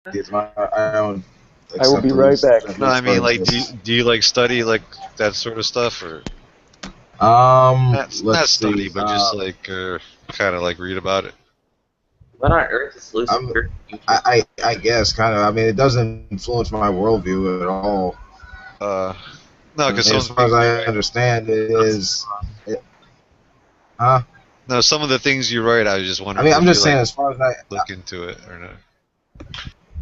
atheism. I don't I will accept be at right least, back. at No, I least mean, for like, this. do you like study like that sort of stuff, or not Let's study, see. but just like kind of like read about it? What on earth is I'm, Lucifer? I guess kind of. I mean, it doesn't influence my worldview at all. Uh, no, I because mean, some as of the far as things you I write, understand, huh? no, some of the things you write, I was just I wondering mean, I'm if you just like saying, as far as look into it or not.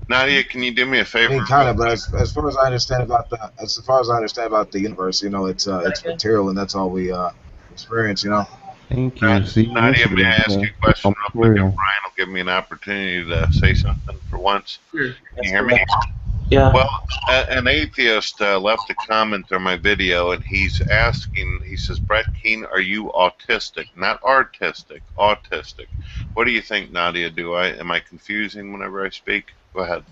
Nadia, can you do me a I favor? mean, kind of, but as far as I understand about as far as I understand about the universe, it's material, and that's all we experience, Thank you. See, Nadia, may I initially, ask you a question real quick? If tutorial. Brian will give me an opportunity to say something for once. Sure. Can you hear me? Yeah. Well, an atheist left a comment on my video, and he's asking, he says, Brett Keane, are you autistic? Not artistic, autistic. What do you think, Nadia? Am I confusing whenever I speak? Go ahead.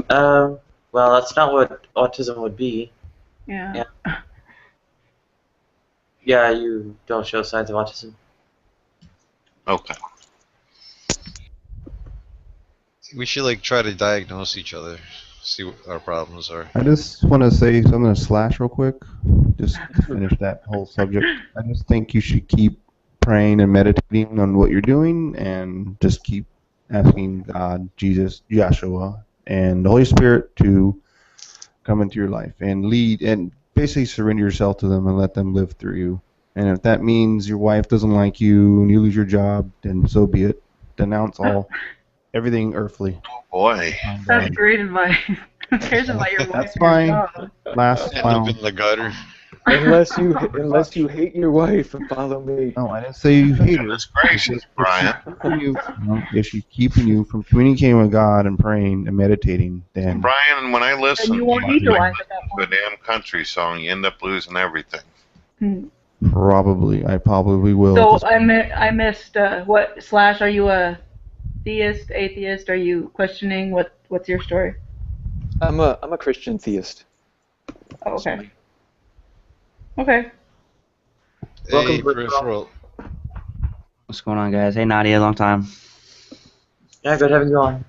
Well, that's not what autism would be. Yeah. Yeah, you don't show signs of autism. Okay. We should like try to diagnose each other, see what our problems are. I just want to say something to Slash real quick, just to finish that whole subject. I just think you should keep praying and meditating on what you're doing, and just keep asking God, Jesus, Yahshua, and the Holy Spirit to come into your life and lead, and basically surrender yourself to them and let them live through you. And if that means your wife doesn't like you and you lose your job, then so be it. Denounce everything earthly. Oh, boy. That's great advice. Who cares about your wife That's and your fine. job? Last End final. up in the gutter. Unless you hate your wife and follow me. No, I didn't say you hate her. Goodness gracious, Brian. If she's keeping you from communicating with God and praying and meditating, then Brian, when I listen And you to won't need your wife at that a point. damn country song, you end up losing everything. Hmm. I probably will. So I missed what Slash? Are you a theist, atheist? Are you questioning what's your story? I'm a Christian theist. Oh, okay. Okay. Welcome, Hey, peripheral. What's going on, guys? Hey, Nadia, long time. Yeah, good having you on.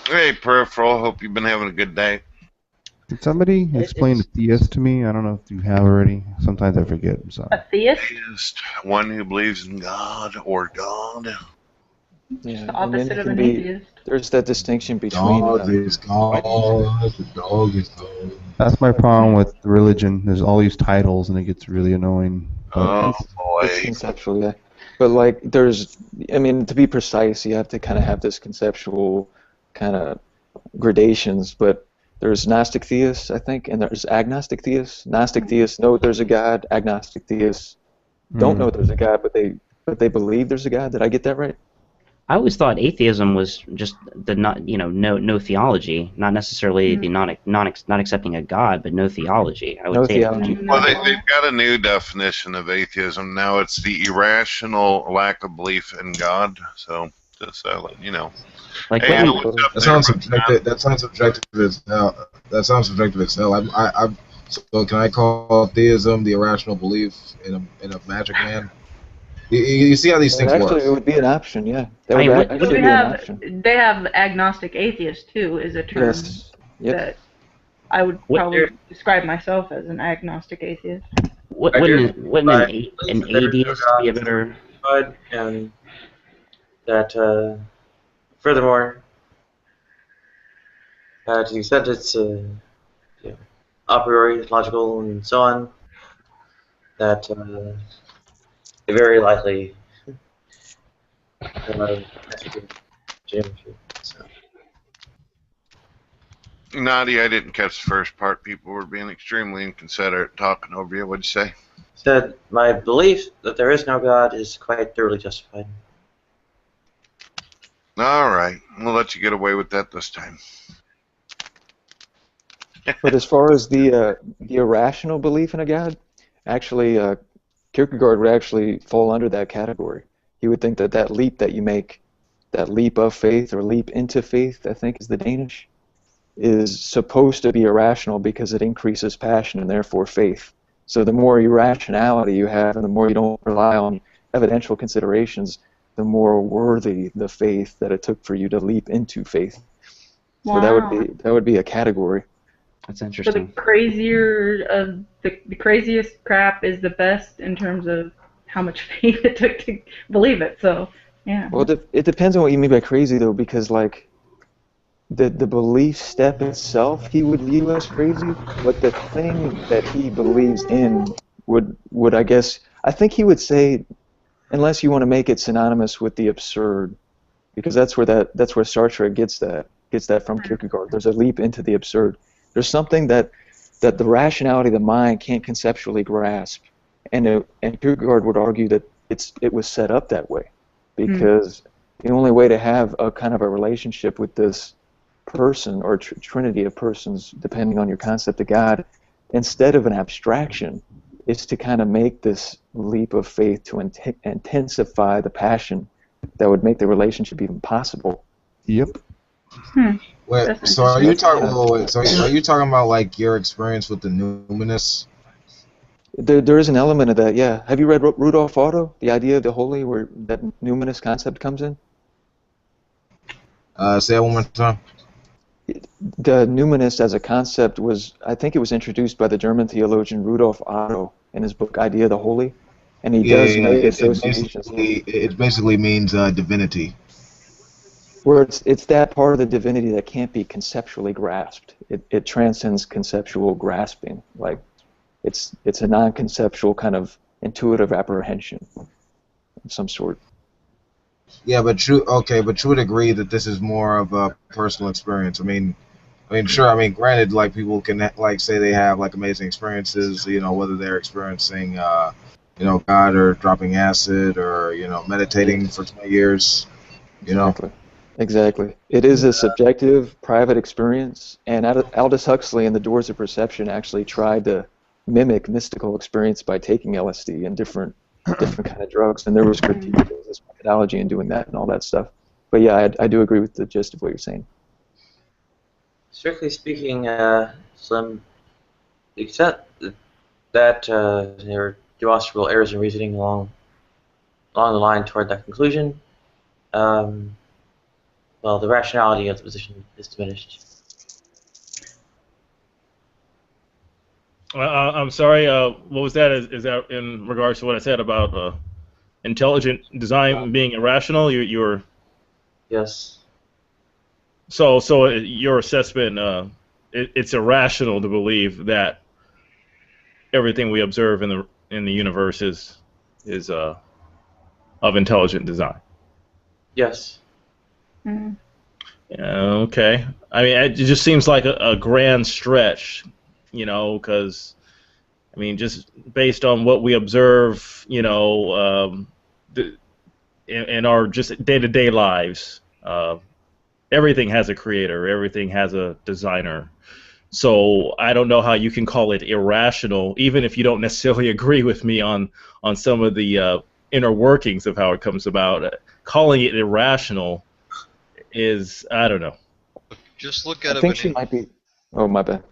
Hey, Peripheral, hope you've been having a good day. Did somebody explain the theist to me? I don't know if you have already. Sometimes I forget. I'm sorry. A theist? Theist, one who believes in God or God. Yeah, The and then opposite it of can an be. atheist. There's that distinction between. Dog is God. The dog is God. That's my problem with religion. There's all these titles, and it gets really annoying. Oh, It's boy. conceptual, yeah. But like, I mean, to be precise, you have to kind of have this conceptual kind of gradations. But there's Gnostic theists, I think, and there's agnostic theists. Gnostic theists know there's a God. Agnostic theists don't know there's a God, but they believe there's a God. Did I get that right? I always thought atheism was just the no theology, not necessarily the not accepting a God, but no theology. I would No say theology. Well, they've got a new definition of atheism. Now it's the irrational lack of belief in God. So just let you know. like Hey, what what's up That there, sounds subjective. That sounds subjective as hell. That sounds subjective as hell. So can I call theism the irrational belief in a magic man? You see how these things Actually, it work. would be an option, yeah. That I mean, would what- actually So be an option. they have agnostic atheist too, is a term Yes. Yep. that I would What- probably describe myself as an agnostic atheist. wouldn't an atheist be a God better? God, and that furthermore, to the extent it's a priori, logical, and so on, that very likely geometry. So. Nadia, I didn't catch the first part. People were being extremely inconsiderate, talking over you. What'd you say? Said my belief that there is no God is quite thoroughly justified. All right, we'll let you get away with that this time. But as far as the irrational belief in a God, actually, Kierkegaard would actually fall under that category. He would think that that leap that you make, that leap of faith or leap into faith, I think is the Danish, is supposed to be irrational because it increases passion and therefore faith. So the more irrationality you have and the more you don't rely on evidential considerations, the more worthy the faith that it took for you to leap into faith. So Wow. that would be a category. That's So the interesting. crazier of the craziest crap is the best in terms of how much faith it took to believe it. So yeah. Well, it depends on what you mean by crazy, though, because like the belief step itself, he would view as crazy, but the thing that he believes in would I think he would say, unless you want to make it synonymous with the absurd, because that's where Star Trek gets that from Kierkegaard. There's a leap into the absurd. There's something that the rationality of the mind can't conceptually grasp, and Kierkegaard would argue that it was set up that way, because the only way to have a kind of a relationship with this person or trinity of persons, depending on your concept of God, instead of an abstraction, is to kind of make this leap of faith to intensify the passion that would make the relationship even possible. Yep. Wait, That's so are you interesting. talking? Wait, so are you talking about like your experience with the numinous? There is an element of that, yeah. Have you read Rudolf Otto, The Idea of the Holy, where that numinous concept comes in? Say that one more time. The numinous as a concept I think it was introduced by the German theologian Rudolf Otto in his book Idea of the Holy, and he does make associations it basically means divinity. where it's that part of the divinity that can't be conceptually grasped. It transcends conceptual grasping. Like it's a non-conceptual kind of intuitive apprehension of some sort. Yeah, but you would agree that this is more of a personal experience. I mean, sure. I mean, granted, like people can like say they have like amazing experiences. You know, whether they're experiencing, God or dropping acid or meditating for 20 years. You know. Exactly. It is a subjective, private experience, and Aldous Huxley in The Doors of Perception actually tried to mimic mystical experience by taking LSD and different kind of drugs, and there was critique of his methodology in doing that and all that stuff. But yeah, I do agree with the gist of what you're saying. Strictly speaking, Slim, except that there are demonstrable errors in reasoning along the line toward that conclusion, well, the rationality of the position is diminished. I'm sorry. What was that? Is that in regards to what I said about intelligent design being irrational? You're Yes. So your assessment, it's irrational to believe that everything we observe in the universe is of intelligent design. Yes. Okay. I mean, it just seems like a grand stretch, because I mean, just based on what we observe, in our just day-to-day lives. Everything has a creator. Everything has a designer. So I don't know how you can call it irrational, even if you don't necessarily agree with me on some of the inner workings of how it comes about. Calling it irrational is, I don't know. Just look at it. I think she might be. Oh, my bad.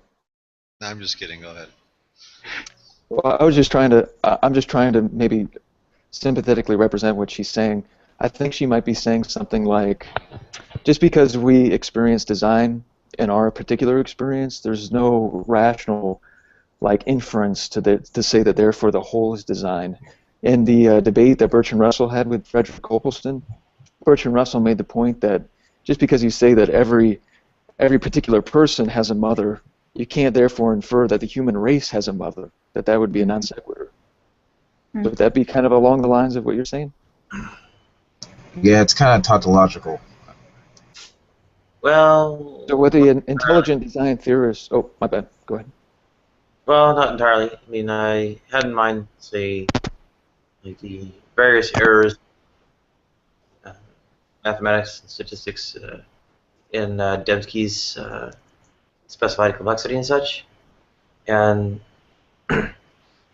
No, I'm just kidding. Go ahead. Well, I'm just trying to maybe sympathetically represent what she's saying. I think she might be saying something like, just because we experience design in our particular experience, there's no rational inference to say that therefore the whole is design. In the debate that Bertrand Russell had with Frederick Copleston, Bertrand Russell made the point that just because you say that every particular person has a mother, you can't therefore infer that the human race has a mother, that would be a non sequitur. Would that be kind of along the lines of what you're saying? Yeah, it's kind of tautological. Well. So with the intelligent design theorists, oh, my bad. Go ahead. Well, not entirely. I mean, I had in mind, say, like the various errors, mathematics and statistics in Dembski's specified complexity and such, and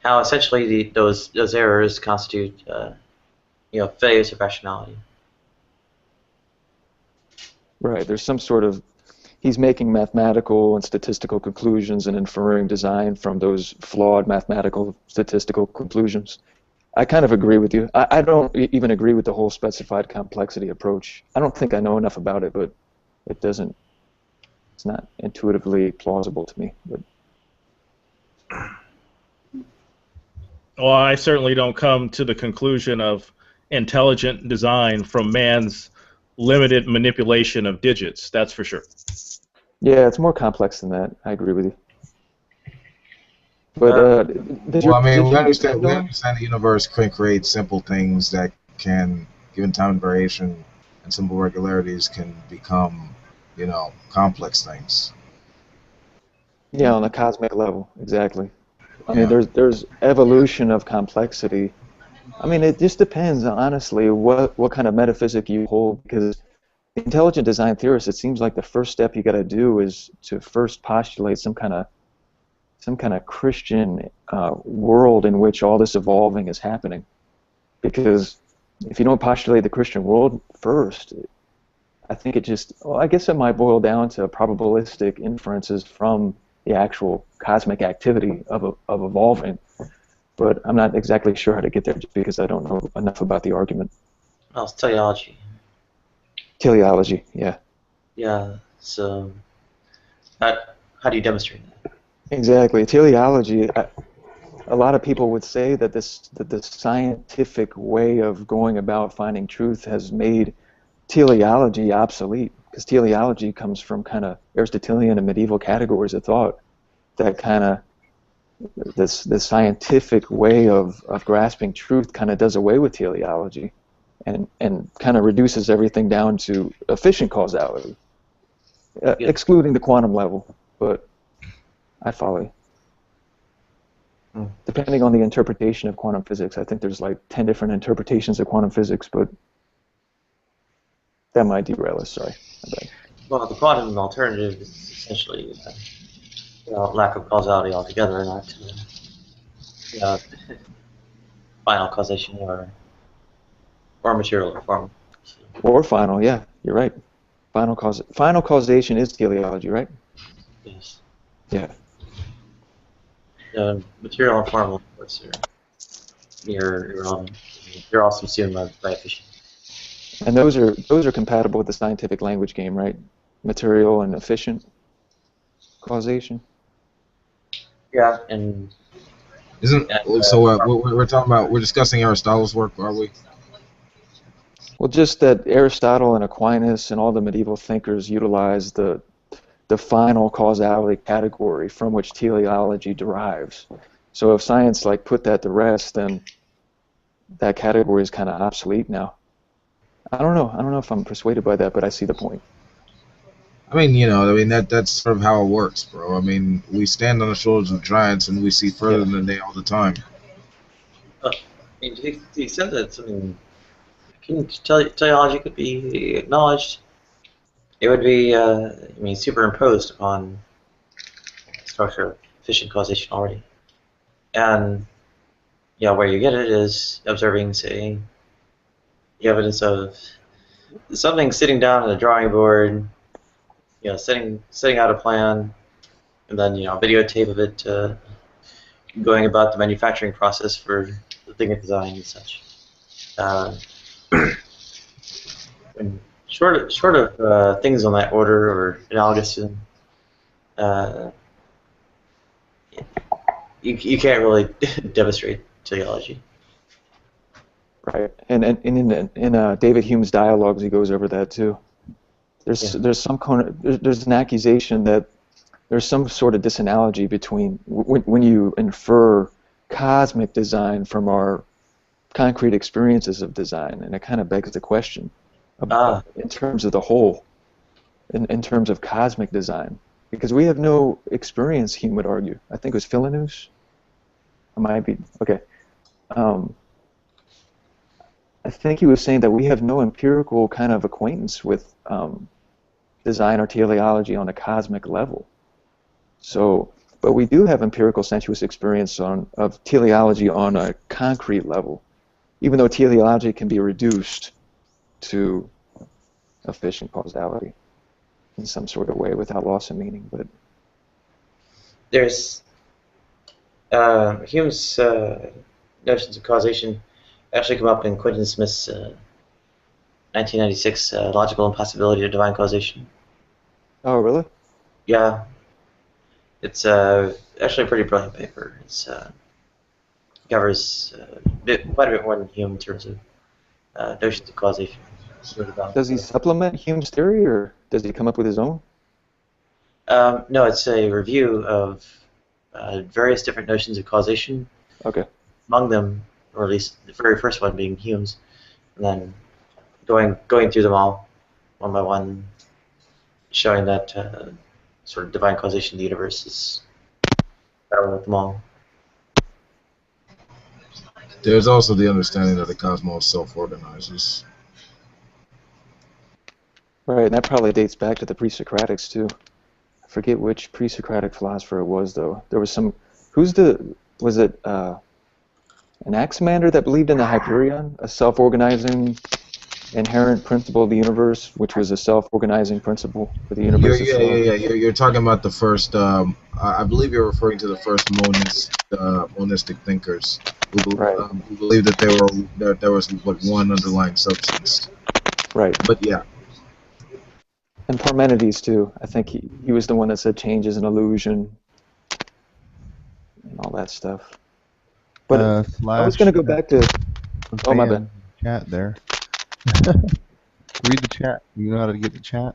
how essentially those errors constitute, failures of rationality. Right. There's some sort of, he's making mathematical and statistical conclusions and inferring design from those flawed mathematical statistical conclusions. I kind of agree with you. I don't even agree with the whole specified complexity approach. I don't think I know enough about it, but it doesn't It's not intuitively plausible to me. But Well, I certainly don't come to the conclusion of intelligent design from man's limited manipulation of digits. That's for sure. yeah, it's more complex than that. I agree with you. But does Well, your I mean, we position understand depend we on? understand the universe can create simple things that can, given time and variation and simple regularities, can become, complex things. Yeah, on the cosmic level, exactly. I mean, Yeah. there's evolution of complexity. I mean, it just depends, honestly, what kind of metaphysic you hold, because the intelligent design theorist, it seems like the first step you got to do is to first postulate some kind of Christian world in which all this evolving is happening. Because if you don't postulate the Christian world first, I think I guess it might boil down to probabilistic inferences from the actual cosmic activity of evolving. But I'm not exactly sure how to get there just because I don't know enough about the argument. Well, it's teleology. Teleology, yeah. Yeah. So, how do you demonstrate that? Exactly. Teleology, a lot of people would say that the scientific way of going about finding truth has made teleology obsolete, because teleology comes from kind of Aristotelian and medieval categories of thought that kind of this scientific way of grasping truth kind of does away with teleology and kind of reduces everything down to efficient causality, excluding the quantum level. But I follow you. Depending on the interpretation of quantum physics, I think there's like 10 different interpretations of quantum physics, but that might derail us, sorry. Well, the quantum alternative is essentially lack of causality altogether, not final causation or material or form. Or final, yeah, you're right. Final causation is teleology, right? Yes. Yeah. Material and formal inputs are irrelevant. They're all subsumed by efficient. And those are compatible with the scientific language game, right? Material and efficient causation. Yeah, and We're talking about, we're discussing Aristotle's work, are we? Well, just that Aristotle and Aquinas and all the medieval thinkers utilized the final causality category from which teleology derives. So if science put that to rest, then that category is kind of obsolete now. I don't know if I'm persuaded by that, but I see the point. I mean, that's sort of how it works, bro. I mean, we stand on the shoulders of giants and we see further than they all the time. I mean, to the extent that something teleology could be acknowledged, it would be, superimposed upon the structure of efficient causation already. And, where you get it is observing, say, the evidence of something sitting down on a drawing board, setting out a plan, and then, videotape of it going about the manufacturing process for the thing it designed and such. And short of things on that order or analogous to them, you can't really demonstrate teleology. Right, and in David Hume's dialogues, he goes over that too. There's an accusation that there's some sort of disanalogy between when you infer cosmic design from our concrete experiences of design, and it kind of begs the question about, in terms of the whole, in terms of cosmic design, because we have no experience, Hume would argue. I think it was Philinus. I might be okay. I think he was saying that we have no empirical kind of acquaintance with design or teleology on a cosmic level. So, but we do have empirical sensuous experience of teleology on a concrete level, even though teleology can be reduced to efficient causality in some sort of way without loss of meaning. But there's Hume's notions of causation actually come up in Quinton Smith's 1996 Logical Impossibility of Divine Causation. Oh, really? Yeah, it's actually a pretty brilliant paper. It's covers quite a bit more than Hume in terms of notions of causation. Does he supplement Hume's theory, or does he come up with his own? No, it's a review of various different notions of causation. Okay. Among them, or at least the very first one being Hume's, and then going through them all one by one, showing that sort of divine causation of the universe is parallel with them all. There's also the understanding that the cosmos self-organizes. Right, and that probably dates back to the pre-Socratics too. I forget which pre-Socratic philosopher it was, though. There was some. Was it Anaximander that believed in the Hyperion, a self-organizing inherent principle of the universe, which was a self-organizing principle for the universe itself? Yeah. You're talking about the first. I believe you're referring to the first monistic thinkers who believed that there was but one underlying substance. Right. But yeah. And Parmenides too. I think he was the one that said change is an illusion and all that stuff. But I was going to go back to. Oh, my bad. Chat there. Read the chat. You know how to get the chat?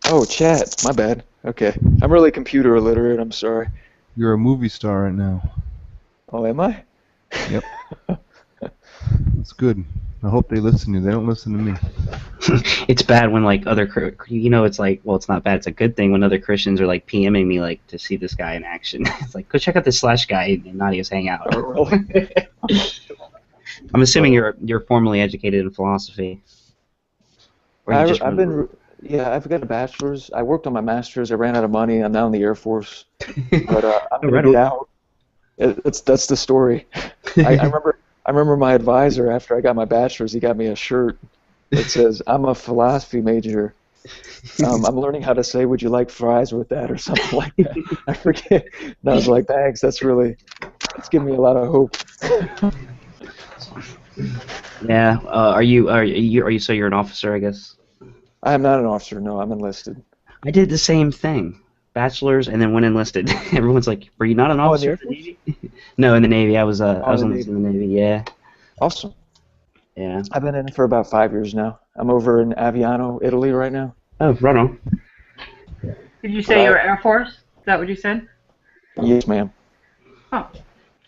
Oh, chat. My bad. Okay. I'm really computer illiterate. I'm sorry. You're a movie star right now. Oh, am I? Yep. That's good. I hope they listen to you. They don't listen to me. It's bad when like it's like, well, it's not bad. It's a good thing when other Christians are like PMing me like to see this guy in action. It's like, go check out this Slash guy in Nadia's hangout. Oh, really? I'm assuming you're formally educated in philosophy. I've got a bachelor's. I worked on my master's. I ran out of money. I'm now in the Air Force, but I'm gonna get out. That's the story. I remember my advisor after I got my bachelor's. He got me a shirt that says, "I'm a philosophy major. I'm learning how to say, would you like fries with that?" or something like that. I forget. And I was like, thanks. That's giving me a lot of hope. Yeah. So you're an officer, I guess? I am not an officer. No, I'm enlisted. I did the same thing. Bachelor's and then went enlisted. Everyone's like, "Were you not an officer?" In the Air Force? No, in the Navy. I was enlisted in the Navy. Yeah. Awesome. Yeah. I've been in for about 5 years now. I'm over in Aviano, Italy right now. Oh, right on. Did you say you were Air Force? Is that what you said? Yes, ma'am. Oh,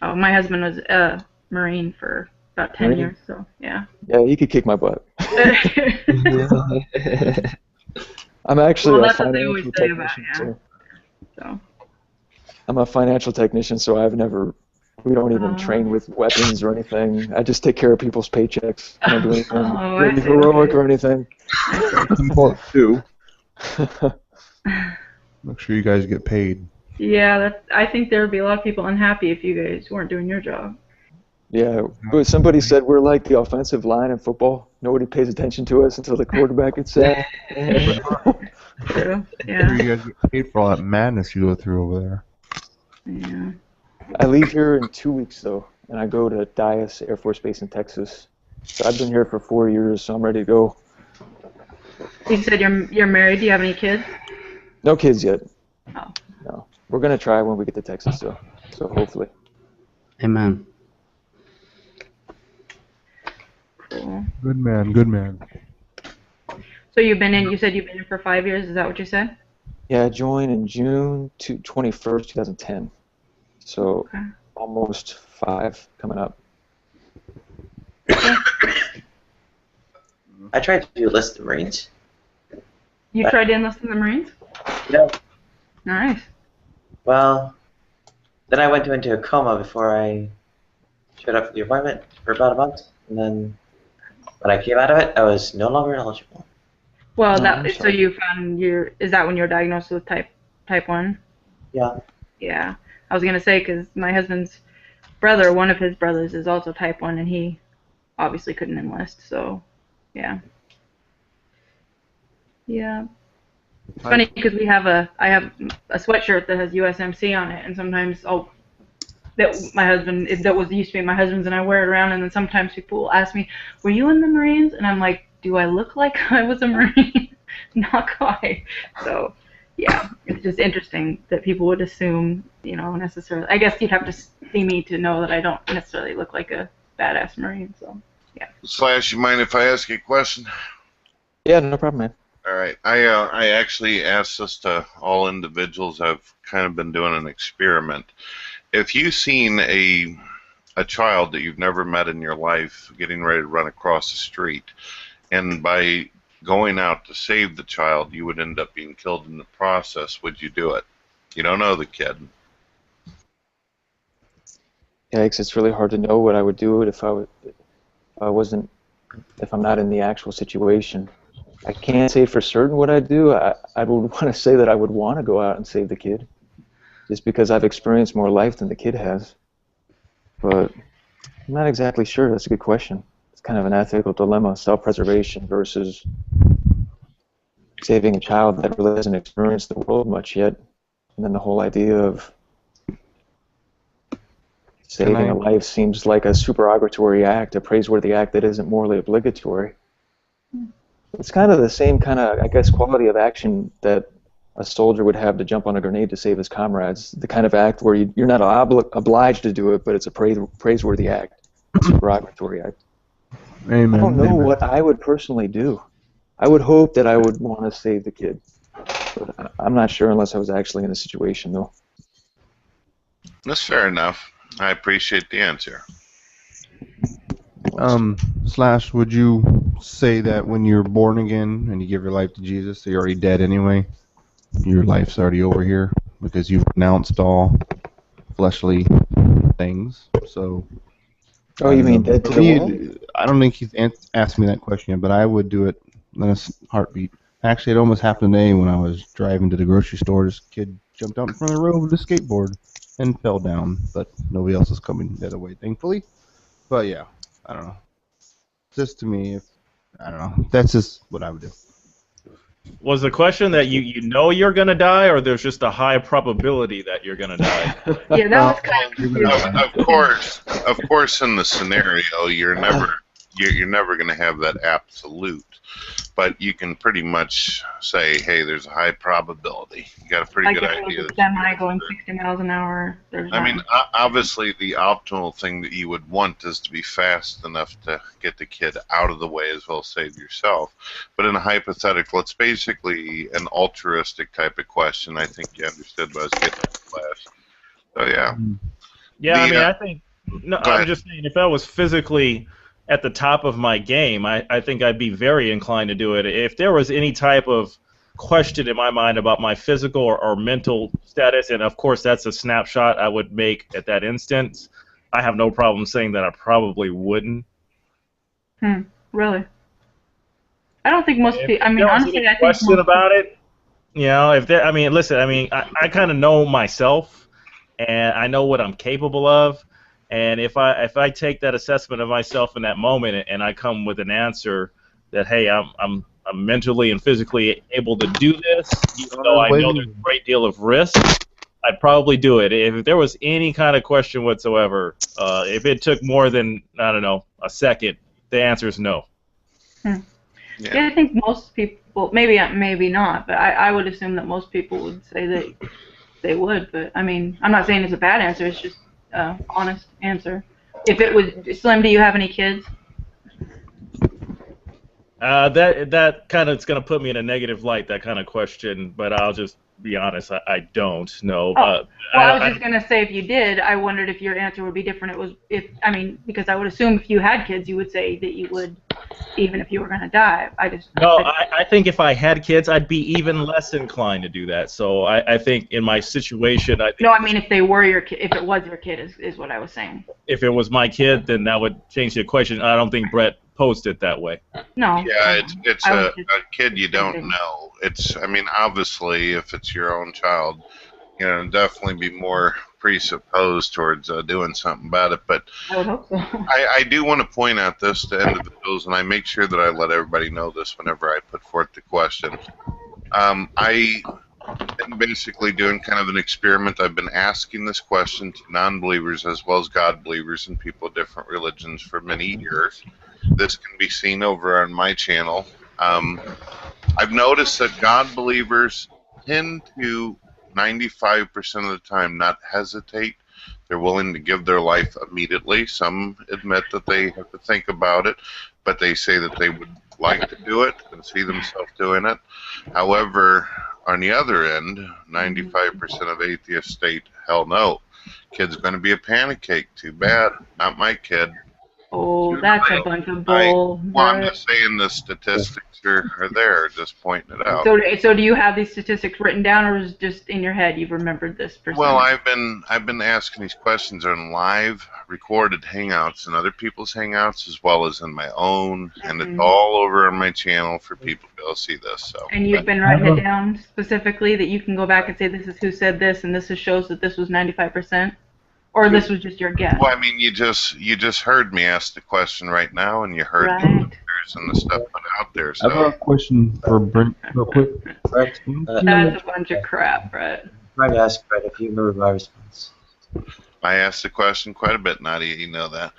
my husband was a Marine for about 10 years, so yeah. Yeah, he could kick my butt. I'm actually a financial technician. So. I'm a financial technician, so we don't even train with weapons or anything. I just take care of people's paychecks. I don't do anything really heroic or anything. That's important too. Make sure you guys get paid. Yeah, I think there would be a lot of people unhappy if you guys weren't doing your job. Yeah, but somebody said we're like the offensive line in football. Nobody pays attention to us until the quarterback gets sacked. True. Yeah. You guys get paid for all that madness you go through over there. Yeah. I leave here in 2 weeks though, and I go to Dyess Air Force Base in Texas. So I've been here for 4 years, so I'm ready to go. You said you're married. Do you have any kids? No kids yet. Oh. No. We're gonna try when we get to Texas though. So hopefully. Amen. Cool. Good man, good man. So you said you've been in for 5 years, is that what you said? Yeah, I joined in June 21st, 2010. So almost 5 coming up. I tried to enlist the Marines. You tried to enlist in the Marines? Yeah. Nice. Well, then I went into a coma before I showed up for the appointment for about a month, and then when I came out of it, I was no longer eligible. Well, so you found is that when you were diagnosed with type 1? Yeah. Yeah. I was gonna say because my husband's brother, one of his brothers, is also type 1, and he obviously couldn't enlist. So, yeah. Yeah. It's funny because I have a sweatshirt that has USMC on it, and sometimes that used to be my husband's, and I wear it around, and then sometimes people will ask me, "Were you in the Marines?" And I'm like, "Do I look like I was a Marine?" Not quite. So, yeah, it's just interesting that people would assume, you know, necessarily. I guess you'd have to see me to know that I don't necessarily look like a badass Marine. So yeah. Slash, you mind if I ask you a question? Yeah, no problem, man. All right. I actually asked this to all individuals. I've kind of been doing an experiment. If you've seen a child that you've never met in your life getting ready to run across the street, and by going out to save the child, you would end up being killed in the process, would you do it? You don't know the kid. Yikes, it's really hard to know what I would do if I'm not in the actual situation. I can't say for certain what I'd do. I would want to say that I would want to go out and save the kid, just because I've experienced more life than the kid has. But I'm not exactly sure. That's a good question. It's kind of an ethical dilemma, self-preservation versus saving a child that really hasn't experienced the world much yet. And then the whole idea of saving a life seems like a supererogatory act, a praiseworthy act that isn't morally obligatory. It's kind of the same kind of, I guess, quality of action that a soldier would have to jump on a grenade to save his comrades. The kind of act where you're not obliged to do it, but it's a praiseworthy act, a supererogatory act. Amen. I don't know what I would personally do. I would hope that I would want to save the kid. But I'm not sure unless I was actually in a situation, though. That's fair enough. I appreciate the answer. Slash, would you say that when you're born again and you give your life to Jesus, so you're already dead anyway? Your life's already over here because you've renounced all fleshly things. So. Oh, you mean dead to the world? I don't think he's asked me that question yet, but I would do it in a heartbeat. Actually, it almost happened today when I was driving to the grocery store. This kid jumped out in front of the road with a skateboard and fell down, but nobody else is coming the other way, thankfully. But yeah, I don't know. Just to me, I don't know. That's just what I would do. Was the question that you know you're going to die, or there's just a high probability that you're going to die? Yeah, that was kind of confusing. Of course, in the scenario, you're never going to have that absolute, but you can pretty much say, hey, there's a high probability. You got a pretty good idea. Like a semi going 60 miles an hour. I mean, obviously, the optimal thing that you would want is to be fast enough to get the kid out of the way as well as save yourself. But in a hypothetical, it's basically an altruistic type of question. I think you understood what I was getting at, Flash. So, yeah. Yeah, I mean, I think... No, I'm just saying, if I was physically at the top of my game, I think I'd be very inclined to do it. If there was any type of question in my mind about my physical or mental status, and of course that's a snapshot I would make at that instance, I have no problem saying that I probably wouldn't. Really? I don't think most people. I mean, honestly, I think question about it. You know, if there, I mean, listen, I mean, I kind of know myself, and I know what I'm capable of. And if I take that assessment of myself in that moment and I come with an answer that, hey, I'm mentally and physically able to do this, even though I know there's a great deal of risk, I'd probably do it. If there was any kind of question whatsoever, if it took more than, I don't know, a second, the answer is no. Yeah, I think most people, maybe not, but I would assume that most people would say that they would. But I mean, I'm not saying it's a bad answer. It's just honest answer. If it was Slim, do you have any kids? That kind of, it's going to put me in a negative light, that kind of question, but I'll just be honest, I don't know. Well, I was just going to say, if you did, I wondered if your answer would be different. Because I would assume if you had kids, you would say that you would, even if you were going to die. I think if I had kids, I'd be even less inclined to do that. So I think in my situation, if they were your kid, if it was your kid, is what I was saying. If it was my kid, then that would change the equation. I don't think Brett posed it that way. No. Yeah, it's a kid you don't know. I mean, obviously, if it's your own child, definitely be more presupposed towards doing something about it. But I would hope so. I do want to point out this to individuals, and I make sure that I let everybody know this whenever I put forth the question. I am basically doing kind of an experiment. I've been asking this question to non-believers as well as God believers and people of different religions for many years. This can be seen over on my channel. I've noticed that God believers tend to 95% of the time not hesitate. They're willing to give their life immediately. Some admit that they have to think about it, but they say that they would like to do it and see themselves doing it. However, on the other end, 95% of atheists state, hell no. Kid's going to be a panic cake. Too bad. Not my kid. Oh, that's a bunch of bull. Well, I'm just saying the statistics are there, just pointing it out. So do you have these statistics written down, or is it just in your head you've remembered this percentage? Well, I've been asking these questions on live recorded hangouts and other people's hangouts, as well as in my own, and it's all over on my channel for people to be able to see this. So. And you've been writing it down specifically that you can go back and say this is who said this, and this shows that this was 95%. Or this was just your guess? Well, I mean, you just heard me ask the question right now, and you heard the answers and the stuff put out there. So. I have a question for Brent, real quick. Brett, that's a bunch of crap, Brett. I'm trying to ask Brett if you remember my response. I asked the question quite a bit, Nadia. You know that.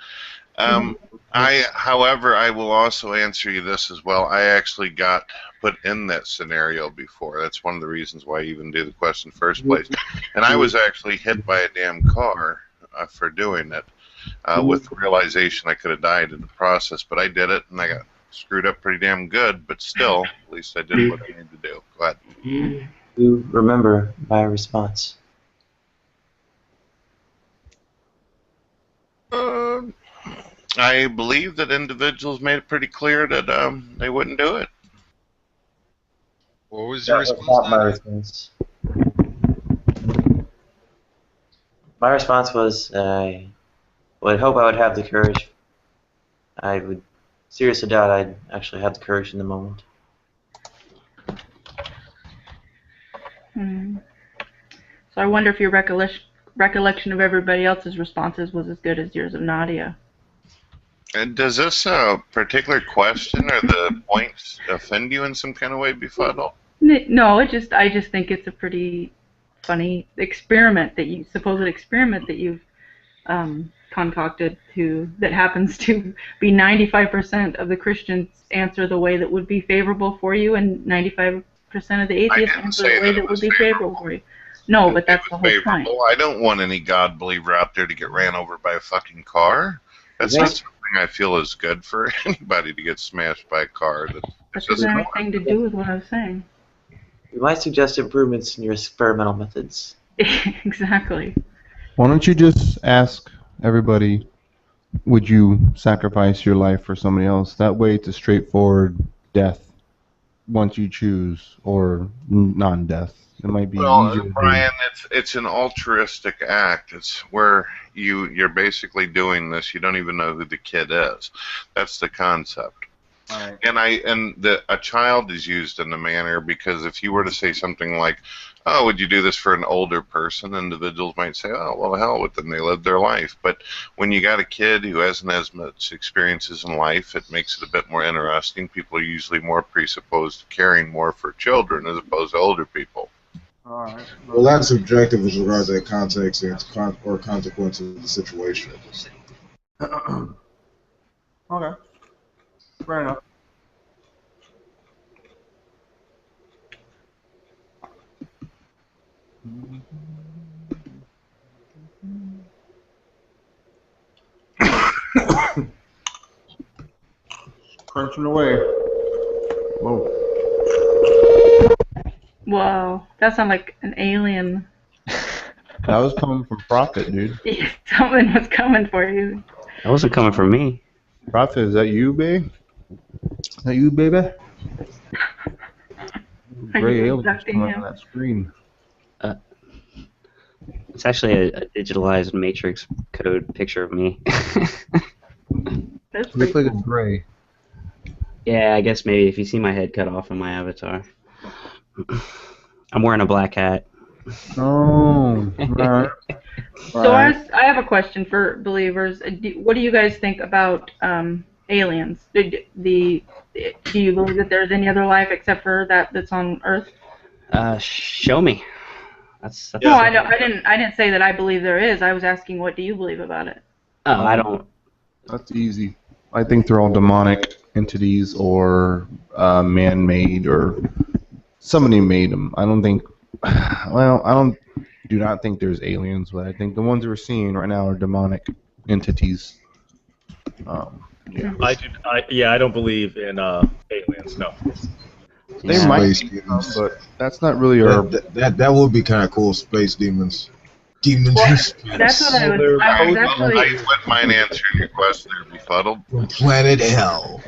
However, I will also answer you this as well. I actually got put in that scenario before. That's one of the reasons why I even do the question in the first place. And I was actually hit by a damn car for doing it, with the realization I could have died in the process. But I did it, and I got screwed up pretty damn good. But still, at least I did what I needed to do. Go ahead. You remember my response? I believe that individuals made it pretty clear that they wouldn't do it. What was your response? Not my response. My response was I would hope I would have the courage. I would seriously doubt I'd actually have the courage in the moment. So I wonder if your recollection of everybody else's responses was as good as yours of Nadia. And does this particular question or the points offend you in some kind of way, Befuddle? No, I just think it's a pretty funny experiment supposed experiment that you've concocted that happens to be 95% of the Christians answer the way that would be favorable for you, and 95% of the atheists answer the way that would be favorable for you. No, but that's the whole point. I don't want any God believer out there to get ran over by a fucking car. That's not something I feel is good for anybody to get smashed by a car. That doesn't have anything to do with what I was saying. You might suggest improvements in your experimental methods. Exactly. Why don't you just ask everybody, would you sacrifice your life for somebody else? That way it's a straightforward death once you choose, or non-death. It might be easier. Brian, it's an altruistic act. It's where you're basically doing this. You don't even know who the kid is. That's the concept. Right. And a child is used in the manner because if you were to say something like, "Oh, would you do this for an older person?" Individuals might say, "Oh, well, the hell with them. They lived their life." But when you got a kid who hasn't as much experiences in life, it makes it a bit more interesting. People are usually more presupposed to caring more for children as opposed to older people. All right. Well, that's subjective as regards to the context or consequences of the situation. Okay. Fair enough. Crunching away. Whoa. Whoa, that sounded like an alien. That was coming from Prophet, dude. Yeah, something was coming for you. That wasn't coming from me. Prophet, is that you, babe? Is that you, baby? Gray aliens coming on that screen. It's actually a digitalized matrix code picture of me. That's Looks like cool. it's gray. Yeah, I guess maybe if you see my head cut off in my avatar. I'm wearing a black hat. Oh, right. So I have a question for believers. What do you guys think about aliens? Do you believe that there's any other life except for that's on Earth? Show me. That's no, I didn't say that I believe there is. I was asking, what do you believe about it? Oh, I don't. That's easy. I think they're all demonic entities or man-made, or somebody made them. I don't think Well, do not think there's aliens, but I think the ones we're seeing right now are demonic entities. Yeah. I don't believe in aliens. No. There Yeah. might Space be demons. some, but that's not really our. That would be kind of cool. Space demons. Demons Well, in space. that's what I was. they're I was posing actually. I wouldn't mind answering your question there, Befuddled. From planet hell.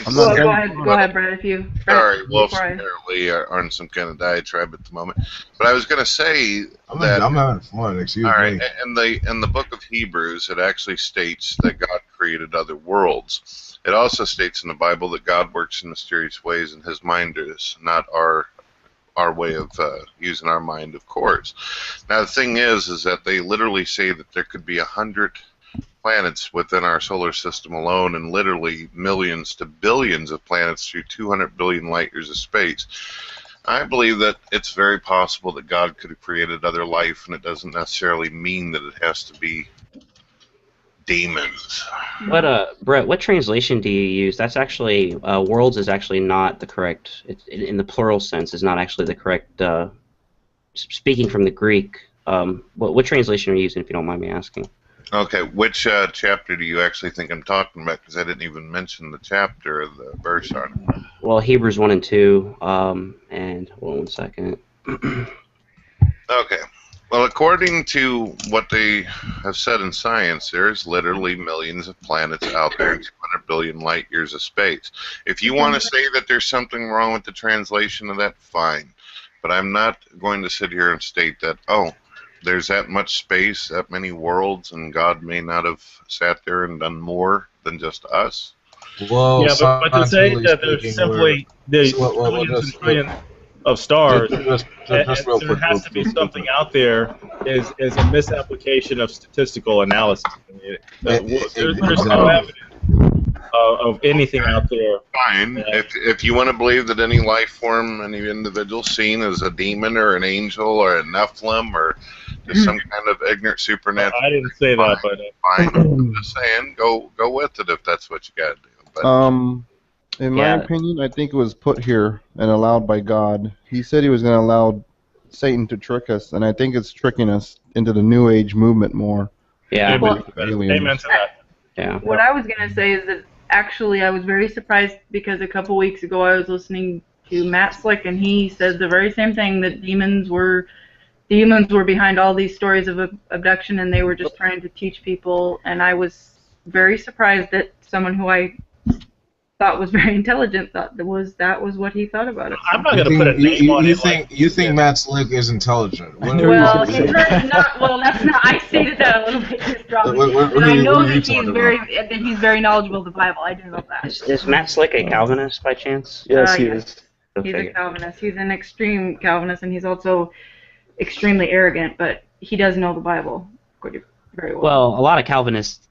I'm Well, not. go ahead, Brett. If you. Sorry, Wolf's before I- apparently are on some kind of diatribe at the moment. But I was going to say that. I'm having fun. Excuse All right, me. in the book of Hebrews, it actually states that God created other worlds. It also states in the Bible that God works in mysterious ways, and His mind is not our way of using our mind, of course. Now the thing is that they literally say that there could be 100 planets within our solar system alone, and literally millions to billions of planets through 200 billion light years of space. I believe that it's very possible that God could have created other life, and it doesn't necessarily mean that it has to be demons. Brett, what translation do you use? That's actually worlds is actually not the correct. In the plural sense, is not actually the correct. Speaking from the Greek, what translation are you using, if you don't mind me asking? Okay, which chapter do you actually think I'm talking about? Because I didn't even mention the chapter or the verse on it. Well, Hebrews 1 and 2, and hold on one second. Okay. Well, according to what they have said in science, there's literally millions of planets out there in 200 billion light years of space. If you want to say that there's something wrong with the translation of that, fine. But I'm not going to sit here and state that, oh, there's that much space, that many worlds, and God may not have sat there and done more than just us. Well, Yeah, but to say that there's simply the trillions and trillions of stars, and there has to be something out there is a misapplication of statistical analysis. There's no evidence of anything out there. Fine. If you want to believe that any life form, any individual seen as a demon or an angel or a Nephilim or just some kind of ignorant supernatural. I didn't say that, but fine. I'm just saying, go with it if that's what you got to do. But, in my opinion, I think it was put here and allowed by God. He said He was going to allow Satan to trick us, and I think it's tricking us into the New Age movement more. Yeah. Amen to that. Yeah. What I was gonna say is that actually I was very surprised because a couple weeks ago I was listening to Matt Slick and he said the very same thing, that demons were behind all these stories of abduction and they were just trying to teach people, and I was very surprised that someone who I thought was very intelligent thought that was what he thought about it. I'm not going to put a name on it. You think Matt Slick is intelligent? Well, that's not. I stated that a little bit too strongly. But I know that he's very knowledgeable of the Bible. I do know that. Is Matt Slick a Calvinist by chance? Yes, he is. He's a Calvinist. He's an extreme Calvinist, and he's also extremely arrogant. But he does know the Bible very well. Well, a lot of Calvinists.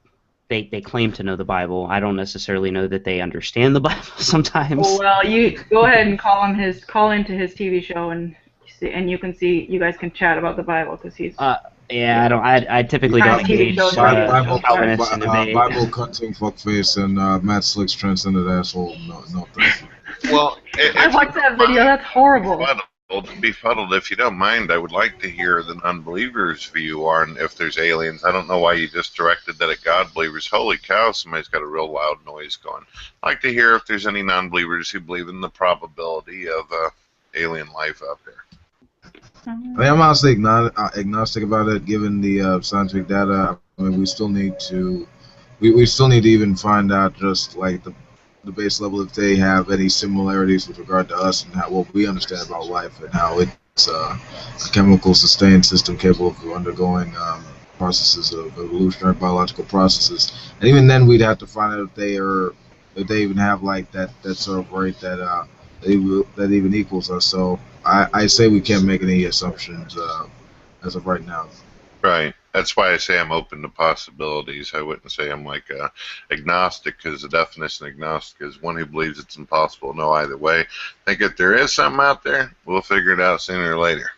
They claim to know the Bible. I don't necessarily know that they understand the Bible sometimes. Well, you go ahead and call into his TV show and you guys can chat about the Bible because he's. Yeah, I typically don't engage Calvinists in debate. Bible cutting fuckface and Matt Slick's transcended asshole. No thank you. Well, I watched that video. That's horrible. Befuddled, if you don't mind, I would like to hear the non-believers' view on if there's aliens. I don't know why you just directed that at God believers. Holy cow, somebody's got a real loud noise going. I'd like to hear if there's any non-believers who believe in the probability of alien life out there. I mean, I'm honestly agnostic about it, given the scientific data. I mean, we still need to even find out just like the base level if they have any similarities with regard to us and what we understand about life and how it's a chemical sustained system capable of undergoing processes of evolutionary biological processes. And even then, we'd have to find out if they even have like that sort of rate that even equals us. So I say we can't make any assumptions as of right now. Right. That's why I say I'm open to possibilities. I wouldn't say I'm like agnostic, because the definition of agnostic is one who believes it's impossible to know either way. I think if there is something out there, we'll figure it out sooner or later.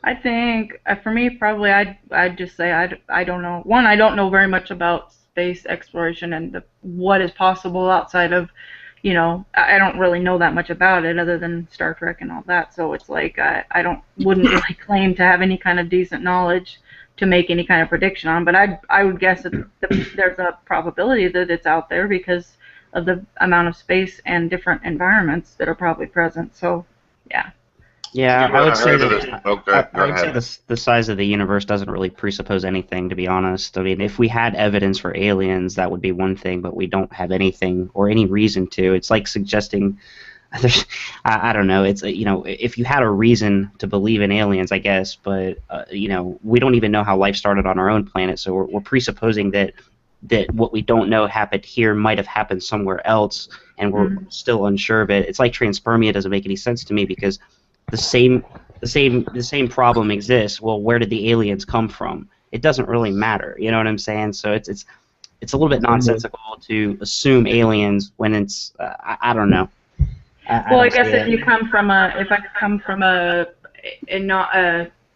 I think, for me, probably I'd just say I don't know. One, I don't know very much about space exploration and what is possible outside of, you know, I don't really know that much about it other than Star Trek and all that. So it's like I wouldn't really claim to have any kind of decent knowledge to make any kind of prediction on. But I would guess that there's a probability that it's out there because of the amount of space and different environments that are probably present. So yeah. Yeah, I would say that I would say the size of the universe doesn't really presuppose anything, to be honest. I mean, if we had evidence for aliens, that would be one thing, but we don't have anything or any reason to. It's like suggesting, I don't know. It's you know, if you had a reason to believe in aliens, I guess, but you know, we don't even know how life started on our own planet, so we're presupposing that what we don't know happened here might have happened somewhere else, and we're still unsure of it. It's like transpermia doesn't make any sense to me because the same problem exists. Well, where did the aliens come from? It doesn't really matter. You know what I'm saying? So it's a little bit nonsensical to assume aliens when it's I don't know. I guess if I come from an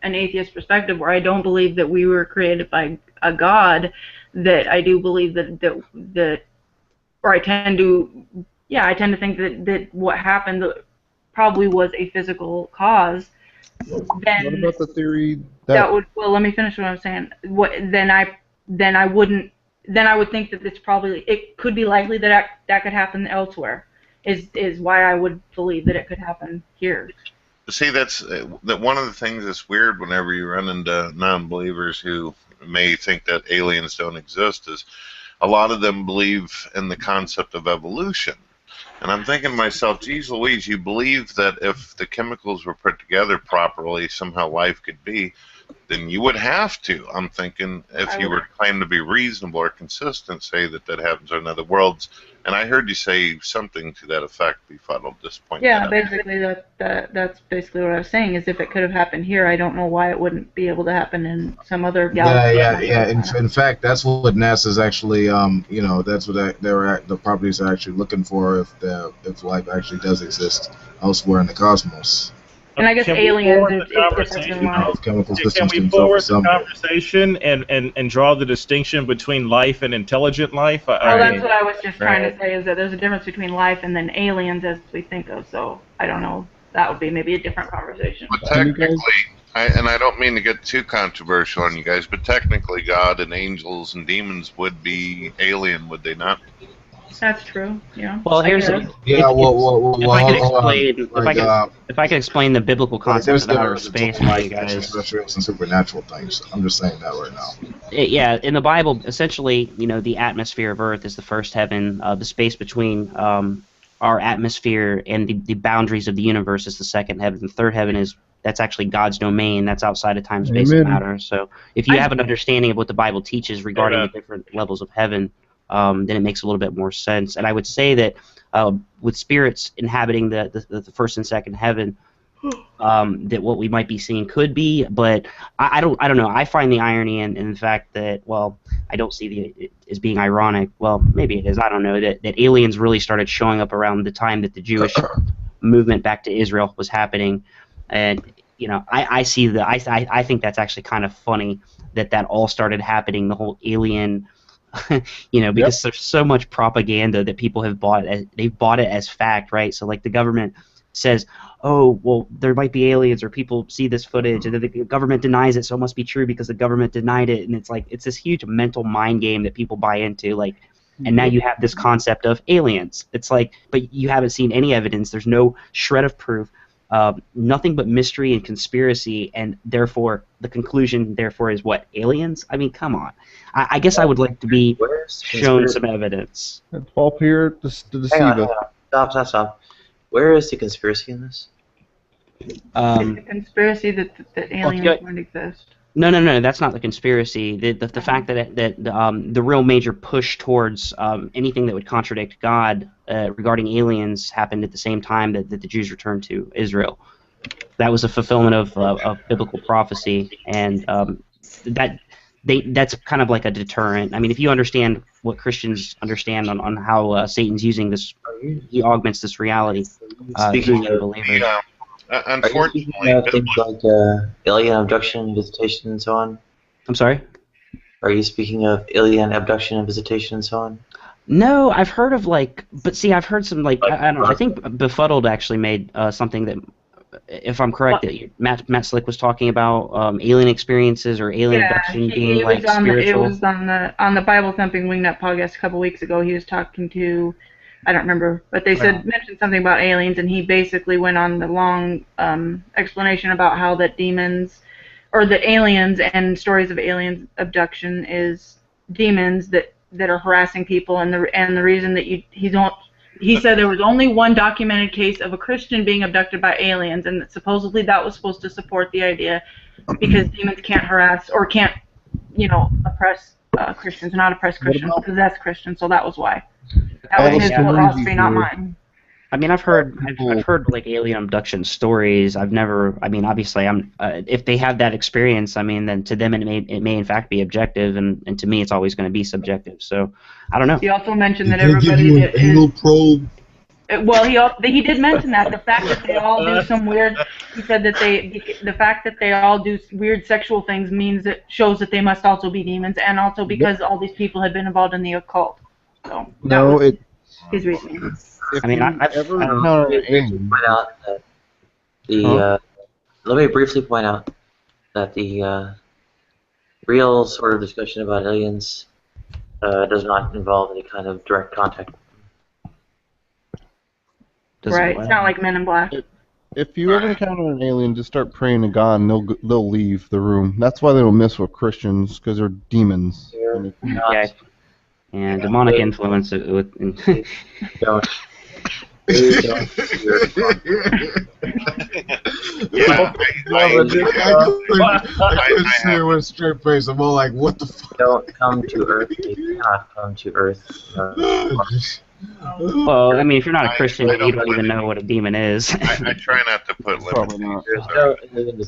atheist perspective where I don't believe that we were created by a god, that I do believe that or I tend to think that what happened probably was a physical cause. Then what about the theory that would, well, let me finish what I'm saying. Then I would think that it could be likely that could happen elsewhere. Is why I would believe that it could happen here. See, that's that one of the things that's weird whenever you run into non-believers who may think that aliens don't exist is a lot of them believe in the concept of evolution. And I'm thinking to myself, geez Louise, you believe that if the chemicals were put together properly, somehow life could be, then you would have to. I'm thinking if you were claiming to be reasonable or consistent, say that happens in other worlds. And I heard you say something to that effect, befuddled at this point. Yeah, basically that's basically what I was saying, is if it could have happened here, I don't know why it wouldn't be able to happen in some other galaxy. Yeah. In fact, that's what NASA's actually, you know, that's what the properties are actually looking for if life actually does exist elsewhere in the cosmos. And I guess aliens is different than Can we forward the conversation and draw the distinction between life and intelligent life? Well, that's what I was just trying to say, is that there's a difference between life and then aliens as we think of. So I don't know. That would be maybe a different conversation. But technically, and I don't mean to get too controversial on you guys, but technically God and angels and demons would be alien, would they not? That's true. Yeah. Well, here's if I could explain the biblical concept of outer space to you guys. Extraterrestrials and supernatural things. I'm just saying that right now. In the Bible, essentially, you know, the atmosphere of Earth is the first heaven. The space between our atmosphere and the boundaries of the universe is the second heaven. The third heaven that's actually God's domain. That's outside of time, space, and matter. So if you have an understanding of what the Bible teaches regarding the different levels of heaven, then it makes a little bit more sense. And I would say that with spirits inhabiting the first and second heaven, that what we might be seeing could be, but I don't know. I find the irony in the fact that, well, I don't see it as being ironic. Well, maybe it is. I don't know. That aliens really started showing up around the time that the Jewish movement back to Israel was happening, and you know, I think that's actually kind of funny that all started happening. The whole alien. You know, because there's so much propaganda that people have bought it as fact, right? So like the government says, oh, well, there might be aliens, or people see this footage, and then the government denies it, so it must be true because the government denied it, and it's like it's this huge mental mind game that people buy into, like, and now you have this concept of aliens. It's like, but you haven't seen any evidence. There's no shred of proof. Nothing but mystery and conspiracy, and therefore the conclusion is what? Aliens? I mean, come on. I guess I would like to be shown some evidence. It's all here to deceive us. Stop. Where is the conspiracy in this? It's a conspiracy that aliens won't exist. No, that's not the conspiracy. The fact that the real major push towards anything that would contradict God regarding aliens happened at the same time that the Jews returned to Israel. That was a fulfillment of biblical prophecy, and that's kind of like a deterrent. I mean, if you understand what Christians understand on how Satan's using this, he augments this reality. Speaking of believers. Unfortunately, are you speaking of things like alien abduction, visitation, and so on? I'm sorry? Are you speaking of alien abduction and visitation and so on? No, I've heard of like, but see, I've heard some like I don't know. I think Befuddled actually made something that, if I'm correct, that Matt Slick was talking about alien experiences or alien abduction being he like was on spiritual. It was on the Bible Thumping Wingnut podcast a couple weeks ago. He was talking to, I don't remember, but they mentioned something about aliens, and he basically went on the long explanation about how that demons, or that aliens and stories of alien abduction is demons that are harassing people, and the reason that he said there was only one documented case of a Christian being abducted by aliens, and that supposedly that was supposed to support the idea because demons can't harass or can't, oppress Christians, not oppress Christians, possess Christians, so that was why. That was his philosophy, not mine. I mean, I've heard like alien abduction stories. I've never. I mean, obviously, if they have that experience, I mean, then to them it may in fact be objective, and to me it's always going to be subjective. So I don't know. He also mentioned that everybody that is probe. Well, he did mention that the fact that they all do some weird. He said that the fact that they all do weird sexual things shows that they must also be demons, and also because all these people had been involved in the occult. So his reasoning. If I've ever encountered an alien. Let me briefly point out that the real sort of discussion about aliens does not involve any kind of direct contact. Right, it's not like Men in Black. If you ever encounter an alien, just start praying to God, and they'll leave the room. That's why they don't mess with Christians, because they're demons. And demonic influence. Don't. I couldn't say it with a straight face. I'm all like, what the fuck? Don't come to Earth. You cannot come to Earth. Well, I mean, if you're not a Christian, you don't even know what a demon is. I try not to put limitations.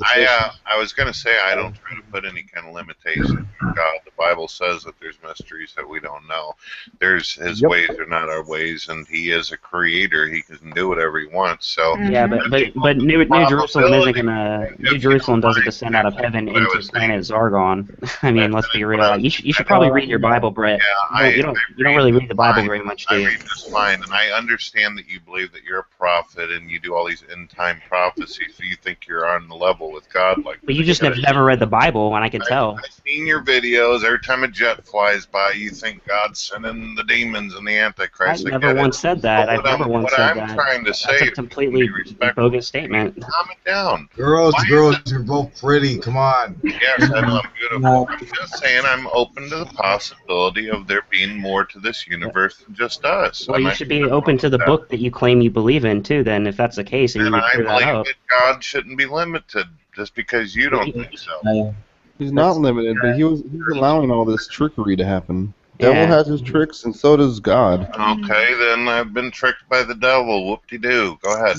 I was going to say I don't try to put any kind of limitation. God, the Bible says that there's mysteries that we don't know. There's His ways are not our ways, and He is a creator. He can do whatever He wants. So yeah, but New Jerusalem isn't gonna. New Jerusalem doesn't descend out of heaven into planet Zargon. I mean, let's be real. You should probably read your Bible, Brett. You don't really read the Bible very much, do you? Just fine, and I understand that you believe that you're a prophet and you do all these end-time prophecies, so you think you're on the level with God. But you just never read the Bible, and I can tell. I've seen your videos. Every time a jet flies by, you think God's sending the demons and the Antichrist. I never once said that. I've never once said that. What I'm trying to say is a completely bogus statement. Calm it down. Girls, you're both pretty. Come on. Yes, I know I'm beautiful. I'm just saying I'm open to the possibility of there being more to this universe than just us. Well, you should be open to the book that you claim you believe in, too, then, if that's the case, and you would clear that up. That God shouldn't be limited just because you don't think so. He's not limited, but he's allowing all this trickery to happen. Devil has his tricks, and so does God. Okay, then I've been tricked by the devil. Whoop-de-doo. Go ahead.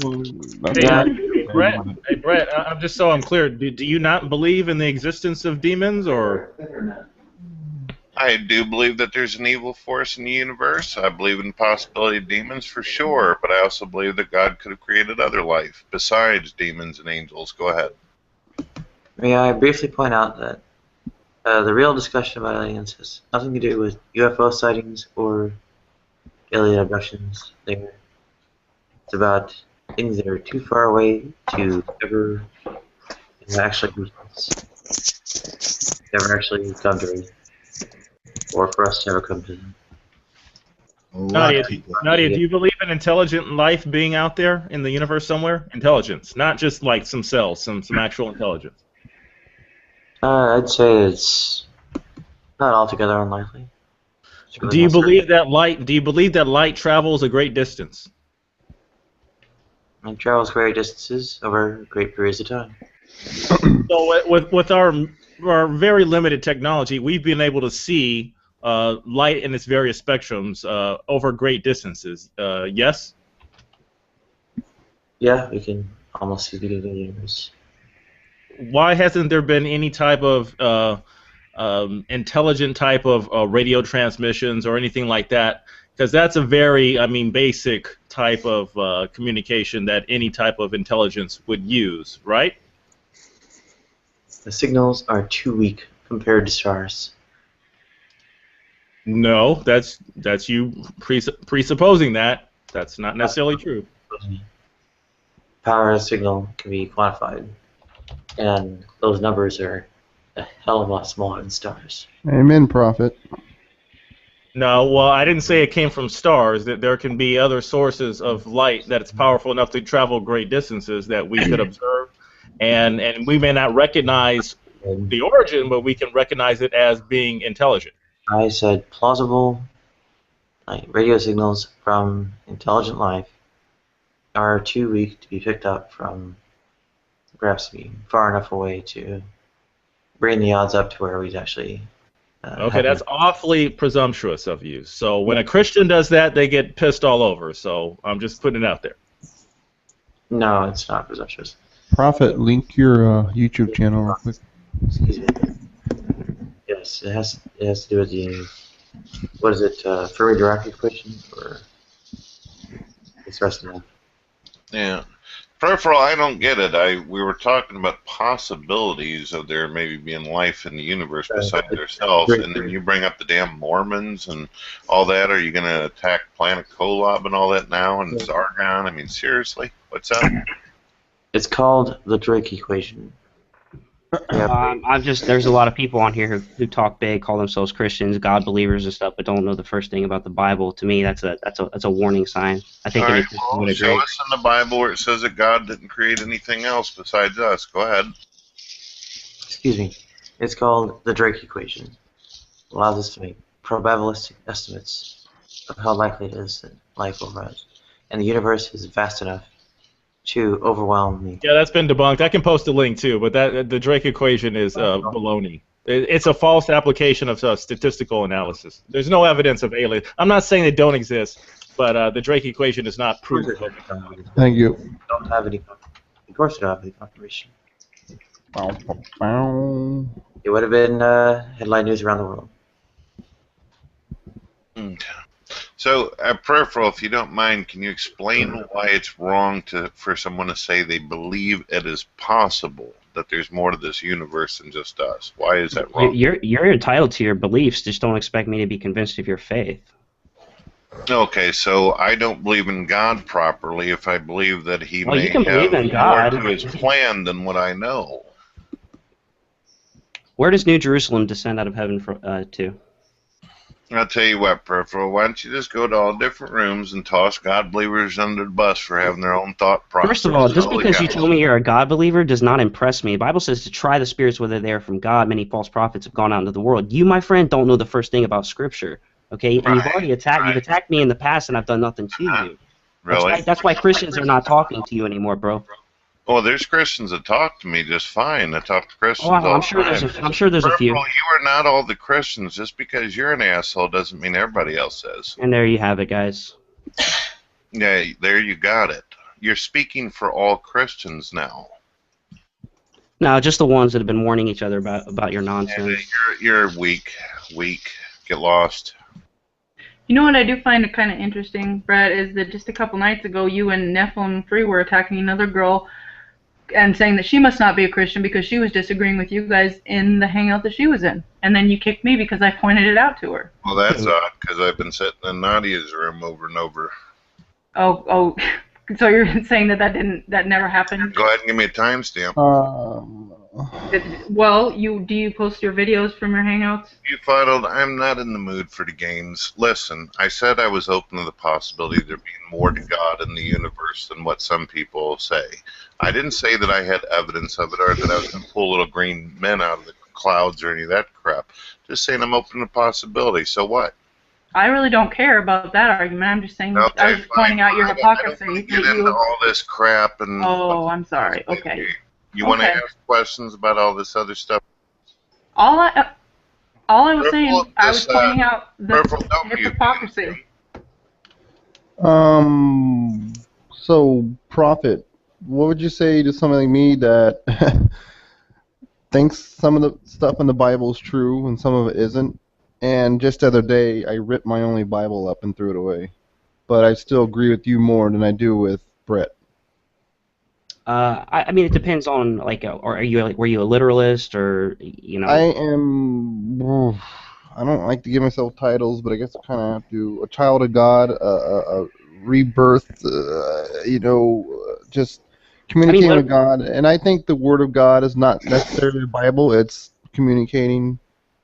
Hey, Brett, I'm just so I'm clear. Do you not believe in the existence of demons, or...? I do believe that there's an evil force in the universe. I believe in the possibility of demons for sure, but I also believe that God could have created other life besides demons and angels. Go ahead. May I briefly point out that the real discussion about aliens has nothing to do with UFO sightings or alien abductions. It's about things that are too far away to ever actually be never actually come to Earth. Or for us to ever come to them. Nadia, do you believe in intelligent life being out there in the universe somewhere? Intelligence, not just like some cells, some actual intelligence. I'd say it's not altogether unlikely. Really do you believe that light? Do you believe that light travels a great distance? It travels great distances over great periods of time. So with our very limited technology, we've been able to see light in its various spectrums over great distances. Yes? Yeah, we can almost see the universe. Why hasn't there been any type of intelligent type of radio transmissions or anything like that? Because that's a very, basic type of communication that any type of intelligence would use, right? The signals are too weak compared to stars. No, that's you presupposing that. That's not necessarily true. Power of a signal can be quantified, and those numbers are a hell of a lot smaller than stars. Amen, prophet. No, well, I didn't say it came from stars. That there can be other sources of light that it's powerful enough to travel great distances that we could observe, and we may not recognize the origin, but we can recognize it as being intelligent. I said plausible radio signals from intelligent life are too weak to be picked up from perhaps being far enough away to bring the odds up to where we'd actually. Okay, that's awfully presumptuous of you. So when a Christian does that, they get pissed all over. So I'm just putting it out there. No, it's not presumptuous. Prophet, link your YouTube channel real quick. Yes, it has to do with the, what is it, Fermi-Dirac equation, or it's the rest of that. Yeah. Peripheral, I don't get it. We were talking about possibilities of there maybe being life in the universe besides ourselves, and then you bring up the damn Mormons and all that. Are you going to attack Planet Kolob and all that now, and Zargon? I mean, seriously? What's up? It's called the Drake equation. There's a lot of people on here who talk big, call themselves Christians, God believers and stuff, but don't know the first thing about the Bible. To me, that's a warning sign. I think all right, well, show us in the Bible where it says that God didn't create anything else besides us. Go ahead. Excuse me. It's called the Drake equation. It allows us to make probabilistic estimates of how likely it is that life will rise, and the universe is vast enough to overwhelm me. Yeah, that's been debunked. I can post a link too, but the Drake equation is baloney. It's a false application of statistical analysis. There's no evidence of aliens. I'm not saying they don't exist, but the Drake equation is not proof. Thank you. Don't have any. Of course, you don't have any confirmation. It would have been headline news around the world. So, Peripheral, if you don't mind, can you explain why it's wrong for someone to say they believe it is possible that there's more to this universe than just us? Why is that wrong? You're entitled to your beliefs. Just don't expect me to be convinced of your faith. Okay, so I don't believe in God properly if I believe that He may you can have believe in more God. to His plan than what I know. Where does New Jerusalem descend out of heaven to? I'll tell you what, Peripheral, why don't you just go to all different rooms and toss God believers under the bus for having their own thought process? First of all, just because you tell me you're a God believer does not impress me. The Bible says to try the spirits whether they are from God. Many false prophets have gone out into the world. You, my friend, don't know the first thing about Scripture. Okay, and you've already attacked. You've attacked me in the past, and I've done nothing to you. Really? That's why Christians are not talking to you anymore, bro. Well, there's Christians that talk to me just fine. I talk to Christians all I'm sure the time. I'm sure there's a few. You are not all the Christians. Just because you're an asshole doesn't mean everybody else is. And there you have it, guys. Yeah, there you got it. You're speaking for all Christians now. No, just the ones that have been warning each other about your nonsense. You're weak. Get lost. You know what I do find kind of interesting, Brad, is that just a couple nights ago, you and Nephilim Free were attacking another girl and saying that she must not be a Christian because she was disagreeing with you guys in the hangout that she was in. And then you kicked me because I pointed it out to her. Well, that's odd, because I've been sitting in Nadia's room over and over. Oh, so you're saying that never happened? Go ahead and give me a timestamp. Well, do you post your videos from your hangouts? You fuddled. I'm not in the mood for the games. Listen, I said I was open to the possibility of there being more to God in the universe than what some people say. I didn't say that I had evidence of it or that I was going to pull little green men out of the clouds or any of that crap. Just saying I'm open to possibility. So what? I really don't care about that argument. I'm just saying, Okay, I was just pointing out your hypocrisy. I don't want to get into all this crap and. Oh, I'm sorry. Okay. You want to ask questions about all this other stuff? All I was saying, I was pointing out the hypocrisy. So, Prophet, what would you say to someone like me that thinks some of the stuff in the Bible is true and some of it isn't? And just the other day, I ripped my only Bible up and threw it away. But I still agree with you more than I do with Brett. I mean, it depends on, like, were you a literalist, or, you know? I am. I don't like to give myself titles, but I guess I kind of have to. A child of God, a rebirth, just I mean, communicating with God. And I think the Word of God is not necessarily the Bible. It's communicating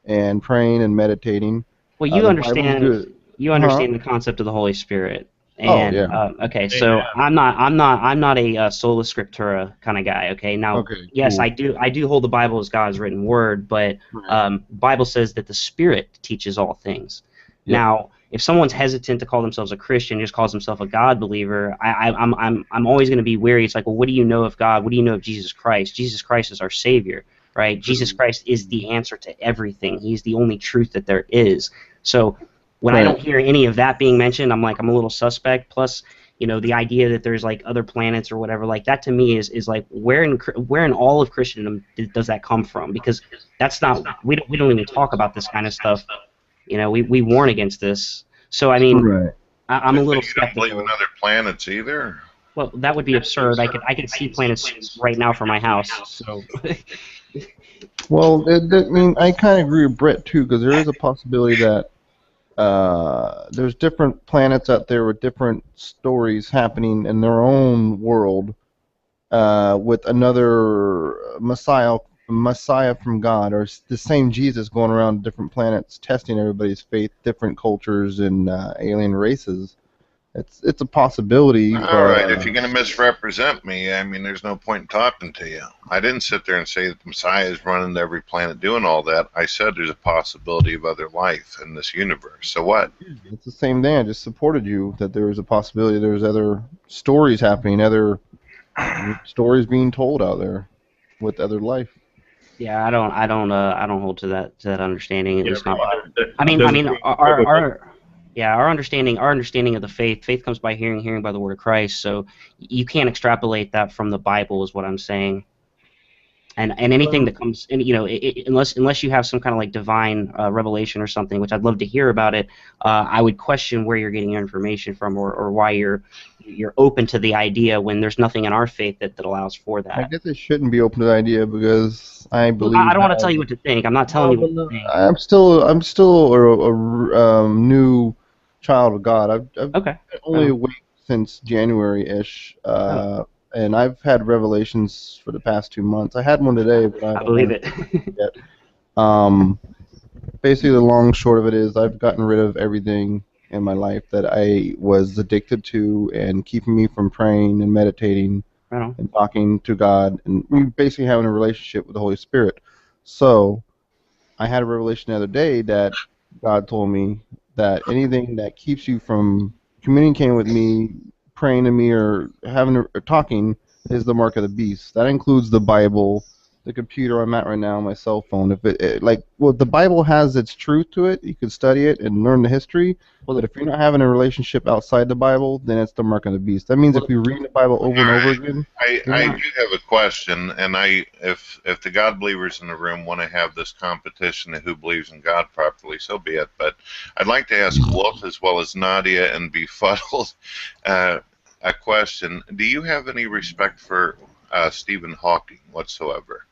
and praying and meditating. well, you The Bible's understand good. you Huh? understand the concept of the Holy Spirit, Oh, and yeah. okay, so I'm not a sola scriptura kind of guy. Okay, now Okay, yes, cool. I do hold the Bible as God's written word, but Right. Bible says that the Spirit teaches all things. Yep. Now, if someone's hesitant to call themselves a Christian, just calls himself a God believer, I'm always going to be wary. It's like, well, what do you know of God? What do you know of Jesus Christ? Jesus Christ is our Savior, right? Jesus Christ is the answer to everything. He's the only truth that there is. So when I Right. don't hear any of that being mentioned, I'm a little suspect. Plus, the idea that there's like other planets or whatever, like that to me is like where in all of Christendom does that come from? Because that's not we don't even talk about this kind of stuff. We warn against this. So I mean, Right. I'm a So little you don't believe in skeptical. other planets either? Well, that would be absurd. I could see planets right now from my house. So Well, I kind of agree with Brett too, because there is a possibility that there's different planets out there with different stories happening in their own world, with another Messiah from God, or the same Jesus going around different planets testing everybody's faith, different cultures and alien races. It's a possibility, All but right, if you're going to misrepresent me, I mean, there's no point in talking to you. I didn't sit there and say that the Messiah is running to every planet doing all that. I said there's a possibility of other life in this universe. So what? it's the same thing. I just supported you that there was a possibility there's other stories happening, other stories being told out there with other life. yeah, I don't hold to that understanding. At Yeah, least not. there- I mean, there's- our understanding of the faith. Faith comes by hearing, hearing by the word of Christ. So you can't extrapolate that from the Bible, is what I'm saying. And anything that comes, and unless you have some kind of like divine revelation or something, which I'd love to hear about it, I would question where you're getting your information from, or why you're open to the idea when there's nothing in our faith that allows for I that. guess I shouldn't be open to the idea because I Well, believe I don't want to that tell you what to think. I'm not telling you what to think. I'm still a new child of God. I've Okay. been only awake since January-ish, and I've had revelations for the past 2 months. I had one today, but I I don't believe want it. to yet. Basically, the long and short of it is I've gotten rid of everything in my life that I was addicted to and keeping me from praying and meditating Right on. and talking to God and basically having a relationship with the Holy Spirit. So I had a revelation the other day that God told me that anything that keeps you from communicating with me, praying to me, or or talking is the mark of the beast. That includes the Bible, the computer I'm at right now, my cell phone. If the Bible has its truth to it, you can study it and learn the history. But if you're not having a relationship outside the Bible, then it's the mark of the beast. That means if you read the Bible over and over again, I do have a question, and if the God believers in the room want to have this competition of who believes in God properly, so be it. But I'd like to ask Wolf as well as Nadia and Befuddled a question. Do you have any respect for Stephen Hawking whatsoever?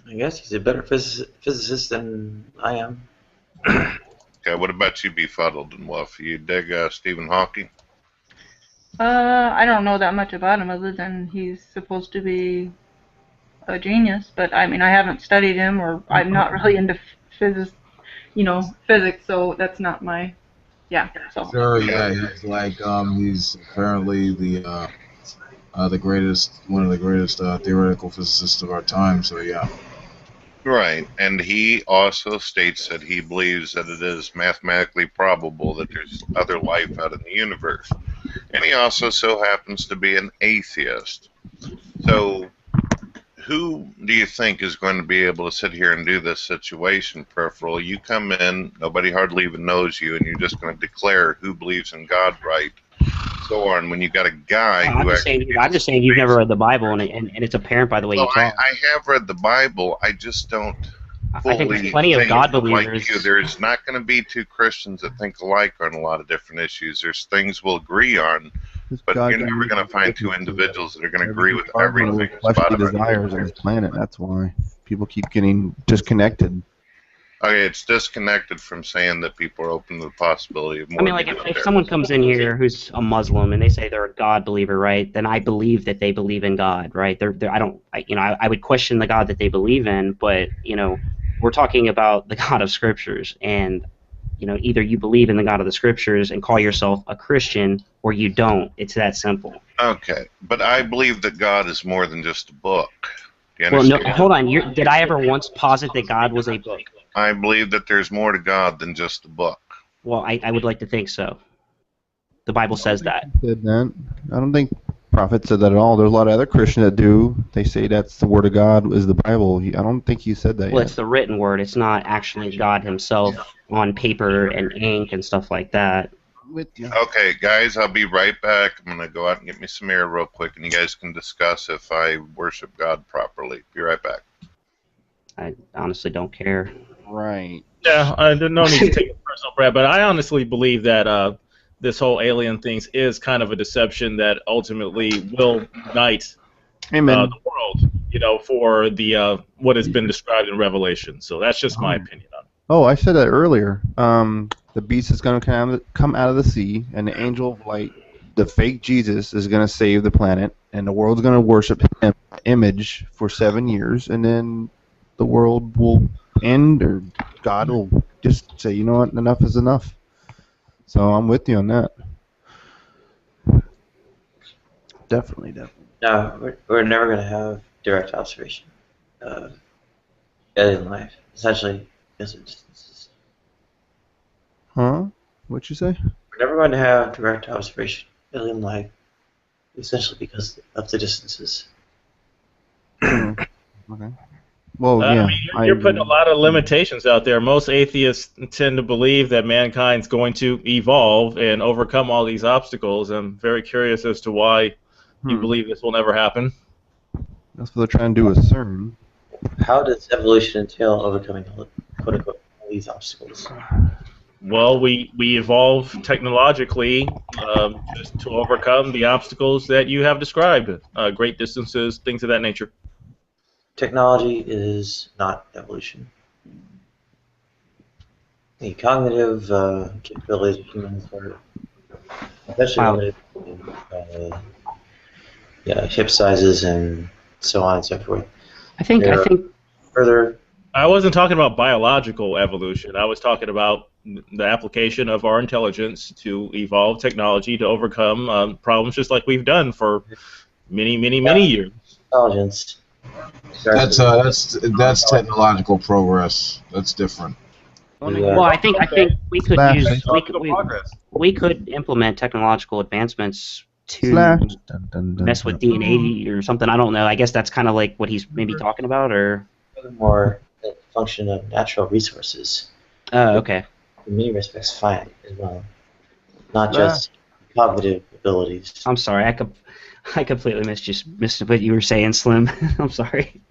I guess he's a better physicist than I am. Okay, what about you, Befuddled and Wolf? You dig Stephen Hawking? I don't know that much about him other than he's supposed to be a genius, but I mean, I haven't studied him, or I'm not really into physics, so that's not my, so. Sure, yeah, he's apparently the greatest, one of the greatest theoretical physicists of our time. So yeah. Right, and he also states that he believes that it is mathematically probable that there's other life out in the universe. And he also so happens to be an atheist. So, who do you think is going to be able to sit here and do this situation, Peripheral? You come in, nobody hardly even knows you, and you're just going to declare who believes in God right, so on, when you got a guy who actually... I'm just saying you've never read the Bible, and it's apparent by the way you talk. I have read the Bible, I just don't I think there's plenty of God believers. like you. There's not going to be two Christians that think alike on a lot of different issues. There's things we'll agree on, but you're never going to find two individuals that are going to agree with everything. Fleshly desires on this planet. That's why. People keep getting disconnected. Okay, it's disconnected from saying that people are open to the possibility of more. I mean, like if someone comes in here who's a Muslim and they say they're a God believer, right? Then I believe that they believe in God, right? I would question the God that they believe in, but we're talking about the God of Scriptures, and either you believe in the God of the Scriptures and call yourself a Christian, or you don't. It's that simple. Okay, but I believe that God is more than just a book. Do you Well, no, understand? hold on. Did I ever once posit that God was a book? I believe that there's more to God than just a book. Well, I would like to think so. The Bible says that. Said that. I don't think Prophet said that at all. There's a lot of other Christians that do. They say that's the Word of God is the Bible. I don't think he said that Well, yet. it's the written word. It's not actually God himself on paper and ink and stuff like that. With you. Okay, guys, I'll be right back. I'm going to go out and get me some air real quick, and you guys can discuss if I worship God properly. Be right back. I honestly don't care. Right. Yeah, no need to take it personal, Brad, but I honestly believe that this whole alien thing is kind of a deception that ultimately will unite the world, for the what has been described in Revelation. So that's just my opinion on it. Oh, I said that earlier. The beast is going to come out of the sea, and the angel of light, the fake Jesus, is going to save the planet, and the world's going to worship him image for 7 years, and then the world will end, or God will just say, you know what, enough is enough. So I'm with you on that. Definitely. No, we're never going to have direct observation of alien life. Essentially, because of distances. Huh? What'd you say? We're never going to have direct observation of alien life, essentially because of the distances. Okay. Well, yeah. I mean, you're putting a lot of limitations out there. Most atheists tend to believe that mankind's going to evolve and overcome all these obstacles. I'm very curious as to why you believe this will never happen. That's what they're trying to do with CERN. How does evolution entail overcoming quote-unquote all these obstacles? Well, we evolve technologically just to overcome the obstacles that you have described, great distances, things of that nature. Technology is not evolution. The cognitive capabilities of humans are especially limited to hip sizes and so on and so forth. I think further. I wasn't talking about biological evolution. I was talking about the application of our intelligence to evolve technology to overcome problems, just like we've done for many years. Intelligence. That's technological progress. That's different. Well, I think we could we could implement technological advancements to mess with DNA or something. I don't know. I guess that's kind of like what he's maybe talking about, or more a function of natural resources. Oh, okay. In many respects, finite as well, not just cognitive abilities. I'm sorry, I completely missed what you were saying, Slim. I'm sorry.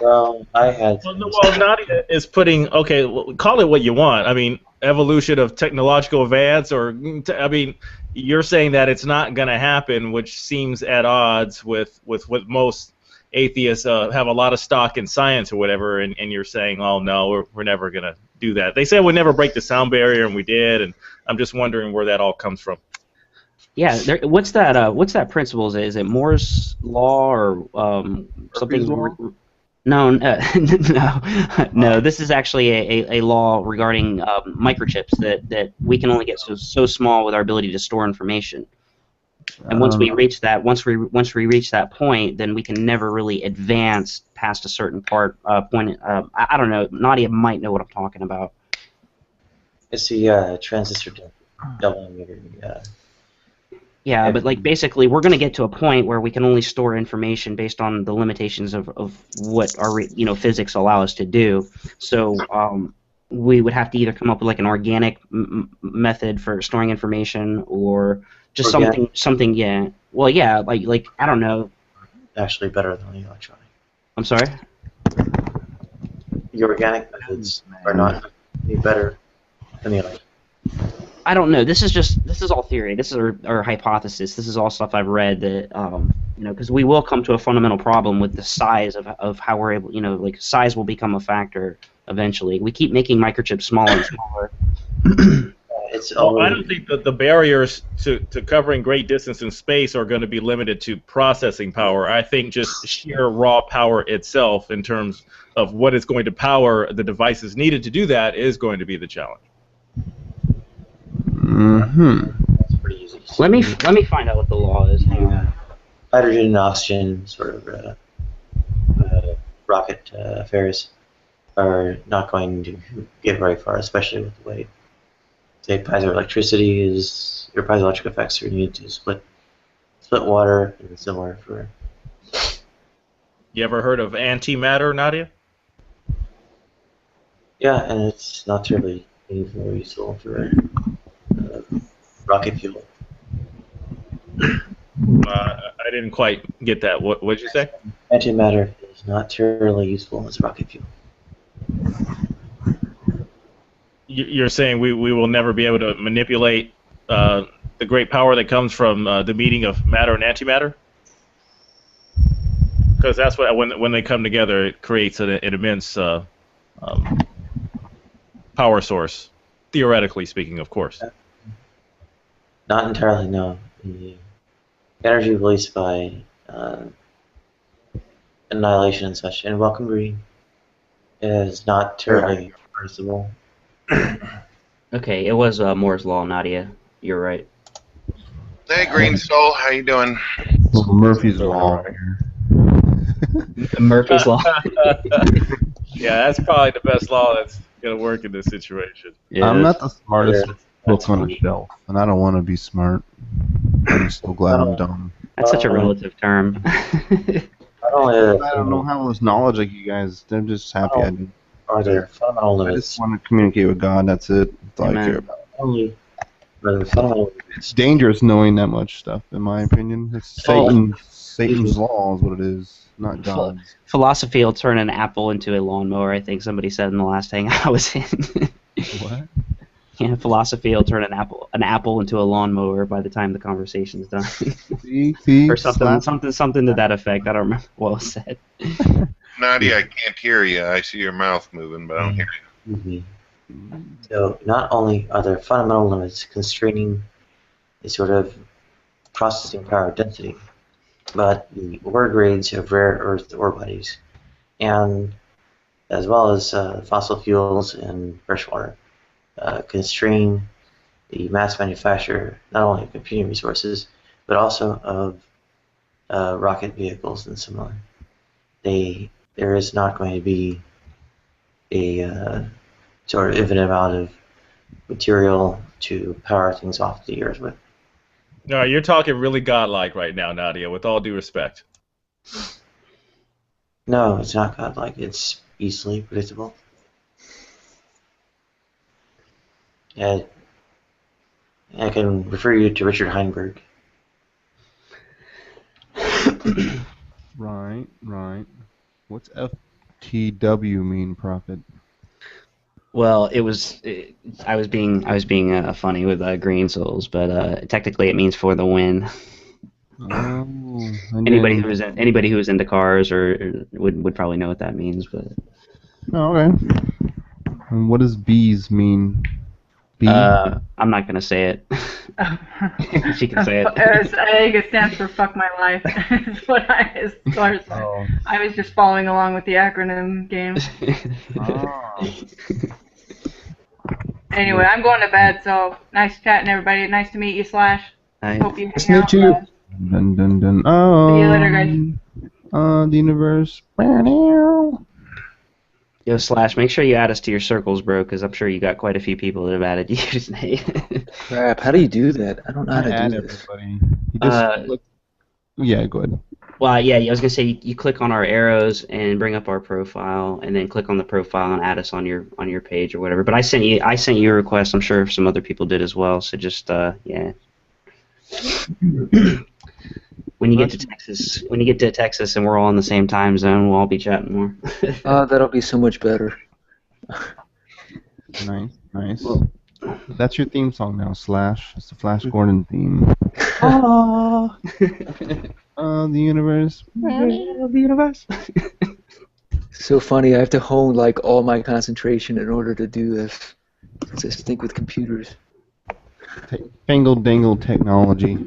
Well, I had. Well, Nadia is putting. Okay, call it what you want. I mean, evolution of technological advance, or I mean, you're saying that it's not going to happen, which seems at odds with what most atheists have a lot of stock in science or whatever, and you're saying, oh no, we're never going to do that. They said we'd never break the sound barrier, and we did, and I'm just wondering where that all comes from. Yeah, what's that principle? Is it Moore's law or something? Law? No, no. This is actually a law regarding microchips that we can only get so small with our ability to store information. And once we reach that point, then we can never really advance past a certain point. I don't know. Nadia might know what I'm talking about. It's the transistor doubling. Yeah, but like basically, we're going to get to a point where we can only store information based on the limitations of what our physics allow us to do. So we would have to either come up with like an organic method for storing information, or just something. Yeah. Well, yeah, like I don't know. Actually, better than the electronic. I'm sorry. The organic methods are not any better than the electronic. I don't know. This is all theory. This is our hypothesis. This is all stuff I've read that because we will come to a fundamental problem with the size of how we're able, like size will become a factor eventually. We keep making microchips smaller and smaller. I don't think that the barriers to covering great distance in space are going to be limited to processing power. I think just sheer raw power itself, in terms of what is going to power the devices needed to do that, is going to be the challenge. That's pretty easy. Let me find out what the law is. Hang on. Hydrogen and oxygen sort of rocket affairs are not going to get very far, especially with the way, say, piezoelectric effects are needed to split water, and similar for. You ever heard of antimatter, Nadia? Yeah, and it's not terribly meaningful or useful for rocket fuel. I didn't quite get that. What did you say? Antimatter is not terribly useful as rocket fuel. You're saying we will never be able to manipulate the great power that comes from the meeting of matter and antimatter? Because that's what when they come together, it creates an immense power source, theoretically speaking, of course. Not entirely, no. The energy released by annihilation and such, and welcome green, is not terribly reversible. Okay, it was Moore's Law, Nadia. You're right. Hey, Green Soul, how you doing? Well, Murphy's Law here. Murphy's Law. Yeah, that's probably the best law that's going to work in this situation. Yeah, I'm not the smartest book on funny. the shelf, and I don't want to be smart. I'm so glad I'm dumb. That's such a relative term. I don't know how this knowledge like you guys. I'm just happy I did. Are there fundamental I limits? just want to communicate with God. That's it. That's all I care about. Only are there fundamental limits? It's dangerous knowing that much stuff, in my opinion. It's Satan's law is what it is, not God's. Philosophy will turn an apple into a lawnmower, I think somebody said in the last thing I was in. What? Yeah, philosophy will turn an apple into a lawnmower by the time the conversation's done. See, Or something to that effect. I don't remember what was said. Nadia, I can't hear you. I see your mouth moving, but I don't hear you. Mm-hmm. So not only are there fundamental limits constraining the sort of processing power density, but the ore grades of rare earth ore bodies, and as well as fossil fuels and freshwater, constrain the mass manufacture not only of computing resources, but also of rocket vehicles and similar. There is not going to be a sort of infinite amount of material to power things off the Earth with. No, you're talking really godlike right now, Nadia, with all due respect. No, it's not godlike. It's easily predictable. I can refer you to Richard Heinberg. Right. What's FTW mean, Prophet? Well, I was being funny with green souls, but technically it means for the win. Oh, Anybody who is into cars or would probably know what that means, but. Oh, okay. And what does bees mean? B? I'm not gonna say it. She can say it. I think it stands for "fuck my life." Is what as far as I was just following along with the acronym game. Anyway, I'm going to bed. So nice chatting, everybody. Nice to meet you, Slash. Hope you hang out. Dun, dun, dun. Oh, see you later, guys. The universe. Yo, Slash, make sure you add us to your circles, bro, because I'm sure you got quite a few people that have added you. Crap, how do you do that? I don't know how to do this. Everybody. You just yeah, go ahead. Well, yeah, I was gonna say you click on our arrows and bring up our profile, and then click on the profile and add us on your page or whatever. But I sent you a request. I'm sure some other people did as well. So just yeah. When you get to Texas and we're all in the same time zone, we'll all be chatting more. Oh, that'll be so much better. Nice. Well, That's your theme song now, Slash. It's the Flash Gordon theme. Ah, the universe. The universe. So funny. I have to hone like all my concentration in order to do this. Since I stink with computers. Fangle dangle technology.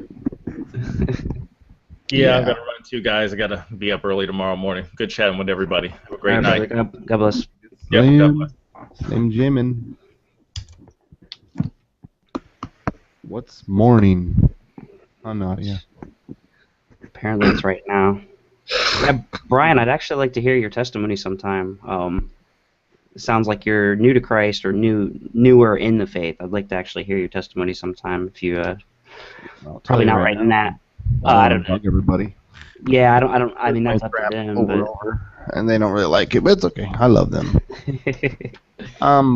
Yeah, I've got to run too, guys. I got to be up early tomorrow morning. Good chatting with everybody. Have a great All right, night. brother. God bless. Yeah, God bless. Slim Jimin. What's morning? Oh, no, yeah. Apparently it's right now. Yeah, Brian, I'd actually like to hear your testimony sometime. It sounds like you're new to Christ or newer in the faith. I'd like to actually hear your testimony sometime. If you probably not right now. I don't bug everybody. Yeah, I don't. I mean, that's up to them. Over But... and over, and they don't really like it, but it's okay. I love them.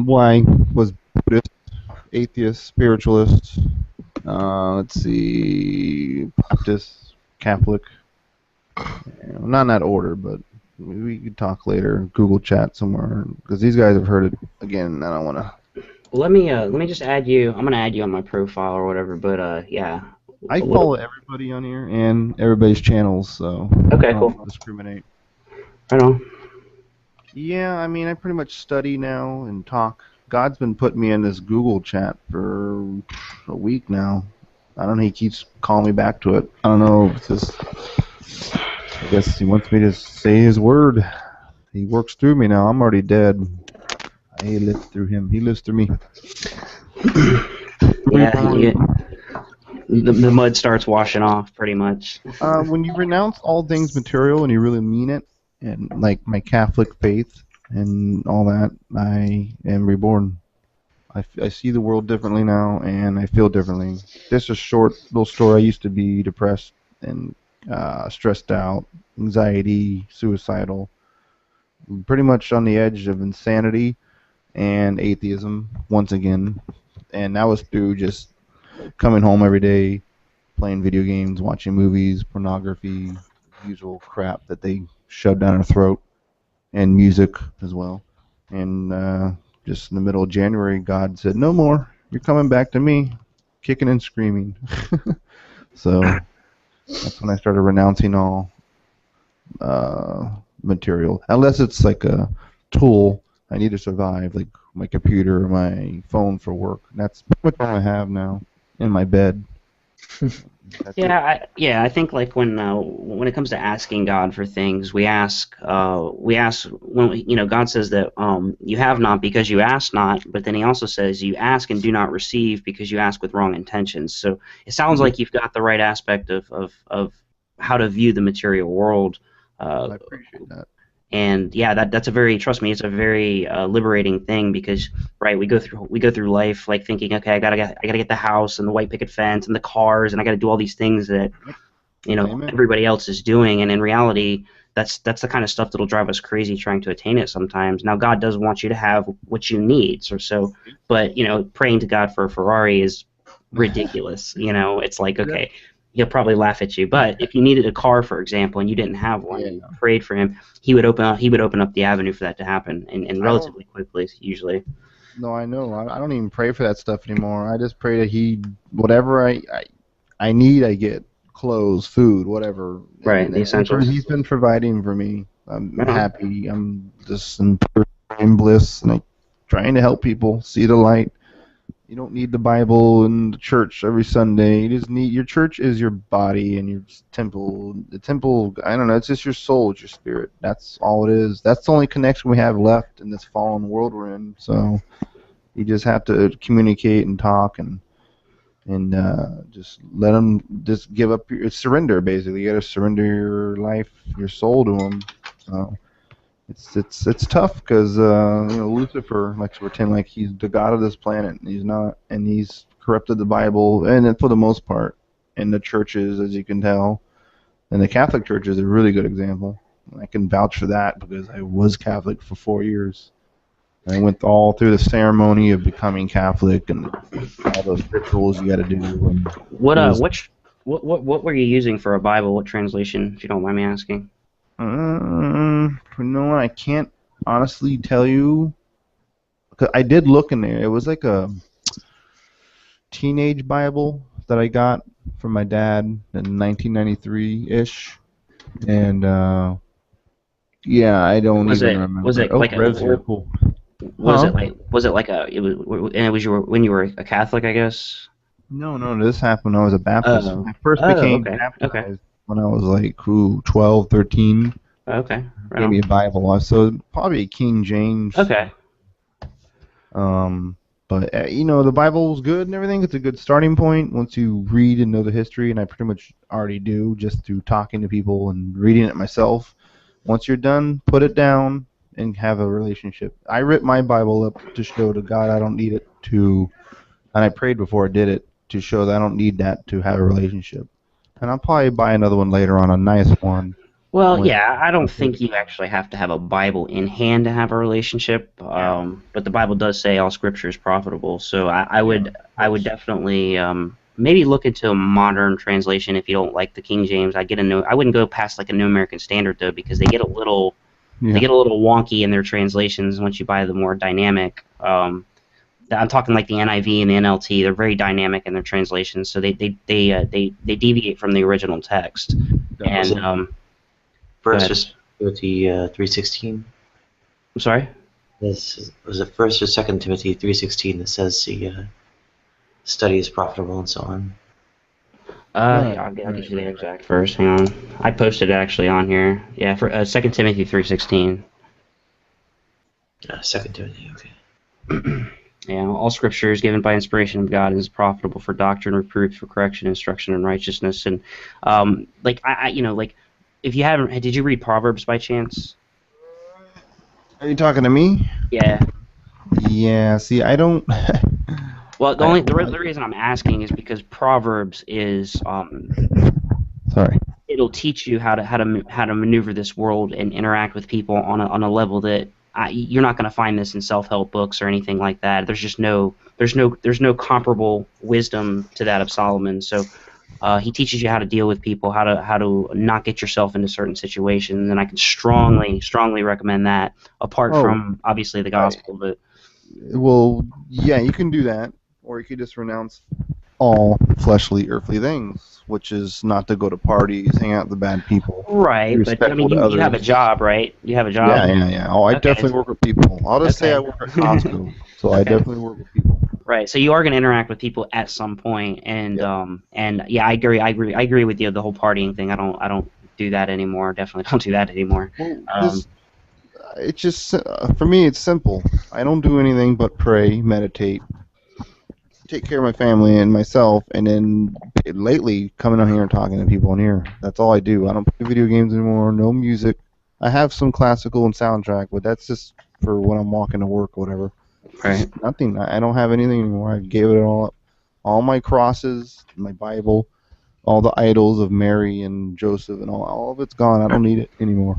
Why was Buddhist, atheist, spiritualist? Let's see, Baptist, Catholic. Not in that order, but we could talk later. Google chat somewhere because these guys have heard it again. And I don't want to. Let me just add you. I'm gonna add you on my profile or whatever. But yeah. I follow everybody on here and everybody's channels, so okay, I don't cool. discriminate. Right on. Yeah, I mean, I pretty much study now and talk. God's been putting me in this Google chat for a week now. I don't know. He keeps calling me back to it. I don't know if it's just. I guess he wants me to say his word. He works through me now. I'm already dead. I live through him. He lives through me. Yeah. The mud starts washing off pretty much. When you renounce all things material and you really mean it, and like my Catholic faith and all that, I am reborn. I see the world differently now, and I feel differently. This is a short little story. I used to be depressed and stressed out, anxiety, suicidal, pretty much on the edge of insanity and atheism once again. And that was through just coming home every day, playing video games, watching movies, pornography, usual crap that they shove down our throat, and music as well. And just in the middle of January, God said, "No more. You're coming back to me," kicking and screaming. So that's when I started renouncing all material, unless it's like a tool I need to survive, like my computer or my phone for work. That's pretty much all I have now in my bed. I think like when it comes to asking God for things, we ask when God says that you have not because you ask not, but then He also says you ask and do not receive because you ask with wrong intentions. So it sounds like you've got the right aspect of how to view the material world. I appreciate that. And yeah, that's a very, trust me, it's a very liberating thing because we go through life like thinking, okay, I gotta get the house and the white picket fence and the cars and I gotta do all these things that everybody else is doing, and in reality, that's the kind of stuff that'll drive us crazy trying to attain it sometimes. Now God does want you to have what you need, but praying to God for a Ferrari is ridiculous. It's like, okay. He'll probably laugh at you. But if you needed a car, for example, and you didn't have one, and you prayed for him, he would open up the avenue for that to happen, and relatively quickly, usually. No, I know. I don't even pray for that stuff anymore. I just pray that whatever I need, I get clothes, food, whatever. Right, the essentials. He's been providing for me. I'm happy. I'm just in bliss, and I'm trying to help people see the light. You don't need the Bible and the church every Sunday. You just need your church is your body and your temple. The temple, I don't know, it's just your soul, it's your spirit. That's all it is. That's the only connection we have left in this fallen world we're in. So you just have to communicate and talk and just let them just give up surrender. Basically, you got to surrender your life, your soul to them. So it's tough because Lucifer likes to pretend like he's the god of this planet, and he's not, and he's corrupted the Bible, and for the most part, in the churches, as you can tell, and the Catholic Church is a really good example. I can vouch for that because I was Catholic for 4 years. I went all through the ceremony of becoming Catholic and all those rituals you got to do. And what were you using for a Bible? What translation, if you don't mind me asking? No, I can't honestly tell you. I did look in there. It was like teenage Bible that I got from my dad in 1993-ish, and yeah, I don't Was even it remember. was it Oh, like Rev's here, a cool. was Huh? it like a and it was when you were a Catholic, I guess? No, this happened when I was a Baptist. I first became Okay, okay, baptized when I was like 12, 13. okay, right Gave me on. a Bible, so probably King James. Okay. But the Bible's good and everything. It's a good starting point once you read and know the history, and I pretty much already do just through talking to people and reading it myself. Once you're done, put it down and have a relationship. I ripped my Bible up to show to God I don't need it to, and I prayed before I did it to show that I don't need that to have a relationship. And I'll probably buy another one later on, a nice one. Well, yeah, I don't think you actually have to have a Bible in hand to have a relationship. But the Bible does say all Scripture is profitable. So I would definitely maybe look into a modern translation if you don't like the King James. I wouldn't go past like a New American Standard though, because they get a little wonky in their translations once you buy the more dynamic. I'm talking like the NIV and the NLT. They're very dynamic in their translations, so they deviate from the original text. And First Timothy 3:16. I'm sorry. Was it First or Second Timothy 3:16 that says the study is profitable and so on? Yeah, I'll get you the exact verse. Hang on. I posted it actually on here. Yeah, for 2 Timothy 3:16. 2 Timothy. Okay. Yeah, all Scripture is given by inspiration of God and is profitable for doctrine, reproof, for correction, instruction, and righteousness. And if you haven't, did you read Proverbs by chance? Are you talking to me? Yeah. Yeah. See, I don't. Well, the reason I'm asking is because Proverbs is Sorry. It'll teach you how to maneuver this world and interact with people on a level that you're not going to find this in self-help books or anything like that. There's no comparable wisdom to that of Solomon. So he teaches you how to deal with people, how to not get yourself into certain situations, and I can strongly recommend that. Apart from obviously the gospel, but well, yeah, you can do that, or you could just renounce all fleshly, earthly things, which is not to go to parties, hang out with the bad people. Right, but I mean, you have a job, right? You have a job. Yeah. Oh, I definitely work with people. I'll just say I work at Costco, so I definitely work with people. Right, so you are going to interact with people at some point, and yeah, I agree with you. The whole partying thing, I don't do that anymore. Definitely don't do that anymore. Well, it's just for me, it's simple. I don't do anything but pray, meditate, take care of my family and myself, and then lately coming on here and talking to people on here. That's all I do. I don't play video games anymore. No music. I have some classical and soundtrack, but that's just for when I'm walking to work or whatever. Right. Nothing. I don't have anything anymore. I gave it all up. All my crosses, my Bible, all the idols of Mary and Joseph, and all of it's gone. I don't need it anymore.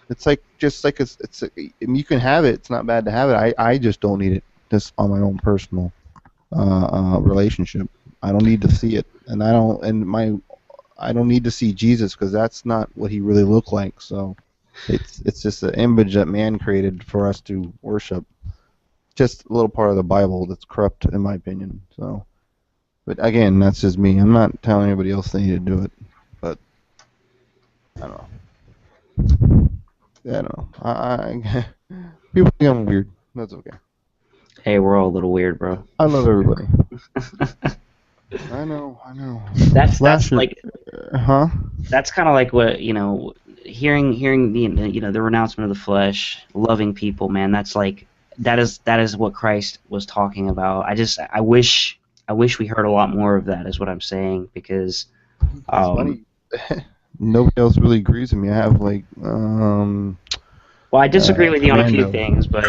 It's like you can have it. It's not bad to have it. I just don't need it. Just on my own personal relationship. I don't need to see it, and I don't need to see Jesus because that's not what he really looked like. So it's just an image that man created for us to worship. Just a little part of the Bible that's corrupt, in my opinion. So, but again, that's just me. I'm not telling anybody else they need to do it, but I don't know. Yeah, I don't know. People think I'm weird. That's okay. Hey, we're all a little weird, bro. I love everybody. I know. That's like, huh? That's kind of like what hearing the renouncement of the flesh, loving people, man. That's like that is what Christ was talking about. I wish we heard a lot more of that. Is what I'm saying, because funny. Nobody else really agrees with me. I have well, I disagree with you on a few things, but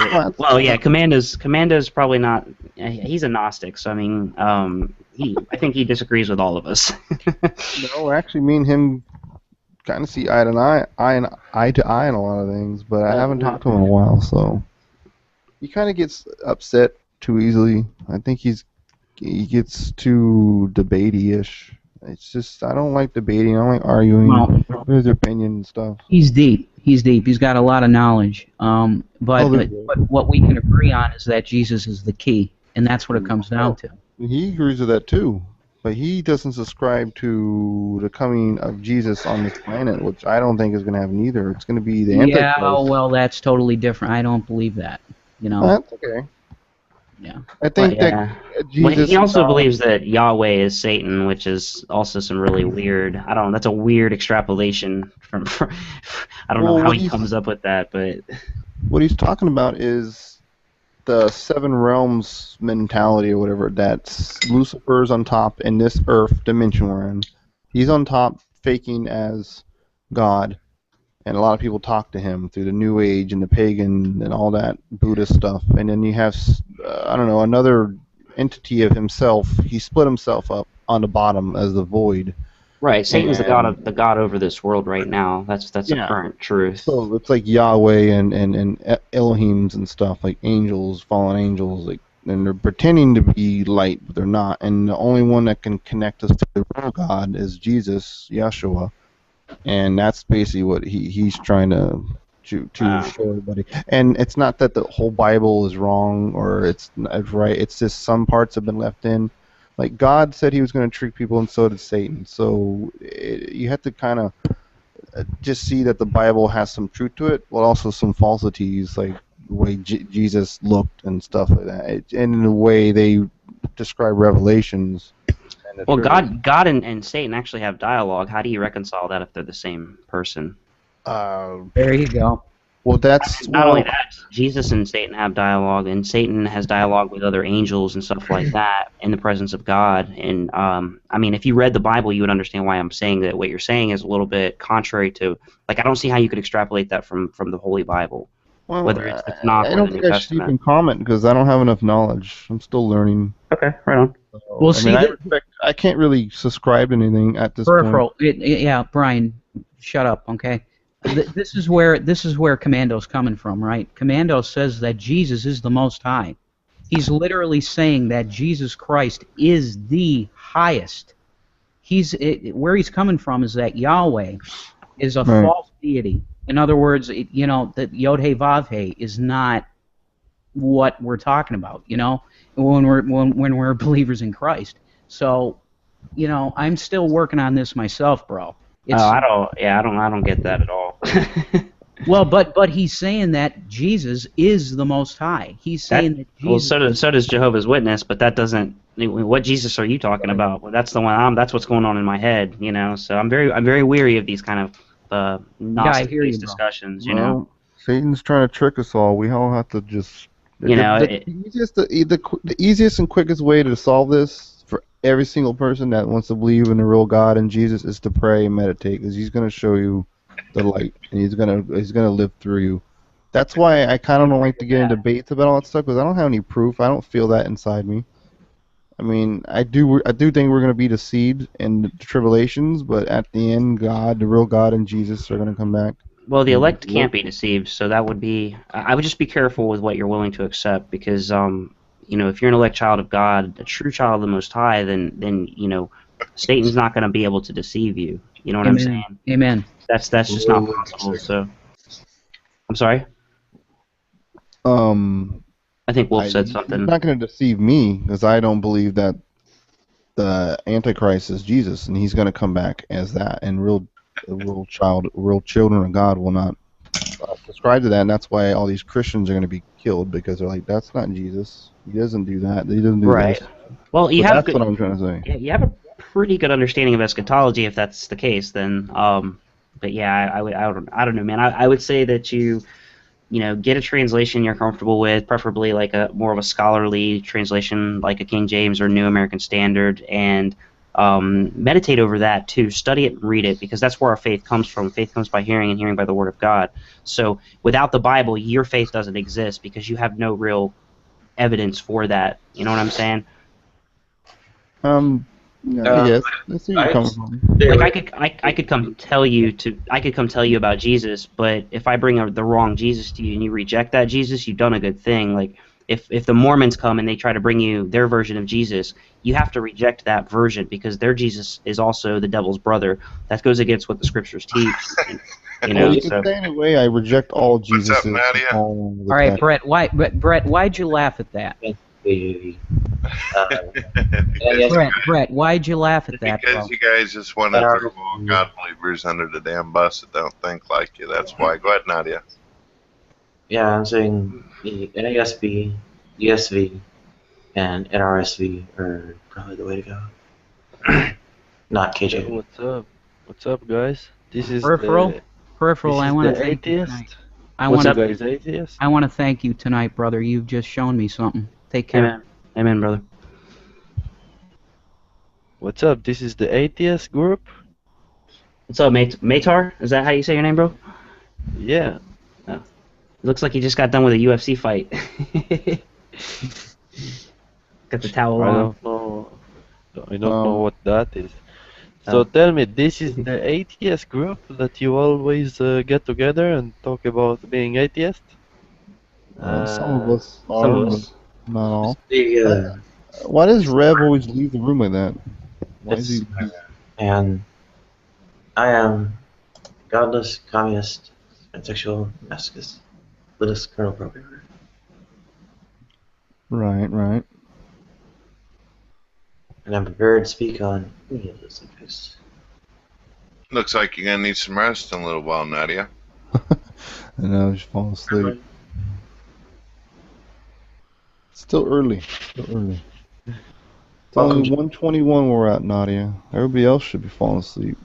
Commando's probably not. He's a Gnostic, so I mean, I think he disagrees with all of us. No, actually, me and him kind of see eye to eye on a lot of things, but I haven't talked to him in a while, so he kind of gets upset too easily. I think he gets too debatey-ish. It's just I don't like debating. I don't like arguing his opinion and stuff. He's deep. He's got a lot of knowledge. But what we can agree on is that Jesus is the key, and that's what it comes down to. He agrees with that too, but he doesn't subscribe to the coming of Jesus on this planet, which I don't think is going to happen either. It's going to be the Yeah, Antichrist. well, that's totally different. I don't believe that. You know. That's okay. Yeah. I Well, think that yeah. Well, Jesus. he also believes that Yahweh is Satan, which is also some really weird. I don't know. That's a weird extrapolation from. I don't know Well, how he comes up with that, but what he's talking about is the seven realms mentality or whatever. That's Lucifer's on top in this Earth dimension we're in. He's on top, faking as God, and a lot of people talk to him through the New Age and the pagan and all that Buddhist stuff. And then you have, I don't know, another entity of himself. He split himself up on the bottom as the void. right. Satan's And the god over this world right now. That's a yeah, current truth. so it's like Yahweh and Elohims and stuff, like angels, fallen angels, like, and they're pretending to be light, but they're not. And the only one that can connect us to the real God is Jesus, Yeshua. And that's basically what he's trying to show everybody. And it's not that the whole Bible is wrong or it's right. It's just some parts have been left in. Like God said he was going to trick people, and so did Satan. So you have to kind of just see that the Bible has some truth to it, but also some falsities, like the way Jesus looked and stuff like that, and in the way they describe Revelations. Well, God and Satan actually have dialogue. How do you reconcile that if they're the same person? There you go. Well, that's not only that. Jesus and Satan have dialogue, and Satan has dialogue with other angels and stuff like that in the presence of God. And I mean, if you read the Bible, you would understand why I'm saying that. What you're saying is a little bit contrary to, like, I don't see how you could extrapolate that from the Holy Bible. Well, whether it's the Tanakh I or don't the New think I should Testament. even comment because I don't have enough knowledge. I'm still learning. Okay, right on. Well, see, I can't really subscribe to anything at this peripheral. point. Yeah, Brian, shut up, okay? This is where Commando's coming from, right? Commando says that Jesus is the Most High. He's literally saying that Jesus Christ is the highest. Where he's coming from is that Yahweh is a false deity. In other words, that Yod-He Vav-He is not what we're talking about, when we're believers in Christ. So, I'm still working on this myself, bro. I don't get that at all. Well, but he's saying that Jesus is the Most High. He's saying that Jesus. Well, so does Jehovah's Witness, but that doesn't. What Jesus are you talking about? Well, that's the one. That's what's going on in my head, So I'm very weary of these kind of Gnostic-based discussions, Well, Satan's trying to trick us all. We all have to just. The easiest and quickest way to solve this for every single person that wants to believe in the real God and Jesus is to pray and meditate, because He's going to show you the light, and He's gonna live through you. That's why I kind of don't like to get in debates about all that stuff, because I don't have any proof. I don't feel that inside me. I mean, I do think we're going to be deceived in the tribulations, but at the end, God, the real God and Jesus are going to come back. Well, the elect can't be deceived, so that would be. I would just be careful with what you're willing to accept, because if you're an elect child of God, a true child of the Most High, then Satan's not going to be able to deceive you. You know what I'm saying? Amen. That's just not possible. So, I'm sorry. I think Wolf said something. He's not going to deceive me, because I don't believe that the Antichrist is Jesus, and he's going to come back as that, and real children of God will not subscribe to that, and that's why all these Christians are going to be killed, because they're like, that's not Jesus. He doesn't do that. He doesn't do right. This. Well, that's what I'm trying to say. Yeah, you have a pretty good understanding of eschatology, if that's the case. Then, but yeah, I don't know, man. I would say that you get a translation you're comfortable with, preferably like a more of a scholarly translation, like a King James or New American Standard, and meditate over that too. Study it and read it, because that's where our faith comes from. Faith comes by hearing, and hearing by the Word of God. So without the Bible, your faith doesn't exist, because you have no real evidence for that. You know what I'm saying? Yes. Let's see where you're coming from. Like I could come tell you about Jesus, but if I bring the wrong Jesus to you and you reject that Jesus, you've done a good thing. Like if the Mormons come and they try to bring you their version of Jesus, you have to reject that version, because their Jesus is also the devil's brother. That goes against what the scriptures teach. You can say anyway, I reject all Jesus. What's up, Nadia? All right, Brett. Why'd you laugh at that? Brett, why'd you laugh at that, Because bro? you guys just want to throw all God believers under the damn bus that don't think like you. That's why. Go ahead, Nadia. Yeah, I'm saying the NASB, ESV, and NRSV are probably the way to go. Not KJV. What's up? What's up, guys? This is Peripheral. This I is want the to thank you atheist. tonight. I What's want up, to. guys? Atheist. I want to thank you tonight, brother. You've just shown me something. Take care. Amen. Amen, brother. What's up? This is the atheist group. What's up, Matar? Is that how you say your name, bro? Yeah. Oh. It looks like you just got done with a UFC fight. Got the towel I on. don't know. I don't know what that is. So tell me, this is the atheist group that you always get together and talk about being atheist? Some of us some are, of but us. not all. The, Why does Rev always leave the room like that? Why is he? and I am godless, communist, transsexual, masochist, Linux kernel programmer. Right, right. And I'm prepared to speak on any of those subjects. Looks like you're gonna need some rest in a little while, Nadia. And I just fall asleep. Still early. Still early. It's only 1:21 we're at, Nadia. Everybody else should be falling asleep.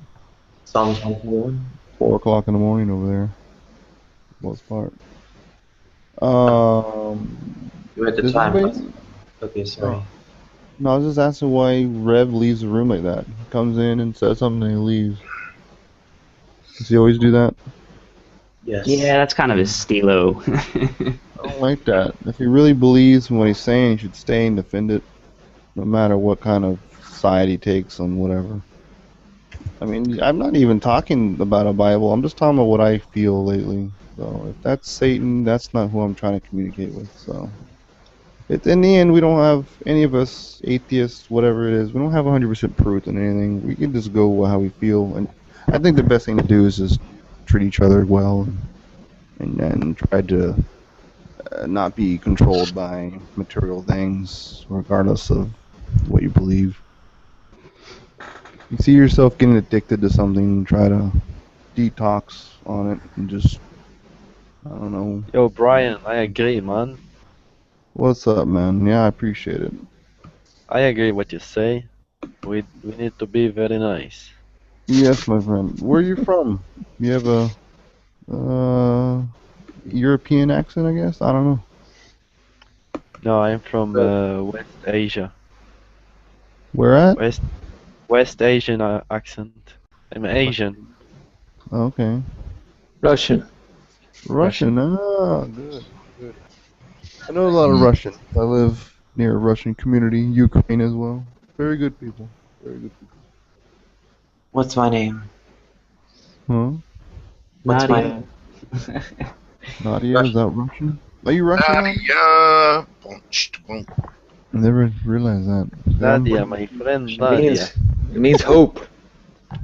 Psalm 121. 4 o'clock in the morning over there. For the most part. You at the does time. anybody- Okay, sorry. No, I was just asking why Rev leaves the room like that. He comes in and says something and he leaves. Does he always do that? Yes. Yeah, that's kind of his stilo. I don't like that. If he really believes in what he's saying, he should stay and defend it, no matter what kind of side he takes on whatever. I mean, I'm not even talking about a Bible. I'm just talking about what I feel lately. So if that's Satan, that's not who I'm trying to communicate with. So in the end, we don't have any of us atheists, whatever it is. We don't have 100% proof in anything. We can just go how we feel, and I think the best thing to do is just treat each other well, and try to not be controlled by material things, regardless of what you believe. You see yourself getting addicted to something, try to detox on it, and just, I don't know. Yo, Brian, I agree, man. What's up, man? Yeah, I appreciate it. I agree what you say. We need to be very nice. Yes, my friend. Where are you from? You have a European accent, I guess? I don't know. No, I'm from West Asia. Where at? West Asian accent. I'm Asian. Okay. Russian. Russian. Ah, good. Good. I know a lot of Russians. I live near a Russian community, Ukraine as well. Very good people. Very good people. What's my name? Huh? What's my name? Nadia, is that Russian? Are you Russian? Nadia. I never realized that. Nadia, my friend, Nadia. It means hope.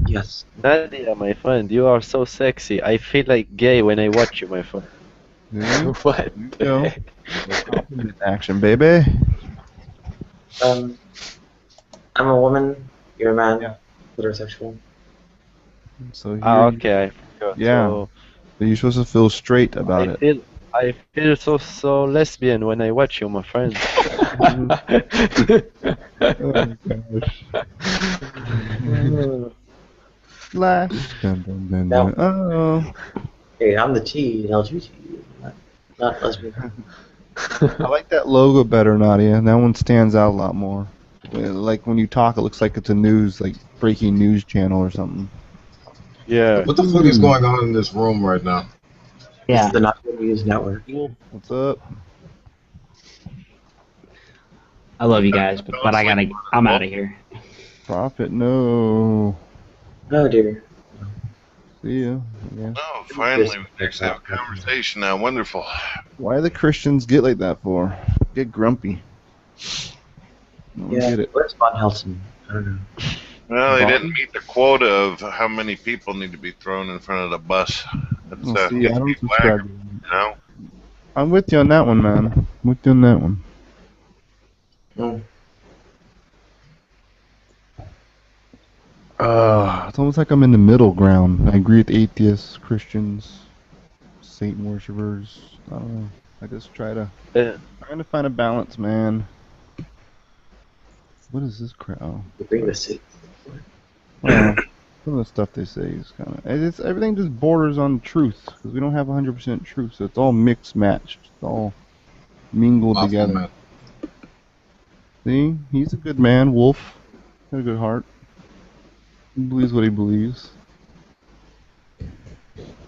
Yes. Nadia, my friend, you are so sexy. I feel like gay when I watch you, my friend. What? There you go. Action, baby. I'm a woman. You're a man. Yeah. Heterosexual. So here Okay, I forgot. Yeah. So you're supposed to feel straight about it. I feel so lesbian when I watch you, my friend. Oh gosh. Now, Oh. hey, I'm the T in LGBT, not lesbian. I like that logo better, Nadia. That one stands out a lot more. Like when you talk, it looks like it's a breaking news channel or something. Yeah. What the fuck is going on in this room right now? Yeah. It's the Not Good News Network. What's up? I love you guys, but I'm out of here. Prophet, no. Oh dear. See ya. Yeah. Oh, finally, we can actually have a conversation now. Wonderful. Why do the Christians get like that for? Get grumpy. I don't get it. Where's Von Helton? I don't know. Well, they didn't meet the quota of how many people need to be thrown in front of the bus. That's See, I don't subscribe to that. you know? I'm with you on that one, man. I'm with you on that one. It's almost like I'm in the middle ground. I agree with atheists, Christians, Satan worshippers. I don't know. I just trying to find a balance, man. What is this crowd? Oh, Agree with it. well, some of the stuff they say is kind of. It's everything just borders on truth because we don't have 100% truth, so it's all mixed matched. It's all mingled together. See, he's a good man, Wolf. Got a good heart. He believes what he believes.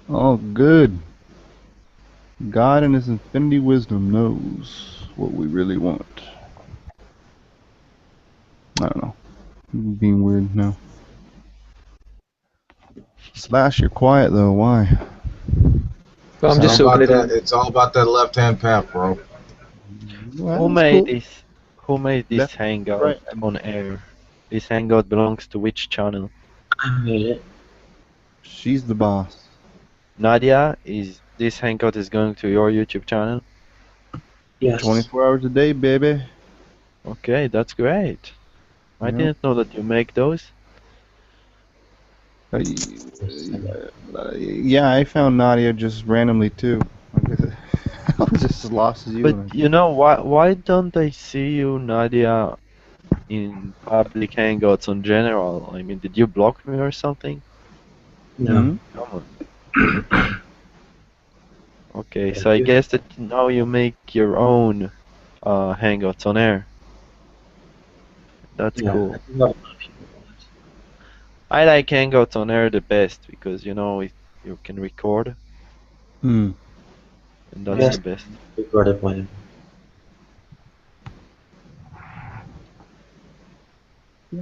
Oh, good. God in his infinity wisdom knows what we really want. I don't know. I'm being weird now. Slash, you're quiet though. Why? Well, I'm just soaking it in. It's all about that left-hand path, bro. Well, Who that's made cool. this? Who made this Left, hangout right. on air? This hangout belongs to which channel? I made it. She's the boss. Nadia, is this hangout is going to your YouTube channel? Yes. 24 hours a day, baby. Okay, that's great. I Yeah. didn't know that you make those. Yeah, I found Nadia just randomly too. I was just as lost as you. But you know why don't I see you, Nadia, in public hangouts in general? I mean, did you block me or something? No. Come on. Okay, so I guess that now you make your own hangouts on air. That's cool. I like hangouts on air the best because you know you can record. Hmm. And that's the best. Recorded when. A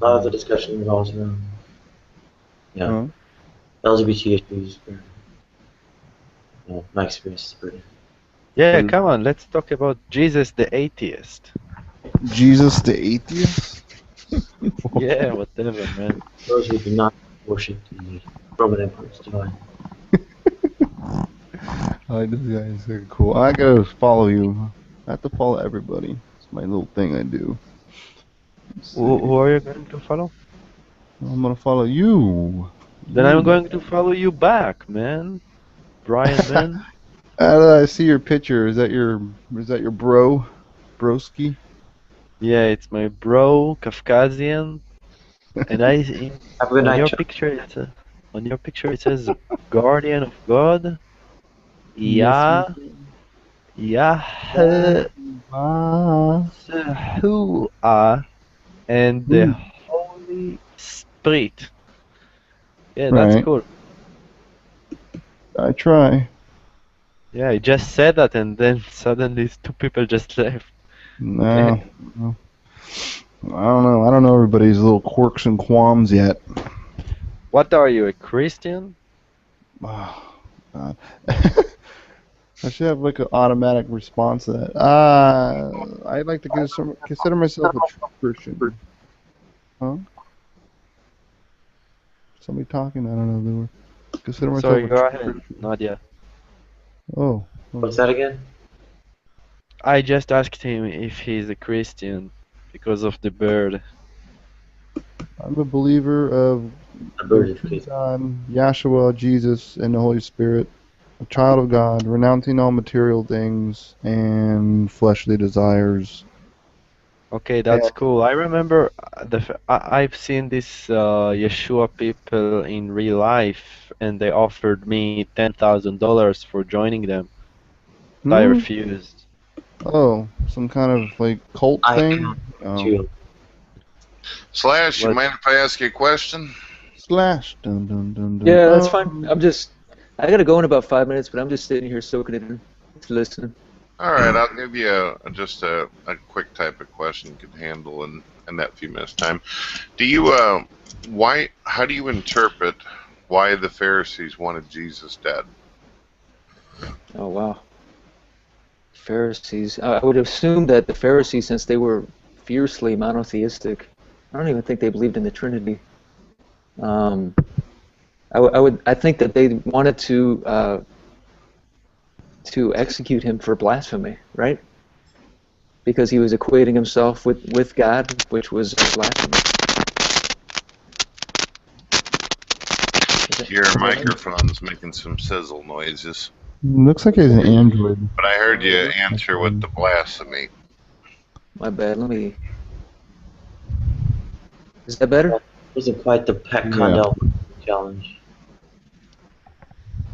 lot of the discussion revolves around LGBT issues. My experience is pretty. Yeah, come on, let's talk about Jesus the atheist. Jesus the atheist? Yeah, whatever, man. Those who do not worship the Roman Emperor's divine. I like this guy. He's very cool. I gotta follow you. I have to follow everybody. It's my little thing I do. Who are you going to follow? I'm gonna follow you. Then I'm going to follow you back, man. Brian, man. I see your picture. Is that your bro? Broski? Yeah, it's my bro, Kafkazian. And on your picture it says Guardian of God. Yah. And the Holy Spirit. Yeah, that's cool. I try. Yeah, I just said that and then suddenly two people just left. No. Okay. I don't know. I don't know everybody's little quirks and qualms yet. What are you, a Christian? Oh, God. I should have like an automatic response to that. I'd like to consider myself a true Christian. Huh? Somebody talking? I don't know. They were. Consider myself Sorry, a go true ahead, Christian. Nadia. Oh. What's that again? I just asked him if he's a Christian because of the bird. I'm a believer of God, Yahshua, Jesus, and the Holy Spirit. A child of God, renouncing all material things and fleshly desires. Okay, that's cool. I remember I've seen this Yeshua people in real life, and they offered me $10,000 for joining them. I refused. Oh, some kind of like cult thing? Oh. Slash, you mind if I ask you a question? Slash. Dun, dun, dun, dun. Yeah, that's fine. I gotta go in about 5 minutes, but I'm just sitting here soaking it in, listening. All right, I'll give you just a quick type of question you can handle in that few minutes time. Do you how do you interpret why the Pharisees wanted Jesus dead? Oh wow. Pharisees. I would assume that the Pharisees, since they were fiercely monotheistic, I don't even think they believed in the Trinity. I think that they wanted to execute him for blasphemy, right? Because he was equating himself with God, which was blasphemy. Your microphone's making some sizzle noises. Looks like it's an Android. But I heard you answer with the blasphemy. My bad. Let me. Is that better? It wasn't quite the Pat Condell challenge.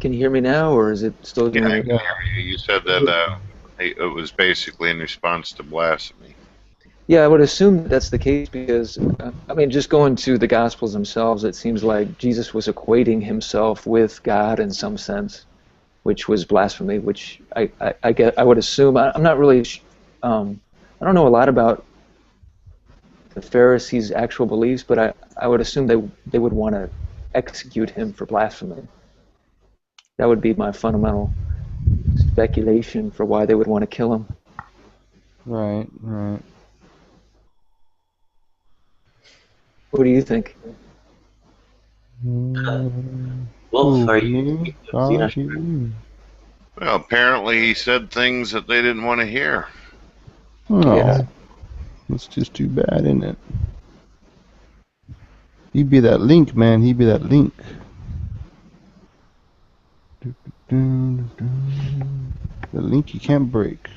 Can you hear me now, or is it still doing Yeah, I it? can hear you. You said that it was basically in response to blasphemy. Yeah, I would assume that's the case because, I mean, just going to the Gospels themselves, it seems like Jesus was equating himself with God in some sense, which was blasphemy, which I would assume. I'm not really, I don't know a lot about the Pharisees' actual beliefs, but I would assume they would want to execute him for blasphemy. That would be my fundamental speculation for why they would want to kill him. Right, right. What do you think? Wolf, are you? Well, apparently he said things that they didn't want to hear. Oh, Yeah. that's just too bad, isn't it? He'd be that link, man. He'd be that link. The link you can't break.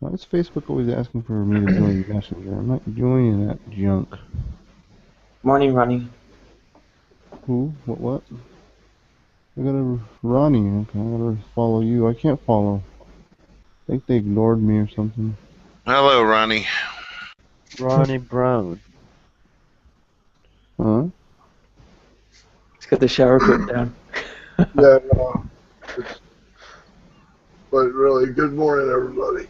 Why is Facebook always asking for me to join Messenger? I'm not joining that junk. Morning, Ronnie. Who? What? I gotta Ronnie. Okay, I gotta follow you. I can't follow. I think they ignored me or something. Hello, Ronnie. Ronnie Brown. Huh? He's got the shower curtain down. Yeah, no. But really, good morning, everybody.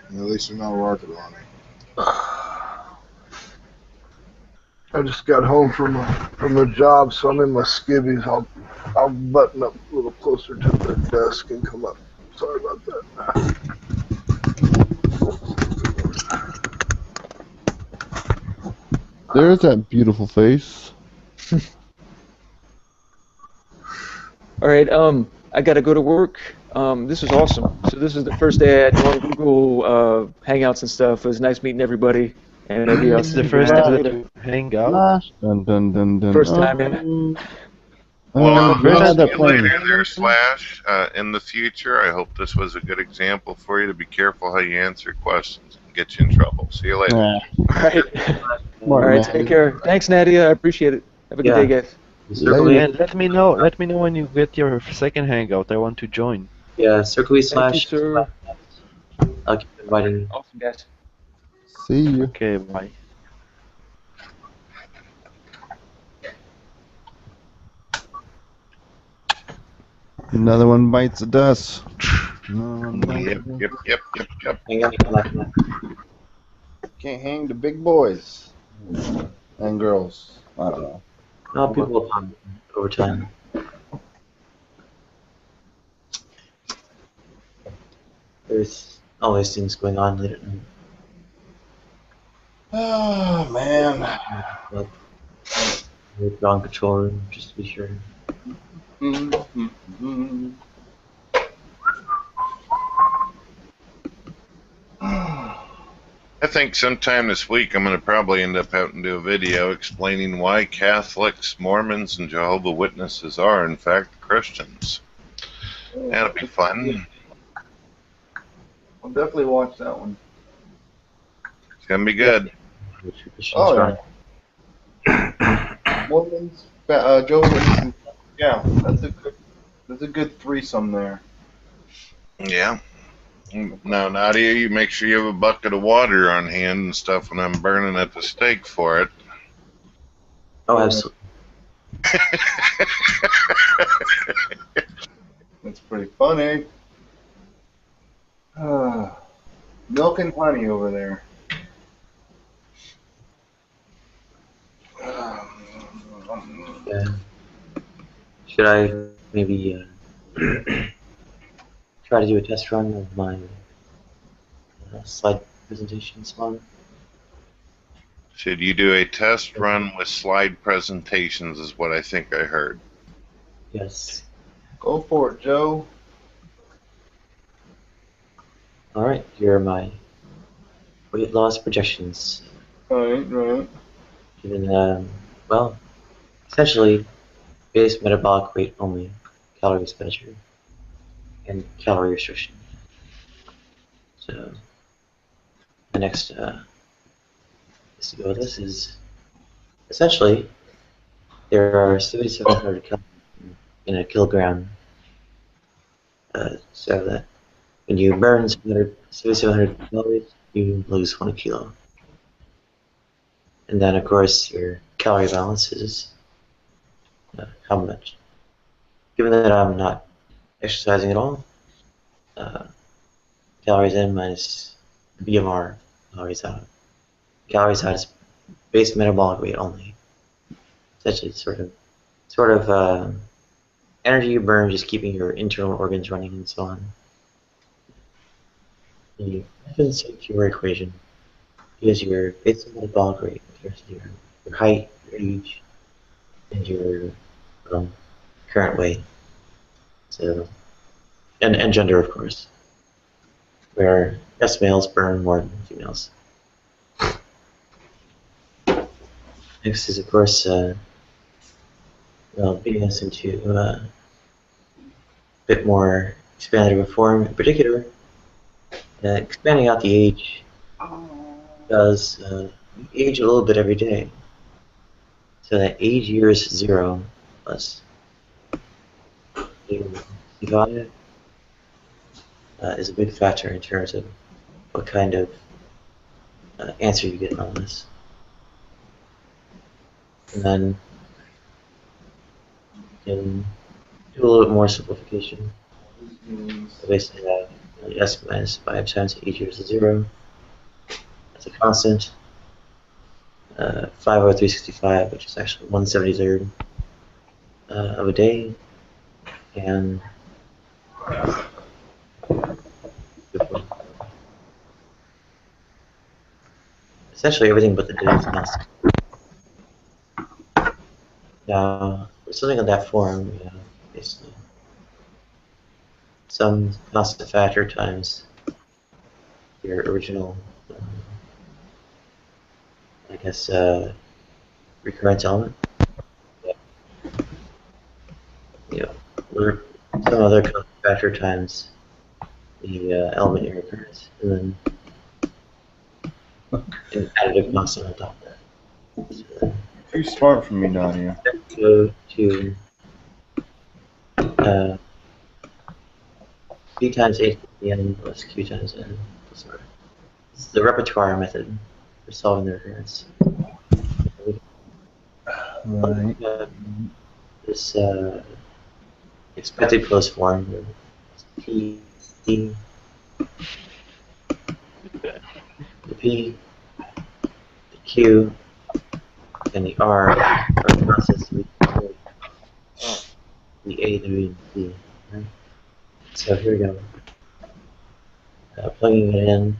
At least you're not working on it. I just got home from the job, so I'm in my skivvies. I'll button up a little closer to the desk and come up. Sorry about that. There's that beautiful face. All right, I gotta go to work. This is awesome. So this is the first day I had on Google Hangouts and stuff. It was nice meeting everybody. And maybe I'll It's the first time to hang out. Dun, dun, dun, dun. First time, yeah. Well, we had that see you plan. later there, Slash. In the future, I hope this was a good example for you to be careful how you answer questions and get you in trouble. See you later. All right. All right, take care. Thanks, Nadia. I appreciate it. Have a good day, guys. And let me know when you get your second hangout. I want to join. Yeah, circle Thank you, sir. I'll keep inviting you. Awesome, guys. See you. Okay, bye. Another one bites the dust. Another one bites Yep. Can't hang the big boys and girls. I don't know. No, people will come over time. There's always things going on later at night. Oh man. Like, withdrawn control room, just to be sure. I think sometime this week I'm going to probably end up having to do a video explaining why Catholics, Mormons, and Jehovah's Witnesses are, in fact, Christians. That'll be fun. I'll definitely watch that one. It's going to be good. Oh, yeah. Mormons, Jehovah's Witnesses. Yeah, that's a good threesome there. Yeah. Now, Nadia, you make sure you have a bucket of water on hand and stuff when I'm burning at the stake for it. Oh, absolutely. That's pretty funny. Milk and honey over there. Yeah. Should I maybe try to do a test run of my slide presentation tomorrow? Should you do a test run with slide presentations is what I think I heard. Yes. Go for it, Joe. Alright, here are my weight loss projections. Right. Given, well, essentially base metabolic rate only, calorie expenditure, and calorie restriction. So the next is to go with this is essentially there are 7,700 calories in a kilogram. So that when you burn 7,700 calories, you lose 1 kilo. And then, of course, your calorie balance is how much. Given that I'm not exercising at all, calories in minus BMR, calories out. Calories out is base metabolic rate only. Essentially, sort of energy you burn, just keeping your internal organs running and so on. The Pure equation is your base metabolic rate in terms of your height, your age, and your current weight. So, and gender, of course, where yes, males burn more than females. Next is, of course, beating us into a bit more expanded of a form. In particular, expanding out the age does age a little bit every day. So that age years 0 plus divided is a big factor in terms of what kind of answer you get on this. And then you can do a little bit more simplification. So basically have s minus 5 times age equals 0 as a constant. 5 over 365, which is actually 1/73 of a day. And essentially everything but the day is constant. Now, for something of that form, we have basically some constant factor times your original, I guess, recurrence element. Or some other constant factor times the element in recurrence, and then an additive constant on top of that. So, too smart for me, Nadia. Go to p times h to the n plus q times n plus r. This is the repertoire method for solving the recurrence. Right. This expected closed form, p, d, the p, the q, and the r are constants to the a, the b, and the d. Right? So here we go. Plugging it in,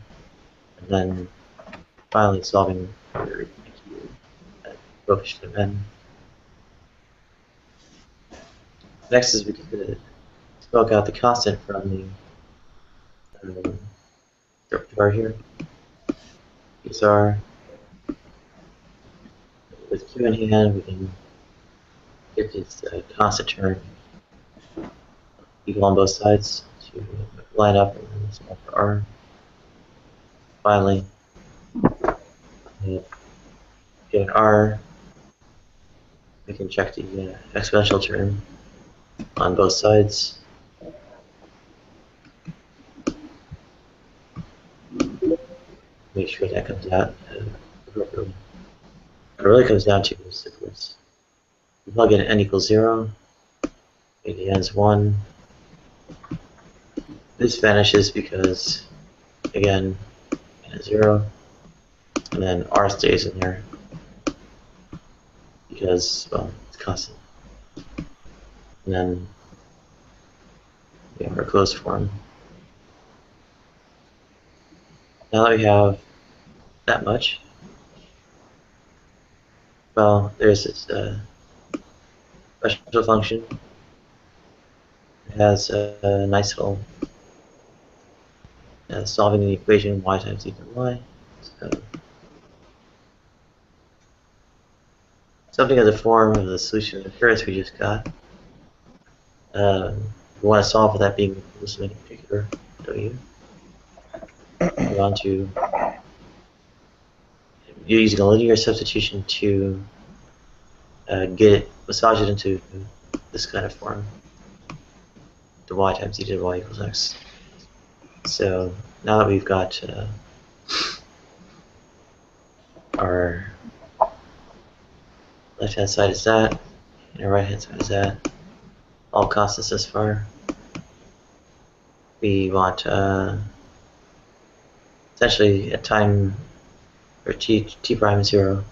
and then finally solving your coefficient of n. Next is we could smoke out the constant from the repertoire here. These are, with q in hand, we can get this constant term equal on both sides to line up and then solve for r. Finally, get an r. We can check the exponential term on both sides. Make sure that comes out appropriately. What it really comes down to is if we plug in n equals 0, a to n is 1. This vanishes because, again, n is 0, and then r stays in there because, well, it's constant. And then we have our closed form. Now that we have that much, well, there's this special function. It has a nice little solving the equation y times e to y. something of the form of the solution of appearance we just got. We want to solve for that being listening particular W. We want to using a linear substitution to massage it into this kind of form. The y times e to the y equals x. So now that we've got our left-hand side is that, and our right-hand side is that, all constants thus far. We want essentially at time or t prime 0.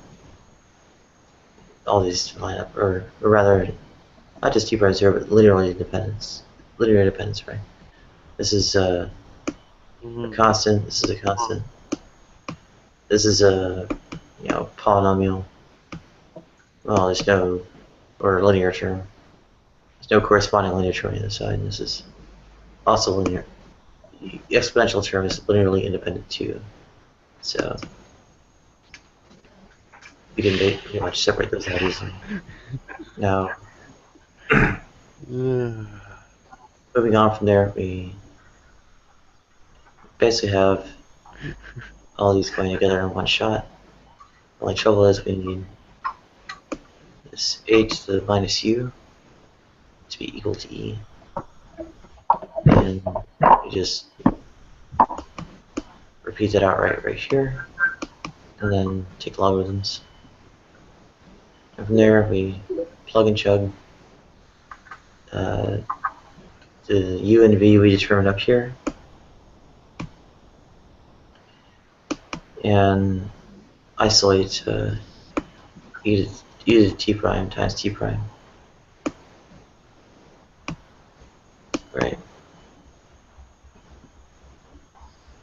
All these line up, or rather, not just t prime 0, but linear independence. Linear independence, right? This is a constant. This is a constant. This is a polynomial. Well, there's no linear term. There's no corresponding linear term on the other side. And this is also linear. The exponential term is linearly independent too. So we can pretty much separate those out easily. Now, moving on from there, we basically have all these going together in one shot. The only trouble is we need this h to the minus u to be equal to e. And we just repeat that outright right here, and then take logarithms. And from there, we plug and chug. The u and v we determined up here, and isolate e to t prime times t prime. Right.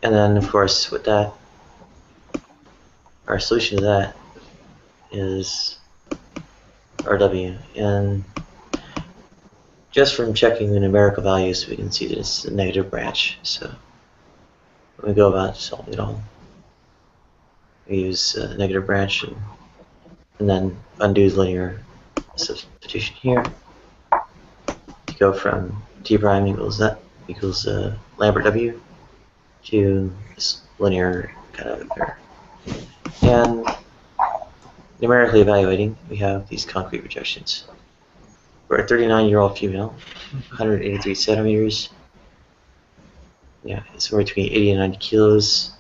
And then, of course, with that, our solution to that is RW. And just from checking the numerical values, we can see that it's a negative branch. So when we go about solving it all, we use a negative branch and then undo linear substitution here to go from t prime equals Lambert W to this linear kind of pair. And numerically evaluating, we have these concrete projections. For a 39-year-old female, 183 centimeters, it's somewhere between 80 and 90 kilos,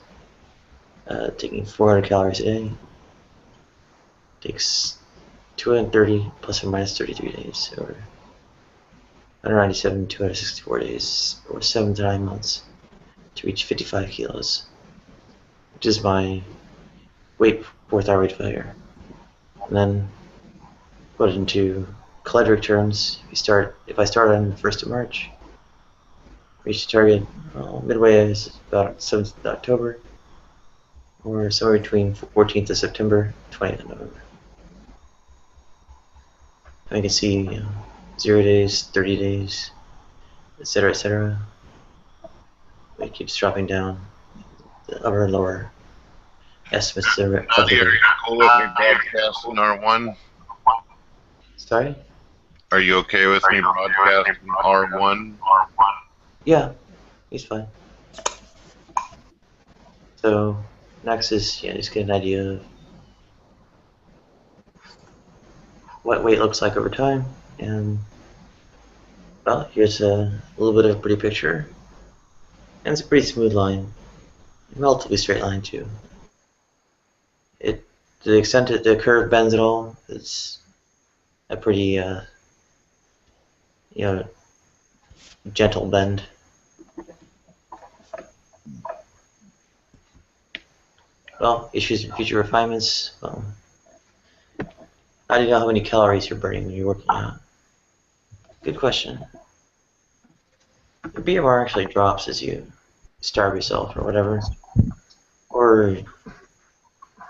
taking 400 calories a day, takes 230 plus or minus 33 days, or 197, 264 days, or 7 to 9 months to reach 55 kilos, which is my weight for thyroid failure. And then put it into calendric terms. If I start on the 1st of March, reach the target midway is about 7th of October, or somewhere between 14th of September, 20th of November. And we can see 0 days, 30 days, etc., etc. It keeps dropping down. The upper and lower estimates are Nadia, are you cool with me broadcasting R1? Sorry? Are you okay with me broadcasting R1? Yeah, he's fine. So next is just get an idea of what weight looks like over time, and well, here's a little bit of a pretty picture, and it's a pretty smooth line, relatively straight line too. To the extent that the curve bends at all, it's a pretty gentle bend. Well, issues and future refinements. Well, how do you know how many calories you're burning when you're working out? Good question. Your BMR actually drops as you starve yourself or whatever, or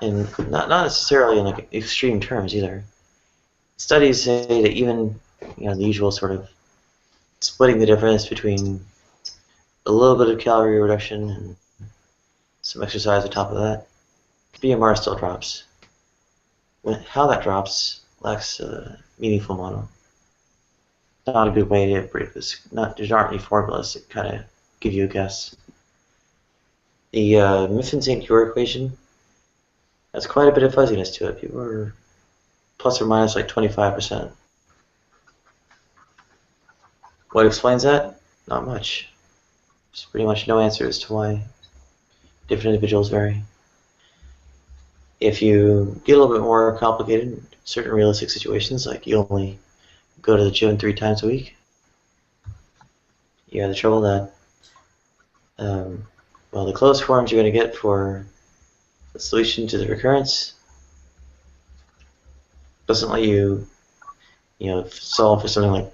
in not necessarily in like extreme terms either. Studies say that even the usual sort of splitting the difference between a little bit of calorie reduction and some exercise on top of that, BMR still drops. How that drops lacks a meaningful model. Not a good way to break this. There aren't any formulas that kind of give you a guess. The Mifflin-St. Cure equation has quite a bit of fuzziness to it. People are plus or minus like 25%. What explains that? Not much. There's pretty much no answer as to why different individuals vary. If you get a little bit more complicated in certain realistic situations, like you only go to the gym 3 times a week, you have the trouble that, well, the closed forms you're going to get for the solution to the recurrence doesn't let you, solve for something like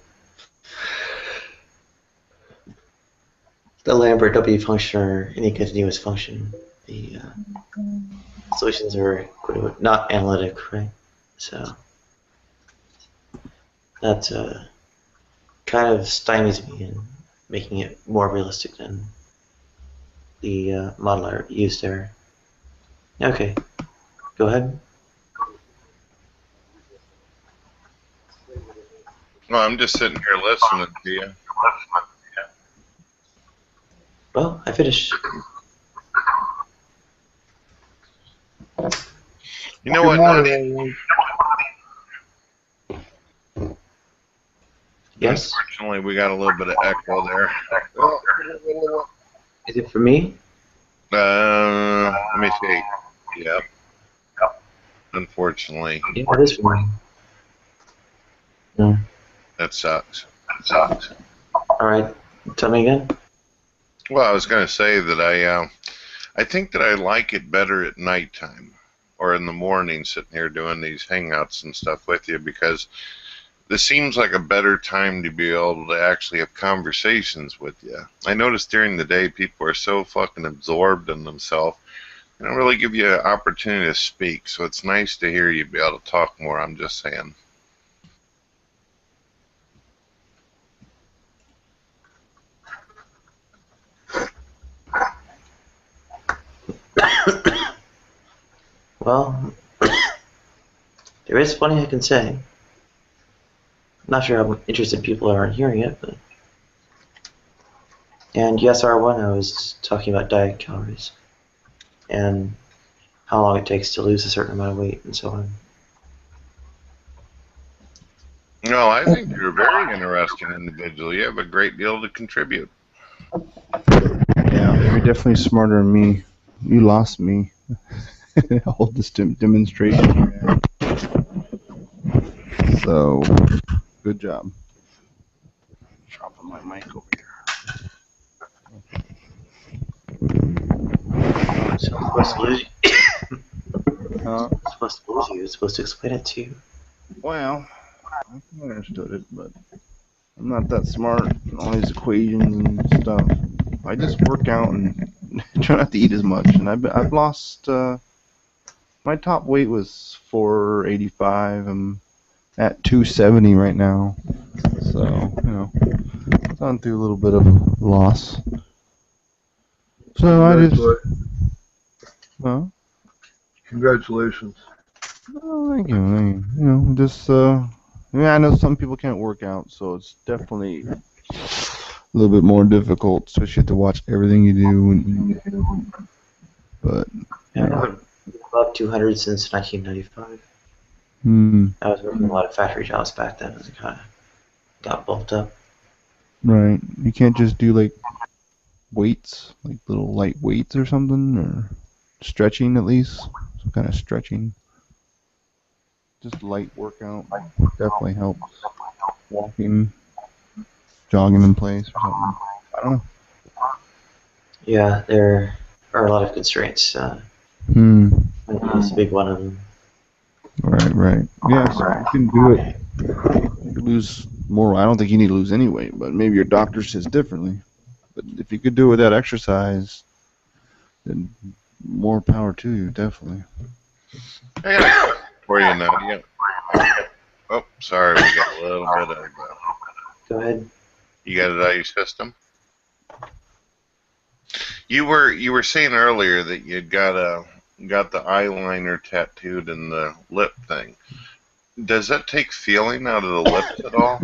the Lambert W function or any continuous function. The solutions are not analytic, right? So that kind of stymies me in making it more realistic than the model I used there. Okay, go ahead. Well, I'm just sitting here listening to you. Well, I finished. You know what, Nadia? Yes? Unfortunately, we got a little bit of echo there. Is it for me? Let me see. Yep. Unfortunately. Yeah, it is for me. No. That sucks. Alright, tell me again. Well, I was going to say that I think that I like it better at nighttime or in the morning sitting here doing these hangouts and stuff with you, because this seems like a better time to be able to actually have conversations with you. I notice during the day people are so fucking absorbed in themselves, they don't really give you an opportunity to speak, so it's nice to hear you be able to talk more, I'm just saying. Well, there is plenty I can say. I'm not sure how interested people are in hearing it, but... And yes, R1, I was talking about diet calories. And how long it takes to lose a certain amount of weight and so on. No, I think you're a very interesting individual. You have a great deal to contribute. Yeah, you're definitely smarter than me. You lost me. Hold this demonstration. So, good job. Dropping my mic over here. So I'm supposed to lose you. Huh? I'm supposed to lose you. It's supposed to explain it to you. Well, I understood it, but I'm not that smart in all these equations and stuff. I just work out and try not to eat as much, and I've lost. My top weight was 485. I'm at 270 right now, so gone through a little bit of loss. So I just. Huh? Congratulations. Oh, thank you. Just I know some people can't work out, so it's definitely a little bit more difficult, especially you have to watch everything you do. But yeah, I've been above 200 since 1995. I was working a lot of factory jobs back then, as it kind of got bulked up. Right. You can't just do like weights, like little light weights or something, or stretching at least. Some kind of stretching. Just light workout definitely helps. Walking, jogging in place or something. I don't know. Yeah, there are a lot of constraints. That's a big one of them. Right. Yeah, so you can do it. You could lose more. I don't think you need to lose any weight, but maybe your doctor says differently. But if you could do it with that exercise, then more power to you, definitely. I got a question for you, Nadia. Oh, sorry, we got a little bit of... Go ahead. You got it out of your system? You were saying earlier that you got the eyeliner tattooed in the lip thing. Does that take feeling out of the lips at all?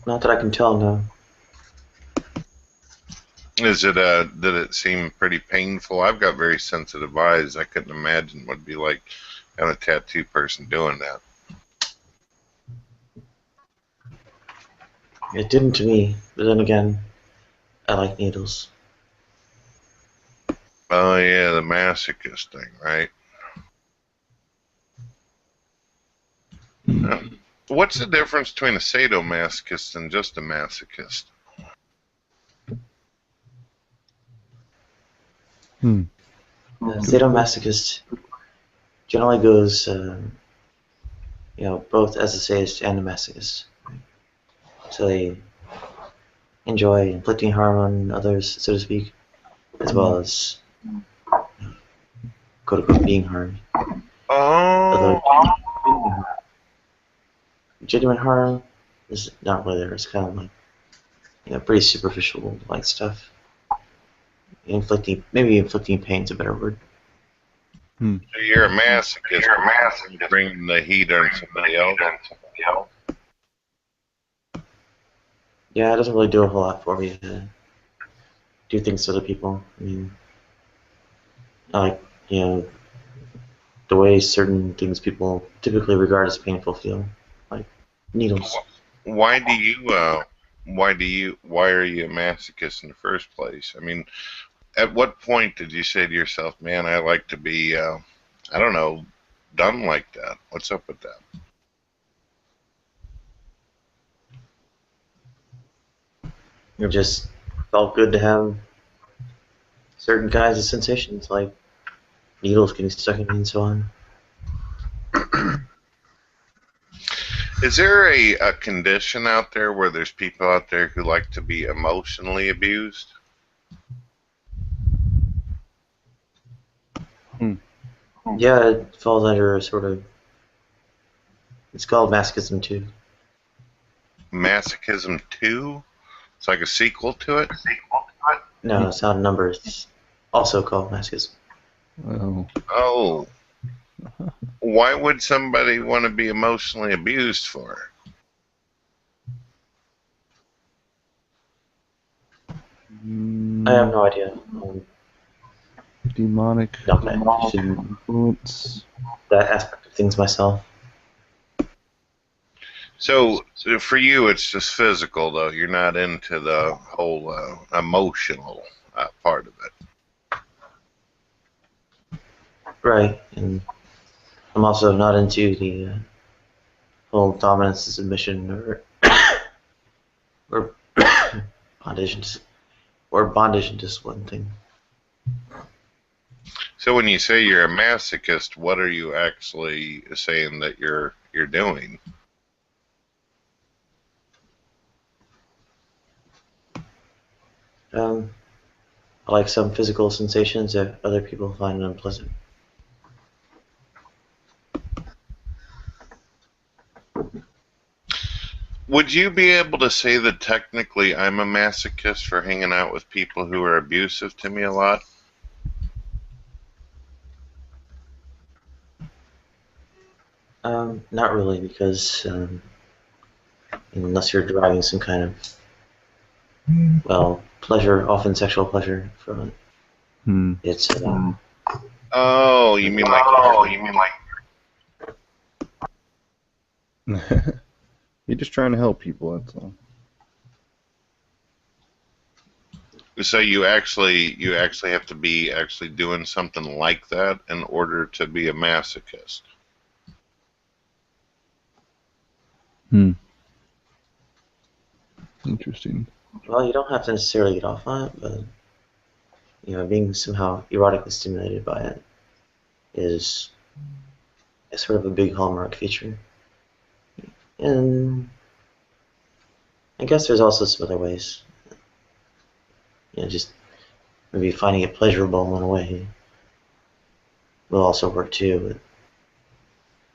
Not that I can tell, no. Is it did it seem pretty painful? I've got very sensitive eyes. I couldn't imagine what it'd be like having a tattoo person doing that. It didn't to me, but then again, I like needles. Oh yeah, the masochist thing, right? What's the difference between a sadomasochist and just a masochist? Sadomasochist generally goes, both as a sadist and a masochist. So they enjoy inflicting harm on others, so to speak, as well as quote unquote being harmed. Oh. Although genuine harm is not really there. It's kind of like, pretty superficial like stuff. Maybe inflicting pain is a better word. So you're a masochist. You're bringing the heat on somebody else. Yeah, it doesn't really do a whole lot for me to do things to other people. I mean, the way certain things people typically regard as painful feel, like needles. Why are you a masochist in the first place? I mean, at what point did you say to yourself, man, I like to be, I don't know, done like that? What's up with that? It just felt good to have certain kinds of sensations, like needles getting stuck in me and so on. Is there a condition out there where there's people out there who like to be emotionally abused? Yeah, it falls under a sort of, it's called masochism too. Masochism 2? It's like a sequel to it? No, it's not a number. It's also called masochism. Oh. Why would somebody want to be emotionally abused for? I have no idea. Demonic influence. That aspect of things myself. So for you, it's just physical, though. You're not into the whole emotional part of it. Right, and I'm also not into the whole dominance and submission or bondage and discipline thing. So when you say you're a masochist, what are you actually saying that you're doing? I like some physical sensations that other people find unpleasant. Would you be able to say that technically I'm a masochist for hanging out with people who are abusive to me a lot? Not really, because unless you're deriving some kind of, pleasure, often sexual pleasure from it, it's. Oh, you mean like? You're just trying to help people, that's all. So you actually have to be actually doing something like that in order to be a masochist. Interesting. Well, you don't have to necessarily get off on it, but being somehow erotically stimulated by it is sort of a big hallmark feature. And I guess there's also some other ways. Just maybe finding it pleasurable in a way will also work too. But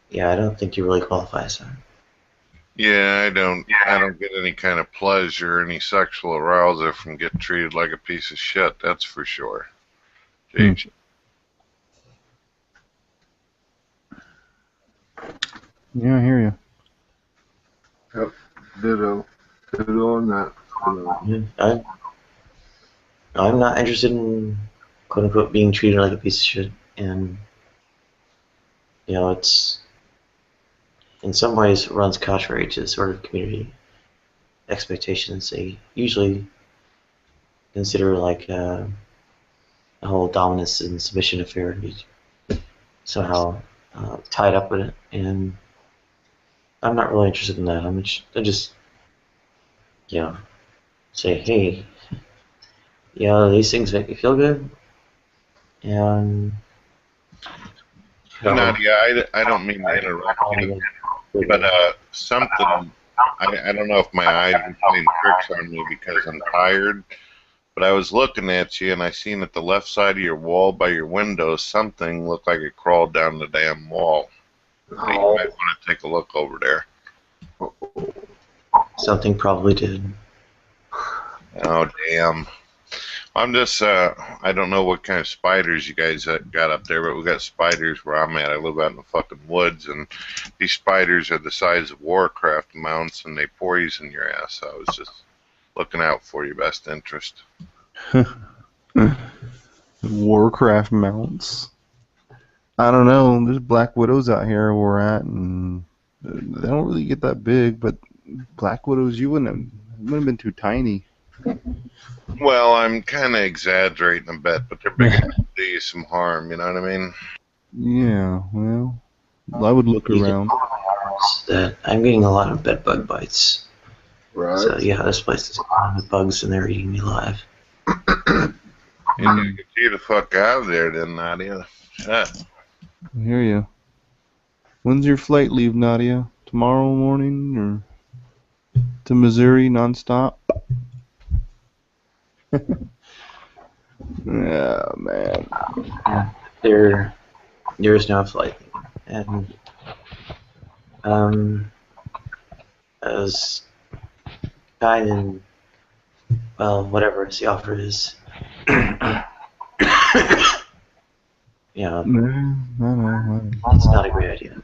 yeah, I don't think you really qualify as that. Yeah, I don't get any kind of pleasure, any sexual arousal from getting treated like a piece of shit. That's for sure. Yeah, I hear you. Yep. Ditto. Ditto on that. I'm not interested in quote unquote being treated like a piece of shit, and it's in some ways runs contrary to the sort of community expectations they usually consider like a whole dominance and submission affair to be somehow tied up with it, and I'm not really interested in that. I just say, hey, these things make me feel good, and Nadia, I don't mean to interrupt you, but something, I don't know if my eyes are playing tricks on me because I'm tired, but I was looking at you and I seen at the left side of your wall by your window something looked like it crawled down the damn wall. So you might want to take a look over there. Something probably did. Oh, damn. I'm just, I don't know what kind of spiders you guys got up there, but we got spiders where I'm at. I live out in the fucking woods, and these spiders are the size of Warcraft mounts, and they poison your ass. I was just looking out for your best interest. Warcraft mounts. I don't know. There's Black Widows out here where we're at, and they don't really get that big, but Black Widows, you wouldn't have been too tiny. Well, I'm kind of exaggerating a bit, but they're big enough to do you some harm, you know what I mean? Yeah, well, I would look around. That I'm getting a lot of bed bug bites. Right. So this place is filled with bugs and they're eating me alive. You gotta get you the fuck out of there then, Nadia. Shit. I hear you. When's your flight leave, Nadia? Tomorrow morning or to Missouri nonstop? Yeah, man. There is no flight, and as kind and whatever the offer is, No. it's not a great idea.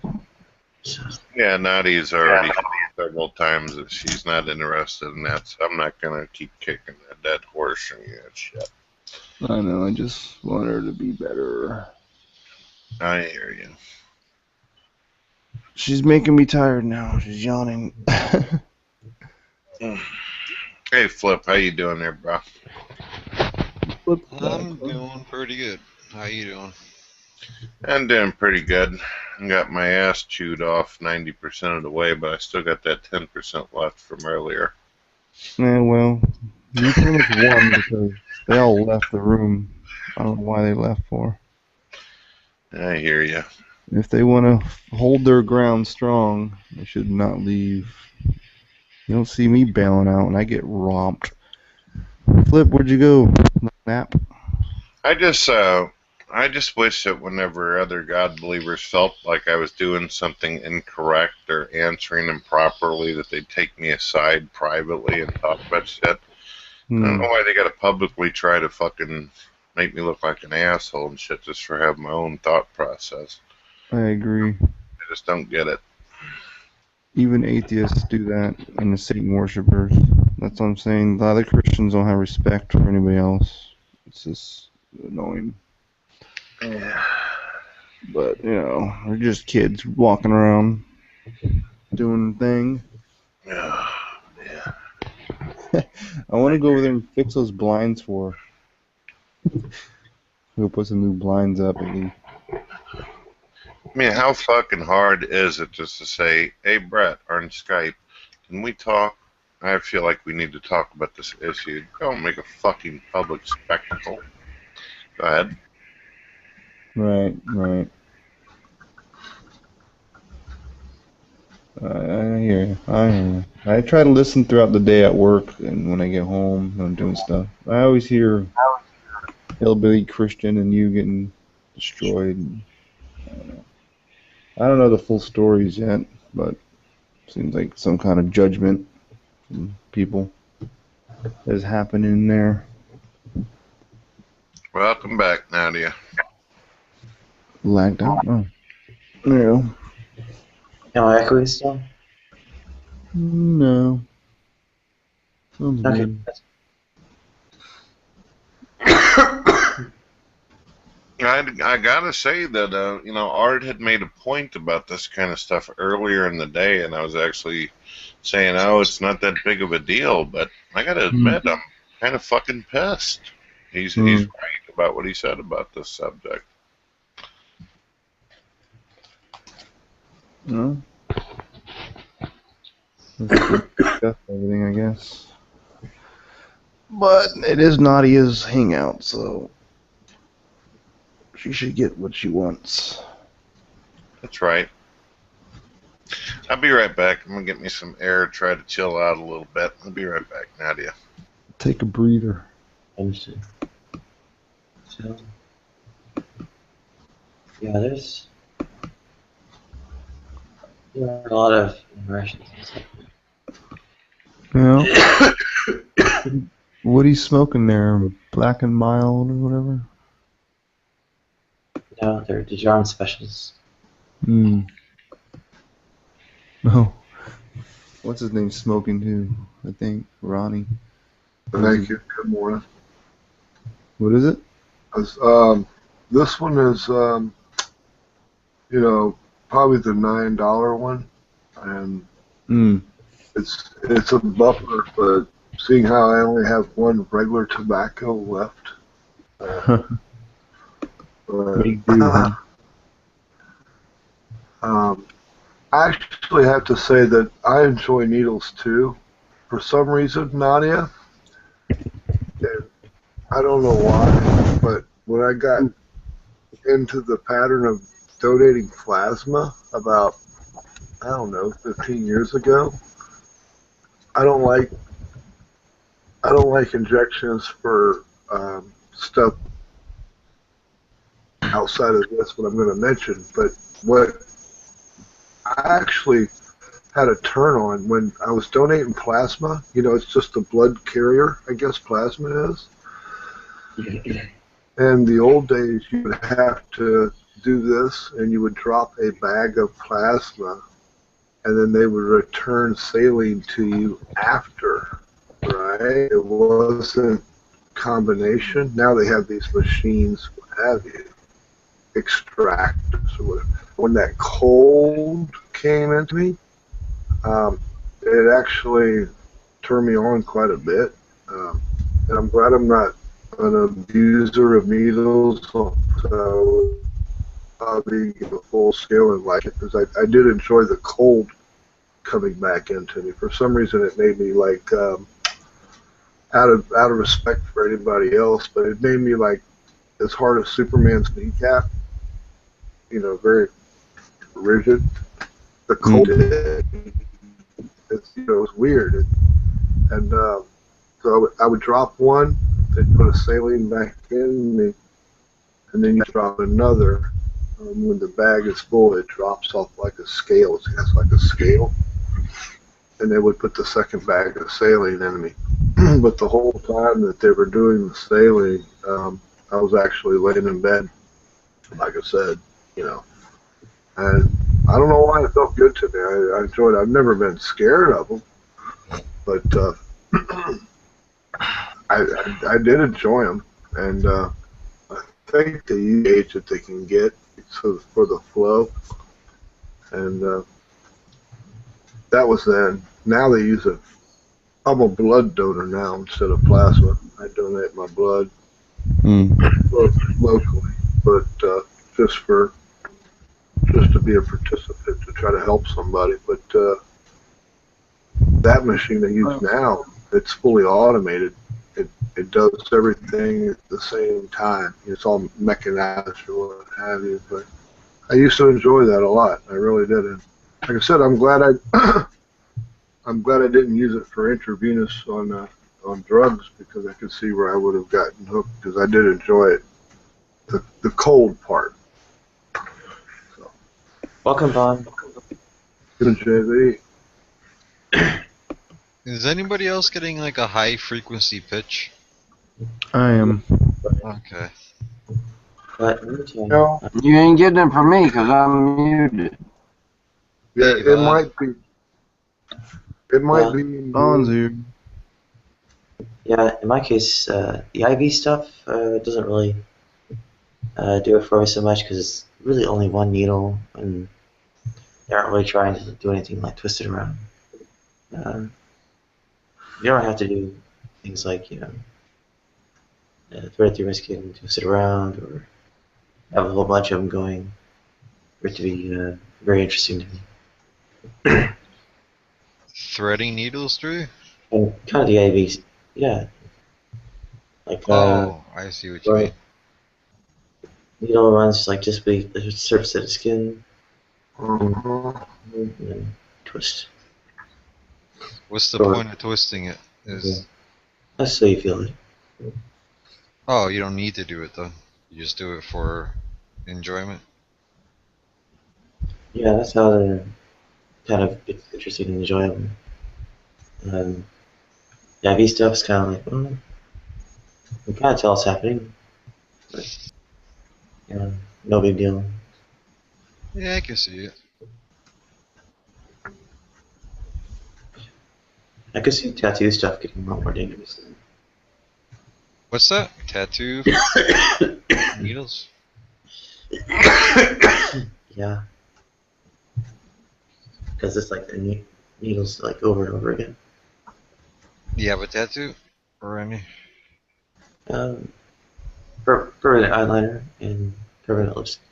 So. Yeah, Nadia's already said several times that she's not interested in that, so I'm not gonna keep kicking that dead horse and that shit. I know, I just want her to be better. I hear you. She's making me tired now. She's yawning. Hey, Flip, how you doing there, bro? I'm doing pretty good. How you doing? I'm doing pretty good. I got my ass chewed off 90% of the way, but I still got that 10% left from earlier. Yeah, well, you pretty much won because they all left the room. I don't know why they left for. I hear you. If they want to hold their ground strong, they should not leave. You don't see me bailing out and I get romped. Flip, where'd you go? Nap? I just wish that whenever other God believers felt like I was doing something incorrect or answering them properly, that they'd take me aside privately and talk about shit. I don't know why they gotta publicly try to fucking make me look like an asshole and shit just for having my own thought process. I agree. I just don't get it. Even atheists do that, and the Satan worshippers. That's what I'm saying. A lot of Christians don't have respect for anybody else. It's just annoying. Yeah. But, they're just kids walking around doing the thing. Yeah. I want to go over there and fix those blinds for her. We'll put some new blinds up at least. I mean, how fucking hard is it just to say, hey, Brett, on Skype, can we talk? I feel like we need to talk about this issue. Don't make a fucking public spectacle. Go ahead. Right. I hear you. I try to listen throughout the day at work and when I get home when I'm doing stuff. I always hear hillbilly Christian and you getting destroyed. I don't know the full stories yet, but it seems like some kind of judgment from people is happening there. Welcome back, Nadia. Lagged out? Oh. There you go. Am I echoing still? No. Sounds Okay. good. I gotta say that Art had made a point about this kind of stuff earlier in the day, and I was actually saying, "Oh, it's not that big of a deal," but I gotta admit, I'm kind of fucking pissed. He's right about what he said about this subject. No. Let's discuss everything, I guess. But it is Nadia's hangout, so she should get what she wants. That's right. I'll be right back. I'm gonna get me some air, try to chill out a little bit. I'll be right back, Nadia. Take a breather. Understood. So, yeah, there's a lot of impressions and stuff. Yeah. What are you smoking there? Black and mild or whatever? No, they're DeJarm specials. Oh. What's his name smoking too? I think Ronnie. Thank you. Good morning. What is it? This one is, probably the $9 one, and it's a buffer. But seeing how I only have one regular tobacco left, I actually have to say that I enjoy needles too. For some reason, Nadia, and I don't know why, but when I got into the pattern of donating plasma about, 15 years ago, I don't like injections for stuff outside of this, what I'm going to mention. But what I actually had a turn on when I was donating plasma. It's just a blood carrier, I guess plasma is. In the old days, you would have to do this, and you would drop a bag of plasma, and then they would return saline to you after, right? It wasn't combination. Now they have these machines, what have you, extractors or whatever. When that cold came into me, it actually turned me on quite a bit. And I'm glad I'm not an abuser of needles, so I'll be full scale and like it, because I did enjoy the cold coming back into me. For some reason, it made me like out of respect for anybody else, but it made me like as hard as Superman's kneecap. Very rigid. The cold did. It was weird, and so I would drop one, they'd put a saline back in me, and then you drop another. When the bag is full, it drops off like a scale. It's like a scale, and they would put the second bag of saline in me. But the whole time that they were doing the saline, I was actually laying in bed, like I said, and I don't know why it felt good to me. I enjoyed it. I've never been scared of them, but I did enjoy them, and I think the age that they can get for the flow, and that was then. Now they use it. I'm a blood donor now instead of plasma. I donate my blood locally, but just to be a participant, to try to help somebody. But that machine they use now, it's fully automated. It does everything at the same time. It's all mechanized or what have you. But I used to enjoy that a lot. I really did. And like I said, I'm glad I didn't use it for intravenous on drugs, because I could see where I would have gotten hooked, because I did enjoy it, the cold part. So. Welcome, Vaughn. Good, JV. Is anybody else getting like a high frequency pitch? I am. Okay. But no, you ain't getting it from me because I'm muted. Yeah, Hey, it Vaughn. might be. It might Yeah. be. Vaughn's here. Yeah, in my case, the IV stuff doesn't really do it for me so much because it's really only one needle, and they aren't really trying to do anything like twist it around. Um, you don't have to do things like, thread it through my skin and twist it around, or have a whole bunch of them going for it to be very interesting to me. Threading needles through? And kind of the IVs, yeah. Like, Oh, I see what you mean. needle runs like just beneath the surface of the skin, Uh-huh. and then twist. What's the Or- point of twisting it? Is That's so you feel it. Oh, you don't need to do it though. You just do it for enjoyment. Yeah, that's how they're kind of interesting and enjoyable. The IV stuff's kind of like, you can kind of tell it's happening, but no big deal. Yeah, I can see it. I could see tattoo stuff getting a lot more dangerous. What's that? Tattoo needles? Yeah, because it's like the needles like over and over again. You have a tattoo? Or any? Permanent eyeliner and permanent lipstick.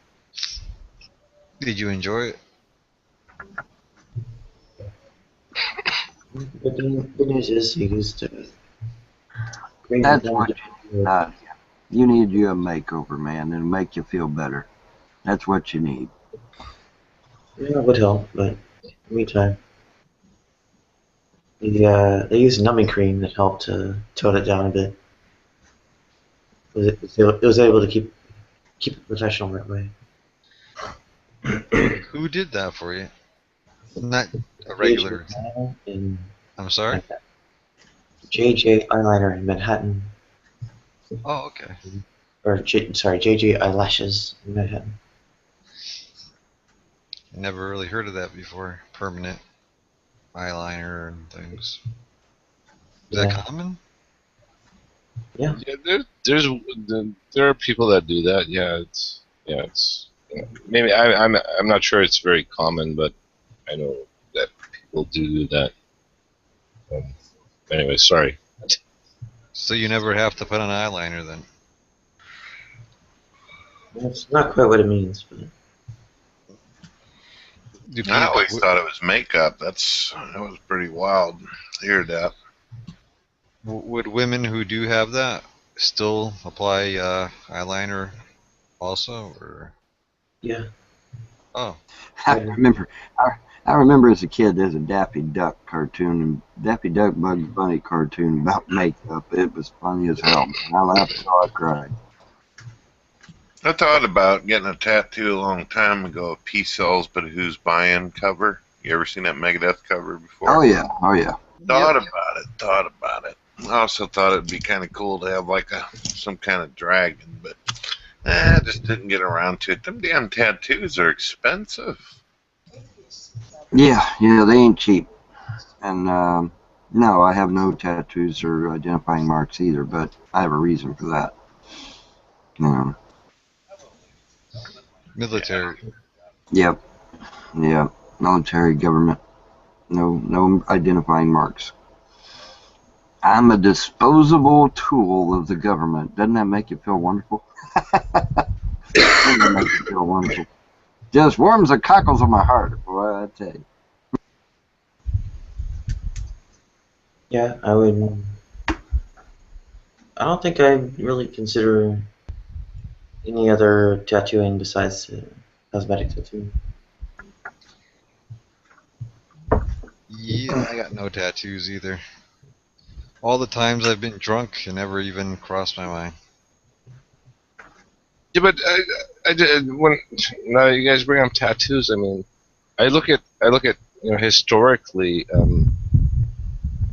Did you enjoy it? But the good news is you used green That's and what you need. You need you a makeover, man, and make you feel better. That's what you need. Yeah, it would help, but in the meantime, they used numbing cream that helped to tone it down a bit. It was able to keep it professional that way. Who did that for you? Not a regular. I'm sorry? JJ Eyeliner in Manhattan. Oh, okay. Or JJ Eyelashes in Manhattan. Never really heard of that before. Permanent eyeliner and things. Is that common? Yeah. There are people that do that. Maybe I'm not sure it's very common, but I know that people do that. Anyway, sorry. So you never have to put on eyeliner then? That's not quite what it means, but I always thought it was makeup. That was pretty wild to hear that. Would women who do have that still apply eyeliner also, or? Yeah. Oh. I remember as a kid there's a Daffy Duck cartoon, and Daffy Duck Bugs Bunny cartoon about makeup. It was funny as hell. I laughed till I cried. I thought about getting a tattoo a long time ago of Peace Sells But Who's Buying cover. You ever seen that Megadeth cover before? Oh yeah. Thought about it. I also thought it'd be kind of cool to have like some kind of dragon, but I just didn't get around to it. Them damn tattoos are expensive. Yeah, they ain't cheap. And no, I have no tattoos or identifying marks either, but I have a reason for that. Military. Yep. Yeah. Military, government. No identifying marks. I'm a disposable tool of the government. Doesn't that make you feel wonderful? Doesn't that make you feel wonderful? Just warms the cockles of my heart, boy, I tell you. yeah, I don't think I'd really consider any other tattooing besides cosmetic tattooing. Yeah, I got no tattoos either. All the times I've been drunk, it never even crossed my mind. Yeah, but when now you guys bring up tattoos, I mean, I look at historically.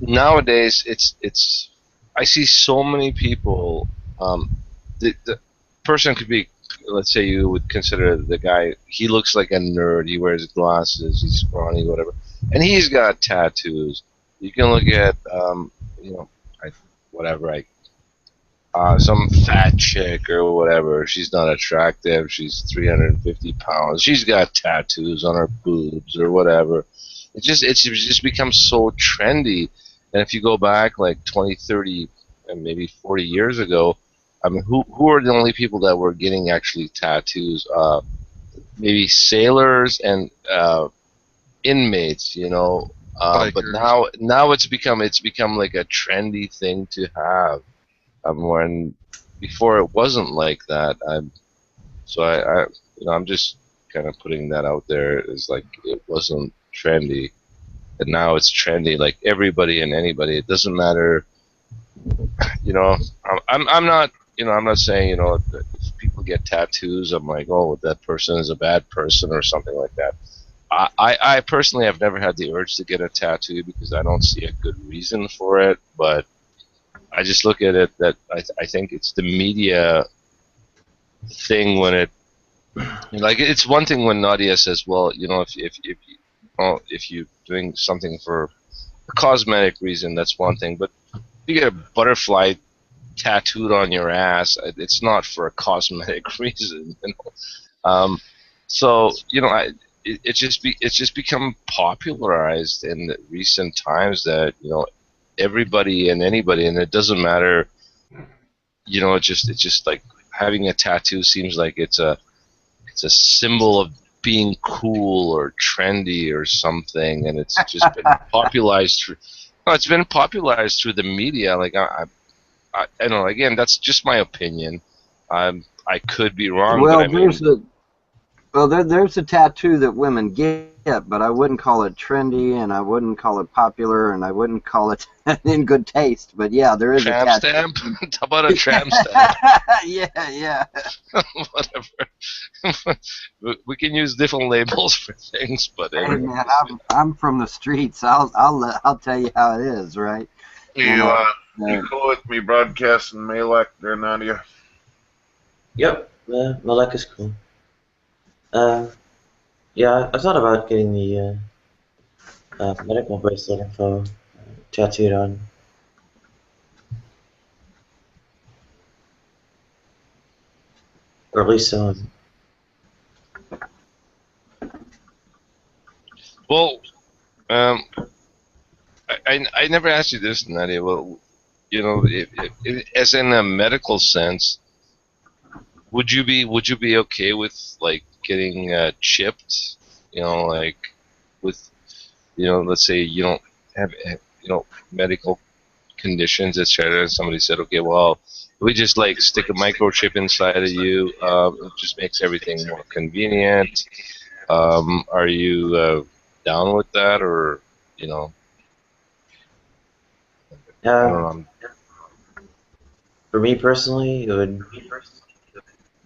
Nowadays, it's I see so many people. The person could be let's say you would consider the guy, he looks like a nerd, he wears glasses, he's scrawny, whatever, and he's got tattoos. You can look at, you know, whatever, some fat chick or whatever. She's not attractive. She's 350 pounds. She's got tattoos on her boobs or whatever. It's just become so trendy. And if you go back like 20, 30, and maybe 40 years ago, I mean, who are the only people that were getting actually tattoos? Maybe sailors and inmates, you know. But now it's become like a trendy thing to have. When before it wasn't like that. I'm just kind of putting that out there as like it wasn't trendy, and now it's trendy. Like everybody and anybody, it doesn't matter. You know, I'm not. You know, I'm not saying, you know, that if people get tattoos, I'm like, oh, that person is a bad person or something like that. I personally have never had the urge to get a tattoo because I don't see a good reason for it, but I just look at it that I think it's the media thing when it, like, it's one thing when Nadia says, well, you know, if you're doing something for a cosmetic reason, that's one thing, but if you get a butterfly tattooed on your ass, it's not for a cosmetic reason, you know. So, you know, it's just become popularized in the recent times that, you know, everybody and anybody, and it doesn't matter, you know, it's just like having a tattoo seems like it's a symbol of being cool or trendy or something, and it's just been popularized through. No, it's been popularized through the media. Like I don't know. Again, that's just my opinion. I could be wrong. Well, but I mean, there's a tattoo that women get, but I wouldn't call it trendy, and I wouldn't call it popular, and I wouldn't call it in good taste. But yeah, there is a tramp tattoo. stamp. How about a tramp stamp? Yeah. Whatever. We can use different labels for things, but Hey anyway. man, I'm from the streets. I'll tell you how it is, right? You cool with me broadcasting Malek there, Nadia? Yep, Malek is cool. Yeah, I thought about getting the medical bracelet info tattooed on. Or at least so. Well, I never asked you this, Nadia. Well, you know, as in a medical sense, would you be okay with like getting chipped? You know, like with, you know, let's say you don't have, you know, medical conditions, etc. And somebody said, okay, well, we just like stick a microchip inside of you. It just makes everything more convenient. Are you down with that, or, you know? I don't know. For me personally, it would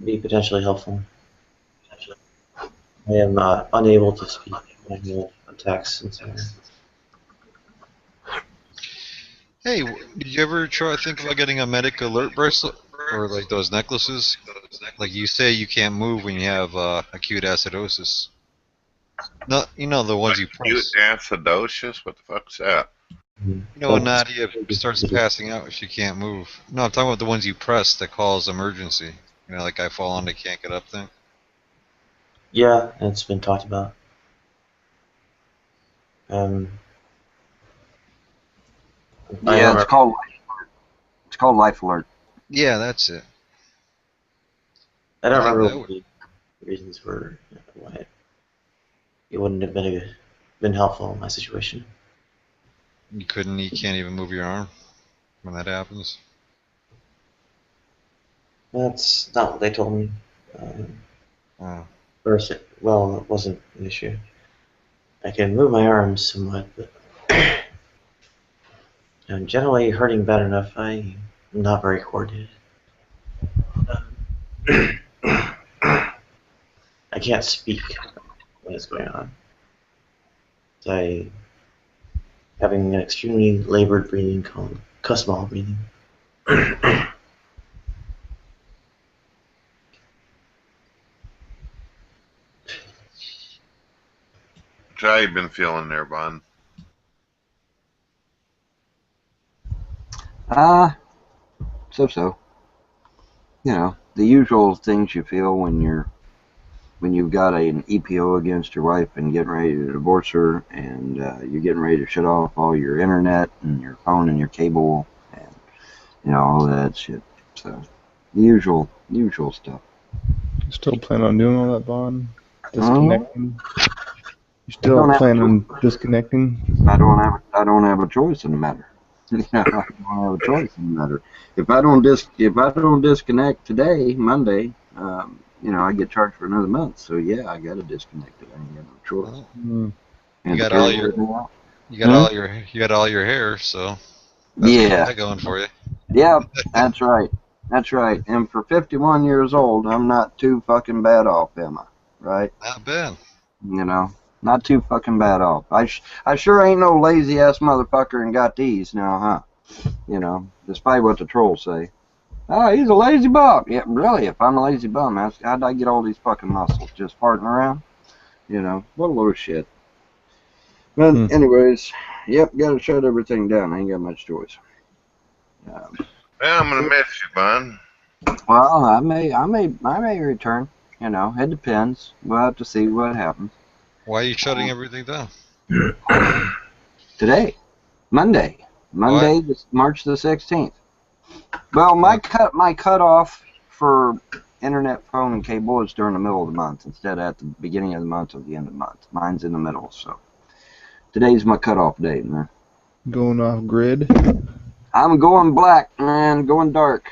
be potentially helpful. I am unable to speak when I have text and so on. Hey, did you ever think about getting a medic alert bracelet? Or like those necklaces? Like you say you can't move when you have acute acidosis. No, you know the ones you press. Acute acidosis? What the fuck's that? You know when Nadia starts passing out if she can't move. No, I'm talking about the ones you press that calls emergency. You know, like I fall on, I can't get up thing. Yeah, it's been talked about. Yeah, it's called Life Alert. Yeah, that's it. I don't remember what the reasons were why it wouldn't have been helpful in my situation. You can't even move your arm when that happens. That's not what they told me. First, well, it wasn't an issue. I can move my arms somewhat, but I'm generally hurting bad enough. I'm not very coordinated. I can't speak when it's going on. I having an extremely labored breathing called cuss-ball breathing. how you been feeling there, Bon? So. You know, the usual things you feel when you've got an EPO against your wife and getting ready to divorce her, and you're getting ready to shut off all your internet and your phone and your cable, and all that shit. So, the usual stuff. You still plan on doing all that, Bond? Uh-huh. Disconnecting? You still plan on disconnecting? I don't have a choice in the matter. I don't have a choice in the matter. If I don't disconnect today, Monday, I get charged for another month. So yeah, I gotta disconnect it. I ain't got no choice. Mm. You got all your hair, so that's got that going for you. Yep, that's right. That's right. And for 51 years old, I'm not too fucking bad off, am I? Right? Not bad. Not too fucking bad off. I sure ain't no lazy ass motherfucker and got these now, huh? Despite what the trolls say. Oh, he's a lazy bum. Yeah, really, if I'm a lazy bum, how'd I get all these fucking muscles? Just farting around? What a load of shit. But anyways, yep, gotta shut everything down. I ain't got much choice. Well, I'm gonna miss you, Bon. Well, I may return. It depends. We'll have to see what happens. Why are you shutting everything down? Today, Monday, March the 16th. Well, my cutoff for internet, phone, and cable is during the middle of the month instead of at the beginning of the month or the end of the month. Mine's in the middle, so today's my cutoff date, man. Going off grid? I'm going black, man. Going dark.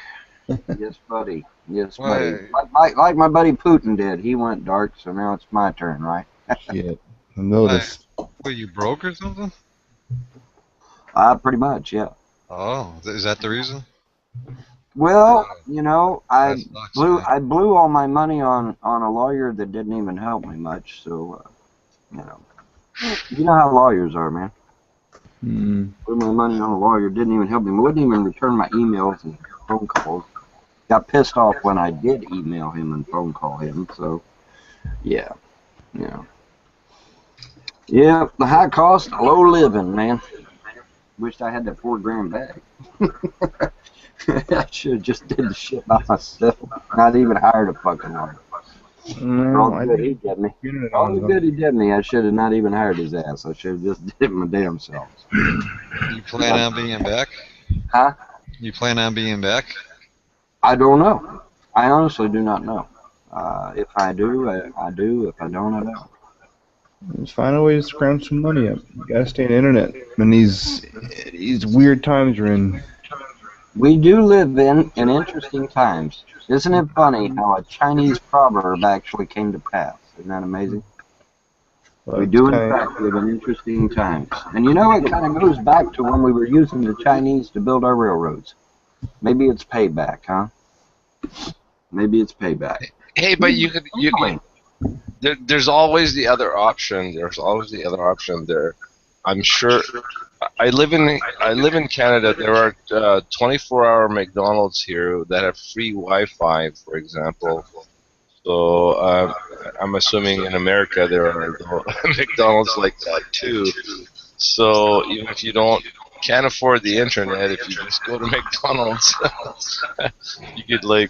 Yes, buddy. Yes, buddy. Like my buddy Putin did. He went dark, so now it's my turn, right? Shit. I noticed. Were you broke or something? Pretty much, yeah. Oh, is that the reason? Well, I blew all my money on a lawyer that didn't even help me much. So, you know how lawyers are, man. Blew my money on a lawyer, didn't even help me. Wouldn't even return my emails and phone calls. Got pissed off when I did email him and phone call him. So, yeah. Yeah, the high cost, low living, man. Wished I had that $4,000 back. I should have just did the shit by myself. Not even hired a fucking lawyer. For all the good he did me. All the good he did me, I should have not even hired his ass. I should have just did it my damn self. You plan on being back? Huh? You plan on being back? I don't know. I honestly do not know. If I do, I do. If I don't, I don't. Just find a way to scrounge some money up. You gotta stay on the internet. And these weird times we're in. We do live in interesting times. Isn't it funny how a Chinese proverb actually came to pass? Isn't that amazing? Well, we do, in fact, live in interesting times. And it kind of goes back to when we were using the Chinese to build our railroads. Maybe it's payback, huh? Maybe it's payback. Hey, but there's always the other option. There's always the other option there. I'm sure. I live in Canada. There are 24-hour McDonald's here that have free Wi-Fi, for example. So I'm assuming in America there are McDonald's like that too. So even if you can't afford the internet, if you just go to McDonald's, you could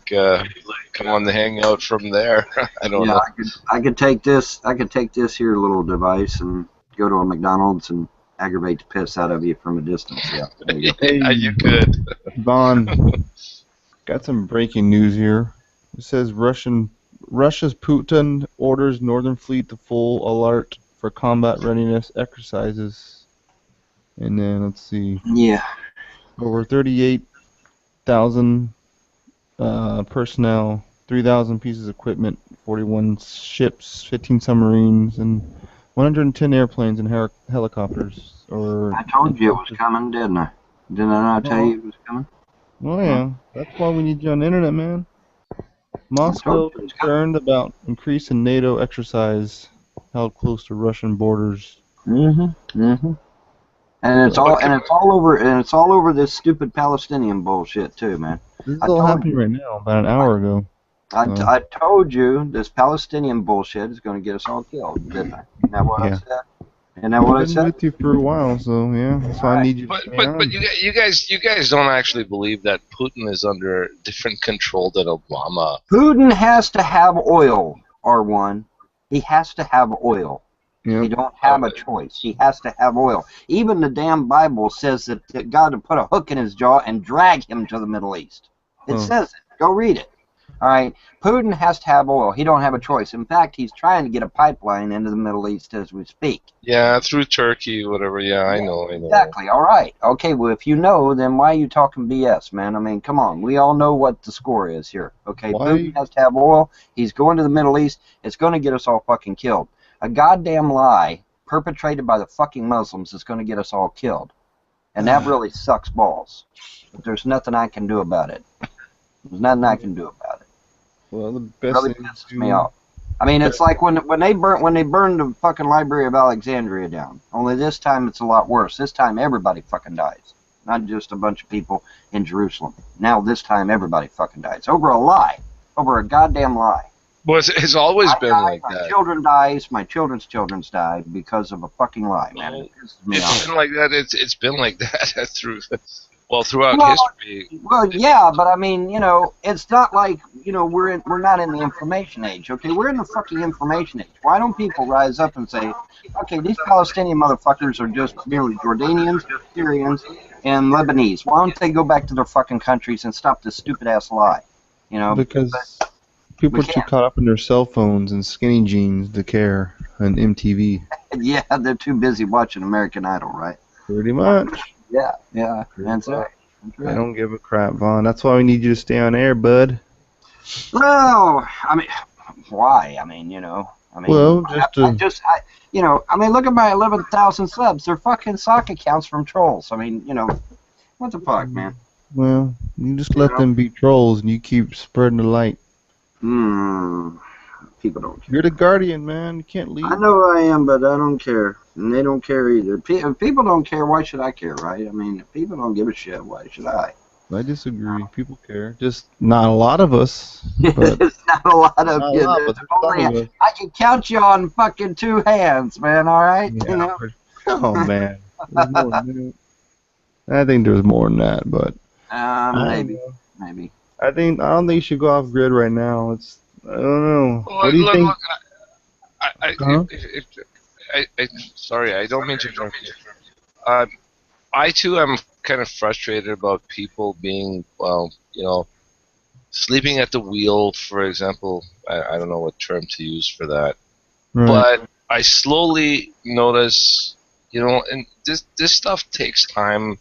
come on the hangout from there. I don't know. I could take this here little device and go to a McDonald's and aggravate the piss out of you from a distance. Yeah, there you go. Yeah, you could. Vaughn, got some breaking news here. It says Russia's Putin orders Northern Fleet to full alert for combat readiness exercises. And then let's see. Yeah. Over 38,000 personnel, 3,000 pieces of equipment, 41 ships, 15 submarines, and 110 airplanes and helicopters. I told you it was coming, didn't I? Didn't I not tell you it was coming? Well, yeah. That's why we need you on the internet, man. Moscow concerned about increase in NATO exercise held close to Russian borders. And it's all over this stupid Palestinian bullshit too, man. This is all happening right now, about an hour ago. I told you this Palestinian bullshit is going to get us all killed, didn't I? Isn't that what I said? Isn't that what I I've been said? with you for a while, so yeah, that's why I need you to stay But on. you guys don't actually believe that Putin is under different control than Obama. Putin has to have oil, R1. He has to have oil. Yep. He don't have a choice. He has to have oil. Even the damn Bible says that God would put a hook in his jaw and drag him to the Middle East. It says it. Go read it. All right. Putin has to have oil. He don't have a choice. In fact, he's trying to get a pipeline into the Middle East as we speak. Yeah, through Turkey, whatever. Yeah, I know. Exactly. All right. Okay. Well, if you know, then why are you talking BS, man? I mean, come on. We all know what the score is here. Okay. Why? Putin has to have oil. He's going to the Middle East. It's going to get us all fucking killed. A goddamn lie perpetrated by the fucking Muslims is going to get us all killed. And that really sucks balls. But there's nothing I can do about it. There's nothing I can do about it. Well, the It best really thing pisses to me off. I mean, it's like when they burned the fucking Library of Alexandria down. Only this time it's a lot worse. This time everybody fucking dies. Not just a bunch of people in Jerusalem. Now this time everybody fucking dies. Over a lie. Over a goddamn lie. Well, it's always been like My that. children dies. My children's died because of a fucking lie, man. It pisses me off. It's been like that. It's been like that throughout history. Well, yeah, but I mean, you know, it's not like, you know, we're not in the information age, okay? We're in the fucking information age. Why don't people rise up and say, okay, these Palestinian motherfuckers are just merely Jordanians, Syrians, and Lebanese. Why don't they go back to their fucking countries and stop this stupid ass lie? You know, because people are too caught up in their cell phones and skinny jeans to care, and MTV. Yeah, they're too busy watching American Idol, right? Pretty much. Yeah, that's right. I don't give a crap, Vaughn. That's why we need you to stay on air, bud. Well, I mean, why? I mean, you know, well, you know, I mean, look at my 11,000 subs. They're fucking sock accounts from trolls. I mean, you know, what the fuck, man? Well, you just let them be trolls, and you keep spreading the light. People don't care. You're the guardian, man. You can't leave. I know I am, but I don't care. And they don't care either. If people don't care, why should I care, right? I mean, if people don't give a shit, why should I? I disagree. People care. Just not a lot of us. But It's not a lot of not a you. lot, but there's some of us. I can count you on fucking 2 hands, man, all right? Yeah, You know? Oh, man. There's more than that. I think there's more than that, but Maybe. I don't think you should go off grid right now. I don't know. What do you think? Sorry, I don't mean to jump in. I too am kind of frustrated about people being, well, you know, sleeping at the wheel, for example. I don't know what term to use for that. Right. But I slowly notice, you know, and this stuff takes time.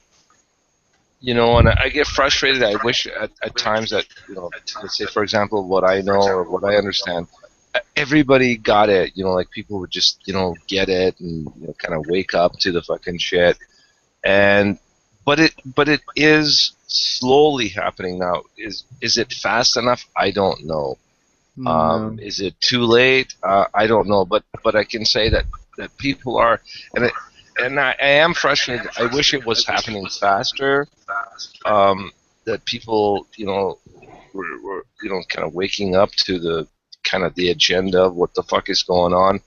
You know, and I get frustrated. I wish at times that, you know, let's say, for example, what I know or what I understand, everybody got it. You know, like people would just, you know, get it and, you know, kind of wake up to the fucking shit. But it is slowly happening now. Is it fast enough? I don't know. No. Is it too late? I don't know. But I can say that people are, and I am frustrated. I wish it was happening faster. That people, you know, were you know, kind of waking up to the kind of the agenda of what the fuck is going on.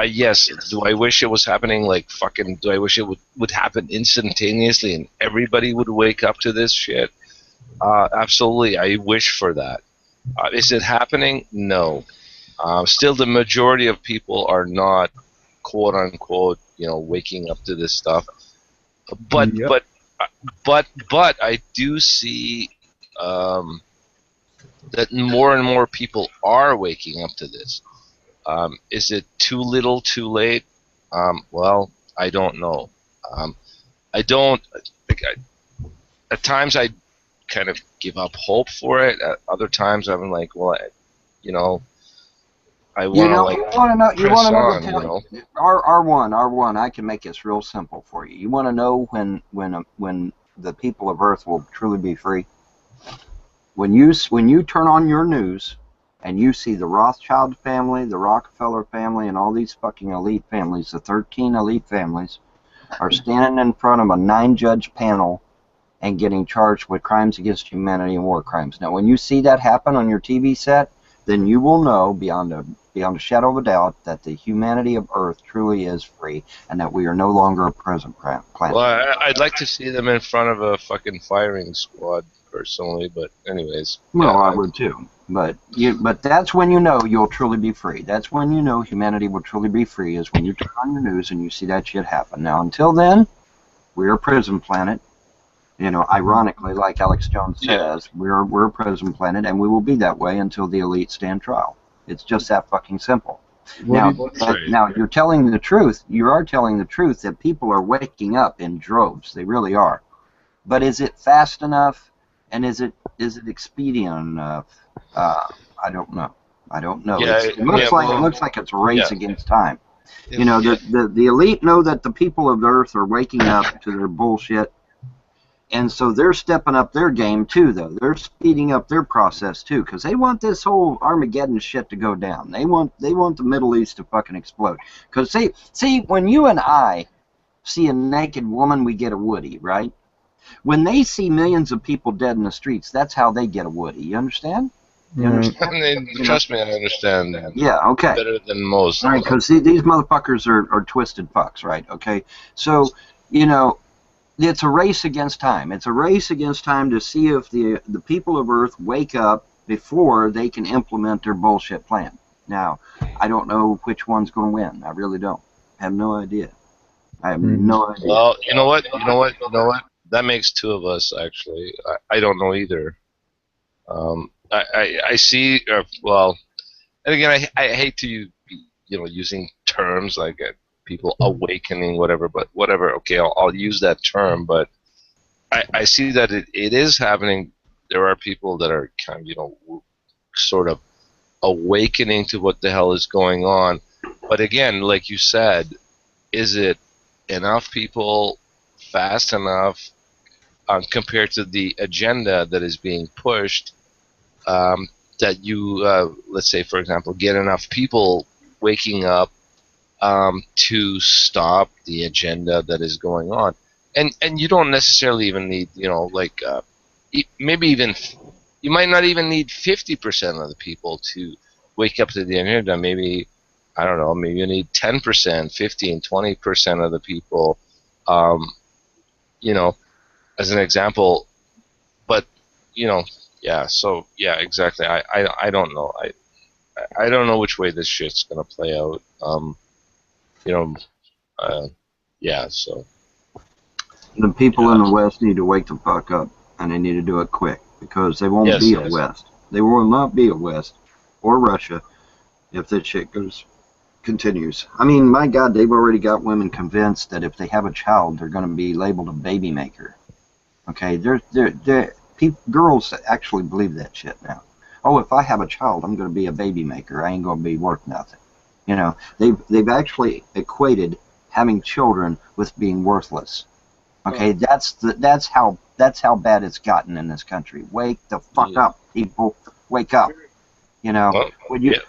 Yes. Do I wish it was happening like fucking? Do I wish it would happen instantaneously and everybody would wake up to this shit? Absolutely. I wish for that. Is it happening? No. Still, the majority of people are not, quote unquote, you know, waking up to this stuff. But Yep. but I do see that more and more people are waking up to this. Is it too little, too late? Well, I don't know. I don't. At times, I kind of give up hope for it. At other times, I'm like, well, you know, I want to like press on. You know, R1. I can make this real simple for you. You want to know when the people of Earth will truly be free? When you turn on your news and you see the Rothschild family, the Rockefeller family, and all these fucking elite families, the 13 elite families, are standing in front of a 9-judge panel and getting charged with crimes against humanity and war crimes. Now, when you see that happen on your TV set, then you will know beyond a beyond a shadow of a doubt that the humanity of Earth truly is free and that we are no longer a prison planet. Well, I'd like to see them in front of a fucking firing squad, personally, but anyways. Well, yeah, I would too. But that's when you know you'll truly be free. That's when you know humanity will truly be free, is when you turn on the news and you see that shit happen. Now, until then, we're a prison planet. You know, ironically, like Alex Jones says, we're a prison planet, and we will be that way until the elite stand trial. It's just that fucking simple. Now, you're telling the truth. You are telling the truth that people are waking up in droves. They really are. But is it fast enough? And is it expedient enough? I don't know. I don't know. Yeah, It looks like it's a race against time. You know, the elite know that the people of Earth are waking up to their bullshit. And so they're stepping up their game too, though. They're speeding up their process too, because they want this whole Armageddon shit to go down. They want the Middle East to fucking explode. Because see, when you and I see a naked woman, we get a Woody, right? When they see millions of people dead in the streets, that's how they get a Woody. You understand? You understand? Trust me, I understand that. Yeah. Okay. Better than most. All right, because these motherfuckers are twisted fucks, right? Okay. So you know. It's a race against time. It's a race against time to see if the people of Earth wake up before they can implement their bullshit plan. Now, I don't know which one's going to win. I really don't. I have no idea. I have no idea. Well, you know what? That makes two of us, actually. I don't know either. I see. Well, and again, I hate to using terms like people awakening, whatever, but whatever, okay, I'll use that term, but I see that it is happening. There are people that are kind of, sort of awakening to what the hell is going on. But again, like you said, is it enough people fast enough compared to the agenda that is being pushed that you, let's say, for example, get enough people waking up to stop the agenda that is going on, and you don't necessarily even need, maybe even you might not even need 50% of the people to wake up to the agenda. Maybe, I don't know, maybe you need 10%, 15, 20% of the people, as an example. But so yeah, exactly. I don't know. I don't know which way this shit's gonna play out. So the people in the West need to wake the fuck up, and they need to do it quick, because they won't be a West. They will not be a West or Russia if this shit continues. I mean, my God, they've already got women convinced that if they have a child, they're going to be labeled a baby maker. Okay, girls actually believe that shit now. Oh, if I have a child, I'm going to be a baby maker. I ain't going to be worth nothing. They've actually equated having children with being worthless. Okay, that's how bad it's gotten in this country. Wake the fuck up, people. Wake up. When you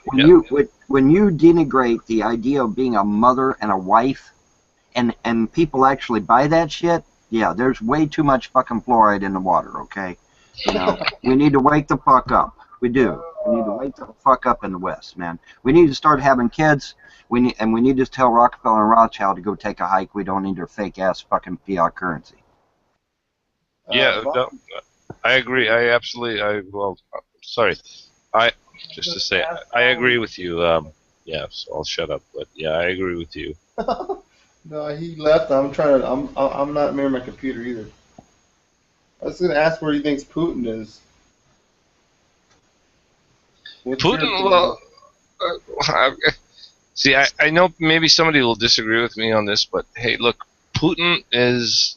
denigrate the idea of being a mother and a wife, and people actually buy that shit, yeah, there's way too much fucking fluoride in the water. Okay, we need to wake the fuck up. We do. We need to wake the fuck up in the West, man. We need to start having kids. We need to tell Rockefeller and Rothschild to go take a hike. We don't need their fake ass fucking fiat currency. Yeah, no, I agree. I agree with you. So I'll shut up. But yeah, I agree with you. No, he left. I'm not near my computer either. I was gonna ask where he thinks Putin is. Putin, see, I know maybe somebody will disagree with me on this, but hey, look, Putin is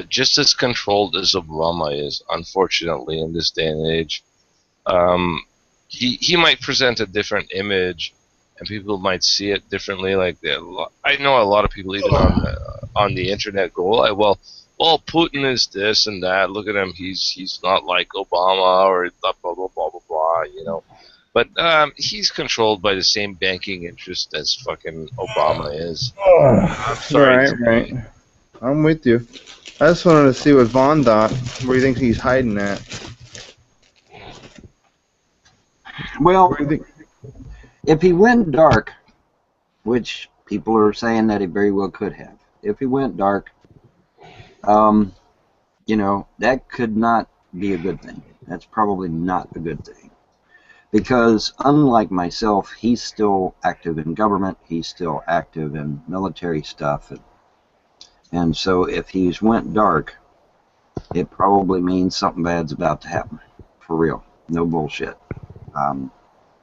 just as controlled as Obama is, unfortunately, in this day and age. He might present a different image, and people might see it differently. Like I know a lot of people, even on the internet, go, well, Putin is this and that. Look at him. He's not like Obama or blah blah blah blah blah blah. But he's controlled by the same banking interest as fucking Obama is. I'm sorry. Right. I'm with you. I just wanted to see what Vaughn thought. Where he thinks he's hiding at. Well, if he went dark, which people are saying that he very well could have, if he went dark, you know, that could not be a good thing. That's probably not a good thing. Because unlike myself, he's still active in government, he's still active in military stuff, and so if he's went dark, it probably means something bad's about to happen, for real, no bullshit.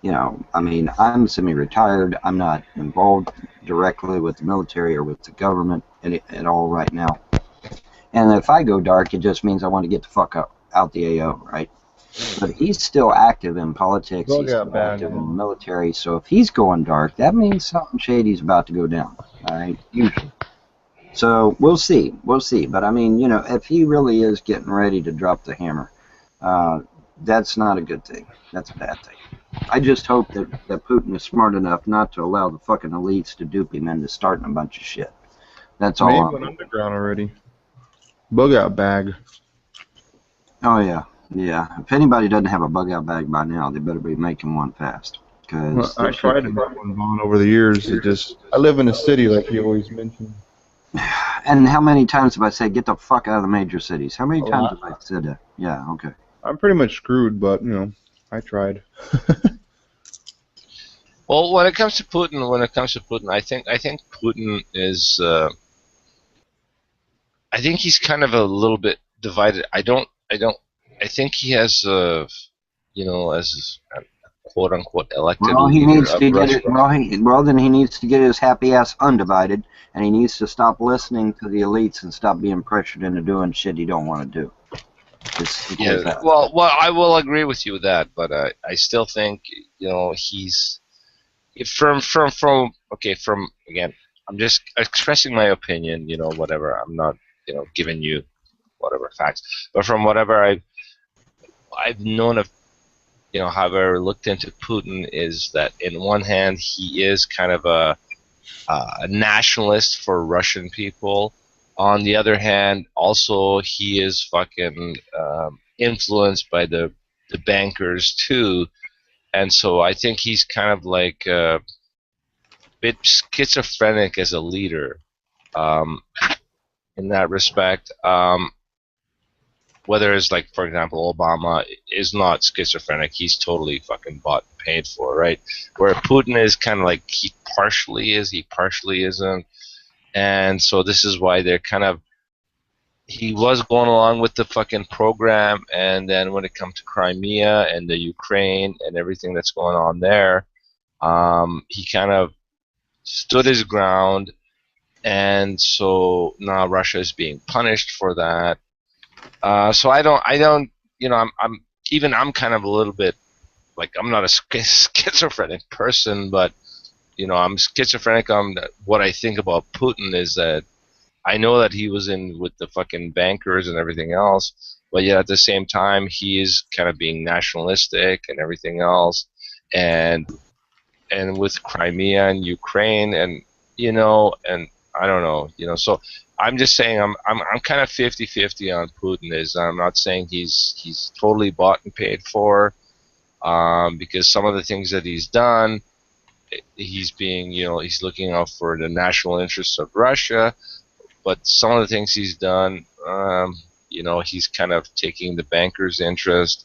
You know, I mean, I'm semi-retired, I'm not involved directly with the military or with the government at all right now, and if I go dark, it just means I want to get the fuck out the AO, right? But he's still active in politics, he's still active in the military, so if he's going dark, that means something shady's about to go down, all right, usually. So we'll see, but I mean, you know, if he really is getting ready to drop the hammer, that's not a good thing, that's a bad thing. I just hope that Putin is smart enough not to allow the fucking elites to dupe him into starting a bunch of shit. That's all. Maybe went underground already. Bug out bag. Oh yeah, yeah. If anybody doesn't have a bug out bag by now, they better be making one fast. Cause I tried to buy one, Vaughn, over the years. I live in a city, like you always mentioned. And how many times have I said, get the fuck out of the major cities? How many times have I said that? Yeah, okay. I'm pretty much screwed, but, you know, I tried. Well, when it comes to Putin, I think Putin is. I think he's kind of a little bit divided. I think he has, you know, as a quote unquote elected well, he leader needs to of Russia. then he needs to get his happy ass undivided, and he needs to stop listening to the elites and stop being pressured into doing shit he don't want to do. Yeah, well, I will agree with you with that, but I still think, you know, he's again, I'm just expressing my opinion, you know, whatever. I'm not, you know, giving you whatever facts, but from whatever I've known of, you know, however looked into Putin, is that in one hand he is kind of a nationalist for Russian people. On the other hand, also he is fucking influenced by the bankers too, and so I think he's kind of like a bit schizophrenic as a leader, in that respect. Whether it's like, for example, Obama is not schizophrenic; he's totally fucking bought and paid for, right? Where Putin is kind of like he partially is, he partially isn't. And so this is why they're kind of, he was going along with the fucking program, and then when it comes to Crimea and the Ukraine and everything that's going on there, he kind of stood his ground, and so now Russia is being punished for that. So I don't, you know, I'm kind of a little bit, like, I'm not a schizophrenic person, but you know, I'm schizophrenic on what I think about Putin is that I know that he was in with the fucking bankers and everything else, but yet at the same time he is kind of being nationalistic and everything else, and with Crimea and Ukraine, and you know, and I don't know, you know, so I'm just saying I'm kind of 50-50 on Putin. I'm not saying he's totally bought and paid for, because some of the things that he's done, he's being, you know, he's looking out for the national interests of Russia, but some of the things he's done, you know, he's kind of taking the bankers' interest.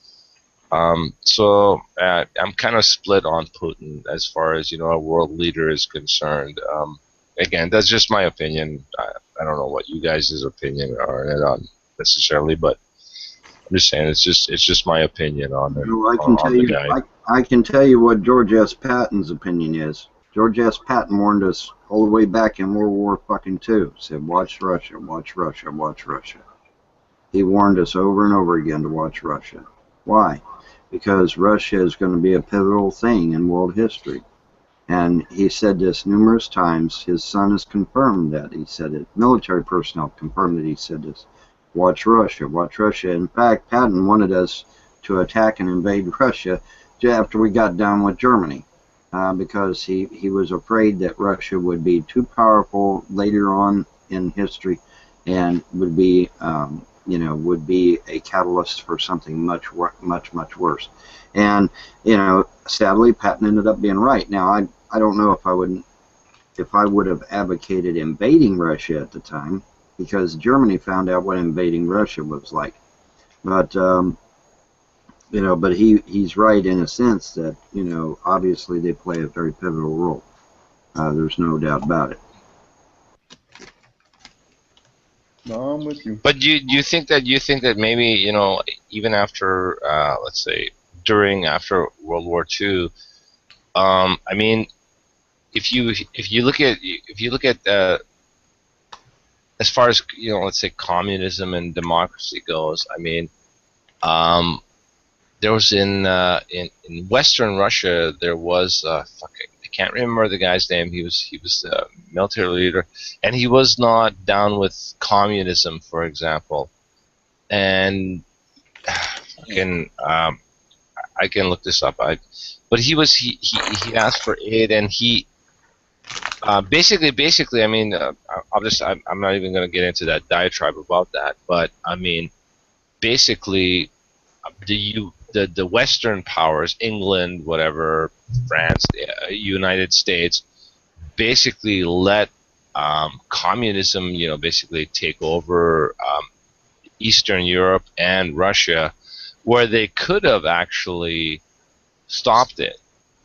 So I'm kind of split on Putin as far as, you know, a world leader is concerned. Again, that's just my opinion. I don't know what you guys' opinion are on necessarily, but I'm just saying it's just my opinion on it. Well, I can tell you what George S. Patton's opinion is. George S. Patton warned us all the way back in World War II. Said, watch Russia, watch Russia, watch Russia. He warned us over and over again to watch Russia. Why? Because Russia is going to be a pivotal thing in world history. And he said this numerous times. His son has confirmed that. He said it. Military personnel confirmed that he said this. Watch Russia, watch Russia. In fact, Patton wanted us to attack and invade Russia after we got done with Germany, because he was afraid that Russia would be too powerful later on in history, and would be you know, would be a catalyst for something much worse. And you know, sadly, Patton ended up being right. Now, I don't know if I would have advocated invading Russia at the time, because Germany found out what invading Russia was like. But but he's right in a sense that obviously they play a very pivotal role. There's no doubt about it. No, I'm with you. But do you think that maybe even after let's say after World War II, I mean, if you look at as far as let's say communism and democracy goes, I mean, there was in Western Russia there was I can't remember the guy's name. He was a military leader, and he was not down with communism, for example. And I can look this up. But he asked for aid, and he basically I mean I'm not even going to get into that diatribe about that. But I mean, basically the Western powers, England, whatever, France, the United States, basically let communism, basically take over Eastern Europe and Russia, where they could have actually stopped it,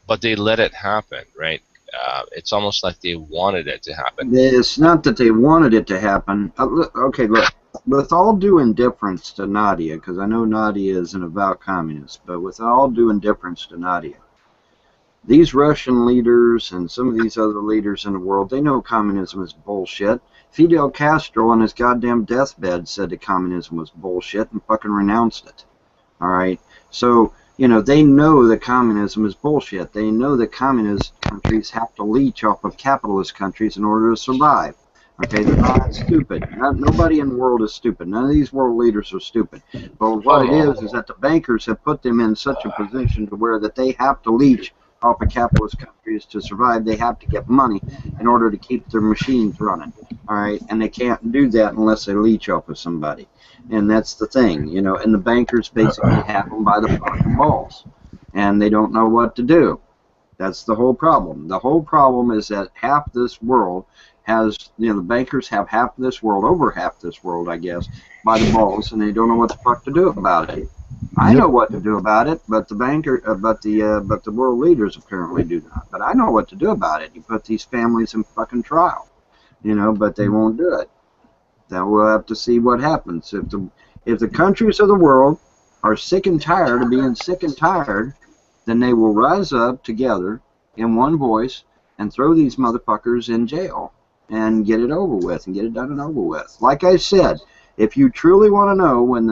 but they let it happen, right? It's almost like they wanted it to happen. It's not that they wanted it to happen. Okay, look. With all due indifference to Nadia, because I know Nadia is an avowed communist, but with all due indifference to Nadia, these Russian leaders and some of these other leaders in the world, they know communism is bullshit. Fidel Castro on his goddamn deathbed said that communism was bullshit and fucking renounced it. All right? So, they know that communism is bullshit. They know that communist countries have to leech off of capitalist countries in order to survive. Okay, they're not stupid. Nobody in the world is stupid. None of these world leaders are stupid. But what it is that the bankers have put them in such a position to where that they have to leech off of capitalist countries to survive. They have to get money in order to keep their machines running. All right, and they can't do that unless they leech off of somebody. And that's the thing, and the bankers basically have them by the fucking balls. And they don't know what to do. That's the whole problem. The whole problem is that half this world has, the bankers have half this world, over half this world, I guess, by the balls, and they don't know what the fuck to do about it. I know what to do about it, but the world leaders apparently do not. But I know what to do about it. You put these families in fucking trial, but they won't do it. Then we'll have to see what happens. If the countries of the world are sick and tired of being sick and tired, then they will rise up together in one voice and throw these motherfuckers in jail and get it over with and get it done and over with. Like I said, if you truly want to know when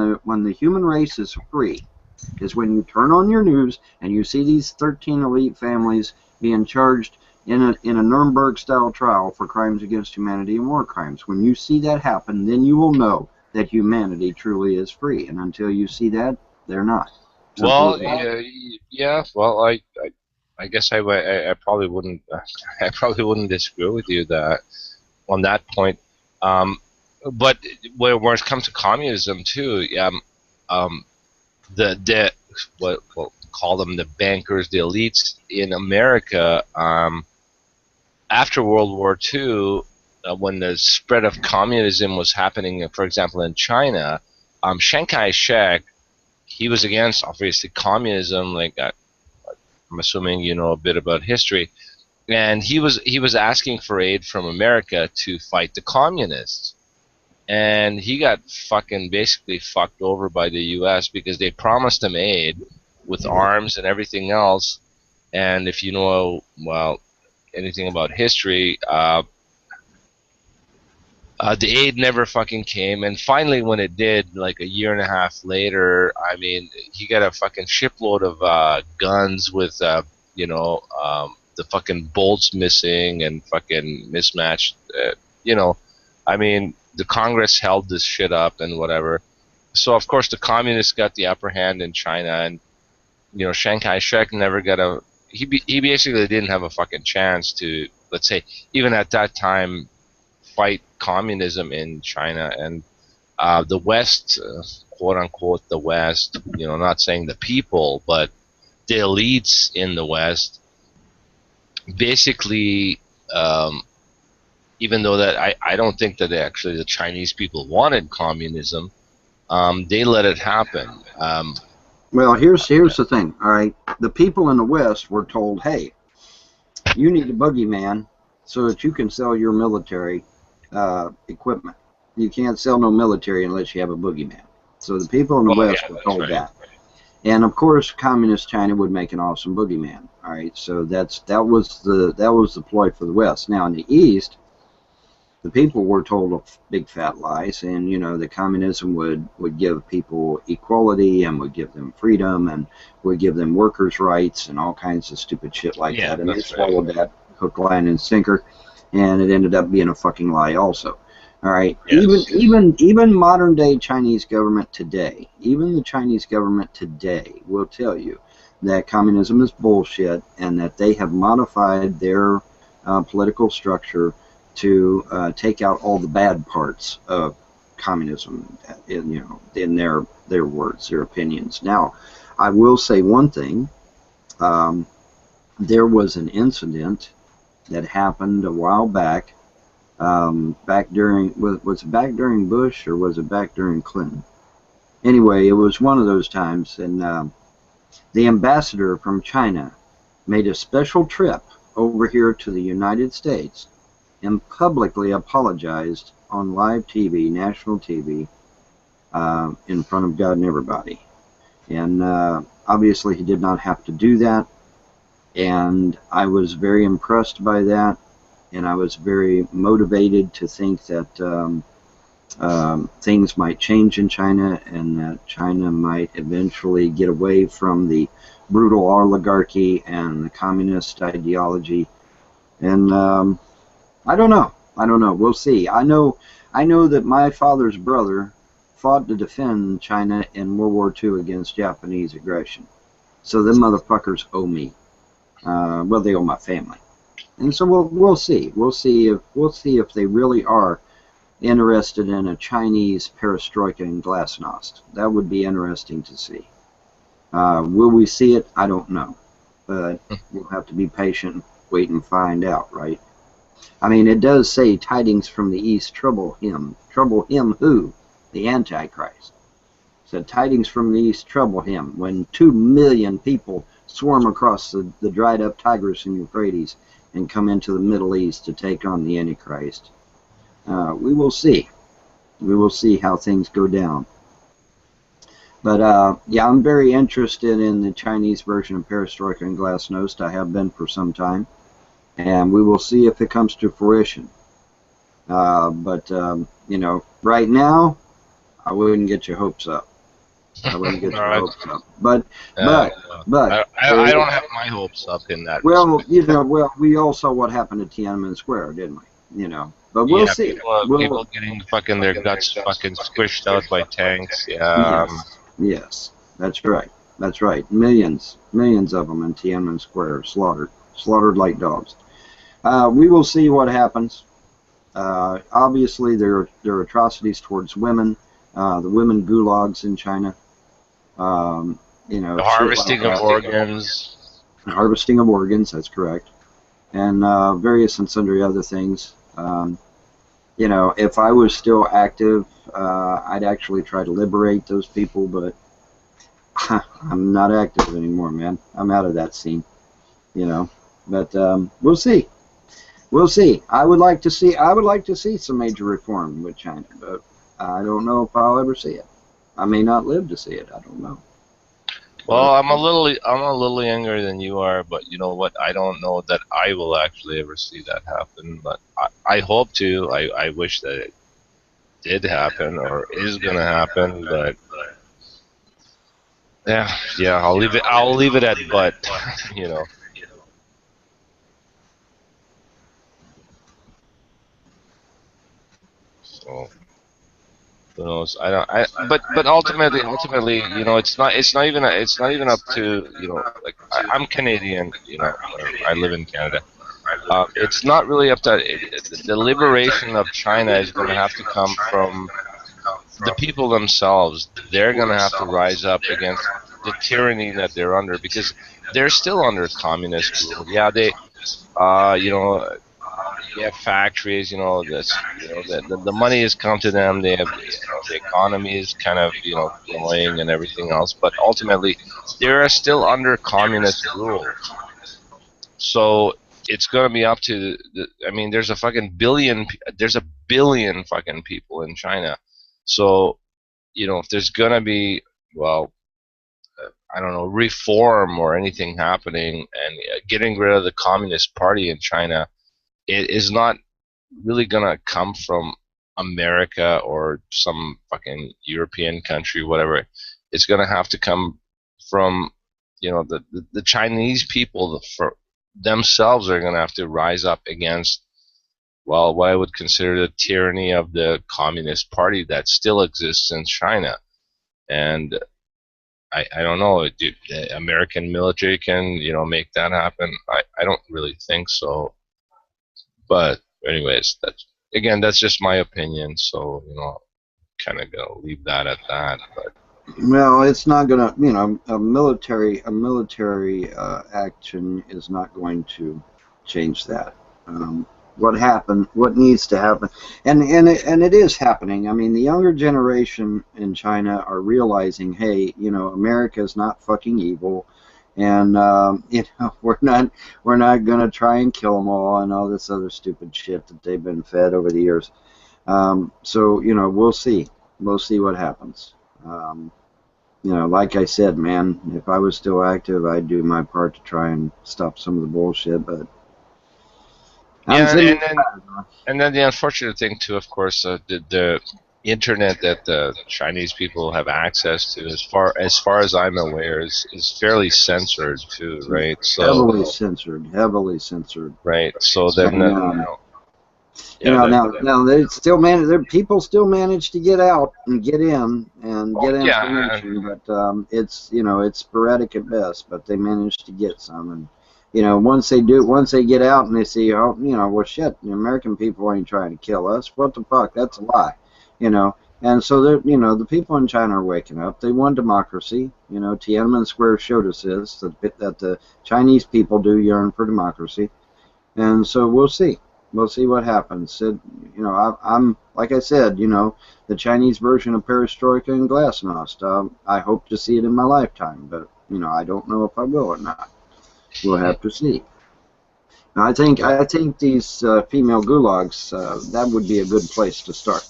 the human race is free, is when you turn on your news and you see these 13 elite families being charged in a Nuremberg-style trial for crimes against humanity and war crimes. When you see that happen, then you will know that humanity truly is free. And until you see that, they're not. Well, yeah. Well, I guess I probably wouldn't disagree with you on that point. But when it comes to communism too, the what we'll call them, the bankers, the elites in America, after World War II, when the spread of communism was happening, for example, in China, Chiang Kai-shek, he was against, obviously, communism. Like I'm assuming you know a bit about history, and he was asking for aid from America to fight the communists, and he got basically fucked over by the U.S. because they promised him aid with arms and everything else. And if you know anything about history, the aid never fucking came, and finally when it did, like a year and a half later, I mean, he got a fucking shipload of guns with the fucking bolts missing and fucking mismatched, I mean, the Congress held this shit up and whatever. So of course the communists got the upper hand in China, and Chiang Kai-shek never got he basically didn't have a fucking chance to, let's say, even at that time, fight communism in China. And the West, quote unquote the West, not saying the people, but the elites in the West basically, even though that I don't think that actually the Chinese people wanted communism, they let it happen. Well, here's the thing. All right, the people in the West were told, "Hey, you need a boogeyman so that you can sell your military equipment. You can't sell no military unless you have a boogeyman." So the people in the West were told that. And of course, communist China would make an awesome boogeyman. All right, so that was the ploy for the West. Now in the East, the people were told a big fat lie, saying, you know, that communism would give people equality and would give them freedom and would give them workers' rights and all kinds of stupid shit like that. And they swallowed that hook, line, and sinker, and it ended up being a fucking lie also. All right. Yes. Even modern day Chinese government today, even the Chinese government today will tell you that communism is bullshit and that they have modified their political structure to take out all the bad parts of communism, in their words, their opinions. Now, I will say one thing. There was an incident that happened a while back. Back during, was it back during Bush or was it back during Clinton? Anyway, it was one of those times, and the ambassador from China made a special trip over here to the United States and publicly apologized on live TV, national TV, in front of God and everybody. And obviously he did not have to do that, and I was very impressed by that. And I was very motivated to think that things might change in China and that China might eventually get away from the brutal oligarchy and the communist ideology. And I don't know. We'll see. I know that my father's brother fought to defend China in World War II against Japanese aggression. So them motherfuckers owe me. Well, they owe my family. And so we'll see. We'll see if they really are interested in a Chinese perestroika and glasnost. That would be interesting to see. Will we see it? I don't know, but we'll have to be patient and wait and find out, right? I mean, it does say tidings from the east trouble him. Trouble him who? The Antichrist. So tidings from the east trouble him. When 2 million people swarm across the dried up Tigris and Euphrates and come into the Middle East to take on the Antichrist. We will see. We will see how things go down. But yeah, I'm very interested in the Chinese version of perestroika and glasnost. I have been for some time. And we will see if it comes to fruition. But you know, right now, I wouldn't get your hopes up. I wouldn't get your hopes up. But I don't have my hopes up in that. Well, respect. you know, we all saw what happened at Tiananmen Square, didn't we? You know, but we'll see. People getting fucking their guts fucking squished out by tanks. Yeah. Yes, that's right. That's right. Millions of them in Tiananmen Square, slaughtered like dogs. We will see what happens. Obviously, there are atrocities towards women. The women gulags in China. You know, the harvesting of organs. Harvesting of organs, that's correct. And various and sundry other things. You know, if I was still active, I'd actually try to liberate those people, but I'm not active anymore, man. I'm out of that scene. You know, but we'll see. We'll see. I would like to see some major reform with China, but I don't know if I'll ever see it. I may not live to see it. I don't know. Well, I'm a little younger than you are, but you know what? I don't know that I will actually ever see that happen. But I hope to. I wish that it did happen or is gonna happen. But yeah. I'll leave it at but. You know. So. Who knows? But ultimately, you know, it's not even up to, you know, like I'm Canadian, you know, I live in Canada. It's not really up to the liberation of China is going to have to come from the people themselves. They're going to have to rise up against the tyranny that they're under, because they're still under communist rule. Yeah, they, you know, they have factories. You know, the money has come to them. They have, the economy is kind of, growing and everything else. But ultimately, they are still under communist rule. So it's gonna be up to I mean, there's a billion fucking people in China. So, if there's gonna be, well, I don't know, reform or anything happening, and getting rid of the Communist Party in China, it is not really gonna come from America or some fucking European country, whatever. It's gonna have to come from, the Chinese people for themselves are gonna have to rise up against, well, what I would consider the tyranny of the Communist Party that still exists in China. And I don't know, the American military can, make that happen. I don't really think so. But anyways, that's just my opinion. So, kind of gonna leave that at that. But well, it's not gonna, a military action is not going to change that. What needs to happen, and it is happening. I mean, the younger generation in China are realizing, hey, America is not fucking evil, and we're not gonna try and kill them all and all this other stupid shit that they've been fed over the years. So we'll see what happens. Like I said, man, if I was still active, I'd do my part to try and stop some of the bullshit, but yeah, and then the unfortunate thing too, of course, the internet that the Chinese people have access to, as far as I'm aware, is fairly censored too, right? So heavily censored. Right. So then, now they still people still manage to get out and get in and get information, but it's it's sporadic at best, but they manage to get some. And once they get out and they see, oh, well, shit, the American people ain't trying to kill us. What the fuck? That's a lie, And so the people in China are waking up. They want democracy. Tiananmen Square showed us this, that the Chinese people do yearn for democracy, and so we'll see. We'll see what happens. I'm like I said, the Chinese version of Perestroika and Glasnost. I hope to see it in my lifetime, but I don't know if I will or not. We'll have to see. I think these female gulags, that would be a good place to start.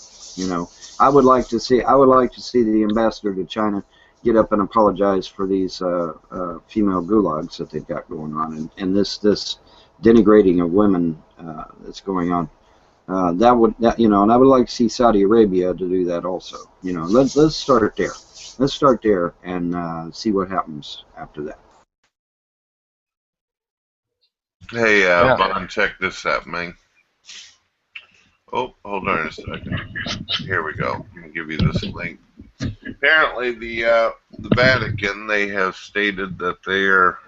I would like to see the ambassador to China get up and apologize for these female gulags that they've got going on, and this denigrating of women that's going on. And I would like to see Saudi Arabia to do that also. Let's start there. Let's start there and see what happens after that. Hey, Vaughn, check this out, man. Oh, hold on a second. Here we go. Let me give you this link. Apparently, the Vatican, they have stated that they are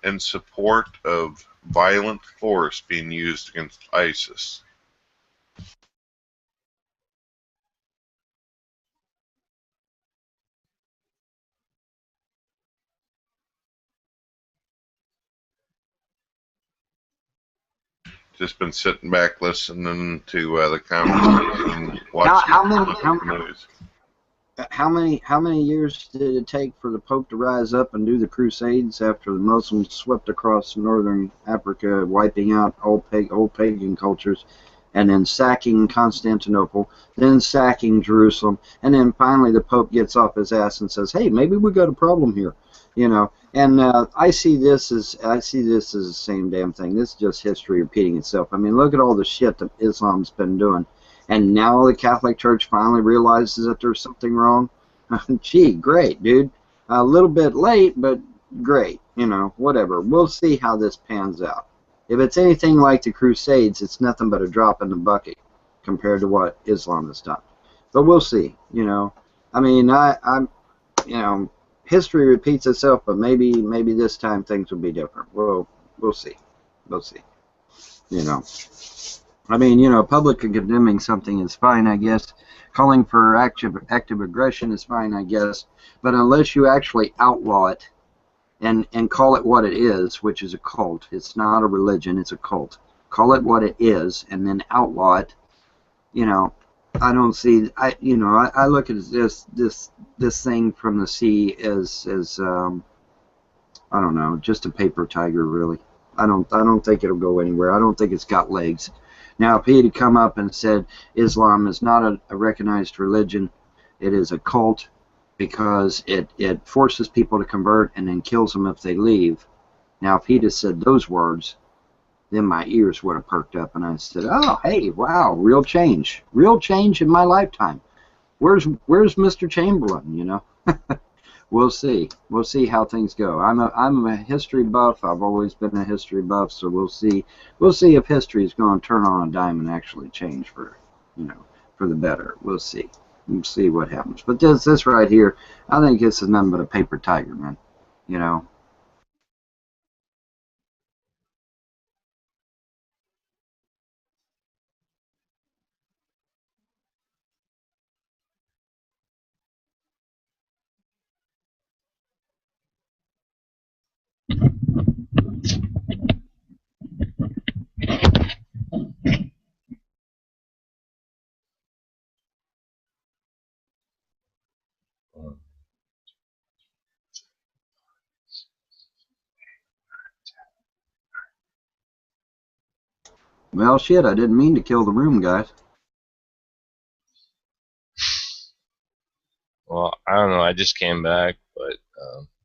in support of violent force being used against ISIS. Just been sitting back listening to the conversation, watching the news. How many years did it take for the Pope to rise up and do the Crusades after the Muslims swept across northern Africa, wiping out old pagan cultures, and then sacking Constantinople, then sacking Jerusalem, and then finally the Pope gets off his ass and says, "Hey, maybe we got a problem here," And I see this as the same damn thing. This is just history repeating itself. I mean, look at all the shit that Islam's been doing, and now the Catholic Church finally realizes that there's something wrong. Gee, great, dude. A little bit late, but great. Whatever. We'll see how this pans out. If it's anything like the Crusades, it's nothing but a drop in the bucket compared to what Islam has done. But we'll see. I mean, I'm history repeats itself, but maybe this time things will be different. We'll see. We'll see. I mean, public condemning something is fine, I guess. calling for active aggression is fine, I guess. But unless you actually outlaw it and call it what it is, which is a cult, it's not a religion, it's a cult. Call it what it is, and then outlaw it. You know, I don't see. I look at this thing from the sea as I don't know, just a paper tiger, really. I don't think it'll go anywhere. I don't think it's got legs. Now, if he had come up and said Islam is not a recognized religion, it is a cult because it forces people to convert and then kills them if they leave. Now, if he'd have said those words, then my ears would have perked up, and I said, "Oh, hey, wow, real change in my lifetime. Where's Mr. Chamberlain? You know." We'll see. We'll see how things go. I'm a history buff. I've always been a history buff, so we'll see. We'll see if history is going to turn on a dime and actually change for the better. We'll see. We'll see what happens. But this right here, I think this is nothing but a paper tiger, man. You know. Well, shit, I didn't mean to kill the room, guys. Well, I don't know. I just came back, but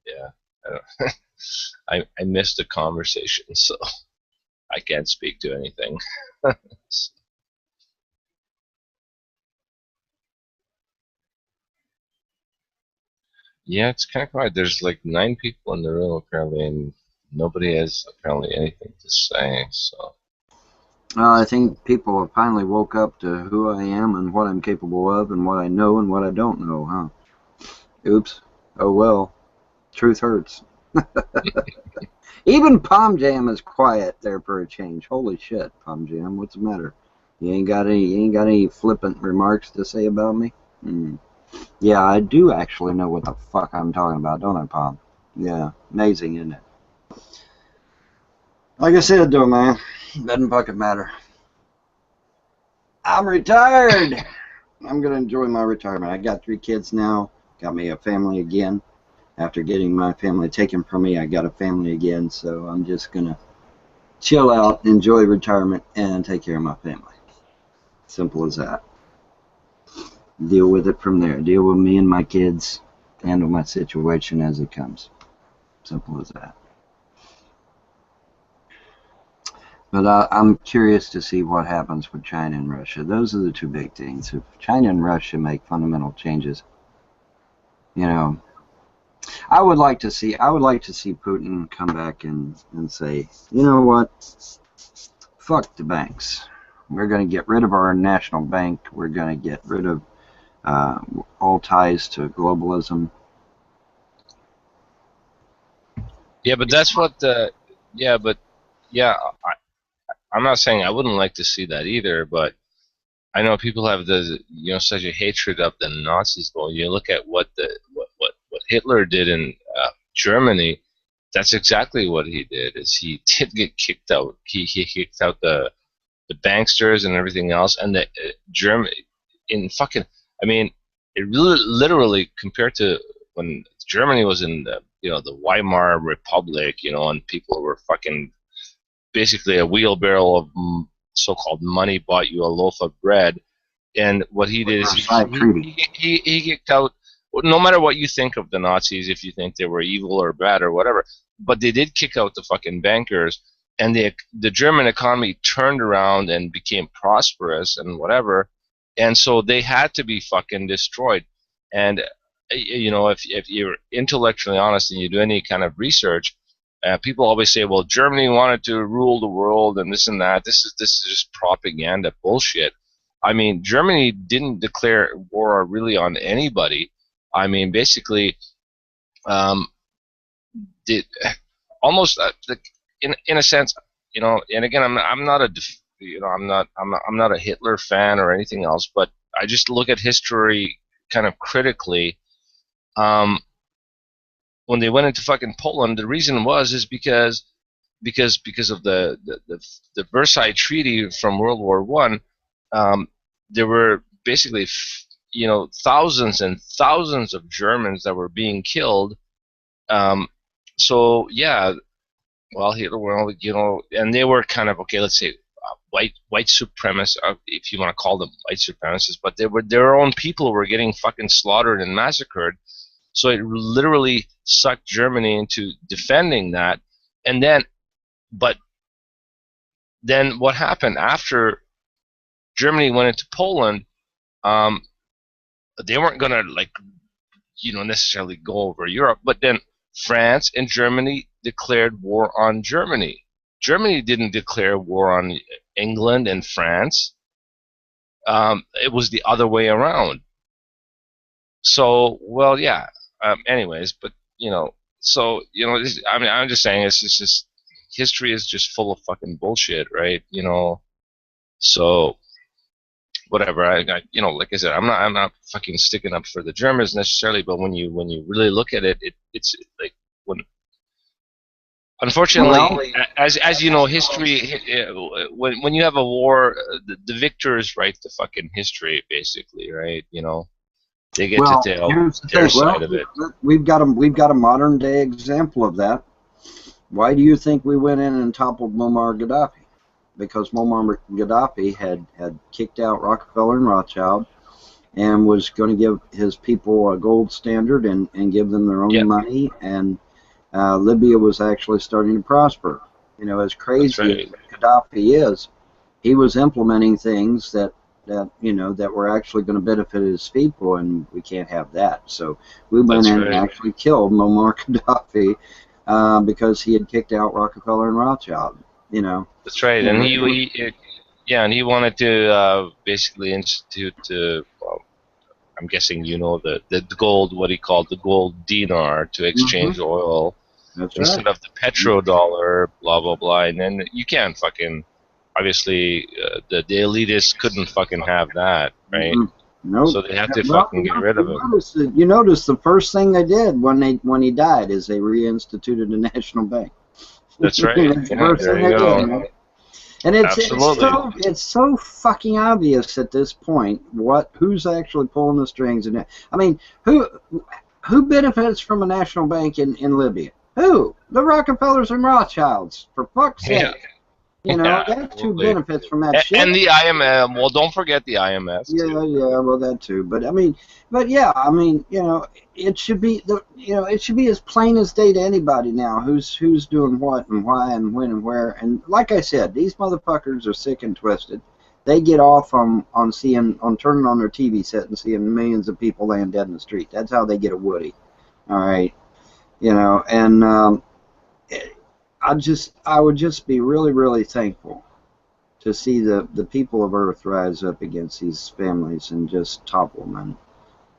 yeah, I don't. I missed the conversation, so I can't speak to anything. Yeah, it's kind of quiet. There's like 9 people in the room apparently, and nobody has apparently anything to say. So. I think people have finally woke up to who I am and what I'm capable of and what I know and what I don't know, huh? Oops. Oh well. Truth hurts. Even Palm Jam is quiet there for a change. Holy shit, Palm Jam, what's the matter? You ain't got any flippant remarks to say about me? Yeah, I do actually know what the fuck I'm talking about, don't I, Palm? Yeah, amazing, isn't it? Like I said, though, man, doesn't fucking matter. I'm retired. I'm gonna enjoy my retirement. I got 3 kids now. Got me a family again. After getting my family taken from me, I got a family again. So I'm just gonna chill out, enjoy retirement, and take care of my family. Simple as that. Deal with it from there. Deal with me and my kids. Handle my situation as it comes. Simple as that. But I'm curious to see what happens with China and Russia. Those are the 2 big things. If China and Russia make fundamental changes, you know, I would like to see Putin come back and say, you know what? Fuck the banks. We're going to get rid of our national bank. We're going to get rid of all ties to globalism. Yeah, but that's what the. Yeah, but yeah, I'm not saying I wouldn't like to see that either, but I know people have such a hatred of the Nazis. Well, you look at what Hitler did in Germany. That's exactly what he did. Is he did get kicked out. He kicked out the banksters and everything else, and the German in fucking. I mean, it really literally compared to when Germany was in the Weimar Republic, and people were fucking. Basically, a wheelbarrow of so-called money bought you a loaf of bread, and what he did is he kicked out. No matter what you think of the Nazis, if you think they were evil or bad or whatever, but they did kick out the fucking bankers, and the German economy turned around and became prosperous and whatever, and so they had to be fucking destroyed. And if you're intellectually honest and you do any kind of research. People always say, well, Germany wanted to rule the world and this and that. This is just propaganda bullshit. I mean, Germany didn't declare war really on anybody. I mean, basically, did almost in a sense, and again, I'm not a Hitler fan or anything else, but I just look at history kind of critically. When they went into fucking Poland, the reason is because of the Versailles Treaty from World War One. There were basically thousands and thousands of Germans that were being killed. So yeah, well, Hitler, and they were kind of, okay, let's say white supremacists, if you want to call them white supremacists, but their own people were getting fucking slaughtered and massacred. So it literally sucked Germany into defending that. And then what happened after Germany went into Poland? They weren't gonna necessarily go over Europe, but then France and Germany declared war on Germany. Germany didn't declare war on England and France. It was the other way around. So, well, yeah. Anyways, but I'm just saying, it's just history is just full of fucking bullshit, right? So whatever. Like I said, I'm not fucking sticking up for the Germans necessarily, but when you really look at it, it's like unfortunately, as you know, history. When you have a war, the victors write the fucking history, basically, right? They get to tell their side of it. We've got a modern day example of that. Why do you think we went in and toppled Muammar Gaddafi? Because Muammar Gaddafi had kicked out Rockefeller and Rothschild and was going to give his people a gold standard and give them their own money, and Libya was actually starting to prosper. As crazy as Gaddafi is, he was implementing things that were actually going to benefit his people, and we can't have that. So we went in and actually killed Muammar Gaddafi because he had kicked out Rockefeller and Rothschild. That's right, and he wanted to basically institute, I'm guessing the gold, what he called the gold dinar, to exchange oil instead of the petrodollar, blah blah blah. And then you can't fucking, obviously, the elitists couldn't fucking have that, right? Nope. So they have to fucking get rid of him. You notice the first thing they did when he died is they reinstituted a national bank. That's right. There you go. And it's so fucking obvious at this point who's actually pulling the strings. I mean, who benefits from a national bank in Libya? Who? The Rockefellers and Rothschilds, for fuck's sake. That's who benefits from that shit. And the IMF. Well, don't forget the IMF. Yeah, well, that too. But it should be it should be as plain as day to anybody now who's doing what and why and when and where. And like I said, these motherfuckers are sick and twisted. They get off on turning on their TV set and seeing millions of people laying dead in the street. That's how they get a Woody. All right, and. I would just be really, really thankful to see the people of Earth rise up against these families and just topple them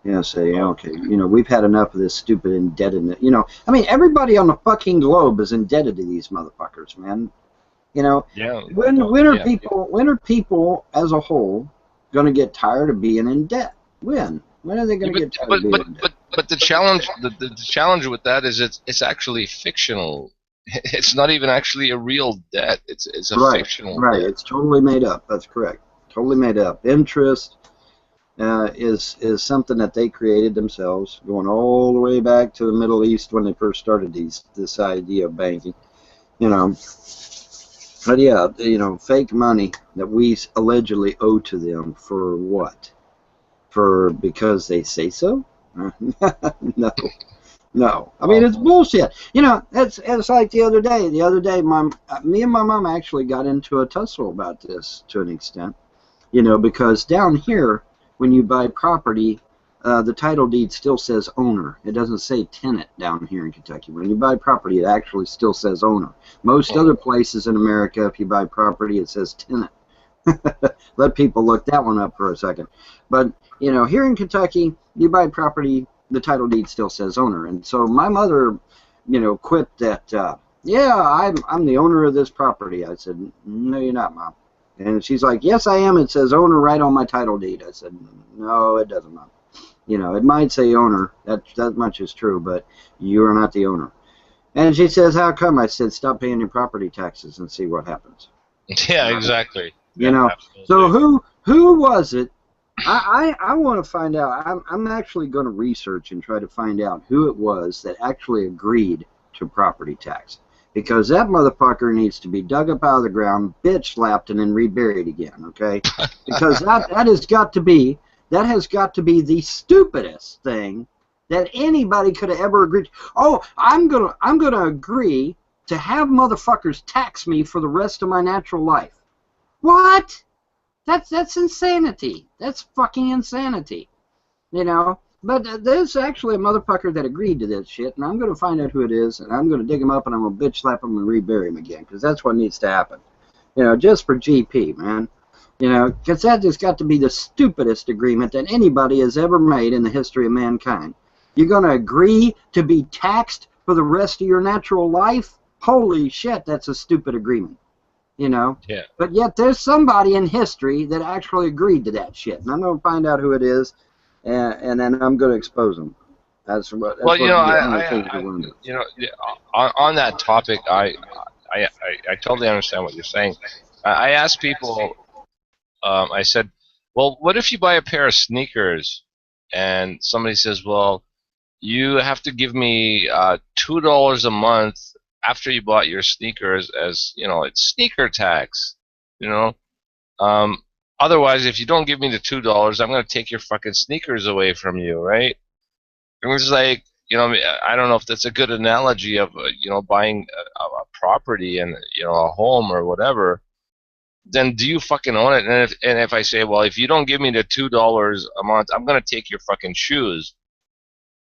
and say, okay, we've had enough of this stupid indebtedness. Everybody on the fucking globe is indebted to these motherfuckers, man. When are people as a whole going to get tired of being in debt? When are they going to get tired of being in debt? But the challenge with that is it's actually fictional. It's not even actually a real debt. It's a fictional debt. It's totally made up. That's correct. Totally made up. Interest is something that they created themselves, going all the way back to the Middle East when they first started this idea of banking. But yeah, fake money that we allegedly owe to them for what? Because they say so? No. I mean, it's bullshit. It's like the other day. Me and my mom actually got into a tussle about this to an extent. Because down here, when you buy property, the title deed still says owner. It doesn't say tenant down here in Kentucky. When you buy property, it actually still says owner. Most other places in America, if you buy property, it says tenant. Let people look that one up for a second. But, here in Kentucky, you buy property, the title deed still says owner. And so my mother, quipped that, I'm the owner of this property. I said, no, you're not, Mom. And she's like, yes, I am. It says owner right on my title deed. I said, no, it doesn't. You know, it might say owner. That much is true, but you are not the owner. And she says, how come? I said, stop paying your property taxes and see what happens. Yeah, exactly. You know, so who was it? I want to find out. I'm actually going to research and try to find out who it was that actually agreed to property tax. Because that motherfucker needs to be dug up out of the ground, bitch slapped, and then reburied again, okay? Because that has got to be the stupidest thing that anybody could have ever agreed to. Oh, I'm gonna agree to have motherfuckers tax me for the rest of my natural life. What? That's insanity. That's fucking insanity. You know? But there's actually a motherfucker that agreed to this shit, and I'm going to find out who it is, and I'm going to dig him up, and I'm going to bitch slap him and rebury him again, because that's what needs to happen. You know, just for GP, man. You know, because that has got to be the stupidest agreement that anybody has ever made in the history of mankind. You're going to agree to be taxed for the rest of your natural life? Holy shit, that's a stupid agreement. You know? Yeah. But yet there's somebody in history that actually agreed to that shit, and I'm going to find out who it is. And then I'm going to expose them. That's what. Well, you know, you know, on that topic, I totally understand what you're saying. I asked people. I said, well, what if you buy a pair of sneakers, and somebody says, well, you have to give me $2 a month after you bought your sneakers, as you know, it's sneaker tax. You know. Otherwise, if you don't give me the $2, I'm going to take your fucking sneakers away from you, right? It was like, you know, I don't know if that's a good analogy of, you know, buying a property and, you know, a home or whatever. Then do you fucking own it? And if I say, well, if you don't give me the $2 a month, I'm going to take your fucking shoes.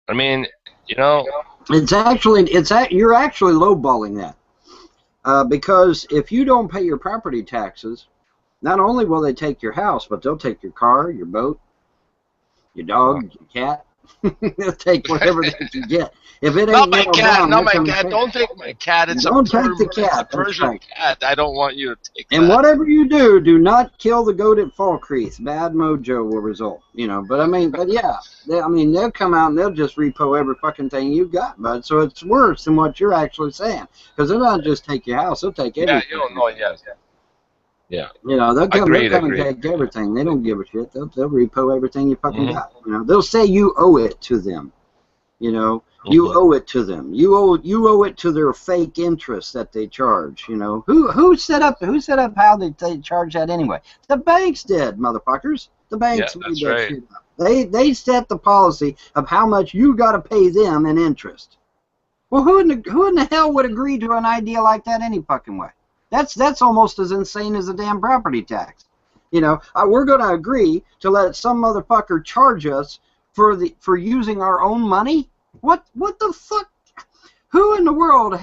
I mean, you know. You're actually lowballing that. Because if you don't pay your property taxes, not only will they take your house, but they'll take your car, your boat, your dog, your cat. They'll take whatever they can get. If it ain't not my cat, down, not my cat. Don't take my cat. It's don't take the cat. It's a Persian cat. I don't want you to take and that. whatever you do, do not kill the goat at Falkreath. Bad mojo will result. You know, but I mean, yeah, they'll come out and they'll just repo every fucking thing you've got, bud. So it's worse than what you're actually saying, because they'll not just take your house; they'll take everything. Yeah, you don't know. Yes. Yeah. You know, they'll come Agreed. and take everything. They don't give a shit. They'll repo everything you fucking got. You know, they'll say you owe it to them. You know, you owe it to them. You owe it to their fake interest that they charge. You know, who set up how they charge that anyway? The banks did, motherfuckers. The banks made that shit up. They set the policy of how much you got to pay them in interest. Well, who in the hell would agree to an idea like that any fucking way? That's almost as insane as a damn property tax. You know, we're going to agree to let some motherfucker charge us for using our own money? What the fuck? Who in the world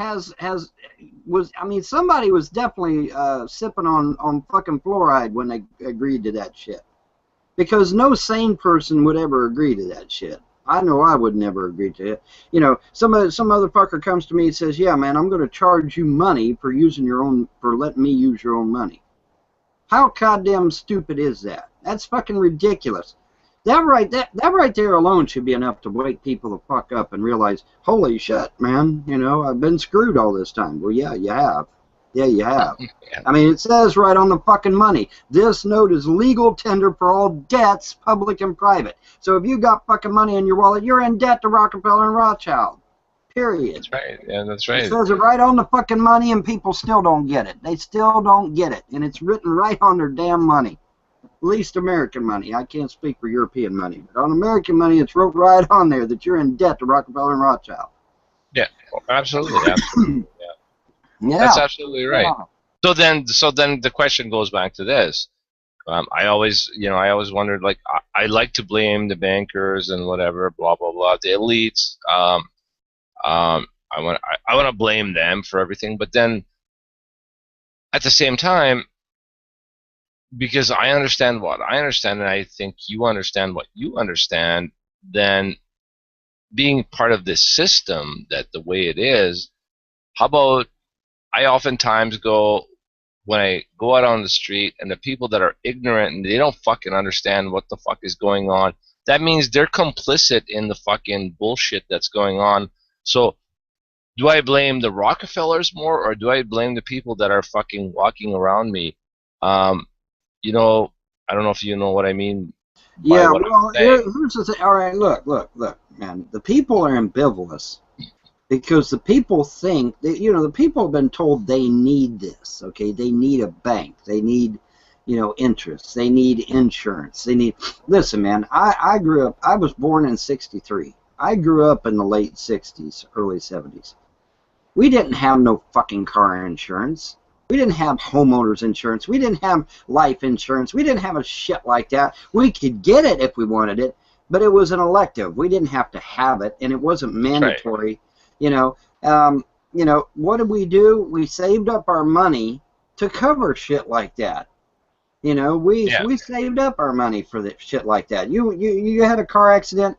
somebody was definitely sipping on fucking fluoride when they agreed to that shit. Because no sane person would ever agree to that shit. I know I would never agree to it. You know, some motherfucker comes to me and says, "Yeah, man, I'm going to charge you money for letting me use your own money." How goddamn stupid is that? That's fucking ridiculous. That right there alone should be enough to wake people the fuck up and realize, holy shit, man, you know, I've been screwed all this time. Well, yeah, you have. Yeah, you have. I mean, it says right on the fucking money, this note is legal tender for all debts, public and private. So if you got fucking money in your wallet, you're in debt to Rockefeller and Rothschild. Period. That's right. Yeah, that's right. It says it right on the fucking money, and people still don't get it. They still don't get it. And it's written right on their damn money. At least American money. I can't speak for European money. But on American money, it's wrote right on there that you're in debt to Rockefeller and Rothschild. Yeah, absolutely. Absolutely. Yeah. That's absolutely right. Yeah. So then the question goes back to this. I always wondered, like, I like to blame the bankers and whatever, blah blah blah, the elites. I want to blame them for everything, but then at the same time, because I understand what I understand, and I think you understand what you understand, then being part of this system, that the way it is, how about I oftentimes go, when I go out on the street and the people that are ignorant and they don't fucking understand what the fuck is going on, that means they're complicit in the fucking bullshit that's going on. So do I blame the Rockefellers more, or do I blame the people that are fucking walking around me? You know, I don't know if you know what I mean by Yeah, what I'm well, saying. here's the thing. All right, look, man. The people are ambivalent because the people think that, the people have been told they need this. Okay, they need a bank. They need, interest. They need insurance. They need. Listen, man. I grew up. I was born in '63. I grew up in the late '60s, early '70s. We didn't have no fucking car insurance. We didn't have homeowners insurance. We didn't have life insurance. We didn't have a shit like that. We could get it if we wanted it, but it was an elective. We didn't have to have it, and it wasn't mandatory. Right. What did we do? We saved up our money to cover shit like that. We saved up our money for that shit like that. You had a car accident.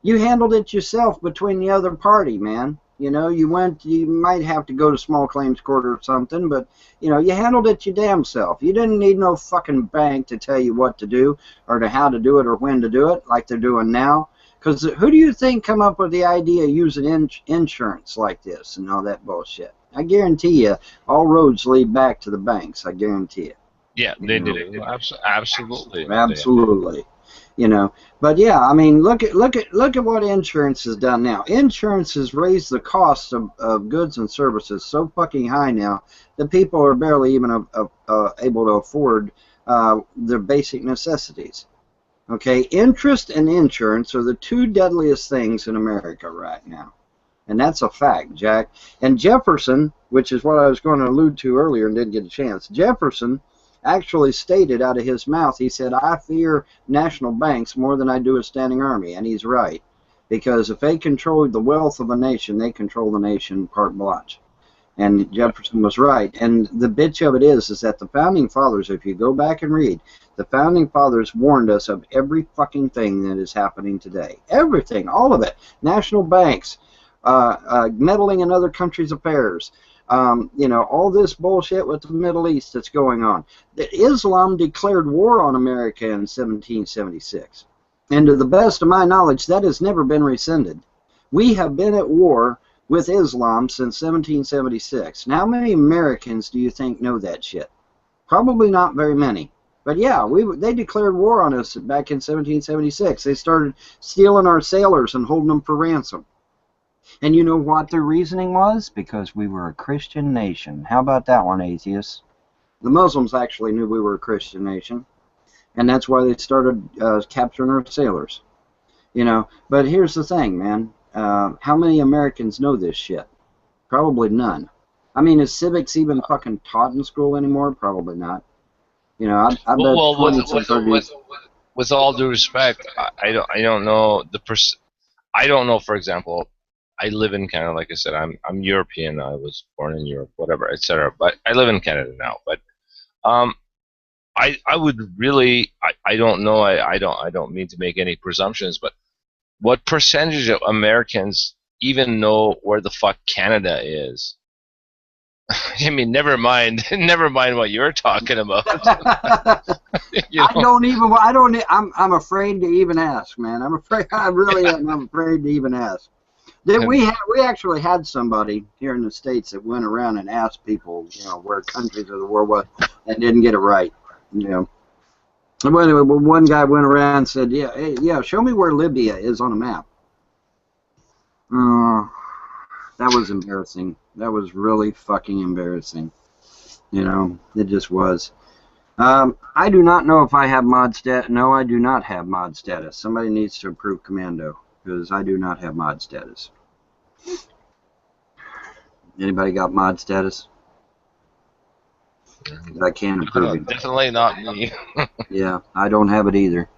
You handled it yourself between the other party, man. You might have to go to small claims court or something, but, you handled it your damn self. You didn't need no fucking bank to tell you what to do or to how to do it or when to do it like they're doing now. Because who do you think come up with the idea of using insurance like this and all that bullshit? I guarantee you, all roads lead back to the banks. I guarantee it. Yeah, they do. Absolutely. Absolutely. But yeah, I mean, look at what insurance has done now. Insurance has raised the cost of goods and services so fucking high now that people are barely even able to afford their basic necessities. Okay, interest and insurance are the two deadliest things in America right now, and that's a fact, Jack. And Jefferson, which is what I was going to allude to earlier and didn't get a chance, Jefferson actually stated out of his mouth, he said, I fear national banks more than I do a standing army. And he's right. Because if they control the wealth of a nation, they control the nation carte blanche. And Jefferson was right. And the bitch of it is that the Founding Fathers, if you go back and read, the Founding Fathers warned us of every fucking thing that is happening today. Everything, all of it. National banks, meddling in other countries' affairs, all this bullshit with the Middle East that's going on. Islam declared war on America in 1776. And to the best of my knowledge, that has never been rescinded. We have been at war with Islam since 1776. Now, how many Americans do you think know that shit? Probably not very many. But yeah, they declared war on us back in 1776. They started stealing our sailors and holding them for ransom. And you know what their reasoning was? Because we were a Christian nation. How about that one, atheists? The Muslims actually knew we were a Christian nation. And that's why they started capturing our sailors. But here's the thing, man. How many Americans know this shit? Probably none. I mean, is civics even fucking taught in school anymore? Probably not. I bet with all due respect, I don't know I don't know, for example, I live in Canada, like I said, I'm European. I was born in Europe, whatever, etc. But I live in Canada now. But I would really, I don't know. I don't mean to make any presumptions, but what percentage of Americans even know where the fuck Canada is? I mean, never mind what you're talking about. I'm afraid to even ask, man. I'm afraid, I really am. I'm afraid to even ask. We actually had somebody here in the States that went around and asked people, where countries of the world was, and didn't get it right, One guy went around and said, yeah, show me where Libya is on a map. That was embarrassing. That was really fucking embarrassing. It just was. I do not know if I have mod status. No, I do not have mod status. Somebody needs to approve Commando, because I do not have mod status. Anybody got mod status? I can't approve it. Definitely not me. Yeah, I don't have it either.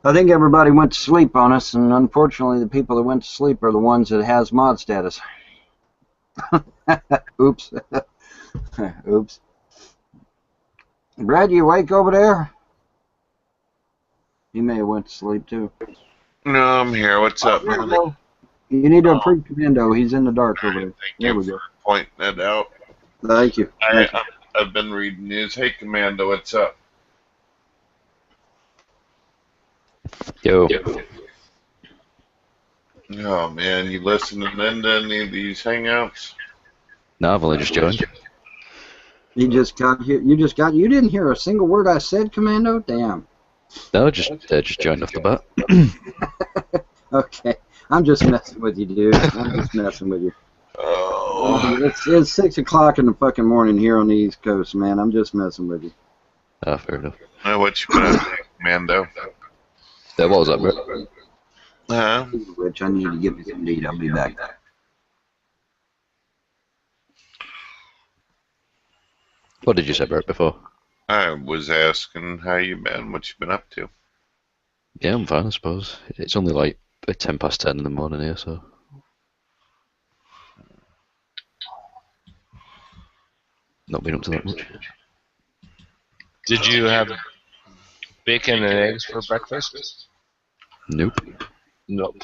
I think everybody went to sleep on us, and unfortunately the people that went to sleep are the ones that has mod status. Oops. Oops. Brad, you awake over there? He may have went to sleep too. No, I'm here. What's up, man? You need to approve Commando. He's in the dark over there. Thank you for pointing that out. Thank you. Thank you. I've been reading news. Hey, Commando, what's up? Yo. Oh man, you listening into any of these hangouts? No, I've only just joined. You just got here. You didn't hear a single word I said, Commando? Damn. No, just joined off the bat. Okay. I'm just messing with you, dude. I'm just messing with you. Oh. It's 6 o'clock in the fucking morning here on the East Coast, man. I'm just messing with you. Ah, fair enough. What you been up to, Commando? What was that, bro? Which I need to get me some meat. I'll be back. What did you say, Bert, before? I was asking how you been, what you been up to. Yeah, I'm fine, I suppose. It's only like 10 past 10 in the morning here, so... Not been up to that much. Did you have bacon and eggs for breakfast? Nope. Nope.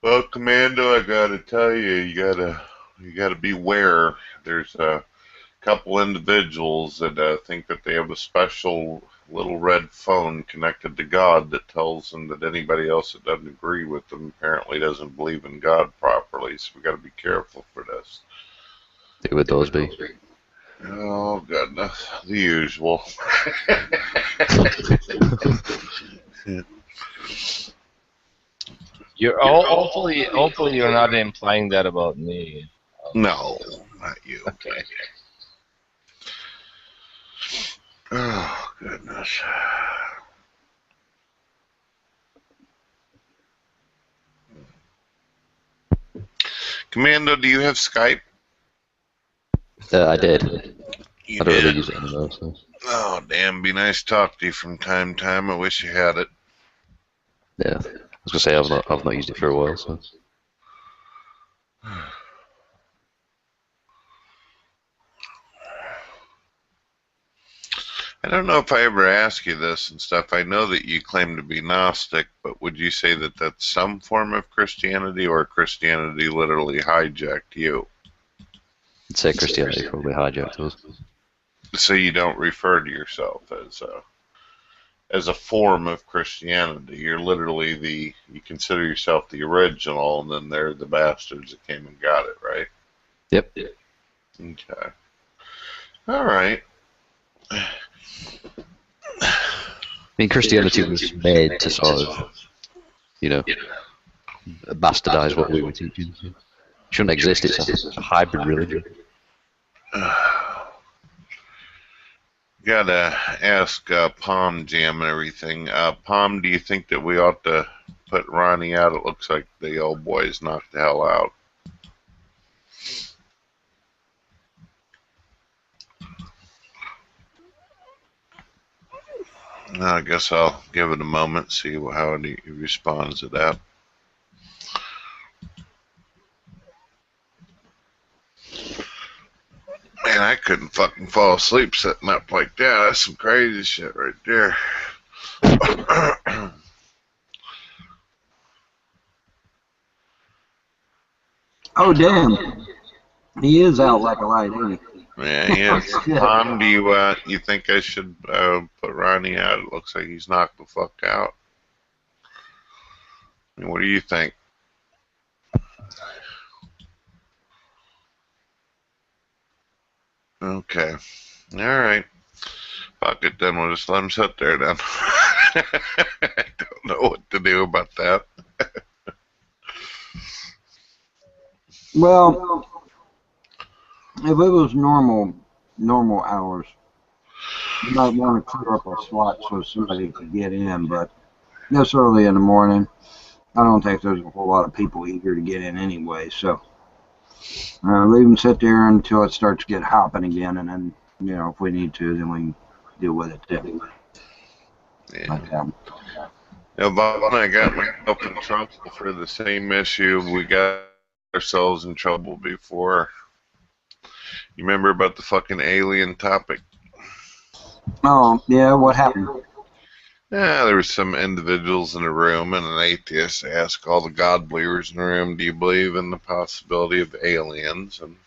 Well, Commando, I gotta tell you, you gotta beware. There's a couple individuals that think that they have a special little red phone connected to God that tells them that anybody else that doesn't agree with them apparently doesn't believe in God properly. So we gotta be careful for this. Who would those be? Oh goodness, the usual. You're hopefully you're not implying that about me. No, not you. Okay. Oh goodness. Commando, do you have Skype? I did. You I don't did? really use it anymore, so... Oh, damn, be nice to talk to you from time to time. I wish you had it. Yeah. I was gonna say I've not used it for a while, so... I don't know if I ever asked you this and stuff. I know that you claim to be Gnostic, but would you say that that's some form of Christianity, or Christianity literally hijacked you? I'd say Christianity probably hijacked us. So you don't refer to yourself as a form of Christianity. You're literally you consider yourself the original, and then they're the bastards that came and got it, right? Yep. Okay. All right. I mean, Christianity was made to sort of, bastardize what we were teaching. So. It shouldn't exist. It's a hybrid religion. Gotta ask Palm Jam and everything. Palm, do you think that we ought to put Ronnie out? It looks like the old boy's knocked the hell out. I guess I'll give it a moment, see how he responds to that. Man, I couldn't fucking fall asleep sitting up like that. That's some crazy shit right there. Oh, damn. He is out like a light, ain't he? Yeah, he is. Tom, do you think I should put Ronnie out? It looks like he's knocked the fuck out. I mean, what do you think? Okay. All right. Fuck it, then we'll just let him sit there then. I don't know what to do about that. Well, if it was normal hours, you might want to clear up a slot so somebody could get in, but this early in the morning, I don't think there's a whole lot of people eager to get in anyway, so leave them sit there until it starts to get hopping again, and then, if we need to, then we can deal with it then. Yeah. Bob and I got myself in trouble for the same issue. We got ourselves in trouble before. You remember about the fucking alien topic? Oh, yeah, what happened? Yeah, there were some individuals in the room, and an atheist asked all the God believers in the room, "Do you believe in the possibility of aliens?" And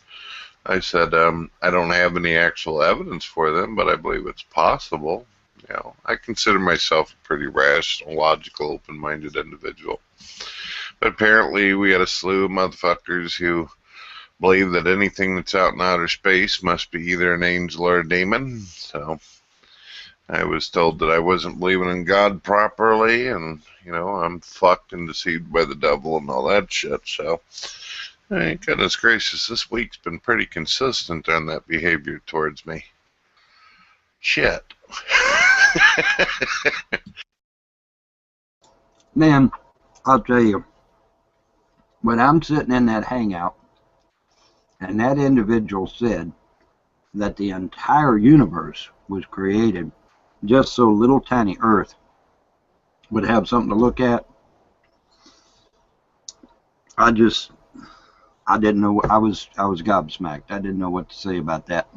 I said, "I don't have any actual evidence for them, but I believe it's possible." You know, I consider myself a pretty rational, logical, open-minded individual. But apparently, we had a slew of motherfuckers who believe that anything that's out in outer space must be either an angel or a demon. So I was told that I wasn't believing in God properly, and, you know, I'm fucked and deceived by the devil and all that shit. So, hey, goodness gracious, this week's been pretty consistent on that behavior towards me. Shit. Man, I'll tell you, when I'm sitting in that hangout, and that individual said that the entire universe was created just so little tiny Earth would have something to look at, I didn't know. I was gobsmacked. I didn't know what to say about that.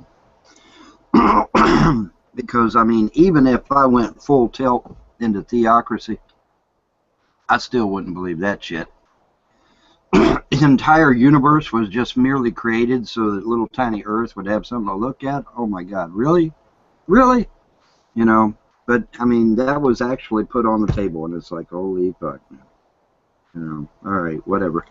Because, I mean, even if I went full tilt into theocracy, I still wouldn't believe that shit. The entire universe was just merely created so that little tiny Earth would have something to look at. Oh my God, really? Really? You know, but I mean, that was actually put on the table, and it's like, holy fuck. You know, all right, whatever.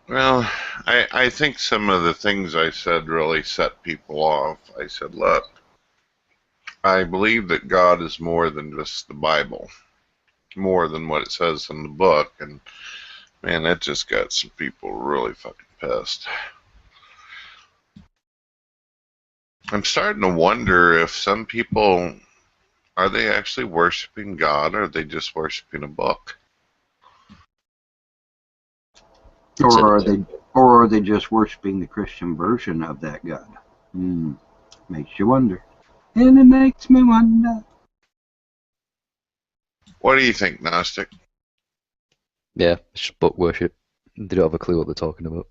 Well, I think some of the things I said really set people off. I said, look, I believe that God is more than just the Bible, more than what it says in the book, and man, that just got some people really fucking pissed. I'm starting to wonder if some people, are they actually worshiping God, or are they just worshiping a book? Or are they just worshiping the Christian version of that God? Makes you wonder. And it makes me wonder. What do you think, Gnostic? Yeah, it's just book worship. They don't have a clue what they're talking about.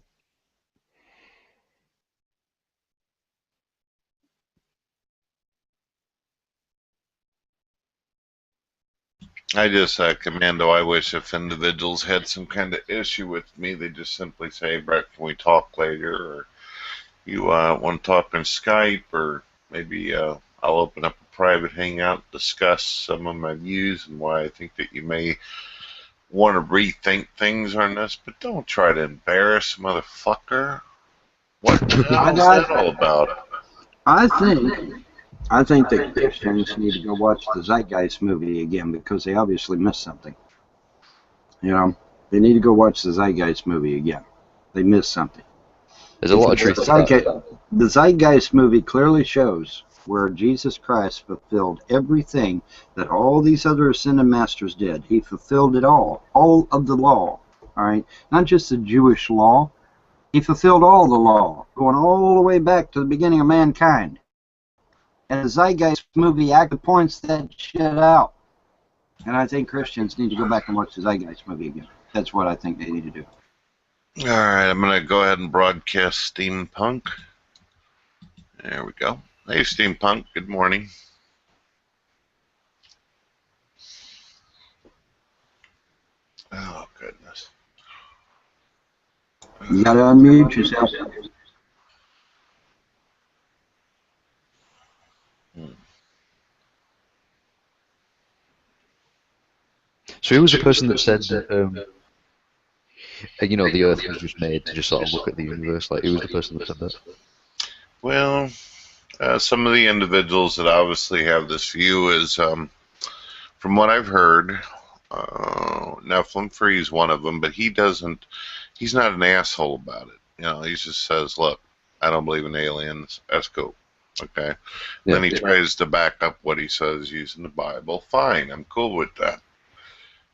I just, Commando, I wish if individuals had some kind of issue with me, they just simply say, Brett, can we talk later? Or you want to talk on Skype? Or maybe I'll open up a private hangout, discuss some of my views and why I think that you may want to rethink things on this. But don't try to embarrass a motherfucker. What the hell is that all about? I think that Christians need to go watch the Zeitgeist movie again because they obviously missed something. You know, they need to go watch the Zeitgeist movie again. They missed something. There's a lot of truth to that. The Zeitgeist movie clearly shows where Jesus Christ fulfilled everything that all these other ascended masters did. He fulfilled it all of the law. All right, not just the Jewish law. He fulfilled all the law, going all the way back to the beginning of mankind. And the Zeitgeist movie actually points that shit out. And I think Christians need to go back and watch the Zeitgeist movie again. That's what I think they need to do. All right, I'm going to go ahead and broadcast Steampunk. There we go. Hey, Steampunk, good morning. Oh, goodness. You gotta unmute yourself. So who was the person that said that, you know, the Earth was just made to just sort of look at the universe? Like, who was the person that said that? Well, some of the individuals that obviously have this view is, from what I've heard, Nephilim Free is one of them, but he's not an asshole about it. You know, he just says, look, I don't believe in aliens. That's cool. Okay? Yeah, then he tries to back up what he says using the Bible. Fine, I'm cool with that.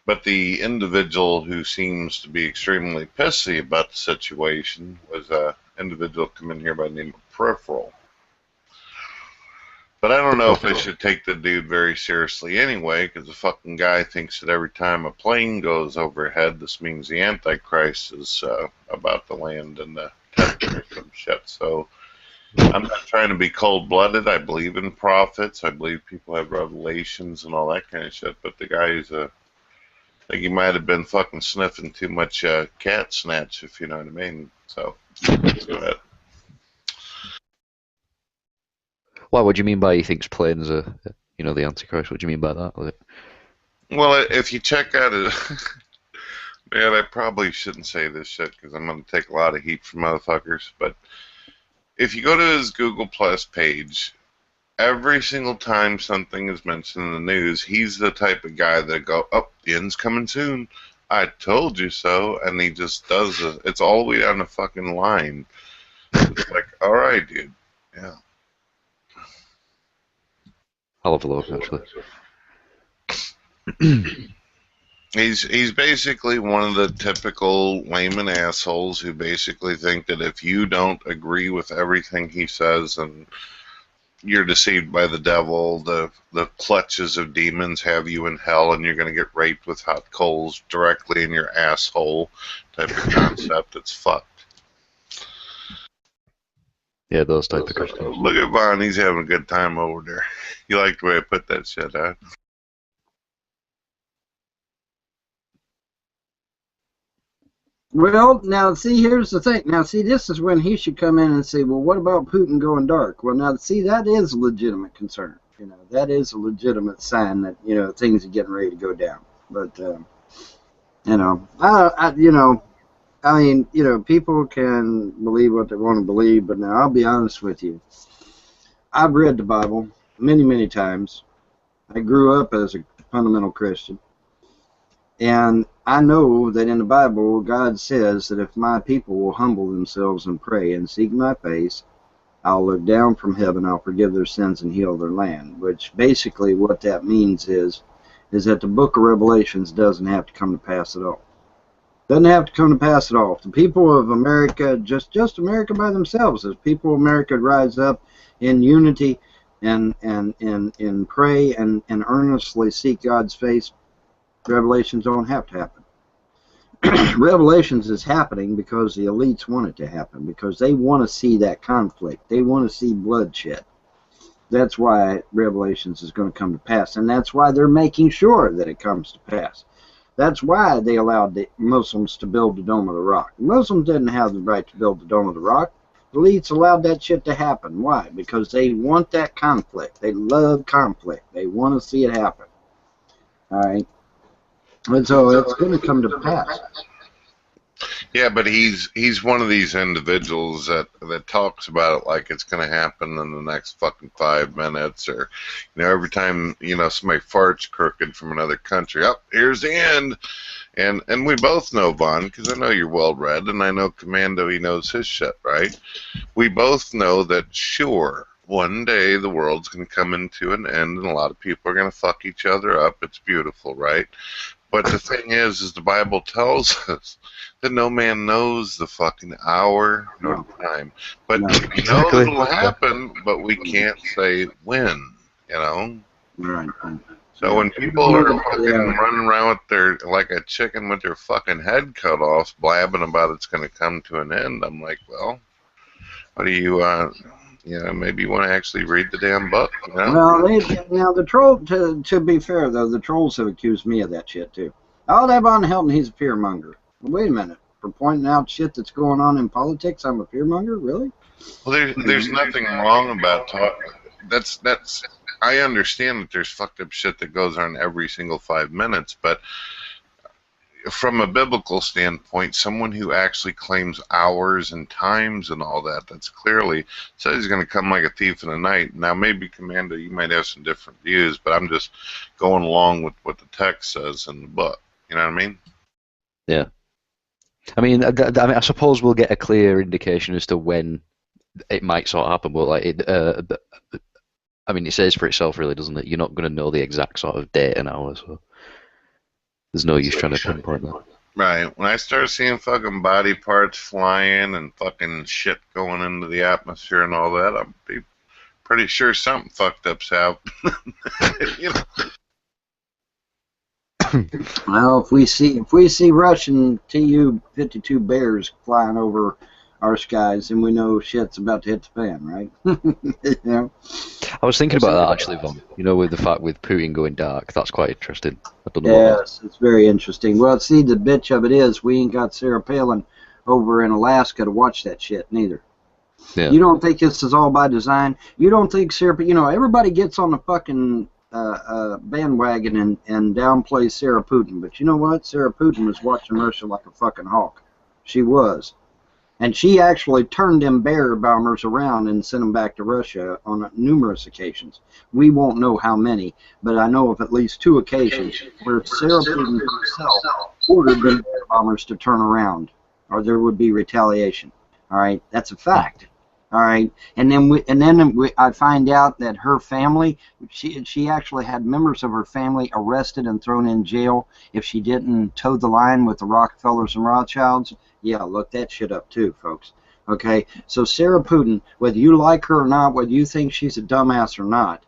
But the individual who seems to be extremely pissy about the situation was an individual come in here by the name of Peripheral. But I don't know if I should take the dude very seriously anyway, because the fucking guy thinks that every time a plane goes overhead, this means the Antichrist is about to land in the tent or some shit. So I'm not trying to be cold-blooded. I believe in prophets. I believe people have revelations and all that kind of shit. But the guy is I think he might have been fucking sniffing too much cat snatch, if you know what I mean. So, go ahead. Why? What do you mean by he thinks planes are, the Antichrist? What do you mean by that? Well, if you check out it, man, I probably shouldn't say this shit because I'm going to take a lot of heat from motherfuckers. But if you go to his Google Plus page, every single time something is mentioned in the news, he's the type of guy that go, "Oh, the end's coming soon. I told you so," and he just does it. It's all the way down the fucking line. It's like, all right, dude. Yeah. I'll have a look, actually. He's basically one of the typical layman assholes who basically think that if you don't agree with everything he says, and you're deceived by the devil, the clutches of demons have you in hell, and you're going to get raped with hot coals directly in your asshole type of concept. It's fucked. Yeah, those type of Christians. Look at Vaughn, he's having a good time over there. You like the way I put that shit out? Well, now, see, here's the thing. Now, see, this is when he should come in and say, well, what about Putin going dark? Well, now, see, that is a legitimate concern. That is a legitimate sign that, things are getting ready to go down. But, people can believe what they want to believe, but now I'll be honest with you. I've read the Bible many, many times. I grew up as a fundamental Christian. And I know that in the Bible, God says that if my people will humble themselves and pray and seek my face, I'll look down from heaven, I'll forgive their sins and heal their land. Which basically what that means is that the book of Revelations doesn't have to come to pass at all. Doesn't have to come to pass at all. If the people of America, just America by themselves, as people of America rise up in unity and pray and earnestly seek God's face, Revelations don't have to happen. Revelations is happening because the elites want it to happen, because they want to see that conflict. They want to see bloodshed. That's why Revelations is going to come to pass, and that's why they're making sure that it comes to pass. That's why they allowed the Muslims to build the Dome of the Rock. The Muslims didn't have the right to build the Dome of the Rock. The elites allowed that shit to happen. Why? Because they want that conflict. They love conflict. They want to see it happen. All right? And so it's going to come to pass. Yeah, but he's one of these individuals that talks about it like it's going to happen in the next fucking 5 minutes, or every time somebody farts crooked from another country, here's the end. And we both know, Vaughn, because I know you're well read, and I know Commando, he knows his shit, right? We both know that sure, one day the world's going to come into an end, and a lot of people are going to fuck each other up. It's beautiful, right? But the thing is the Bible tells us that no man knows the fucking hour nor the time. But we know that it'll happen, but we can't say when, Right. So when people are fucking running around with their, like a chicken with their fucking head cut off, blabbing about it's going to come to an end, I'm like, well, what do you, maybe you want to actually read the damn book, Well, now the troll, to be fair though, the trolls have accused me of that shit too. Oh, that Von Helton, he's a fear monger. Well, wait a minute. For pointing out shit that's going on in politics, I'm a fear monger? Really? Well, there's nothing wrong about talking. That's I understand that there's fucked up shit that goes on every single 5 minutes, but from a biblical standpoint, someone who actually claims hours and times and all that, that's clearly says he's going to come like a thief in the night. Now, maybe, Commander, you might have some different views, but I'm just going along with what the text says in the book. You know what I mean? Yeah. I mean, I suppose we'll get a clear indication as to when it might sort of happen, but like it says for itself, really, doesn't it? You're not going to know the exact sort of date and hour, so there's no use trying to pinpoint that. Right. When I start seeing fucking body parts flying and fucking shit going into the atmosphere and all that, I'll be pretty sure something fucked up's happening. Well, if we see Russian Tu-52 Bears flying over our skies, and we know shit's about to hit the fan, right? You know? I was thinking about that actually, Von. You know, with the fact with Putin going dark, that's quite interesting. I don't know what Yes, it's very interesting. Well, see, the bitch of it is we ain't got Sarah Palin over in Alaska to watch that shit, neither. Yeah. You don't think this is all by design? You don't think Sarah, you know, everybody gets on the fucking bandwagon and downplays Sarah Putin, but you know what? Sarah Putin was watching Russia like a fucking hawk. She was. And she actually turned them bear bombers around and sent them back to Russia on numerous occasions. We won't know how many, but I know of at least 2 occasions where Sarah Putin herself ordered them bear bombers to turn around, or there would be retaliation. All right, that's a fact. All right, and then I find out that her family, she actually had members of her family arrested and thrown in jail if she didn't toe the line with the Rockefellers and Rothschilds. Yeah, look that shit up too, folks. Okay, so Sarah Putin, whether you like her or not, whether you think she's a dumbass or not,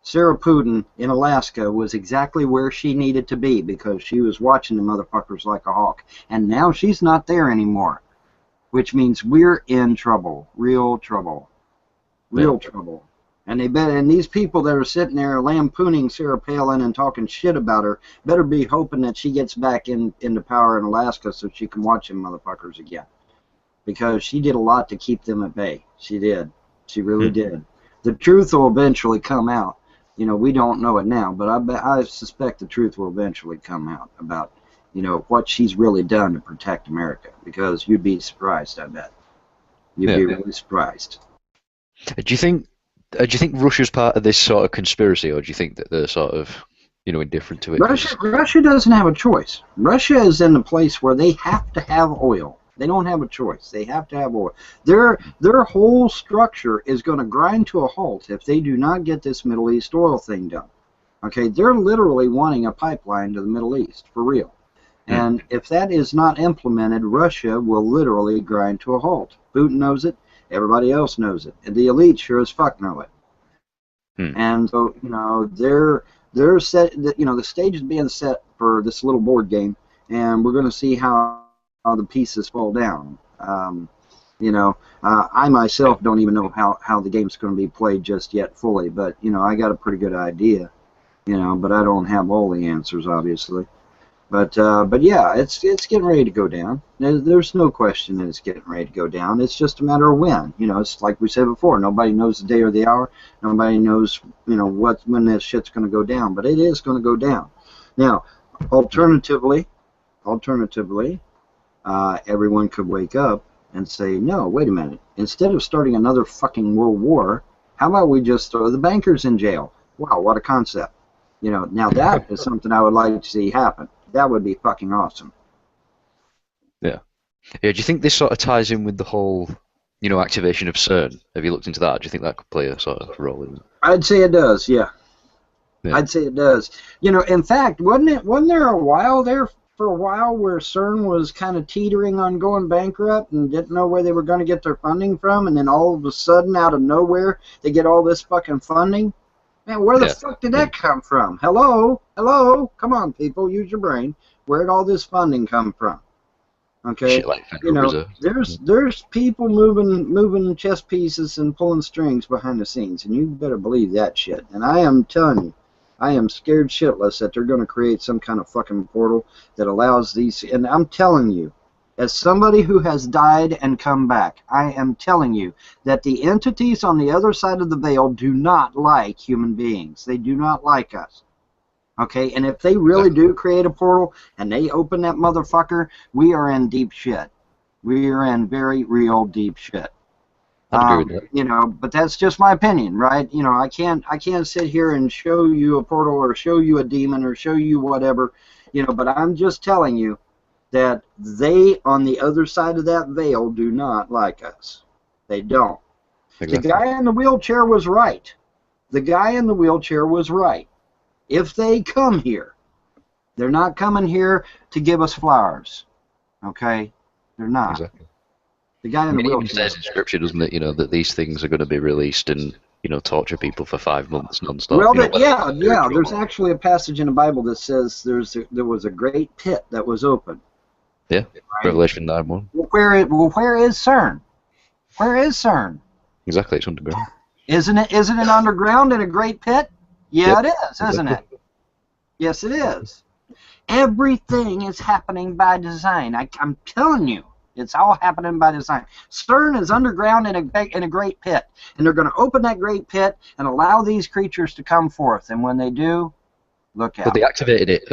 Sarah Putin in Alaska was exactly where she needed to be because she was watching the motherfuckers like a hawk. And now she's not there anymore, which means we're in trouble, real trouble, real trouble. And and these people that are sitting there lampooning Sarah Palin and talking shit about her better be hoping that she gets back into power in Alaska so she can watch them motherfuckers again. Because she did a lot to keep them at bay. She did. She really did. The truth will eventually come out. You know, we don't know it now, but I suspect the truth will eventually come out about, you know, what she's really done to protect America. Because you'd be surprised, I bet. You'd be really surprised. Do you think Russia's part of this sort of conspiracy, or do you think that they're sort of, you know, indifferent to it? Russia doesn't have a choice. Russia is in the place where they have to have oil. They don't have a choice. They have to have oil. Their whole structure is going to grind to a halt if they do not get this Middle East oil thing done. Okay, they're literally wanting a pipeline to the Middle East, for real. And if that is not implemented, Russia will literally grind to a halt. Putin knows it. Everybody else knows it. And the elite sure as fuck know it. And so, you know, they're set. You know, the stage is being set for this little board game, and we're going to see how the pieces fall down. You know, I myself don't even know how the game's going to be played just yet fully, but you know, I got a pretty good idea. You know, but I don't have all the answers, obviously. But yeah, it's getting ready to go down. There's no question that it's getting ready to go down. It's just a matter of when. You know, it's like we said before. Nobody knows the day or the hour. Nobody knows, you know, when this shit's going to go down. But it is going to go down. Now, alternatively, everyone could wake up and say, no, wait a minute. Instead of starting another fucking world war, how about we just throw the bankers in jail? Wow, what a concept. You know, now that is something I would like to see happen. That would be fucking awesome. Yeah. Yeah. Do you think this sort of ties in with the whole, you know, activation of CERN? Have you looked into that? Do you think that could play a sort of role in it? I'd say it does. Yeah. I'd say it does. You know, in fact, wasn't there a while there where CERN was kind of teetering on going bankrupt and didn't know where they were going to get their funding from, and then all of a sudden, out of nowhere, they get all this fucking funding? Man, where the fuck did that come from? Hello? Come on, people, use your brain. Where did all this funding come from? Okay, you know, there's people moving chess pieces and pulling strings behind the scenes, and you better believe that shit. And I am telling you, I am scared shitless that they're going to create some kind of fucking portal that allows these. And I'm telling you, as somebody who has died and come back, I am telling you that the entities on the other side of the veil do not like human beings. They do not like us. Okay, and if they really do create a portal and they open that motherfucker, we are in deep shit. We are in very real deep shit. You know, but that's just my opinion, right? You know, I can't sit here and show you a portal or show you a demon or show you whatever, you know, but I'm just telling you that they on the other side of that veil do not like us. They don't. Exactly. The guy in the wheelchair was right. The guy in the wheelchair was right. If they come here, they're not coming here to give us flowers. Okay? They're not. Exactly. The guy in the wheelchair. It says in Scripture, doesn't it, you know, that these things are going to be released and, you know, torture people for 5 months non-stop. Well, you know, yeah. There's actually a passage in the Bible that says there was a great pit that was open. Yeah, right? Revelation 9:1. Well, where is CERN? Where is CERN? Exactly, it's underground. Isn't it underground in a great pit? Yeah, Yep, it is, isn't it? Yes, it is. Everything is happening by design. I'm telling you, it's all happening by design. CERN is underground in a great pit, and they're going to open that great pit and allow these creatures to come forth. And when they do, look out. But they activated it,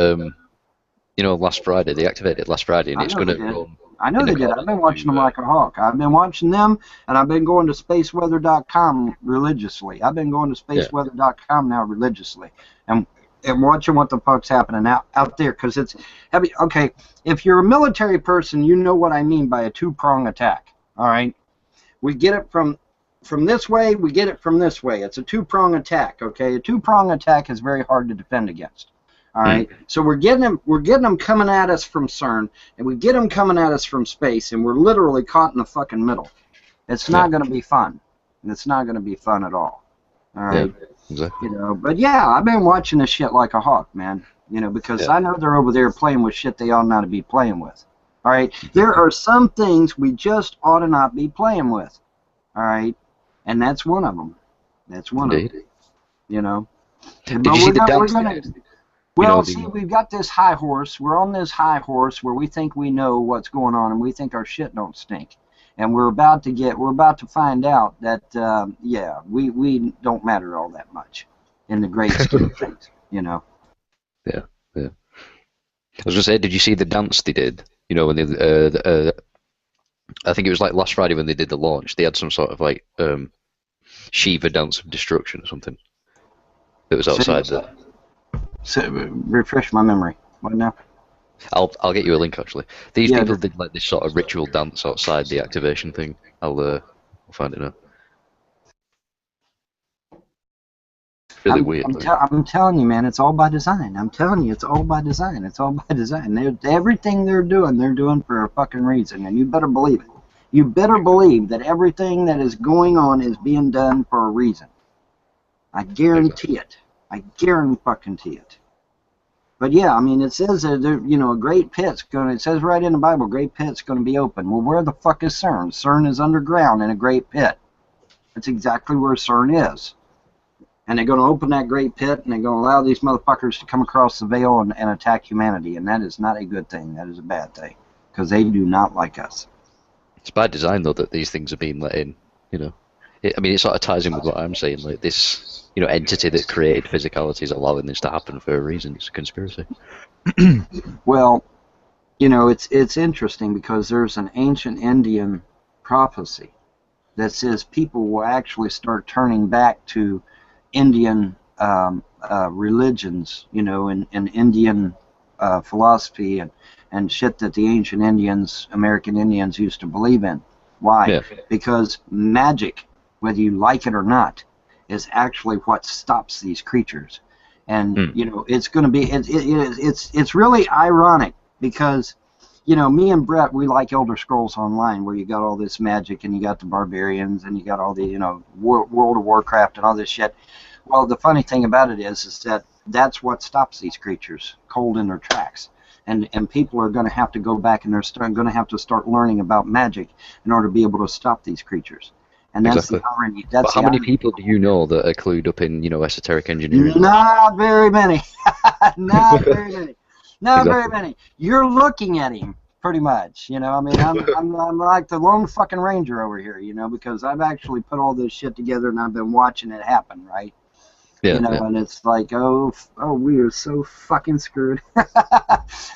last Friday. They activated it last Friday, and it's going to run. I know they did. I've been watching them like a hawk. I've been watching them, and I've been going to spaceweather.com religiously. I've been going to spaceweather.com now religiously, and watching what the fuck's happening out there, because it's heavy. Okay, if you're a military person, you know what I mean by a two-prong attack. All right, we get it from this way, we get it from this way. It's a two-prong attack. Okay, a two-prong attack is very hard to defend against. All right, so we're getting them coming at us from CERN, and we get them coming at us from space, and we're literally caught in the fucking middle. It's not going to be fun. It's not going to be fun at all. All right. Yeah, exactly. But yeah, I've been watching this shit like a hawk, man. Because I know they're over there playing with shit they ought not to be playing with. All right, there are some things we just ought to not be playing with. All right, and that's one of them. That's one of them. Did you see the dance? Well, see, we've got this high horse. We're on this high horse where we think we know what's going on, and we think our shit don't stink. And we're about to find out that, we don't matter all that much in the great scheme of things, Yeah. I was gonna say, did you see the dance they did? When they, I think it was like last Friday when they did the launch. They had some sort of like Shiva dance of destruction or something. That was outside there. So, refresh my memory. What now? I'll get you a link actually. These people did like this sort of ritual dance outside the activation thing. I'll find it now. Really weird. I'm telling you, man, it's all by design. I'm telling you, it's all by design. It's all by design. Everything they're doing for a fucking reason, and you better believe it. You better believe that everything that is going on is being done for a reason. I guarantee it. I guarantee it. But yeah, I mean, it says that a great pit's going. It says right in the Bible, great pit's going to be open. Well, where the fuck is CERN? CERN is underground in a great pit. That's exactly where CERN is. And they're going to open that great pit, and they're going to allow these motherfuckers to come across the veil and attack humanity. And that is not a good thing. That is a bad thing, because they do not like us. It's by design though that these things are being let in. It sort of ties in with what I'm saying. Like this. Entity that created physicality is allowing this to happen for a reason. It's a conspiracy. Well, it's interesting because there's an ancient Indian prophecy that says people will actually start turning back to Indian religions, and Indian philosophy and shit that the ancient Indians, American Indians, used to believe in. Why? Yeah. Because magic, whether you like it or not, is actually what stops these creatures. And it's going to be it's really ironic because me and Brett, we like Elder Scrolls Online, where you got all this magic and you got the barbarians and you got all the World of Warcraft and all this shit. Well, the funny thing about it is that that's what stops these creatures cold in their tracks. And people are going to have to go back and they're going to have to start learning about magic in order to be able to stop these creatures. And that's the irony. But how many people do you know that are clued up in, esoteric engineering? Not very many. Not very many. Not very many. You're looking at him, pretty much. I'm like the lone fucking ranger over here, because I've actually put all this shit together and I've been watching it happen, right? Yeah, and it's like, oh, we are so fucking screwed.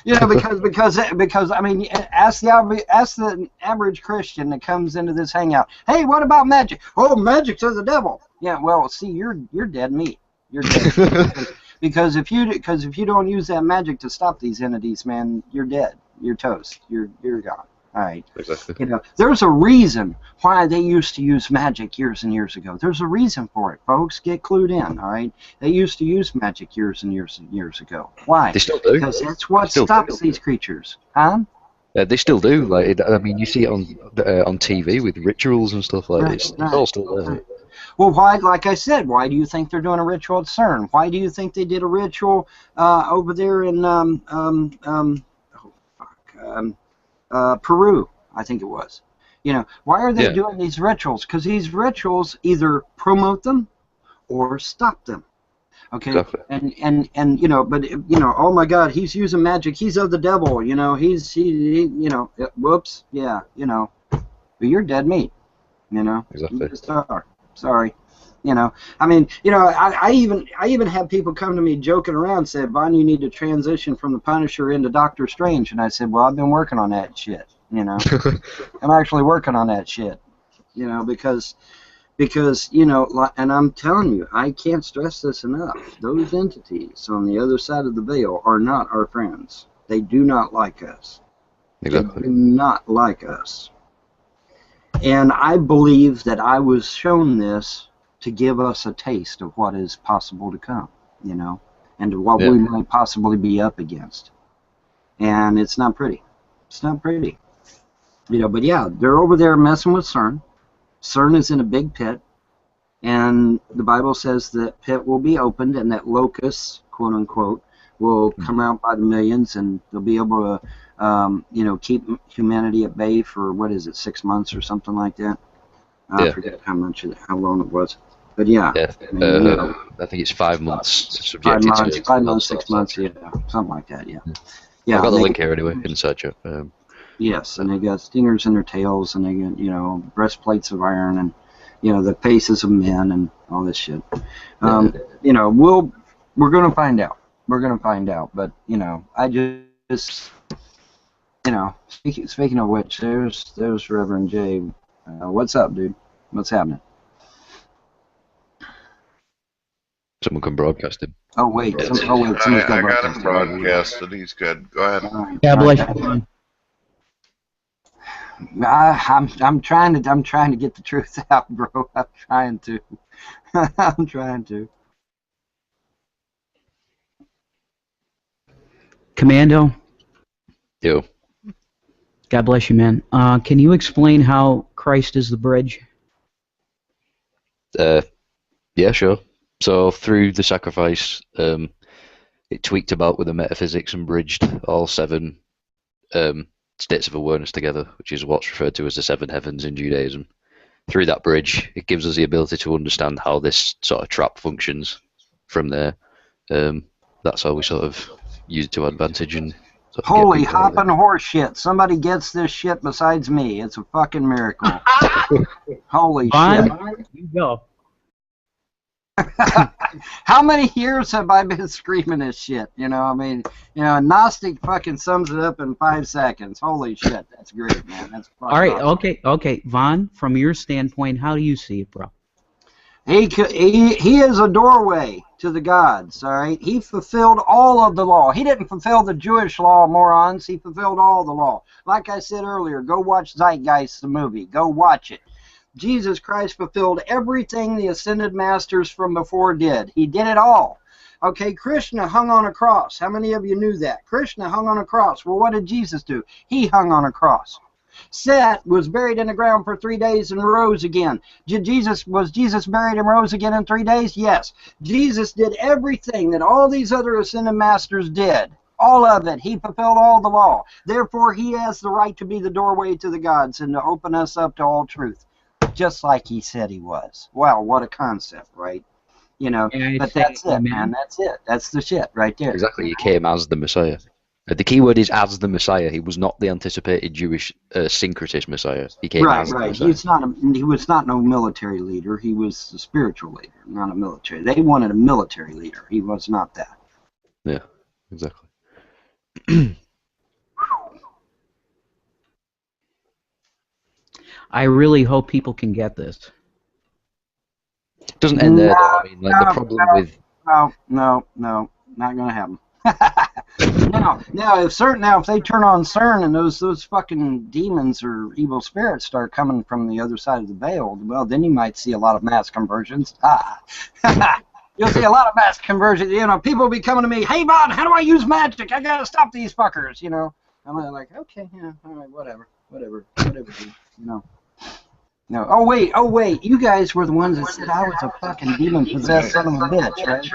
because I mean, ask the average Christian that comes into this hangout. Hey, what about magic? Oh, magic's of the devil. Yeah, well, see, you're dead meat. You're dead. because if you don't use that magic to stop these entities, man, you're dead. You're toast. You're gone. All right. Exactly. There's a reason why they used to use magic years and years ago. There's a reason for it, folks. Get clued in. All right. They used to use magic years and years and years ago. Why? They still do. Because that's what stops these creatures. Huh? They still do. Like, I mean, you see it on TV with rituals and stuff like this. It's all still there. Right. Well, why? Like I said, why do you think they're doing a ritual at CERN? Why do you think they did a ritual over there in Peru, I think it was. You know, why are they Yeah. doing these rituals? Because these rituals either promote them or stop them. Okay, Exactly. and you know, but you know, oh my God, he's using magic. He's of the devil. You know, he you know, whoops, yeah, you know, but you're dead meat. You know, Exactly. you just are. Sorry. You know, I mean, you know, I even have people come to me joking around, said, Vaughn, you need to transition from the Punisher into Doctor Strange, and I said, well, I've been working on that shit. You know, I'm actually working on that shit. You know, because you know, and I'm telling you, I can't stress this enough. Those entities on the other side of the veil are not our friends. They do not like us. Exactly. They do not like us. And I believe that I was shown this to give us a taste of what is possible to come, you know, and what we might possibly be up against. And it's not pretty. It's not pretty. You know, but yeah, they're over there messing with CERN. CERN is in a big pit, and the Bible says that pit will be opened and that locusts, quote unquote, will come out by the millions, and they'll be able to, you know, keep humanity at bay for, what is it, 6 months or something like that? I forget how long it was. But yeah, I mean, you know, I think it's 5 months. 5 months, 5 months, 6 months, yeah, something like that, yeah. Yeah, I've got the link here anyway, inside you. Yes, and they got stingers in their tails, and they got, you know, breastplates of iron, and, you know, the faces of men, and all this shit. You know, we're gonna find out. We're gonna find out. But you know, I just you know, speaking of which, there's Reverend Jay. What's up, dude? What's happening? Someone can broadcast him. Oh wait, someone's I got got him broadcasted. He's good. Go ahead. Yeah, bless you. I'm trying to get the truth out, bro. I'm trying to. I'm trying to. Commando. Yo. God bless you, man. Can you explain how Christ is the bridge? Yeah, sure. So through the sacrifice, it tweaked about with the metaphysics and bridged all 7 states of awareness together, which is what's referred to as the 7 heavens in Judaism. Through that bridge, it gives us the ability to understand how this sort of trap functions. From there, that's how we sort of use it to advantage and. Holy hopping horse shit! Somebody gets this shit besides me. It's a fucking miracle. Holy shit! You go. How many years have I been screaming this shit? You know, I mean, you know, Gnostic fucking sums it up in 5 seconds. Holy shit, that's great, man. That's fucking all right. awesome. Okay. Vaughn, from your standpoint, how do you see it, bro? He is a doorway to the gods, all right? He fulfilled all of the law. He didn't fulfill the Jewish law, morons. He fulfilled all the law. Like I said earlier, go watch Zeitgeist, the movie. Go watch it. Jesus Christ fulfilled everything the ascended masters from before did. He did it all. Okay, Krishna hung on a cross. How many of you knew that? Krishna hung on a cross. Well, what did Jesus do? He hung on a cross. Seth was buried in the ground for 3 days and rose again. Was Jesus buried and rose again in 3 days? Yes. Jesus did everything that all these other ascended masters did. All of it. He fulfilled all the law. Therefore, he has the right to be the doorway to the gods and to open us up to all truth. Just like he said he was. Wow, what a concept, right? You know, but that's it, man. That's it. That's the shit right there. Exactly. He came as the Messiah. The key word is as the Messiah. He was not the anticipated Jewish syncretist Messiah. He came as the Messiah. He was not no military leader. He was a spiritual leader, not a military. They wanted a military leader. He was not that. Yeah, exactly. I really hope people can get this. It doesn't end there, though. I mean, like the problem with no, not gonna happen. Now, if they turn on CERN and those fucking demons or evil spirits start coming from the other side of the veil, well, then you might see a lot of mass conversions. You'll see a lot of mass conversions. You know, people will be coming to me, hey, Vaughn, how do I use magic? I gotta stop these fuckers. You know, I'm like, okay, yeah, all right, whatever, dude, you know. No. Oh wait! You guys were the ones that said I was a fucking demon-possessed son of a bitch, right?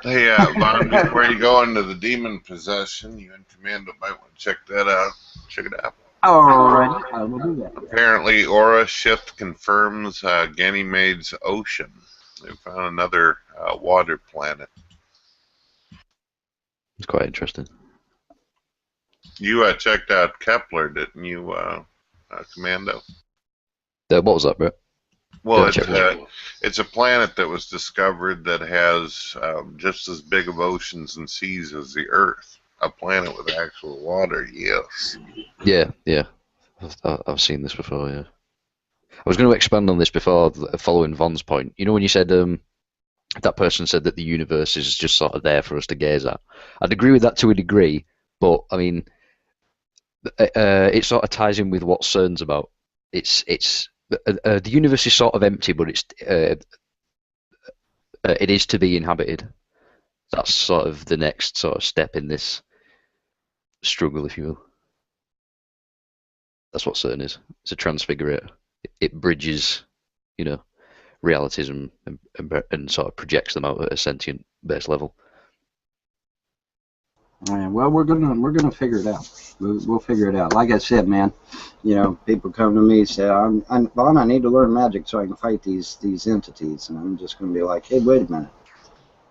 Hey, Vaughn, before you go into the demon possession, you and Commando might want to check that out. Check it out. Alrighty, I will do that. Apparently, aura shift confirms Ganymede's ocean. They found another water planet. It's quite interesting. You checked out Kepler, didn't you, Commando? What was that, bro? Well, Yeah, it's a planet that was discovered that has just as big of oceans and seas as the Earth. A planet with actual water, yes. Yeah. I've seen this before, yeah. I was going to expand on this before, following Von's point. You know when you said that person said that the universe is just sort of there for us to gaze at? I'd agree with that to a degree, but, I mean, it sort of ties in with what CERN's about. The universe is sort of empty, but it is to be inhabited. That's sort of the next sort of step in this struggle, if you will. That's what CERN is. It's a transfigurator. It bridges, realities and sort of projects them out at a sentient base level. Yeah, well, we're gonna figure it out. We'll figure it out. Like I said, man, people come to me and say, Vaughn, I need to learn magic so I can fight these entities, and I'm just gonna be like, hey, wait a minute.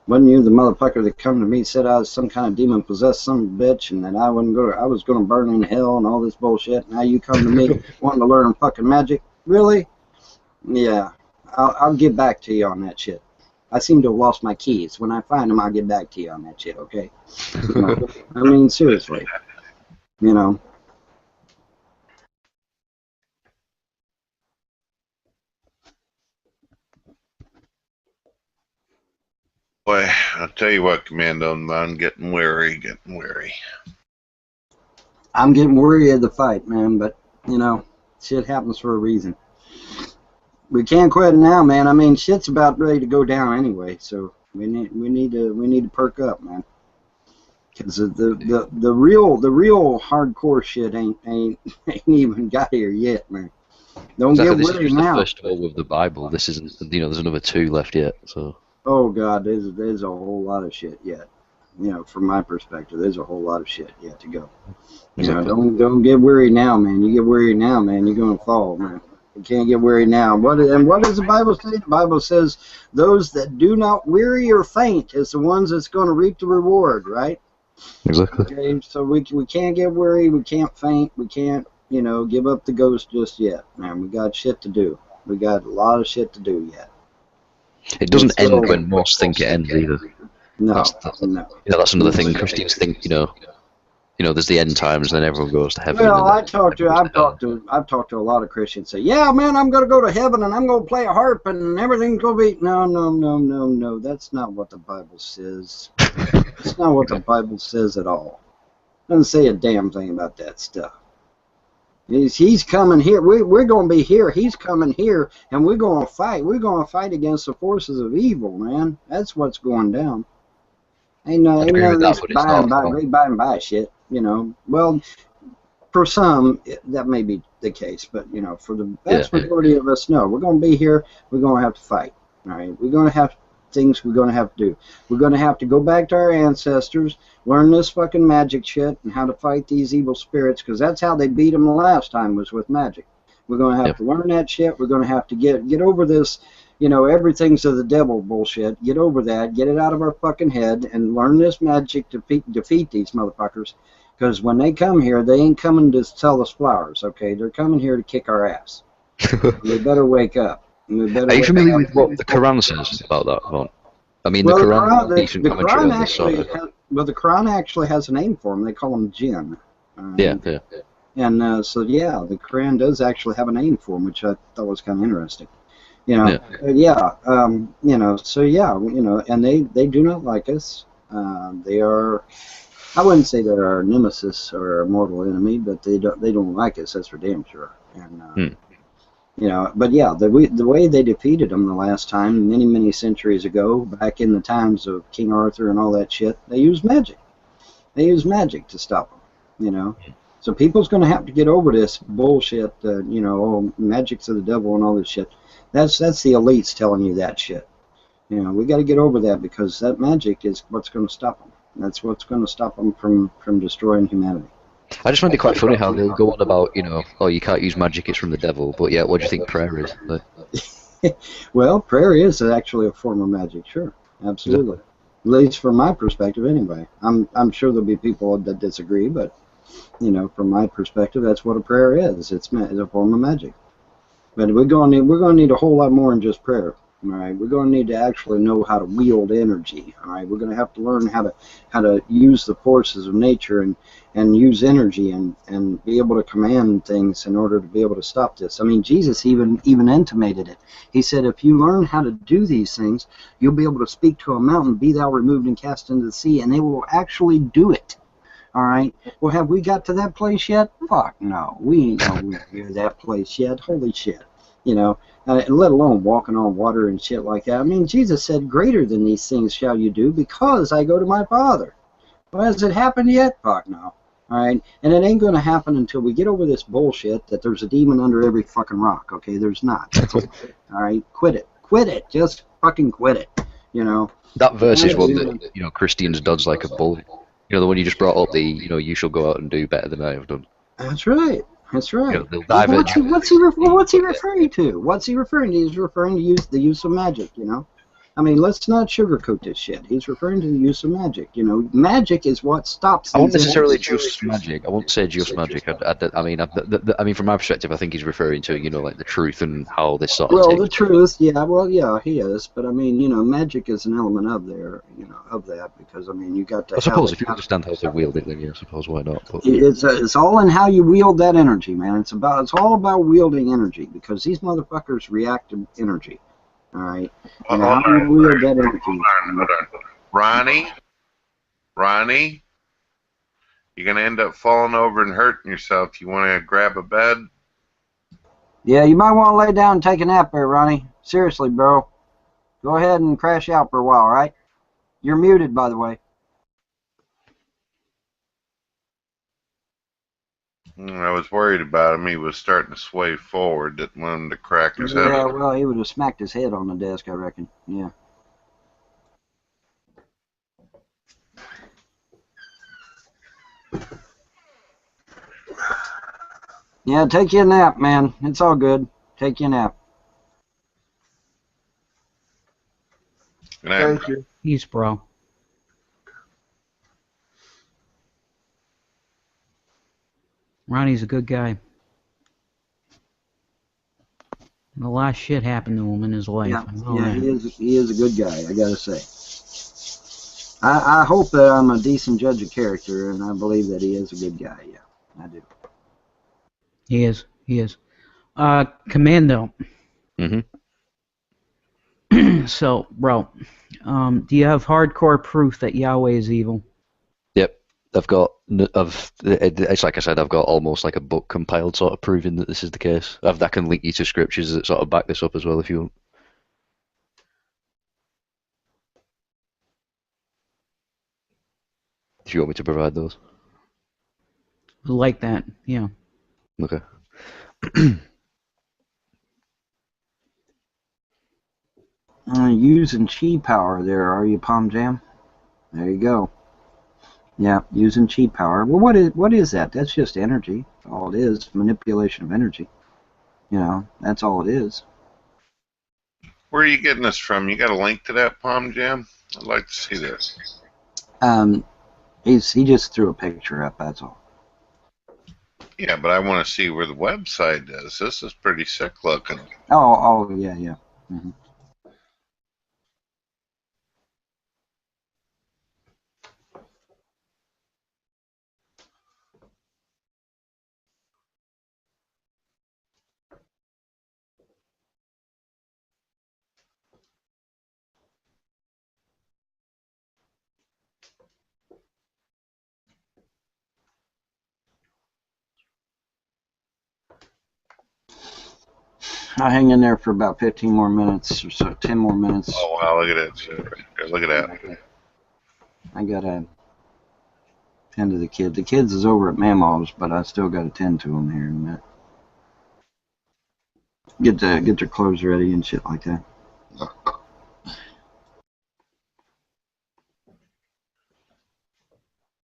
Wasn't you the motherfucker that come to me and said I was some kind of demon possessed son of a bitch and that I was gonna burn in hell and all this bullshit? Now you come to me wanting to learn fucking magic? Really? Yeah. I'll get back to you on that shit. I seem to have lost my keys. When I find them, I'll get back to you on that shit, okay? I mean, seriously. Boy, I'll tell you what, Commando, I'm getting wary. I'm getting worried of the fight, man, but, shit happens for a reason. We can't quit now, man. I mean, shit's about ready to go down anyway, so we need to perk up, man. Because the real hardcore shit ain't even got here yet, man. Don't get This is worried just now. the first war with the Bible. This isn't, there's another 2 left yet. So. Oh God, there's a whole lot of shit yet. From my perspective, there's a whole lot of shit yet to go. Exactly. Don't get worried now, man. You get worried now, man, you're gonna fall, man. You can't get worried now. What does the Bible say? The Bible says those that do not weary or faint is the ones that's going to reap the reward, right? Exactly. Okay, so we can't get worried, we can't faint, we can't, give up the ghost just yet, man. We got shit to do. We got a lot of shit to do yet. It doesn't end when most think it ends either. No, no. That's another thing. Christians think, there's the end times, and then everyone goes to heaven. Well, I've talked to a lot of Christians say, yeah, man, I'm gonna go to heaven and I'm gonna play a harp and everything's gonna be. No. That's not what the Bible says. That's not what the Bible says at all. It doesn't say a damn thing about that stuff. He's coming here. We're going to be here. He's coming here, and we're going to fight. We're going to fight against the forces of evil, man. That's what's going down. Ain't none of this by and by shit. Well, for some that may be the case, but for the vast majority of us, no. We're going to be here. We're going to have to fight. All right. We're going to have things we're going to have to do. We're going to have to go back to our ancestors, learn this fucking magic shit and how to fight these evil spirits, because that's how they beat them the last time, was with magic. We're going to have to learn that shit. We're going to have to get over this, everything's of the devil bullshit. Get over that. Get it out of our fucking head and learn this magic to defeat these motherfuckers, because when they come here, they ain't coming to sell us flowers, okay? They're coming here to kick our ass. We better wake up. Are you familiar with what the Quran says about that, Vaughn? I mean, the Quran has decent commentary on this sort of... the Quran actually has a name for them. They call them jinn. Yeah. And so, the Quran does actually have a name for them, which I thought was kind of interesting. And they do not like us. They are, I wouldn't say they're our nemesis or our mortal enemy, but they don't like us. That's for damn sure. And the way they defeated them the last time, many centuries ago, back in the times of King Arthur and all that shit, they used magic. They used magic to stop them. So people's going to have to get over this bullshit. Magic's of the devil and all this shit. That's the elites telling you that shit. We got to get over that, because that magic is what's going to stop them. That's what's going to stop them from destroying humanity. I just find it quite funny how they'll go on about, oh, you can't use magic, it's from the devil, but yeah, what do you think prayer is? Like, Well, prayer is actually a form of magic, sure, absolutely. At least from my perspective, anyway. I'm sure there'll be people that disagree, but from my perspective, that's what a prayer is. It's a form of magic. But we're going to need a whole lot more than just prayer. All right, we're going to need to actually know how to wield energy. All right, we're going to have to learn how to use the forces of nature and use energy and be able to command things in order to be able to stop this. I mean, Jesus even intimated it. He said, if you learn how to do these things, you'll be able to speak to a mountain, be thou removed and cast into the sea, and they will actually do it. All right. Well, have we got to that place yet? Fuck no. We ain't nowhere near that place yet. Holy shit. Let alone walking on water and shit like that. I mean, Jesus said, greater than these things shall you do because I go to my Father. Well, has it happened yet? Fuck no. All right. And it ain't going to happen until we get over this bullshit that there's a demon under every fucking rock. Okay. There's not. That's all. All right. Quit it. Quit it. Just fucking quit it. that verse is one that, Christians dodge like a bullet. The one you just brought up, you shall go out and do better than I have done. That's right. That's right. What's he referring to? What's he referring to? He's referring to the use of magic, I mean, let's not sugarcoat this shit. He's referring to the use of magic. Magic is what stops. I won't necessarily just magic. I won't say just magic. I mean, from my perspective, I think he's referring to, like the truth and how this sort of. Well, the truth, yeah. Well, yeah, he is. But I mean, magic is an element of there, of that because I mean, you got to. I suppose if you understand how to wield it, then yeah, I suppose why not? But it's all in how you wield that energy, man. It's all about wielding energy because these motherfuckers react to energy. All right. And how do you wield that energy? Ronnie, you're gonna end up falling over and hurting yourself. You want to grab a bed? Yeah, you might want to lay down and take a nap there, Ronnie. Seriously, bro. Go ahead and crash out for a while, all right? You're muted, by the way. I was worried about him. He was starting to sway forward. Didn't want him to crack his head. Yeah, well, he would have smacked his head on the desk, I reckon. Yeah. Yeah, take you a nap, man. It's all good. Take you a nap. Thank you. Peace, bro. Ronnie's a good guy. A lot of shit happened to him in his life. Yeah, he is a good guy, I gotta say. I hope that I'm a decent judge of character, and I believe that he is a good guy, yeah. I do. He is. Commando. Mm-hmm. So, bro, do you have hardcore proof that Yahweh is evil? Yep. It's like I said, I've got almost like a book compiled sort of proving that this is the case. I can link you to scriptures that sort of back this up as well if you want. If you want me to provide those. Like that, yeah. Okay. Using chi power there, are you, Palm Jam? There you go. Yeah, using chi power. Well, what is that? That's just energy. That's all it is. Manipulation of energy. That's all it is. Where are you getting this from? You got a link to that, Palm Jam? I'd like to see this. He just threw a picture up. That's all. Yeah, but I want to see where the website is. This is pretty sick looking. Oh, yeah. Mm-hmm. I'll hang in there for about 15 more minutes or so, 10 more minutes. Oh, wow, look at that. Look at that. I got to tend to the kid. The kids is over at Mamaw's, but I still got to tend to them here in a minute. Get their clothes ready and shit like that.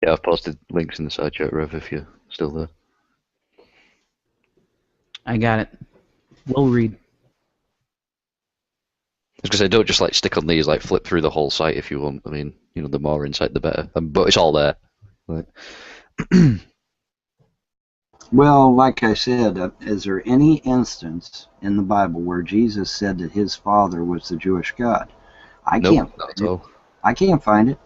Yeah, I've posted links in the side chat, Rev, if you still there. I got it. We'll read. I was gonna say, don't just like stick on these. Like, flip through the whole site if you want. I mean, you know, the more insight, the better. But it's all there. Like, Well, like I said, is there any instance in the Bible where Jesus said that his father was the Jewish God? I nope, can't not find at it. all. I can't find it.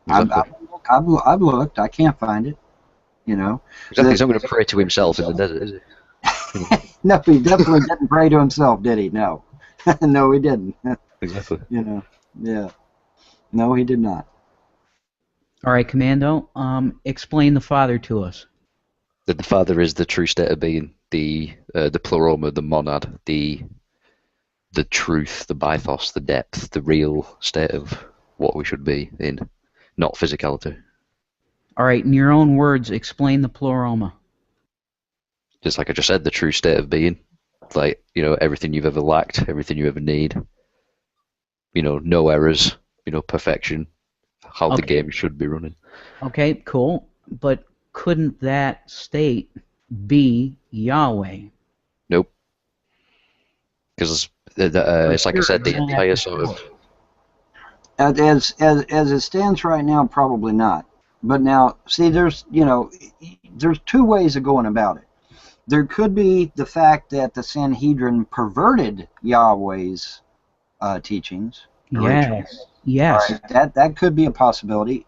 Exactly. I've looked. I can't find it. You know. Exactly. He's not going to pray to himself in the desert, is he? No, he definitely didn't pray to himself, did he? No. No, he didn't. Exactly. You know. Yeah. No, he did not. All right, Commando. Explain the Father to us. That the Father is the true state of being, the pleroma, the monad, the truth, the bythos, the depth, the real state of what we should be in, not physicality. All right, in your own words, explain the pleroma. Just like I just said, the true state of being, like, you know, everything you've ever lacked, everything you ever need. You know, no errors. You know, perfection. How the game should be running. Okay, cool. But couldn't that state be Yahweh? Nope. Because it's like I said, the entire sort of. As it stands right now, probably not. But now, see, there's two ways of going about it. There could be the fact that the Sanhedrin perverted Yahweh's teachings. Yes. Yes. Right? That could be a possibility,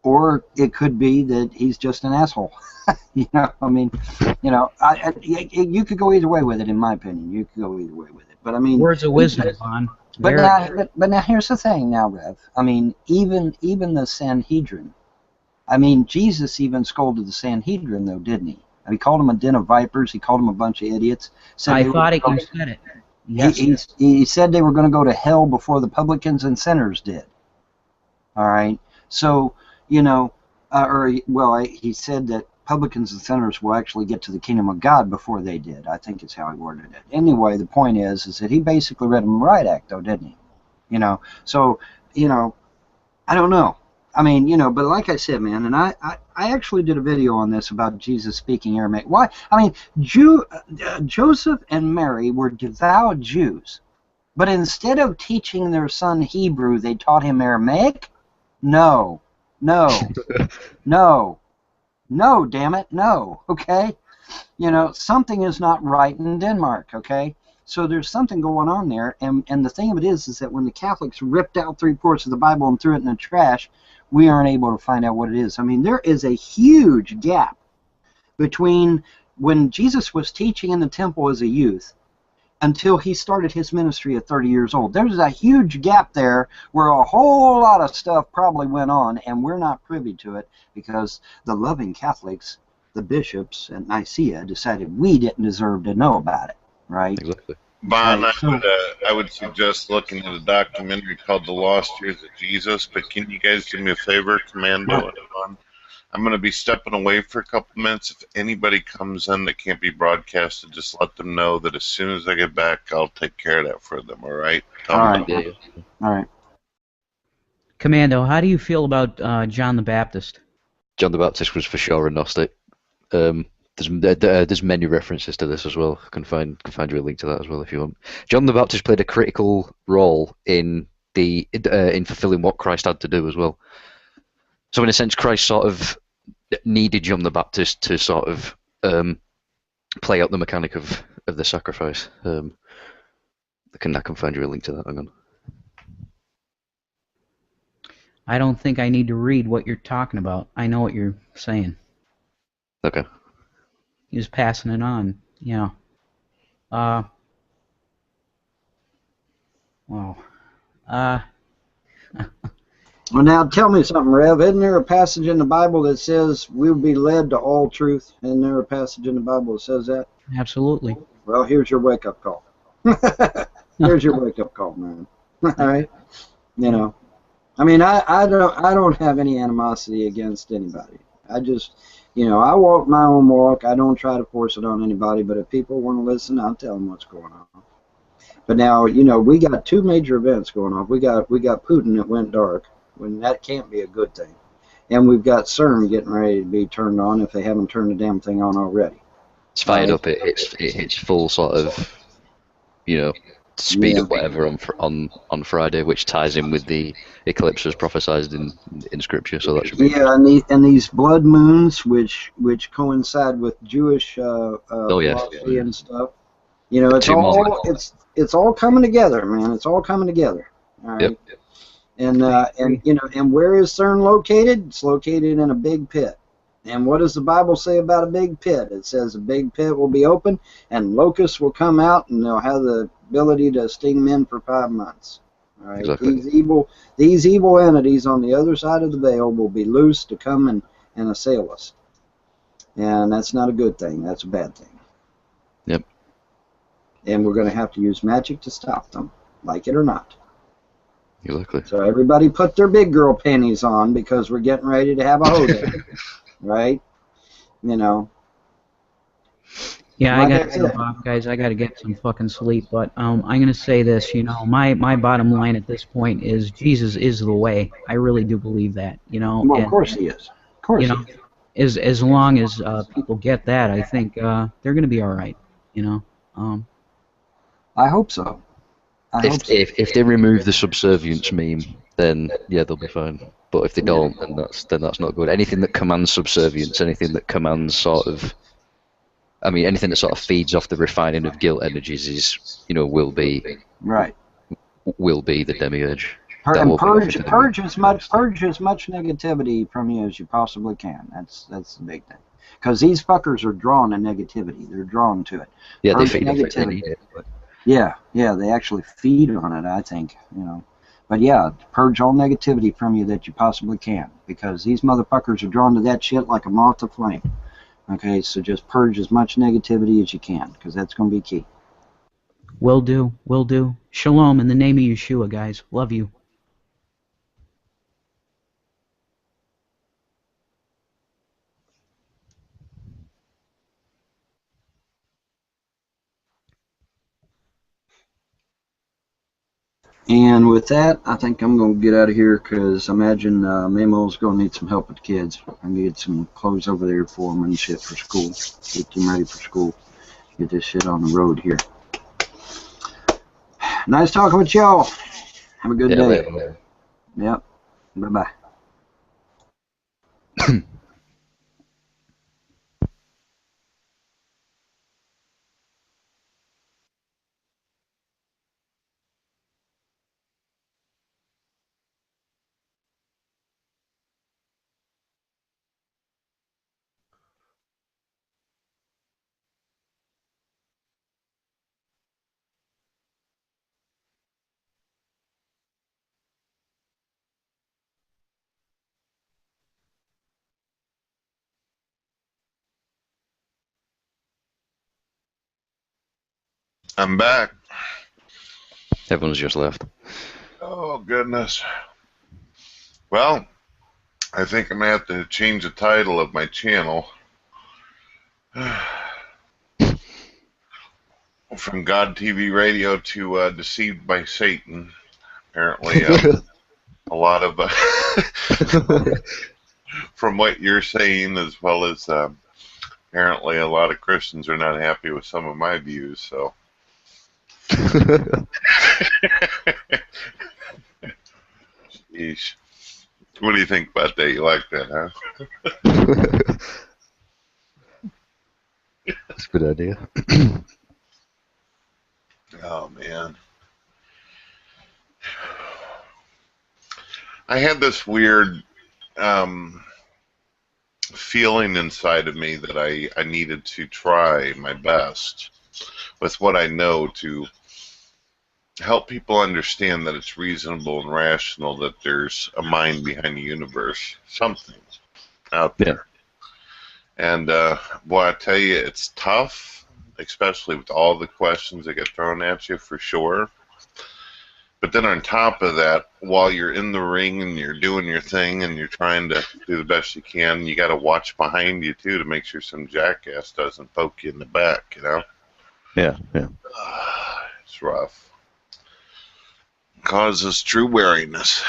or it could be that he's just an asshole. You know, I mean, you know, you could go either way with it. In my opinion, you could go either way with it. But I mean, words of wisdom, Vaughn. But now here's the thing. Now, Rev. I mean, even the Sanhedrin. I mean, Jesus even scolded the Sanhedrin, though, didn't he? He called them a den of vipers. He called them a bunch of idiots. I thought you said it. Yes. He said they were going to go to hell before the publicans and sinners did. All right. So, you know, he said that publicans and sinners will actually get to the kingdom of God before they did. I think is how he worded it. Anyway, the point is that he basically read them the right act, though, didn't he? You know. So, you know, I don't know. I mean, you know, but like I said, man, and I actually did a video on this about Jesus speaking Aramaic. Why? I mean, Joseph and Mary were devout Jews, but instead of teaching their son Hebrew, they taught him Aramaic? No, no, no, no, damn it, no, okay? You know, something is not right in Denmark, okay? So there's something going on there, and the thing of it is that when the Catholics ripped out 3/4 of the Bible and threw it in the trash, we aren't able to find out what it is. I mean, there is a huge gap between when Jesus was teaching in the temple as a youth until he started his ministry at 30 years old. There's a huge gap there where a whole lot of stuff probably went on, and we're not privy to it because the loving Catholics, the bishops at Nicaea, decided we didn't deserve to know about it. Right. Exactly. Bon, I would suggest looking at a documentary called The Lost Years of Jesus, but can you guys do me a favor, Commando and Bon? I'm going to be stepping away for a couple minutes. If anybody comes in that can't be broadcasted, just let them know that as soon as I get back, I'll take care of that for them, all right? All right. All right. Commando, how do you feel about John the Baptist? John the Baptist was for sure a Gnostic. There's many references to this as well. I can find you a link to that as well if you want. John the Baptist played a critical role in fulfilling what Christ had to do as well. So in a sense, Christ sort of needed John the Baptist to sort of play out the mechanic of the sacrifice. I can find you a link to that. Hang on. I don't think I need to read what you're talking about. I know what you're saying. Okay. He was passing it on. Yeah. Wow. Well, now tell me something, Rev. Isn't there a passage in the Bible that says we'll be led to all truth? Isn't there a passage in the Bible that says that? Absolutely. Well, here's your wake-up call. Here's your wake-up call, man. All right. You know, I mean, I don't have any animosity against anybody. I just, you know, I walk my own walk. I don't try to force it on anybody. But if people want to listen, I'll tell them what's going on. But now, you know, we got two major events going on. We got Putin that went dark. When that can't be a good thing. and we've got CERN getting ready to be turned on if they haven't turned the damn thing on already. It's fired Right. up. It hits full sort of, speed Yeah. up whatever on Friday, which ties in with the eclipse as prophesied in Scripture. So that should be Yeah, and these blood moons, which coincide with Jewish philosophy and stuff. It's Two more. all it's all coming together, man. It's all coming together. All right. Yep. And where is CERN located? It's located in a big pit. And what does the Bible say about a big pit? It says a big pit will be open, and locusts will come out, and they'll have the ability to sting men for 5 months. All right. Exactly. These evil entities on the other side of the veil will be loose to come and assail us. And that's not a good thing. That's a bad thing. Yep. And we're going to have to use magic to stop them, like it or not. Exactly. So everybody put their big girl panties on because we're getting ready to have a hoedown, right? Yeah, I gotta go off, guys. I gotta get some fucking sleep. But I'm gonna say this. My bottom line at this point is Jesus is the way. I really do believe that. Well, of course he is. Of course he is. As long as people get that, I think they're gonna be all right. I hope so. If they remove the subservience meme, then yeah, they'll be fine. But if they don't, then that's not good. Anything that commands subservience, anything that commands anything that sort of feeds off the refining of guilt energies is, will be right. Will be the demiurge. And purge as much negativity from you as you possibly can. That's the big thing. Because these fuckers are drawn to negativity. They're drawn to it. Yeah, Purge they feed negativity. off it. They need it. But... Yeah, they actually feed on it, I think, But yeah, purge all negativity from you that you possibly can, because these motherfuckers are drawn to that shit like a moth to flame. Okay, so just purge as much negativity as you can, because that's going to be key. Will do. Shalom in the name of Yeshua, guys. Love you. And with that, I think I'm going to get out of here because I imagine Memo's going to need some help with the kids. I need to get some clothes over there for them and shit for school. Get them ready for school. Get this shit on the road here. Nice talking with y'all. Have a good day. Later. Yep. Bye-bye. I'm back. Everyone's just left. Oh, goodness. Well, I think I'm going to have to change the title of my channel. From God TV Radio to Deceived by Satan. Apparently, a lot of... from what you're saying, as well as apparently a lot of Christians are not happy with some of my views, so... Sheesh. What do you think about that? You like that, huh? That's a good idea. Oh, man. I had this weird feeling inside of me that I needed to try my best with what I know to help people understand that it's reasonable and rational, that there's a mind behind the universe, something out there. And boy, I tell you, it's tough, especially with all the questions that get thrown at you, for sure. But then on top of that, while you're in the ring and you're doing your thing and you're trying to do the best you can, you got to watch behind you too to make sure some jackass doesn't poke you in the back, Yeah. It's rough. Causes true weariness.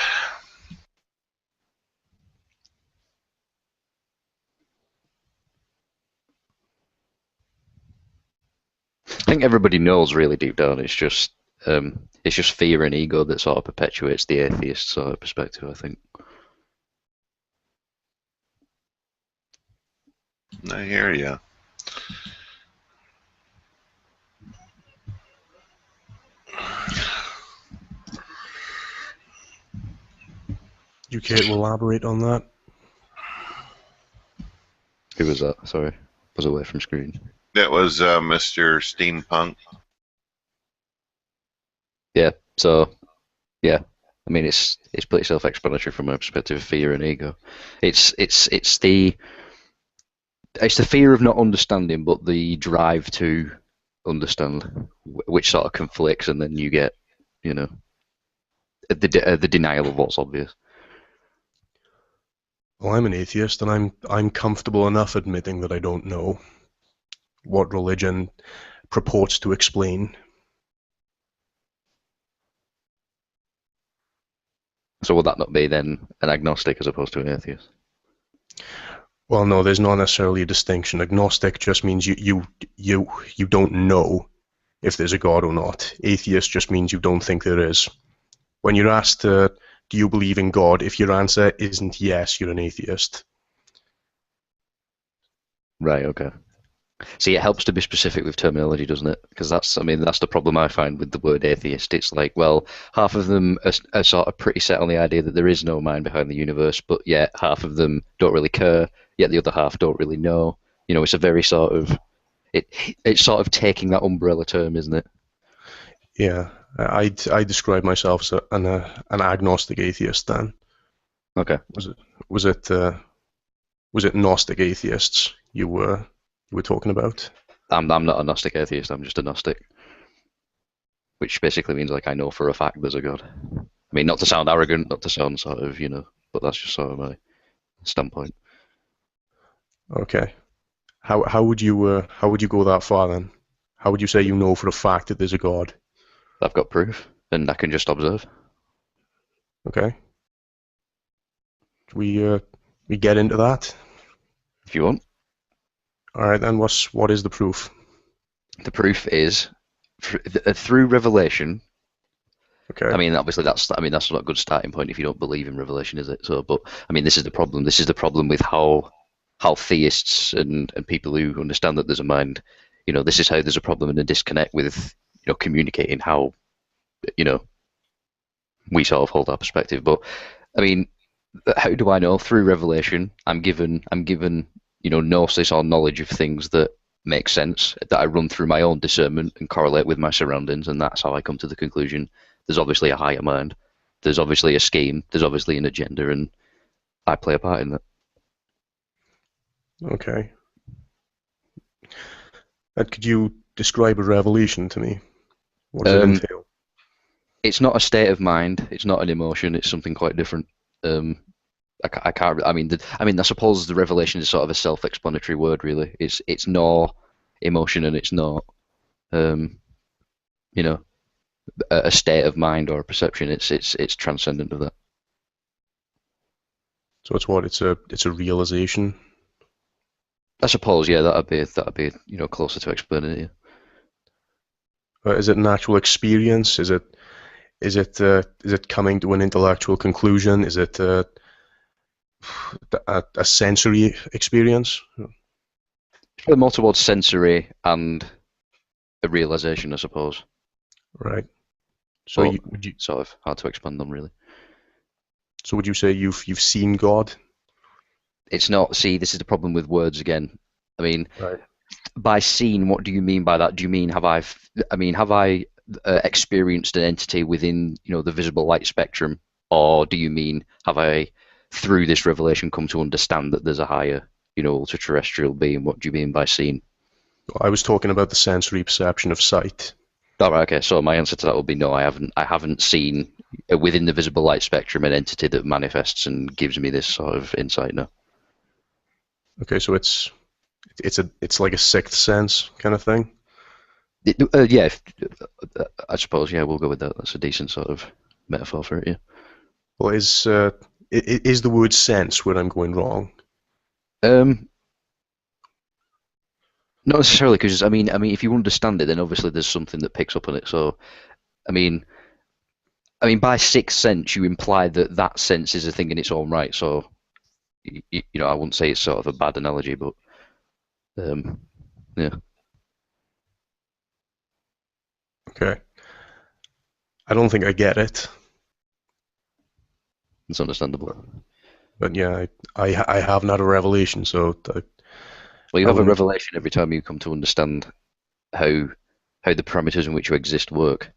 think everybody knows really deep down. It's just fear and ego that sort of perpetuates the atheist sort of perspective, I think. I hear you. You care to elaborate on that? Who was that? Sorry, was away from screen. That was Mr. Steampunk. Yeah. So, yeah. I mean, it's pretty self-explanatory from my perspective. Fear and ego. It's the fear of not understanding, but the drive to understand, which sort of conflicts, and then you get, the denial of what's obvious. Well, I'm an atheist, and I'm comfortable enough admitting that I don't know what religion purports to explain. So would that not be then an agnostic as opposed to an atheist? Well, no, there's not necessarily a distinction. Agnostic just means you don't know if there's a God or not. Atheist just means you don't think there is. When you're asked, do you believe in God? If your answer isn't yes, you're an atheist. Right, okay. See, it helps to be specific with terminology, doesn't it? Because that's the problem I find with the word atheist. It's like, well, half of them are sort of pretty set on the idea that there is no mind behind the universe, but yet half of them don't really care, yet the other half don't really know. It's a very sort of, it's sort of taking that umbrella term, isn't it? Yeah, I describe myself as an agnostic atheist then. Okay. Was it Gnostic atheists you were talking about? I'm not a Gnostic atheist, I'm just a Gnostic. Which basically means, like, I know for a fact there's a God. I mean, not to sound arrogant, not to sound sort of, but that's just sort of my standpoint. Okay. How would you go that far then? How would you say you know for a fact that there's a God? I've got proof, and I can just observe. Okay. We get into that? If you want. All right, then. What is the proof? The proof is through revelation. Okay. I mean, obviously that's not a good starting point if you don't believe in revelation, is it? So, but I mean, this is the problem. This is the problem with how theists and people who understand that there's a mind, this is how there's a problem and a disconnect with communicating how we sort of hold our perspective. But I mean, how do I know? Through revelation, I'm given gnosis or knowledge of things that make sense, that I run through my own discernment and correlate with my surroundings, and that's how I come to the conclusion there's obviously a higher mind, there's obviously a scheme, there's obviously an agenda, and I play a part in that. Okay. And could you describe a revelation to me? What does it entail? It's not a state of mind, it's not an emotion, it's something quite different. I can't. I mean, I suppose the revelation is sort of a self-explanatory word, really. It's not emotion, and it's not, a state of mind or a perception. It's transcendent of that. So it's what? It's a realization. I suppose, yeah. That'd be closer to explaining it. Yeah. Is it an actual experience? Is it coming to an intellectual conclusion? Is it a sensory experience? It's more towards sensory and a realization, I suppose. Right. So would you sort of hard to expand on, really. So would you say you've seen God? It's not. See, this is the problem with words again. I mean, right. By seen, what do you mean by that? Do you mean have I experienced an entity within the visible light spectrum, or do you mean have I, through this revelation, come to understand that there's a higher ultra-terrestrial being? What do you mean by seen? I was talking about the sensory perception of sight. All right, okay. So my answer to that would be no. I haven't seen within the visible light spectrum an entity that manifests and gives me this sort of insight. No. Okay, so it's like a sixth sense kind of thing. Yeah, I suppose. Yeah, we'll go with that. That's a decent sort of metaphor for it. Yeah. Well, is the word sense where I'm going wrong? No, Not necessarily, because I mean, if you understand it, then obviously there's something that picks up on it. So, I mean, by sixth sense, you imply that that sense is a thing in its own right. So, you know, I wouldn't say it's sort of a bad analogy, but yeah. Okay. I don't think I get it. It's understandable. But yeah, I haven't had a revelation, so. Well, you have a revelation every time you come to understand how the parameters in which you exist work.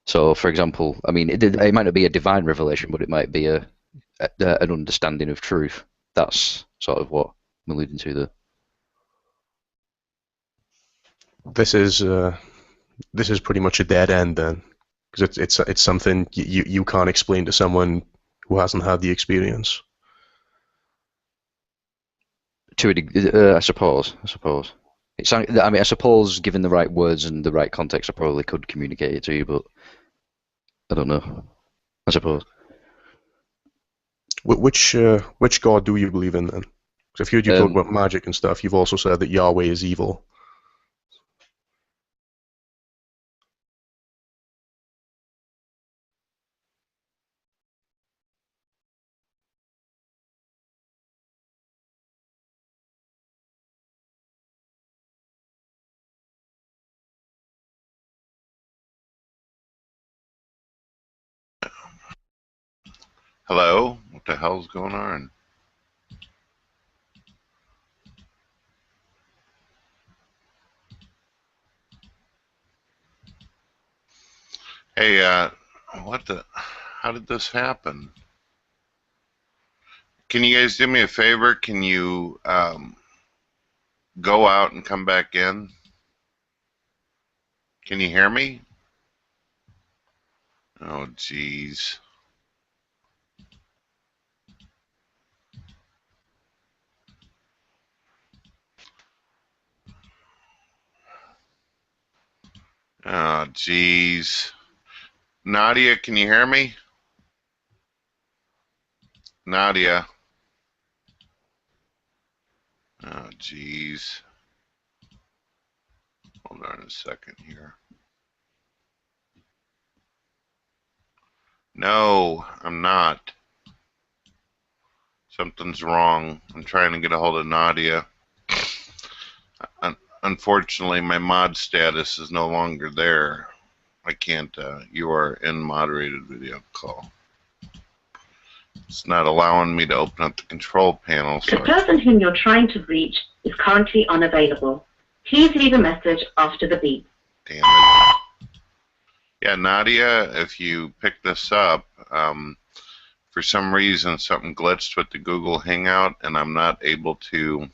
So, for example, I mean, it might not be a divine revelation, but it might be an understanding of truth. That's sort of what I'm alluding to there. This is pretty much a dead end then, because it's something you can't explain to someone who hasn't had the experience. To a degree, I suppose. It's, I mean, I suppose given the right words and the right context, I probably could communicate it to you, but I don't know. I suppose. Which god do you believe in then? 'Cause I've heard you talk about magic and stuff. You've also said that Yahweh is evil. Hello? What the hell's going on? Hey, how did this happen? Can you guys do me a favor? Can you go out and come back in? Can you hear me? Oh, jeez. Oh, jeez. Nadia, can you hear me? Nadia. Oh, jeez. Hold on a second here. No, I'm not. Something's wrong. I'm trying to get a hold of Nadia. Unfortunately, my mod status is no longer there. I can't, you are in moderated video call. It's not allowing me to open up the control panel. So the person whom you're trying to reach is currently unavailable. Please leave a message after the beep. Damn it. Yeah, Nadia, if you pick this up, for some reason something glitched with the Google Hangout and I'm not able to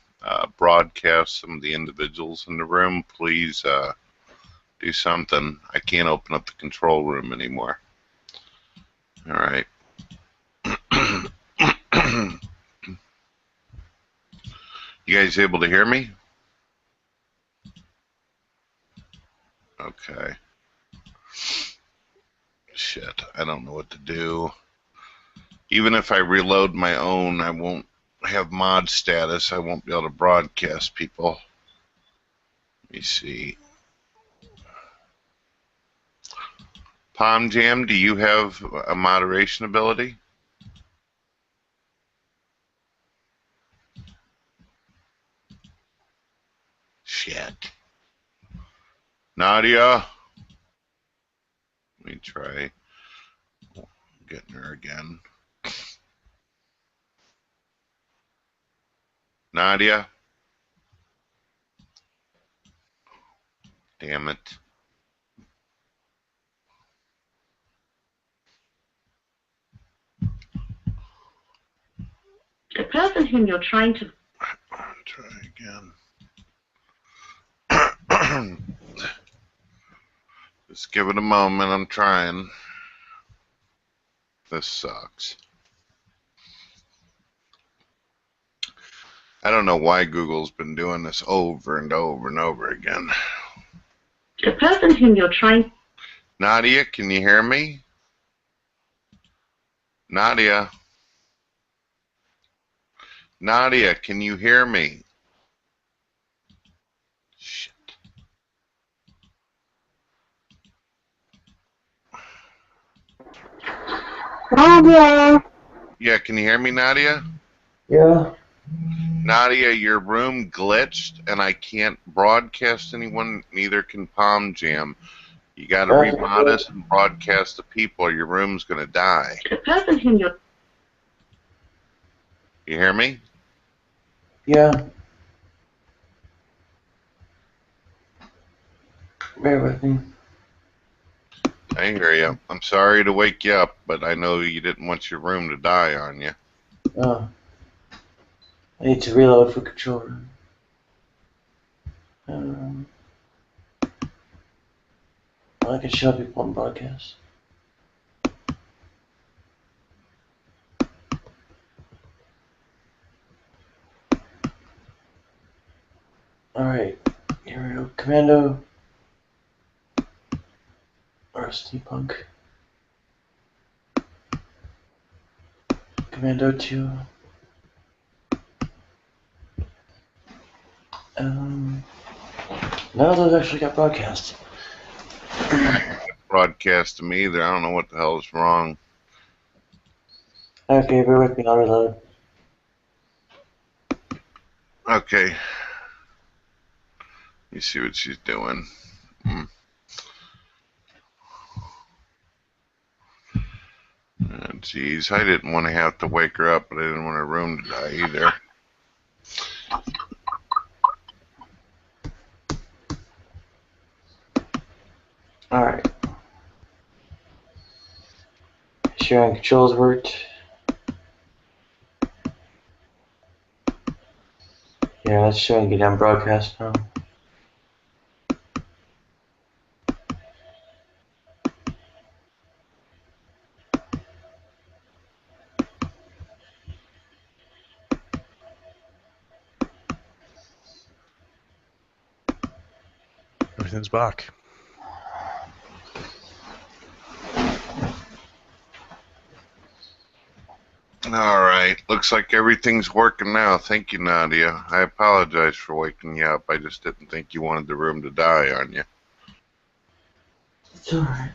broadcast some of the individuals in the room. Please do something. I can't open up the control room anymore. All right. You guys able to hear me? Okay. Shit, I don't know what to do. Even if I reload my own, I won't have mod status. I won't be able to broadcast people. Let me see. Palm Jam, do you have a moderation ability? Shit. Nadia? Let me try getting her again. Nadia? Damn it. The person whom you're trying to... Try again. Just give it a moment, I'm trying. This sucks. I don't know why Google's been doing this over and over and over again. The person whom you're trying... Nadia, can you hear me? Nadia? Nadia, can you hear me? Shit. Nadia! Yeah, can you hear me, Nadia? Yeah. Nadia, your room glitched, and I can't broadcast anyone, neither can Palm Jam. You gotta remod us and broadcast the people, or your room's gonna die. The person whom you're... You hear me? Yeah. Bear with me. I hear you. I'm sorry to wake you up, but I know you didn't want your room to die on you. Oh. I need to reload for control room. I can show people on broadcast. Alright, here we go. Commando. Or Steampunk. Commando 2. Now those actually got broadcast. Broadcast to me either. I don't know what the hell is wrong. Okay, bear with me, I'll reload. Okay. You see what she's doing. Jeez, I didn't want to have to wake her up, but I didn't want her room to die either. Alright. Sharing controls worked. Yeah, let's try and get down broadcast now. Everything's back. Alright, looks like everything's working now. Thank you, Nadia. I apologize for waking you up. I just didn't think you wanted the room to die on you. It's alright.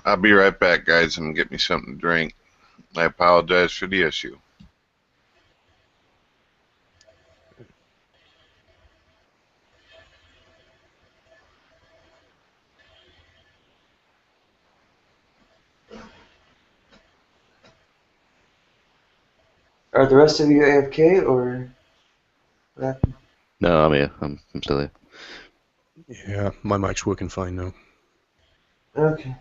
I'll be right back, guys, and get me something to drink. I apologize for the issue. Are the rest of you AFK or what happened? No, I'm here. I'm still here. Yeah, my mic's working fine now. Okay.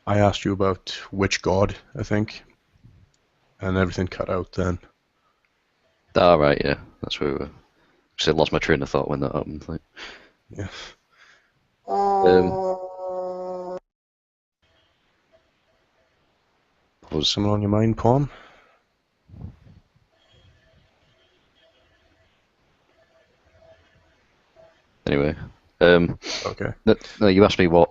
I asked you about which god, I think, and everything cut out then. Ah, right, yeah, that's where we were. I lost my train of thought when that happened. Like. Yeah. Was someone on your mind, Palm? Anyway, okay. No, you asked me what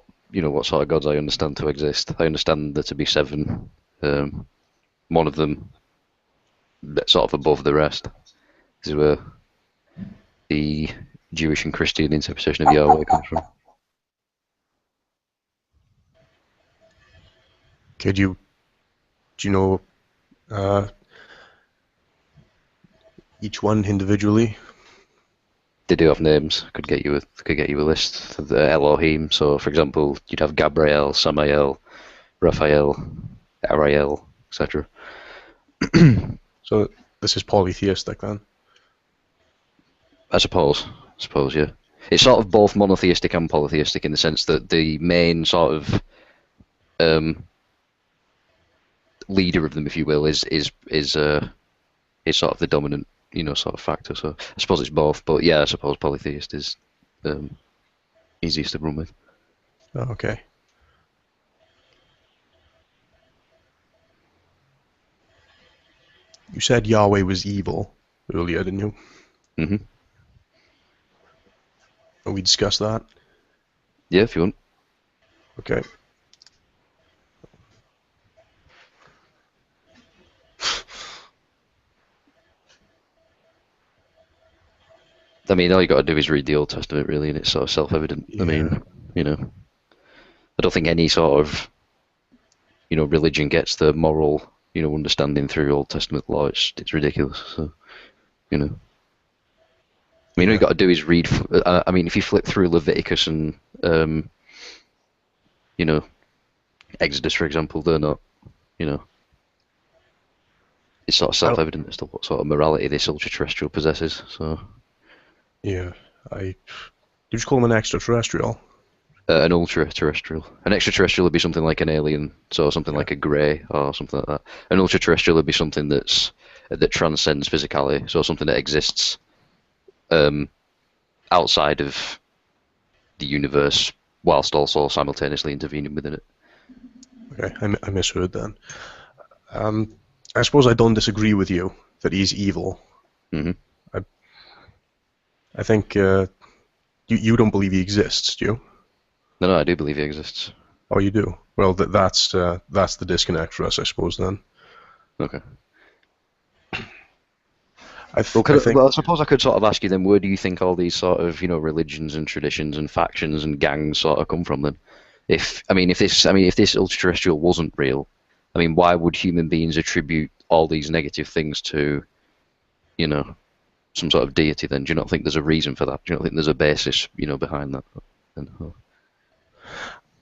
sort of gods I understand to exist. I understand there to be 7. One of them sort of above the rest. This is where the Jewish and Christian interpretation of Yahweh comes from. Okay, do you know each one individually? They do have names. Could get you a list of the Elohim. So, for example, you'd have Gabriel, Samael, Raphael, Ariel, etc. So this is polytheistic then? I suppose, yeah. It's sort of both monotheistic and polytheistic in the sense that the main sort of leader of them, if you will, is sort of the dominant, sort of factor. So I suppose it's both, but yeah, I suppose polytheist is easiest to run with. Oh, okay. You said Yahweh was evil earlier, didn't you? Mm-hmm. And we discussed that? Yeah, if you want. Okay. I mean, all you got to do is read the Old Testament, really, and it's sort of self-evident. Yeah. I mean, I don't think any sort of, religion gets the moral, understanding through Old Testament law. It's ridiculous. So, I mean, all you got to do is read. I mean, if you flip through Leviticus and, Exodus, for example, they're not, it's sort of self-evident as to what sort of morality this ultra-terrestrial possesses. So. Yeah, did you call him an extraterrestrial? An ultra-terrestrial. An extraterrestrial would be something like an alien, so something like a grey or something like that. An ultra-terrestrial would be something that transcends physicality, so something that exists outside of the universe, whilst also simultaneously intervening within it. Okay, I misheard then. I suppose I don't disagree with you that he's evil. Mm-hmm. I think you don't believe he exists, do you? No, I do believe he exists. Oh, you do? Well, that's the disconnect for us, I suppose, then. Okay. I suppose I could sort of ask you then, where do you think all these sort of, religions and traditions and factions and gangs sort of come from then? If this ultra-terrestrial wasn't real, I mean, why would human beings attribute all these negative things to, some sort of deity then? Do you not think there's a reason for that? Do you not think there's a basis, behind that?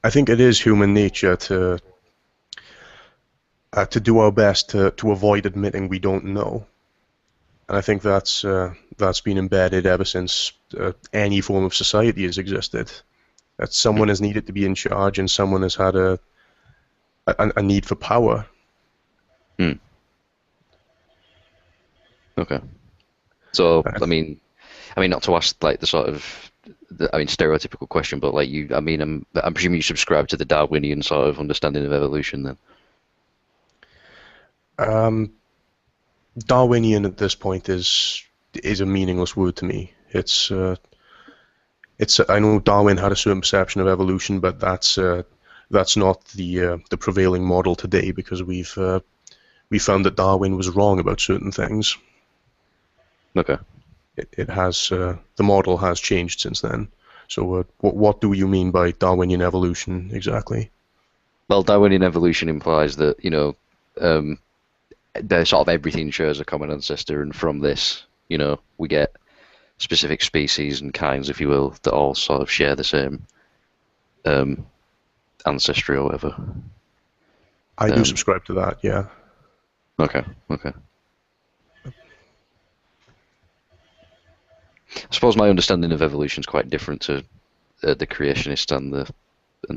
I think it is human nature to do our best to avoid admitting we don't know. And I think that's been embedded ever since any form of society has existed. That someone has needed to be in charge and someone has had a need for power. Okay. So, I mean, not to ask like the sort of, stereotypical question, but like I'm presuming you subscribe to the Darwinian sort of understanding of evolution then. Darwinian at this point is a meaningless word to me. I know Darwin had a certain perception of evolution, but that's not the prevailing model today, because we found that Darwin was wrong about certain things. Okay. It has the model has changed since then. So what do you mean by Darwinian evolution exactly? Well, Darwinian evolution implies that the sort of everything shares a common ancestor, and from this, we get specific species and kinds, if you will, that all sort of share the same ancestry or whatever. I do subscribe to that, yeah. Okay. I suppose my understanding of evolution is quite different to the creationist and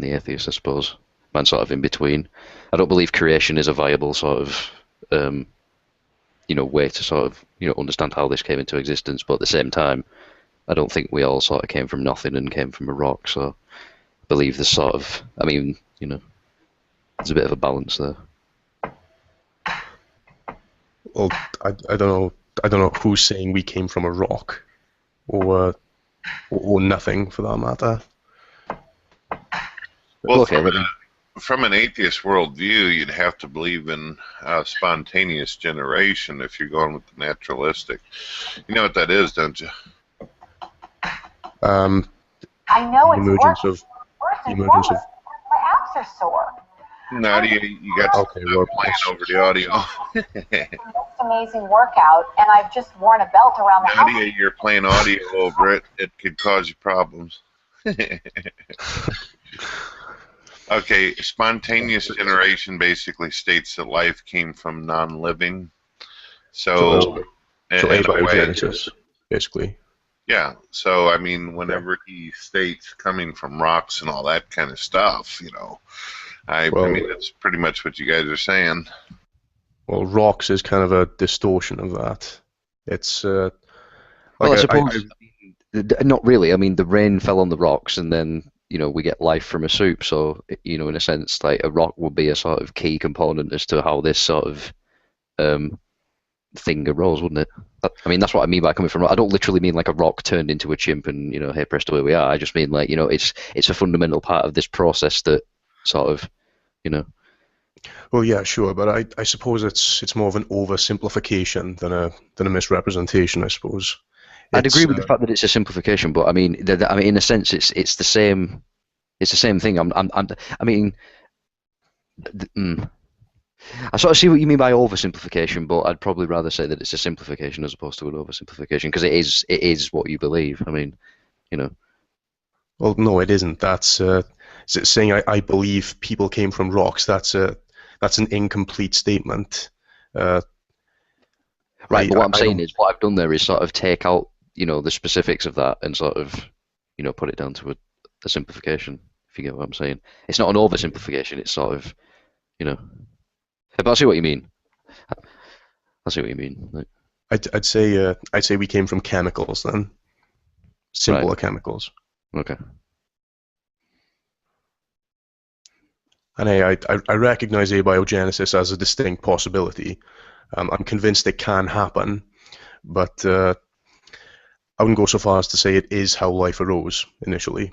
the atheist, I suppose. Mine's sort of in between. I don't believe creation is a viable sort of way to sort of understand how this came into existence, but at the same time, I don't think we all sort of came from nothing and came from a rock. So I believe there's sort of, there's a bit of a balance there. Well, I don't know who's saying we came from a rock, or nothing for that matter. Well, okay, from an atheist worldview, you'd have to believe in spontaneous generation if you're going with the naturalistic. You know what that is, don't you? I know it's emergence worse. of My apps are sore. Nadia, you got to Okay, stop playing over the audio. Most amazing workout, and I've just worn a belt around the house. Nadia, you're playing audio over it. It could cause you problems. Okay, spontaneous generation basically states that life came from non-living. So abiogenesis, basically. Yeah, so I mean, whenever he states coming from rocks and all that kind of stuff, you know, I mean, that's pretty much what you guys are saying. Well, rocks is kind of a distortion of that. It's well, I suppose not really. I mean, the rain fell on the rocks, and then we get life from a soup. So in a sense, like a rock would be a sort of key component as to how this sort of thing arose, wouldn't it? I mean, that's what I mean by coming from. I don't literally mean like a rock turned into a chimp and hey presto, here we are. I just mean like it's a fundamental part of this process that sort of Well, yeah, sure, but I suppose it's more of an oversimplification than a misrepresentation. I suppose. I'd agree with the fact that it's a simplification, but I mean, in a sense, it's the same. It's the same thing. I sort of see what you mean by oversimplification, but I'd probably rather say that it's a simplification as opposed to an oversimplification, because it is what you believe. I mean, Well, no, it isn't. That's saying I believe people came from rocks. That's an incomplete statement. Right, but what I'm saying is what I've done there is sort of take out the specifics of that and sort of put it down to a simplification. If you get what I'm saying, it's not an oversimplification. It's sort of But I see what you mean. I see what you mean. Like, I'd say we came from chemicals then. Simpler chemicals. Okay. And I recognize abiogenesis as a distinct possibility. I'm convinced it can happen, but I wouldn't go so far as to say it is how life arose initially.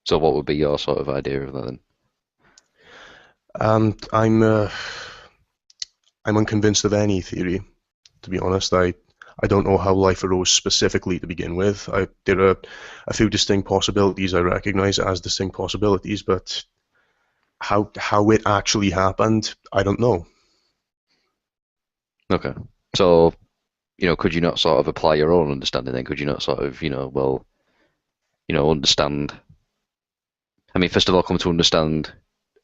So what would be your sort of idea of that then? And I'm unconvinced of any theory, to be honest. I don't know how life arose specifically to begin with. There are a few distinct possibilities I recognize as distinct possibilities, but how it actually happened, I don't know. Okay. So, could you not sort of apply your own understanding then? Could you not sort of, understand? I mean, first of all, come to understand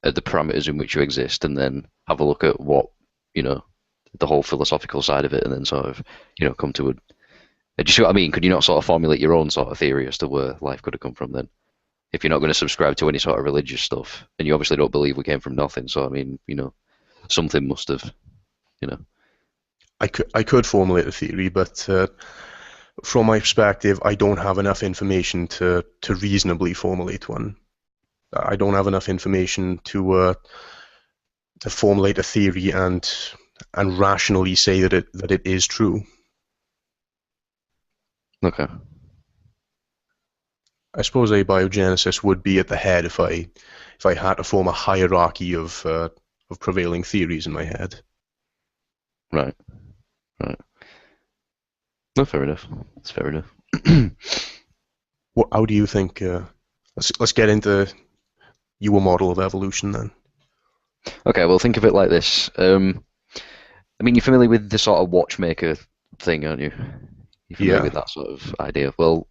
the parameters in which you exist, and then have a look at what, the whole philosophical side of it, and then sort of, come to a. Do you see what I mean? Could you not sort of formulate your own sort of theory as to where life could have come from then? If you're not going to subscribe to any sort of religious stuff, and you obviously don't believe we came from nothing, so I mean, something must have, I could formulate a theory, but from my perspective, I don't have enough information to reasonably formulate one. I don't have enough information to formulate a theory and rationally say that it is true. Okay. I suppose abiogenesis would be at the head if I had to form a hierarchy of prevailing theories in my head. Right. No, fair enough. That's fair enough. How do you think? Let's get into your model of evolution then. Okay, well, think of it like this. I mean, you're familiar with the sort of watchmaker thing, aren't you? You're familiar with that sort of idea. Well,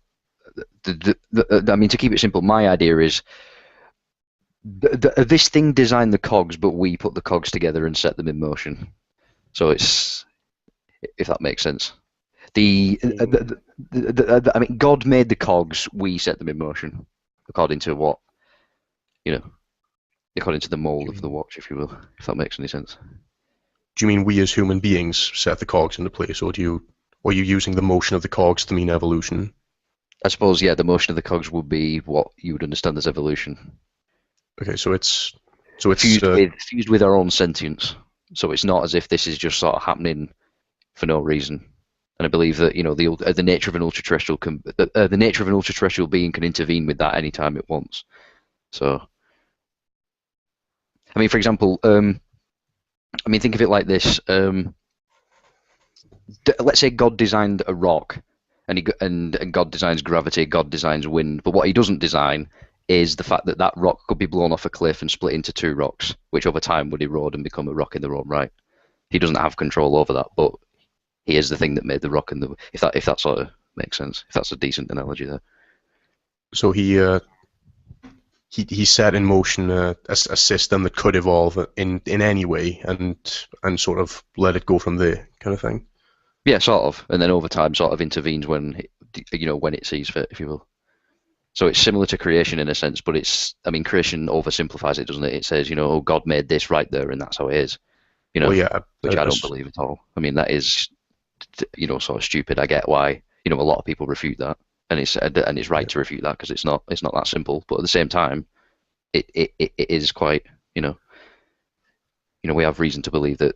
I mean, to keep it simple, my idea is this thing designed the cogs, but we put the cogs together and set them in motion. So it's, if that makes sense. I mean, God made the cogs, we set them in motion, according to what, according to the mold of the watch, if you will, if that makes any sense. Do you mean we as human beings set the cogs into place, or are you using the motion of the cogs to mean evolution? I suppose, yeah, the motion of the cogs would be what you would understand as evolution. Okay, so it's fused with our own sentience. So it's not as if this is just sort of happening for no reason. And I believe that the nature of an ultra-terrestrial being can intervene with that anytime it wants. So, I mean, for example, think of it like this. Let's say God designed a rock, and God designs gravity, God designs wind, but what he doesn't design is the fact that that rock could be blown off a cliff and split into two rocks, which over time would erode and become a rock in their own right. He doesn't have control over that, but he is the thing that made the rock. And if that sort of makes sense, if that's a decent analogy there. So he set in motion a system that could evolve in any way, and sort of let it go from there, kind of thing. Yeah, sort of, and then over time, sort of intervenes when it sees fit, if you will. So it's similar to creation in a sense, but creation oversimplifies it, doesn't it? It says, oh, God made this right there, and that's how it is. Well, yeah, which I don't believe at all. I mean, that is, sort of stupid. I get why, a lot of people refute that, and it's right to refute that because it's not that simple. But at the same time, it is quite, we have reason to believe that,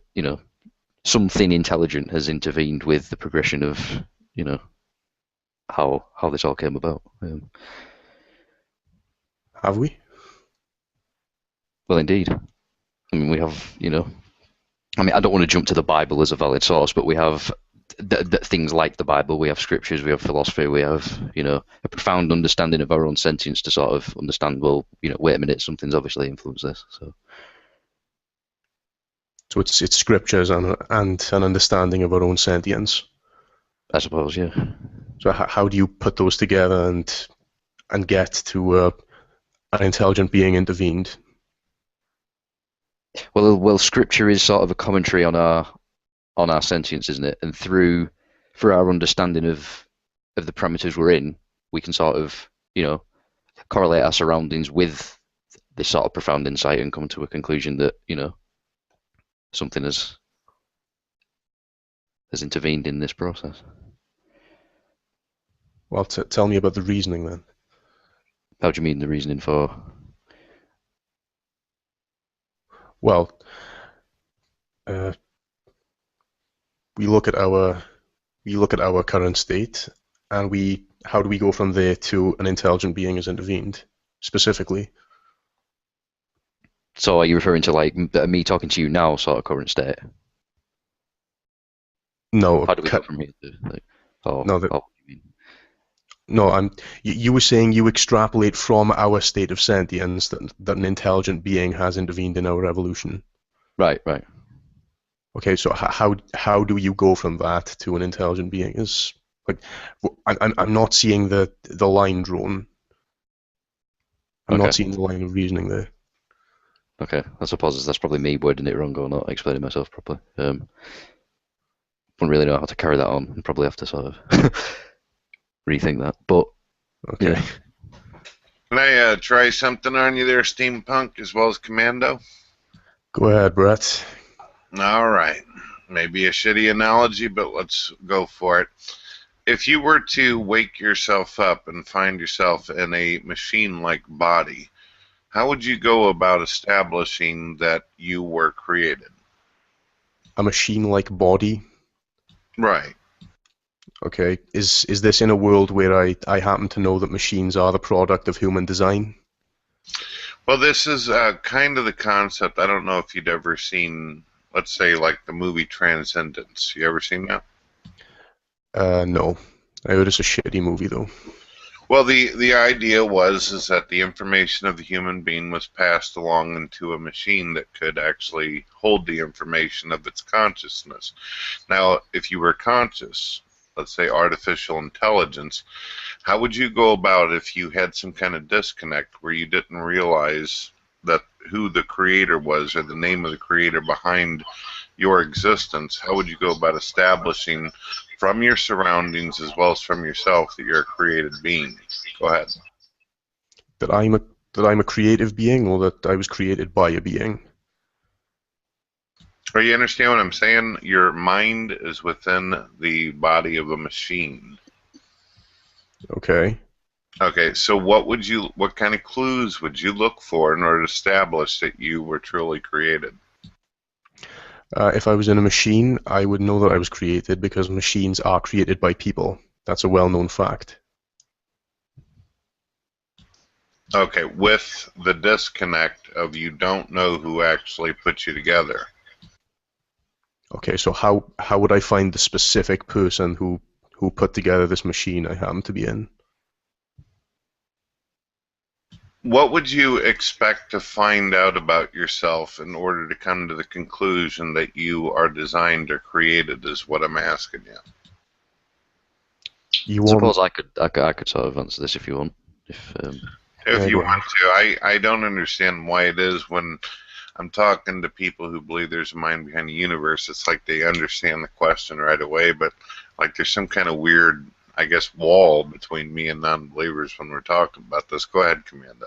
something intelligent has intervened with the progression of, how this all came about. Have we? Well, indeed. I mean, we have, I don't want to jump to the Bible as a valid source, but we have things like the Bible, we have scriptures, we have philosophy, we have, a profound understanding of our own sentience to sort of understand, well, wait a minute, something's obviously influenced this. So it's scriptures and an understanding of our own sentience. I suppose, yeah. So how do you put those together and get to an intelligent being intervened? Well, scripture is sort of a commentary on our sentience, isn't it? And through our understanding of the parameters we're in, we can sort of, correlate our surroundings with this sort of profound insight and come to a conclusion that, something has intervened in this process. Well, tell me about the reasoning then. How do you mean the reasoning for? Well, we look at our current state, and how do we go from there to an intelligent being has intervened specifically? So are you referring to like me talking to you now, sort of current state? No. How do we go from here to No, you were saying you extrapolate from our state of sentience that an intelligent being has intervened in our evolution. Right. Okay, so how do you go from that to an intelligent being? Is like I'm not seeing the line drawn. I'm not seeing the line of reasoning there. Okay, I suppose that's probably me wording it wrong or not explaining myself properly. Wouldn't really know how to carry that on, and probably have to sort of rethink that. But okay. Yeah. Can I try something on you there, Steampunk, as well as Commando? Go ahead, Brett. All right. Maybe a shitty analogy, but let's go for it. If you were to wake yourself up and find yourself in a machine-like body, how would you go about establishing that you were created? A machine-like body? Right. Okay. Is this in a world where I happen to know that machines are the product of human design? Well, this is kind of the concept. I don't know if you'd ever seen, let's say, like the movie Transcendence. You ever seen that? No. I heard it's a shitty movie, though. Well, the idea is that the information of the human being was passed along into a machine that could actually hold the information of its consciousness. Now, if you were conscious, let's say artificial intelligence, how would you go about if you had some kind of disconnect where you didn't realize that who the creator was or the name of the creator behind your existence? How would you go about establishing from your surroundings as well as from yourself that you're a created being? Go ahead. That I'm a creative being, or that I was created by a being? Or you understand what I'm saying? Your mind is within the body of a machine. Okay. Okay, so what kind of clues would you look for in order to establish that you were truly created? If I was in a machine, I would know that I was created because machines are created by people. That's a well-known fact. Okay, with the disconnect of you don't know who actually put you together. Okay, so how would I find the specific person who put together this machine I happen to be in? What would you expect to find out about yourself in order to come to the conclusion that you are designed or created? Is what I'm asking you. You I suppose want? I could sort of answer this if you want. If If Yeah, you go ahead. want to, I don't understand why it is when I'm talking to people who believe there's a mind behind the universe. It's like they understand the question right away, but like there's some kind of weird, I guess, wall between me and non-believers when we're talking about this. Go ahead, Commando.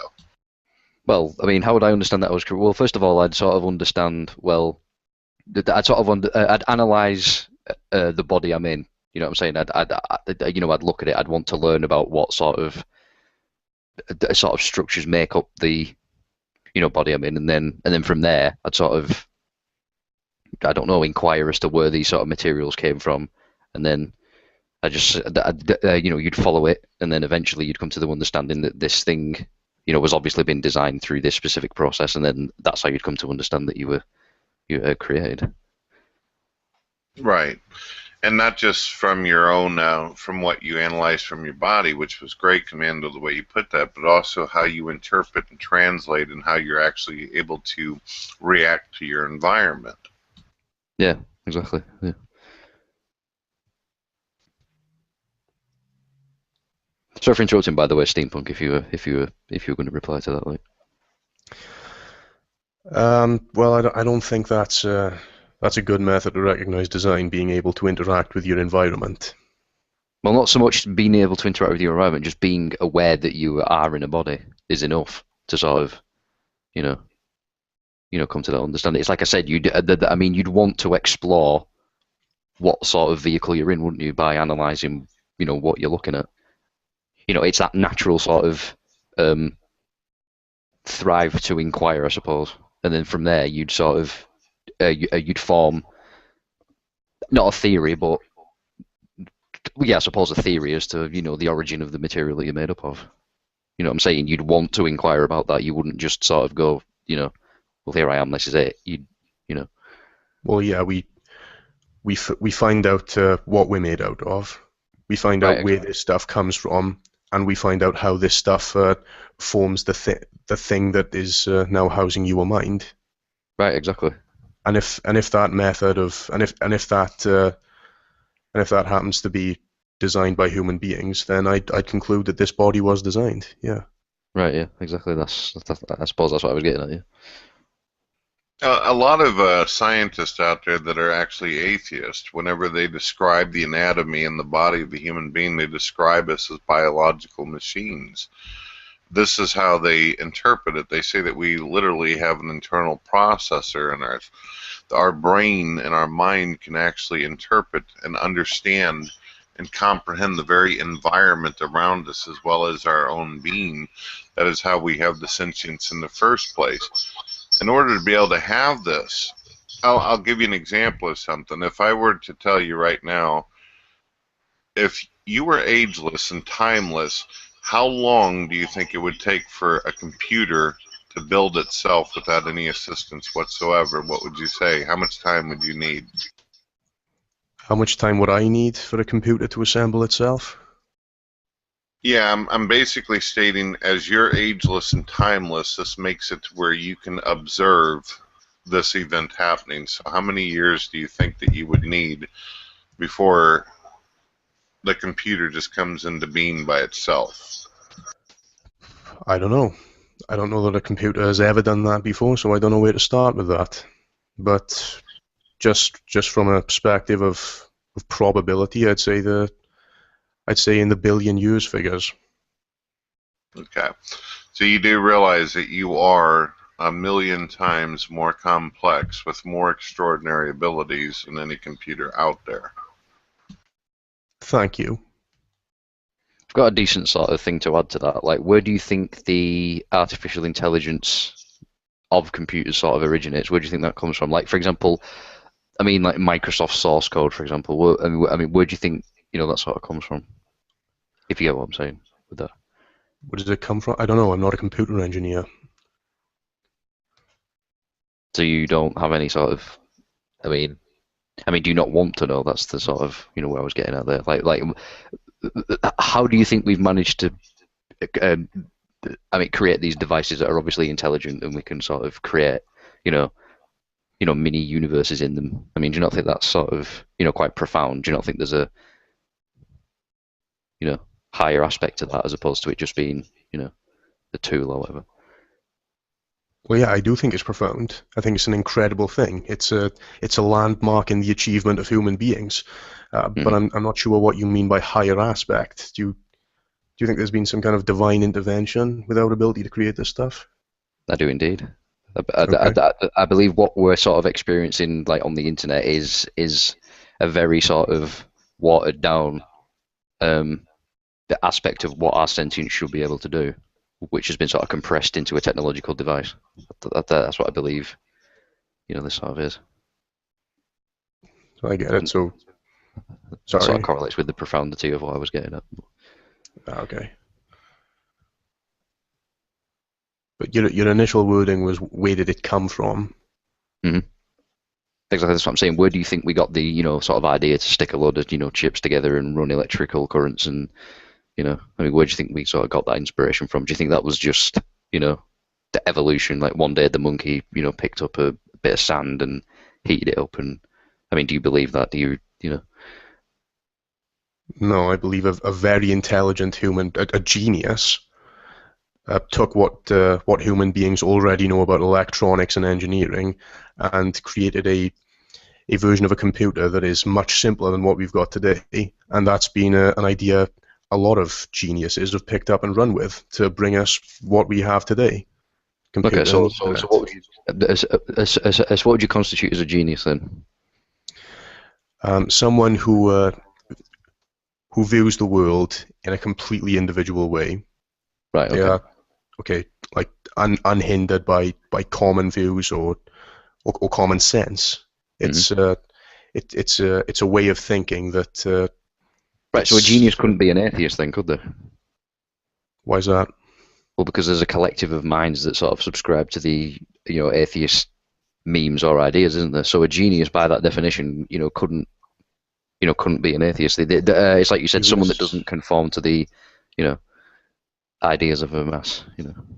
Well, I mean, how would I understand that I was correct? Well, first of all, I'd sort of understand. Well, I'd sort of I'd analyze the body I'm in. You know what I'm saying? I'd look at it. I'd want to learn about what sort of structures make up the body I'm in, and then from there, I'd sort of, I don't know, inquire as to where these sort of materials came from, and then you'd follow it, and then eventually you'd come to the understanding that this thing, was obviously been designed through this specific process, and then that's how you'd come to understand that you were created. Right. And not just from your own, from what you analyzed from your body, which was great, Commando, the way you put that, but also how you interpret and translate and how you're actually able to react to your environment. Yeah, exactly. Yeah. Sorry for interrupting, by the way, Steampunk. If you were going to reply to that, like. Well, I don't think that's a good method to recognize design, being able to interact with your environment. Well, not so much being able to interact with your environment, just being aware that you are in a body is enough to sort of, come to that understanding. It's like I said, you'd want to explore what sort of vehicle you're in, wouldn't you, by analysing, what you're looking at. It's that natural sort of thrive to inquire, I suppose, and then from there you'd sort of you'd form not a theory, but yeah, I suppose a theory as to the origin of the material that you're made up of. You know what I'm saying? You'd want to inquire about that. You wouldn't just sort of go, well, here I am. This is it. Well, yeah, we find out what we're made out of. We find out where this stuff comes from, and we find out how this stuff forms the thing that is now housing your mind. Right. Exactly. And if that method of and if that happens to be designed by human beings, then I'd conclude that this body was designed. Yeah. Right. Yeah. Exactly. I suppose that's what I was getting at. Yeah. A lot of scientists out there that are actually atheists, whenever they describe the anatomy and the body of the human being, they describe us as biological machines. This is how they interpret it. They say that we literally have an internal processor in our brain and our mind can actually interpret and understand and comprehend the very environment around us as well as our own being. That is how we have the sentience in the first place. In order to be able to have this, I'll give you an example of something. If I were to tell you right now, if you were ageless and timeless, how long do you think it would take for a computer to build itself without any assistance whatsoever? What would you say? How much time would you need? How much time would I need for a computer to assemble itself? Yeah, I'm basically stating, as you're ageless and timeless, this makes it where you can observe this event happening. So how many years do you think that you would need before the computer just comes into being by itself? I don't know. I don't know that a computer has ever done that before, so I don't know where to start with that. But just from a perspective of probability, I'd say in the billion years figures. Okay. So you do realize that you are 1,000,000 times more complex with more extraordinary abilities than any computer out there. Thank you. I've got a decent sort of thing to add to that. Like, where do you think the artificial intelligence of computers sort of originates? Where do you think that comes from? Like, for example, I mean, like Microsoft source code, for example. I mean, where do you think that sort of comes from? If you get what I'm saying with that. Where does it come from? I don't know. I'm not a computer engineer. So you don't have any sort of, I mean, do you not want to know? That's the sort of, where I was getting at there. Like, how do you think we've managed to I mean, create these devices that are obviously intelligent, and we can sort of create, mini universes in them. I mean, do you not think that's sort of, quite profound? Do you not think there's a, higher aspect to that as opposed to it just being, a tool or whatever? Well, yeah, I do think it's profound. I think it's an incredible thing. It's a landmark in the achievement of human beings. But I'm not sure what you mean by higher aspect. Do you think there's been some kind of divine intervention with our ability to create this stuff? I do indeed. I believe what we're sort of experiencing, like on the internet, is a very sort of watered down the aspect of what our sentience should be able to do, which has been sort of compressed into a technological device. That's what I believe. This sort of is. I get it. So, sorry. It sort of correlates with the profundity of what I was getting at. Okay. But your initial wording was, where did it come from? Mm-hmm. Exactly, that's what I'm saying. Where do you think we got the, sort of idea to stick a load of, chips together and run electrical currents and, I mean, where do you think we sort of got that inspiration from? Do you think that was just, the evolution, like one day the monkey, picked up a bit of sand and heated it up and, I mean, do you believe that? Do you? No, I believe a very intelligent human, a genius, took what human beings already know about electronics and engineering and created a version of a computer that is much simpler than what we've got today. And that's been an idea a lot of geniuses have picked up and run with to bring us what we have today. Okay, so what would you constitute as a genius then? Someone who views the world in a completely individual way. Right. Okay. They are, like unhindered by common views or common sense. It's it's a way of thinking that. Right. So a genius couldn't be an atheist then, could there? Why is that? Well, because there's a collective of minds that sort of subscribe to the atheist memes or ideas, isn't there? So a genius, by that definition, couldn't be an atheist. It's like you said, someone that doesn't conform to the, ideas of a mass.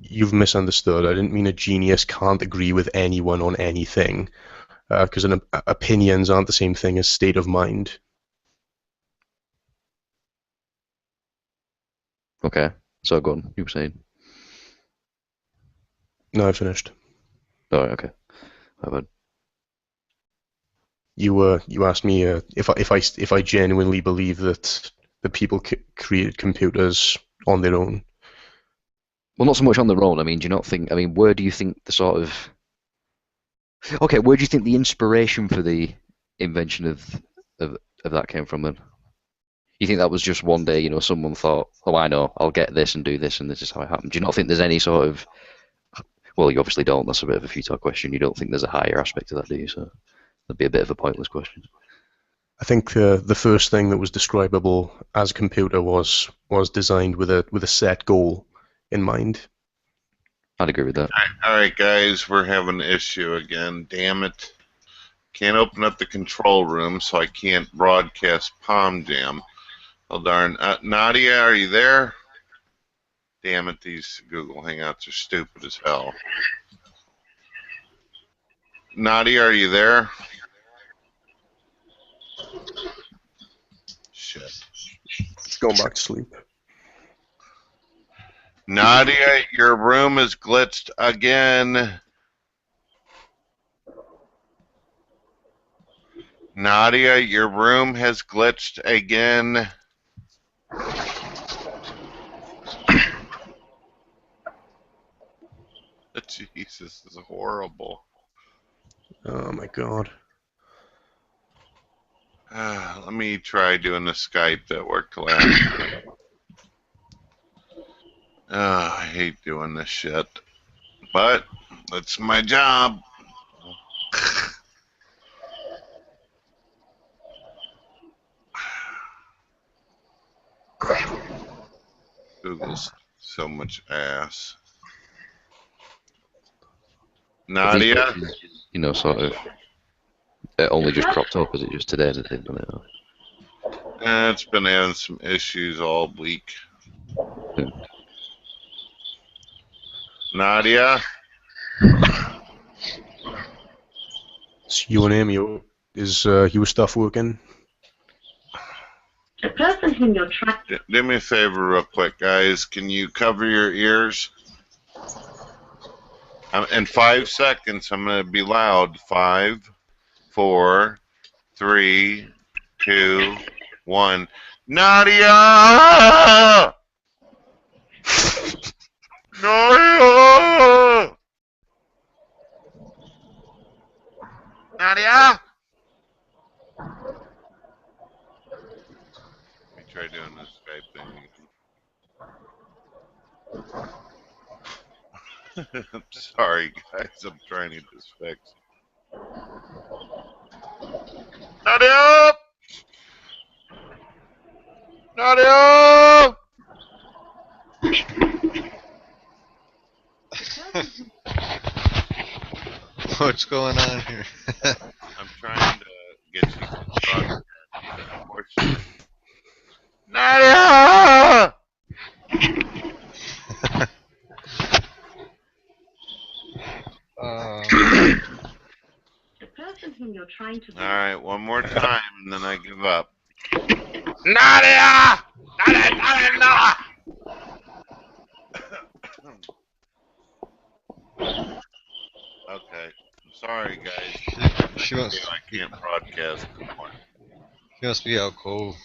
You've misunderstood. I didn't mean a genius can't agree with anyone on anything, because opinions aren't the same thing as state of mind. Okay, so go on. You were saying. No, I finished. Oh, okay. My bad. You asked me if I genuinely believe that the people created computers on their own. Well, not so much on their own. I mean, do you not think? I mean, where do you think the sort of? Okay, where do you think the inspiration for the invention of that came from then? You think that was just one day, someone thought, oh, I know, I'll get this and do this, and this is how it happened. Do you not think there's any sort of? Well, you obviously don't. That's a bit of a futile question. You don't think there's a higher aspect to that, do you? So that'd be a bit of a pointless question. I think the first thing that was describable as a computer was designed with a set goal in mind. I'd agree with that. All right, guys, we're having an issue again. Damn it. Can't open up the control room, so I can't broadcast Palm Jam. Oh, darn. Nadia, are you there? Damn it, these Google Hangouts are stupid as hell. Nadia, are you there? Shit. It's going back to sleep. Nadia, your room is glitched again. Nadia, your room has glitched again. Jesus, this is horrible. Oh my god. Let me try doing the Skype that worked last time. I hate doing this shit. But that's my job. Google's so much ass. Nadia? Sort of. It only just cropped up. Is it just today that they've done it? It's been having some issues all week. Nadia? It's you and him. Is your stuff working? The person whom you're trying. Do me a favor real quick, guys. Can you cover your ears? In 5 seconds, I'm going to be loud. 5, 4, 3, 2, 1. Nadia! Nadia! Nadia! Let me try doing this Skype thing again. I'm sorry, guys. I'm trying to get this fixed. Nadia! Nadia! What's going on here? I'm trying to get you to talk. Unfortunately. Nadia! The person whom you're trying to. Alright, one more time and then I give up. Nadia! Nadia! Okay. I'm sorry, guys. I can't broadcast anymore. She must be out cold.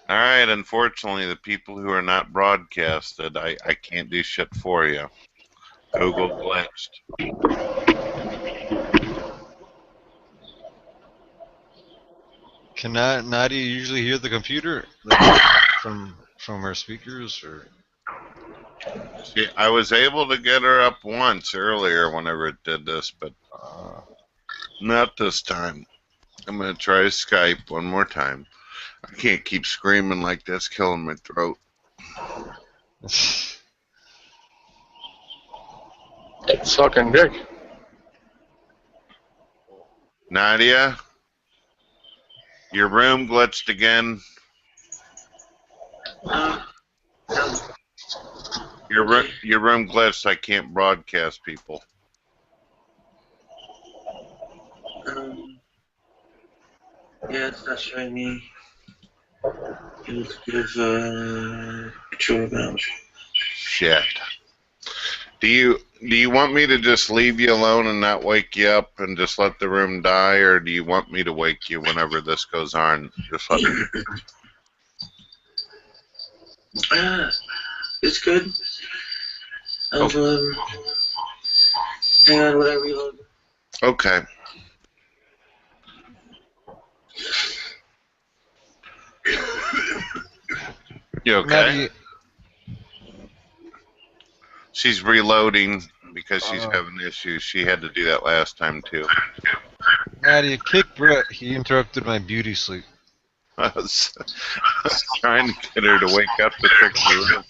Alright, unfortunately, the people who are not broadcasted, I can't do shit for you. Google glitched. Can Nadia usually hear the computer like, from her speakers, or? See, I was able to get her up once earlier whenever it did this, but not this time. I'm going to try Skype one more time. I can't keep screaming like that's killing my throat. Sucking dick. Nadia, your room glitched again. Your room glitched. I can't broadcast people. Yeah, it's not showing me. Give control about. Shit. Do you want me to just leave you alone and not wake you up and just let the room die, or do you want me to wake you whenever this goes on? Just let me. It's good. Hang on, when I reload. Okay. You okay? She's reloading because she's having issues. She had to do that last time too. Nadia, kick Brett. He interrupted my beauty sleep. I was trying to get her to wake up to fix the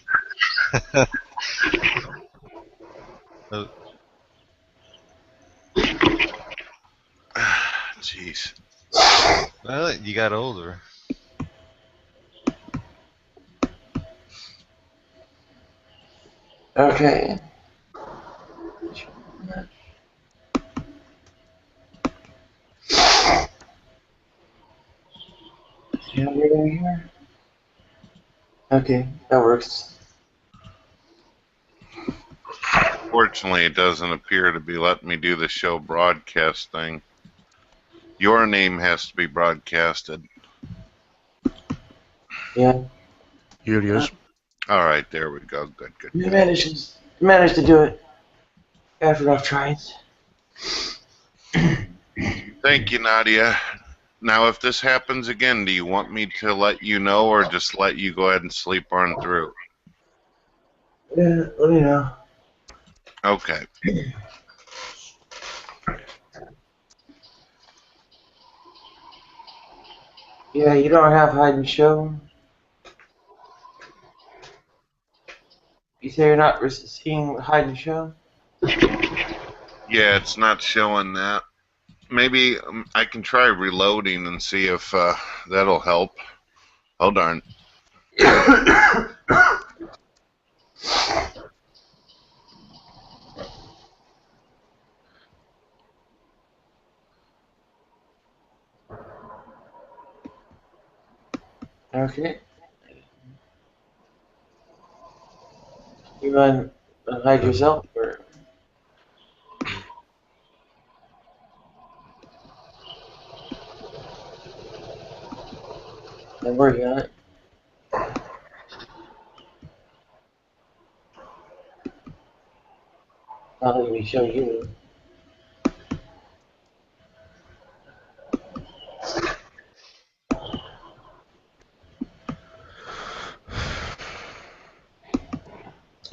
room. Jeez. Well, you got older. Okay. See how we're doing here? Okay, that works. Fortunately, it doesn't appear to be letting me do the show broadcast thing. Your name has to be broadcasted. Yeah. Here he is. All right, there we go. Good. You managed to do it after enough tries. Thank you, Nadia. Now, if this happens again, do you want me to let you know or just let you go ahead and sleep on through? Yeah, let me know. Okay. Yeah, you don't have hide and show. You say you're not seeing hide and show? Yeah, it's not showing that. Maybe I can try reloading and see if that'll help. Hold on. Okay. You want to hide yourself, or? I'm working on it. Not let me show you.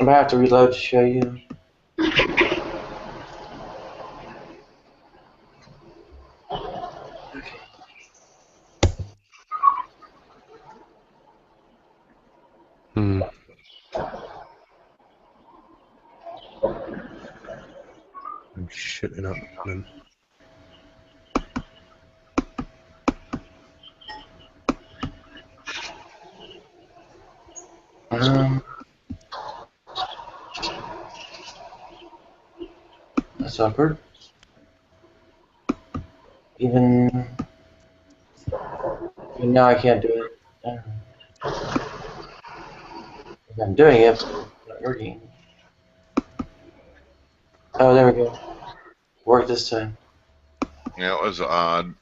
I'm gonna have to reload to show you. Hmm. I'm shitting up, man. That's awkward. Even now I can't do it. I'm doing it, but it's not working. Oh, there we go. Worked this time. Yeah, it was odd.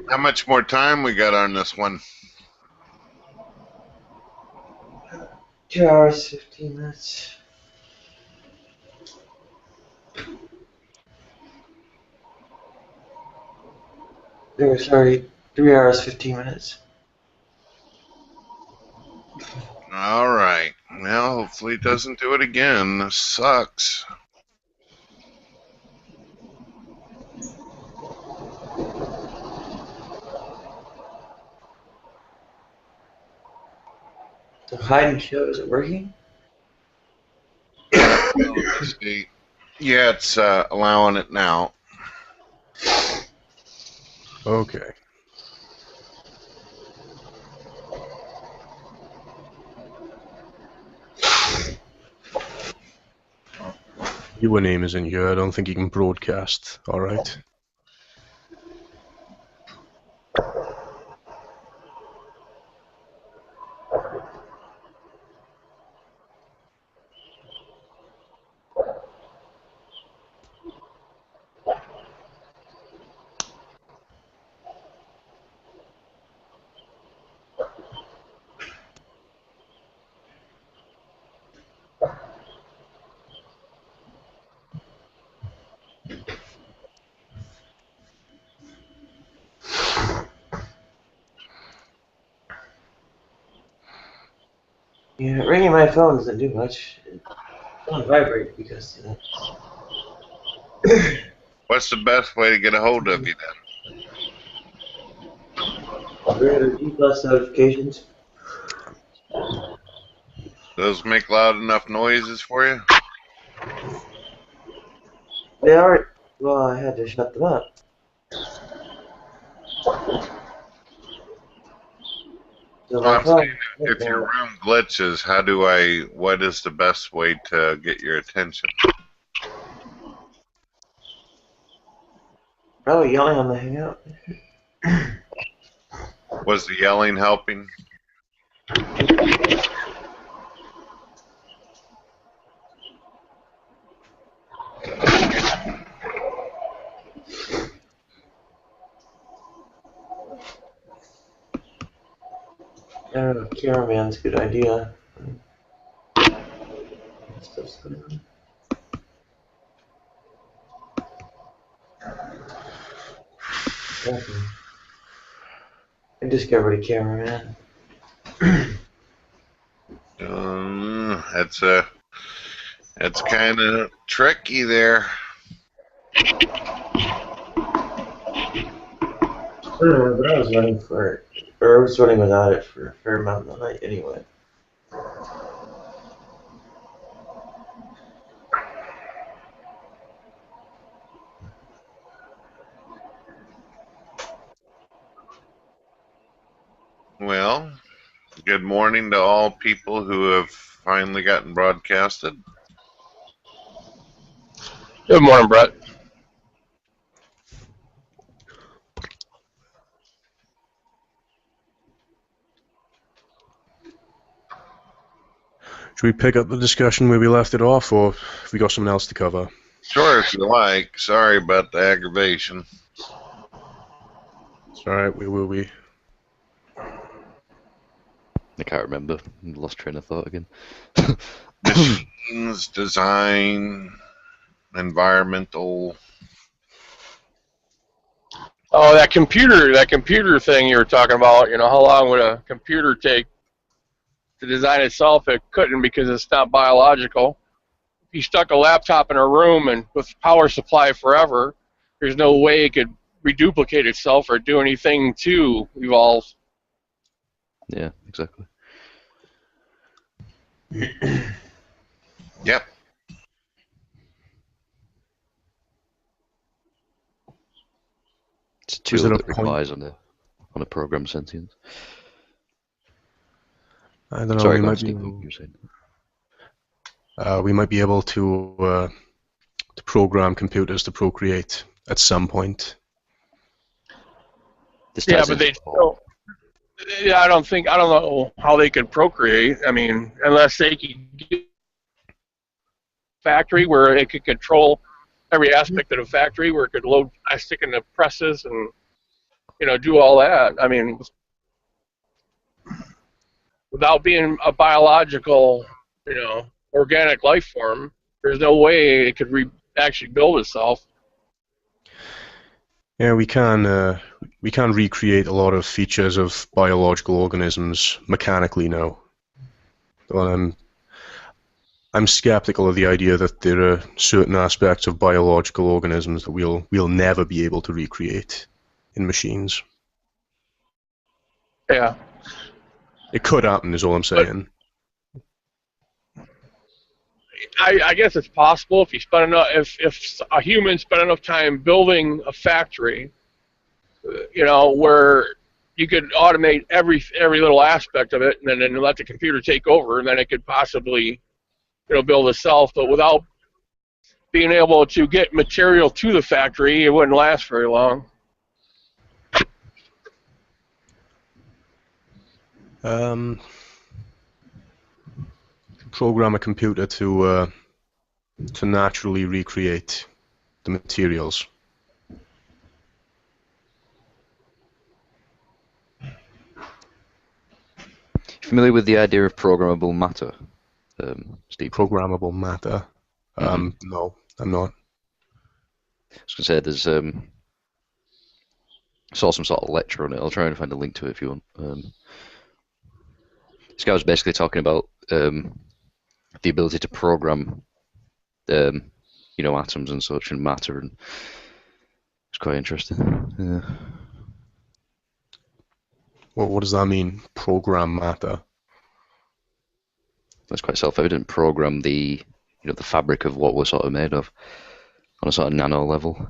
How much more time we got on this one? 2 hours, 15 minutes. Sorry, 3 hours, 15 minutes. All right. Well, hopefully it doesn't do it again. This sucks. The hide and show, is it working? Let's see. Yeah, it's allowing it now. Okay. Your name is in here. I don't think you can broadcast. All right. Yeah, ringing my phone doesn't do much. It's on vibrate because What's the best way to get a hold of you then? G plus notifications. Those make loud enough noises for you? They are. Well, I had to shut them up. So my I'm phone. saying if your room glitches, what is the best way to get your attention? Probably yelling on the hangout. Was the yelling helping? I don't know, cameraman's a good idea. I discovered a cameraman. That's kind of tricky there. But I was running for, or I was running without it for a fair amount of the night anyway. Well, good morning to all people who have finally gotten broadcasted. Good morning, Brett. Should we pick up the discussion where we left it off, or have we got something else to cover? Sure, if you like. Sorry about the aggravation. It's alright, we will be. I can't remember. Lost train of thought again. Machines, design, environmental. Oh, that computer thing you were talking about. You know, how long would a computer take to design itself? It couldn't, because it's not biological. If you stuck a laptop in a room and with power supply forever, there's no way it could reduplicate itself or do anything to evolve. Yeah, exactly. Yep. It's a tool that relies on a program sentience. I don't know. Sorry, we go on, might Steve, be. what were you saying? We might be able to program computers to procreate at some point. Yeah, but they still. Yeah, I don't know how they could procreate. I mean, unless they could get a factory where it could control every aspect of the factory, where it could load plastic in the presses and, you know, do all that. I mean, without being a biological, you know, organic life form, there's no way it could actually build itself. Yeah, we can recreate a lot of features of biological organisms mechanically now. Well, I'm skeptical of the idea that there are certain aspects of biological organisms that we'll never be able to recreate in machines. Yeah. It could happen, is all I'm saying. I guess it's possible if you spend enough, if a human spent enough time building a factory, you know, where you could automate every little aspect of it, and then let the computer take over, and then it could possibly, you know, build itself. But without being able to get material to the factory, it wouldn't last very long. Program a computer to naturally recreate the materials. Familiar with the idea of programmable matter, Steve? Programmable matter? No, I'm not. I was going to say, there's saw some sort of lecture on it. I'll try and find a link to it if you want. This guy was basically talking about the ability to program, you know, atoms and such and matter, and it's quite interesting. Yeah. Well, what does that mean? Program matter? That's quite self-evident. Program the fabric of what we're sort of made of on a sort of nano level.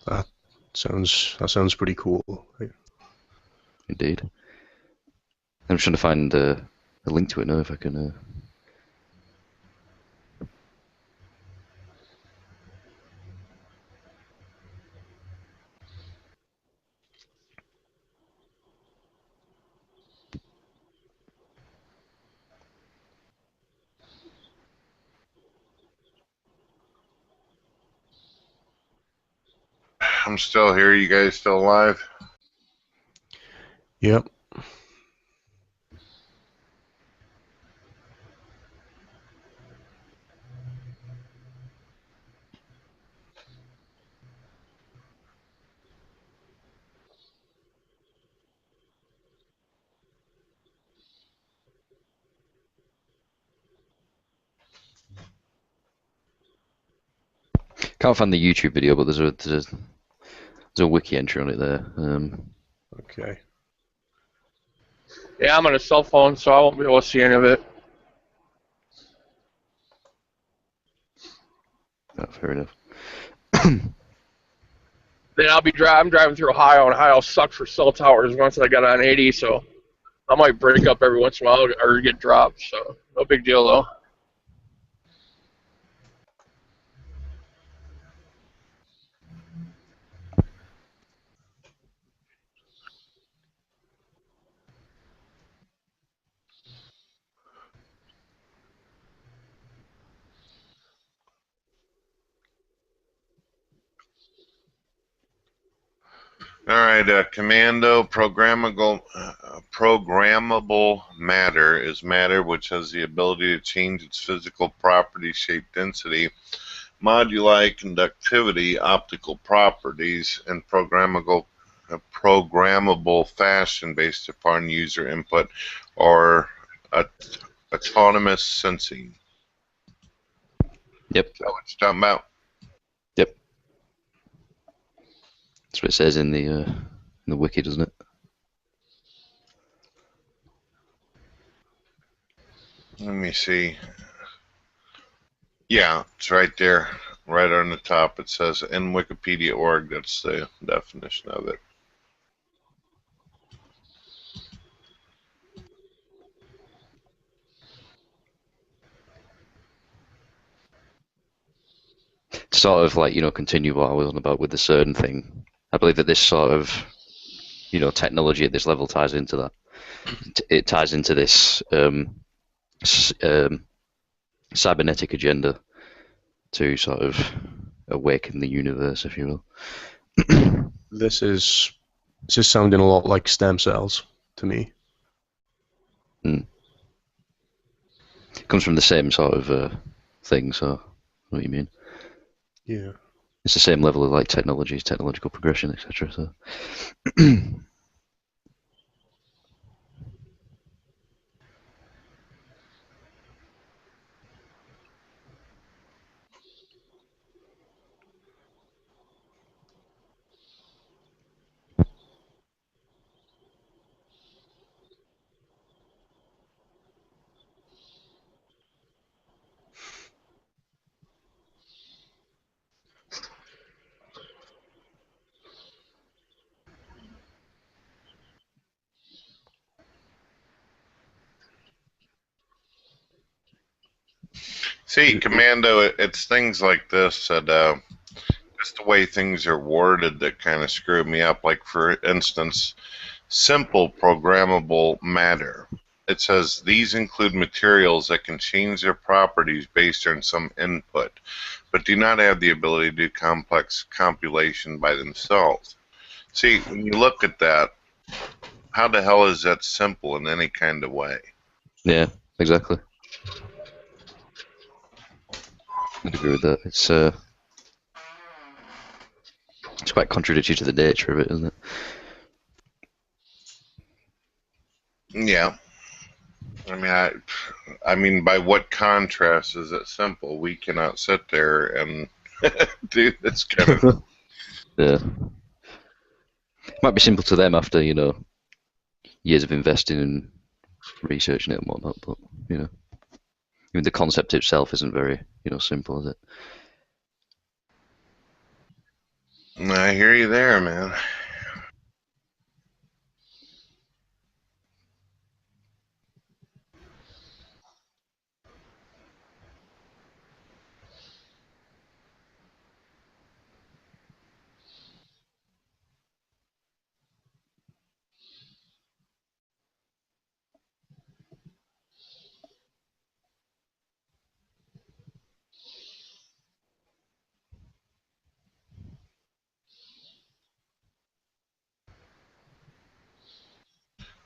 That sounds pretty cool. Indeed. I'm trying to find a link to it now if I can. I'm still here. You guys still alive? Yep. Can't find the YouTube video, but there's There's a wiki entry on it there. Okay. Yeah, I'm on a cell phone, so I won't be able to see any of it. Oh, fair enough. Then I'm driving through Ohio, and Ohio sucks for cell towers once I got on 80, so I might break up every once in a while or get dropped, so no big deal, though. All right, Commando, programmable matter is matter which has the ability to change its physical property, shape, density, moduli, conductivity, optical properties, and programmable fashion based upon user input or autonomous sensing. Yep. Is that what you're talking about? Yep. That's what it says in the wiki, doesn't it? Let me see. Yeah, it's right there, right on the top. It says in Wikipedia.org. That's the definition of it. To sort of like, continue what I was on about with the CERN thing. I believe that this sort of, technology at this level ties into that. It ties into this cybernetic agenda to sort of awaken the universe, if you will. This is sounding a lot like stem cells to me. It comes from the same sort of thing, so I know what you mean. Yeah. It's the same level of like technological progression, etc. So. See, Commando, it's things like this that just the way things are worded that kind of screw me up. Like, for instance, simple programmable matter. It says these include materials that can change their properties based on some input, but do not have the ability to do complex compilation by themselves. See, when you look at that, how the hell is that simple in any kind of way? Yeah, exactly. I'd agree with that. It's quite contradictory to the nature of it, isn't it? Yeah. I mean, by what contrast is it simple? We cannot sit there and do this kind of. Yeah. Might be simple to them after years of investing and researching it and whatnot, but even the concept itself isn't very simple, is it? I hear you there, man.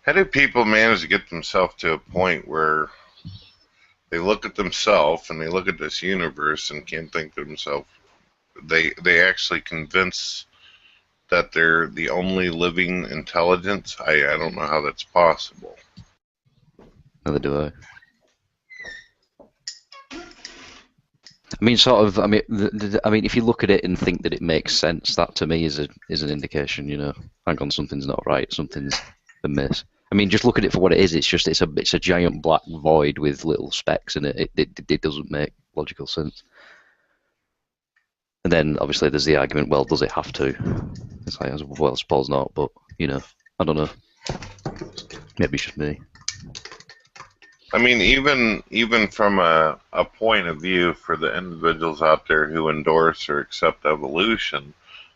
How do people manage to get themselves to a point where they look at themselves and they look at this universe and can't think to themselves? They actually convince that they're the only living intelligence. I don't know how that's possible. Neither do I. I mean, sort of. I mean, I mean, if you look at it and think that it makes sense, that to me is an indication. You know, hang on, something's not right. Something's amiss. I mean, just look at it for what it is. It's a giant black void with little specks in it. It doesn't make logical sense. And then obviously there's the argument. Well, does it have to? It's like, well, I suppose not. But you know, I don't know. Maybe it's just me. I mean, even from a point of view for the individuals out there who endorse or accept evolution,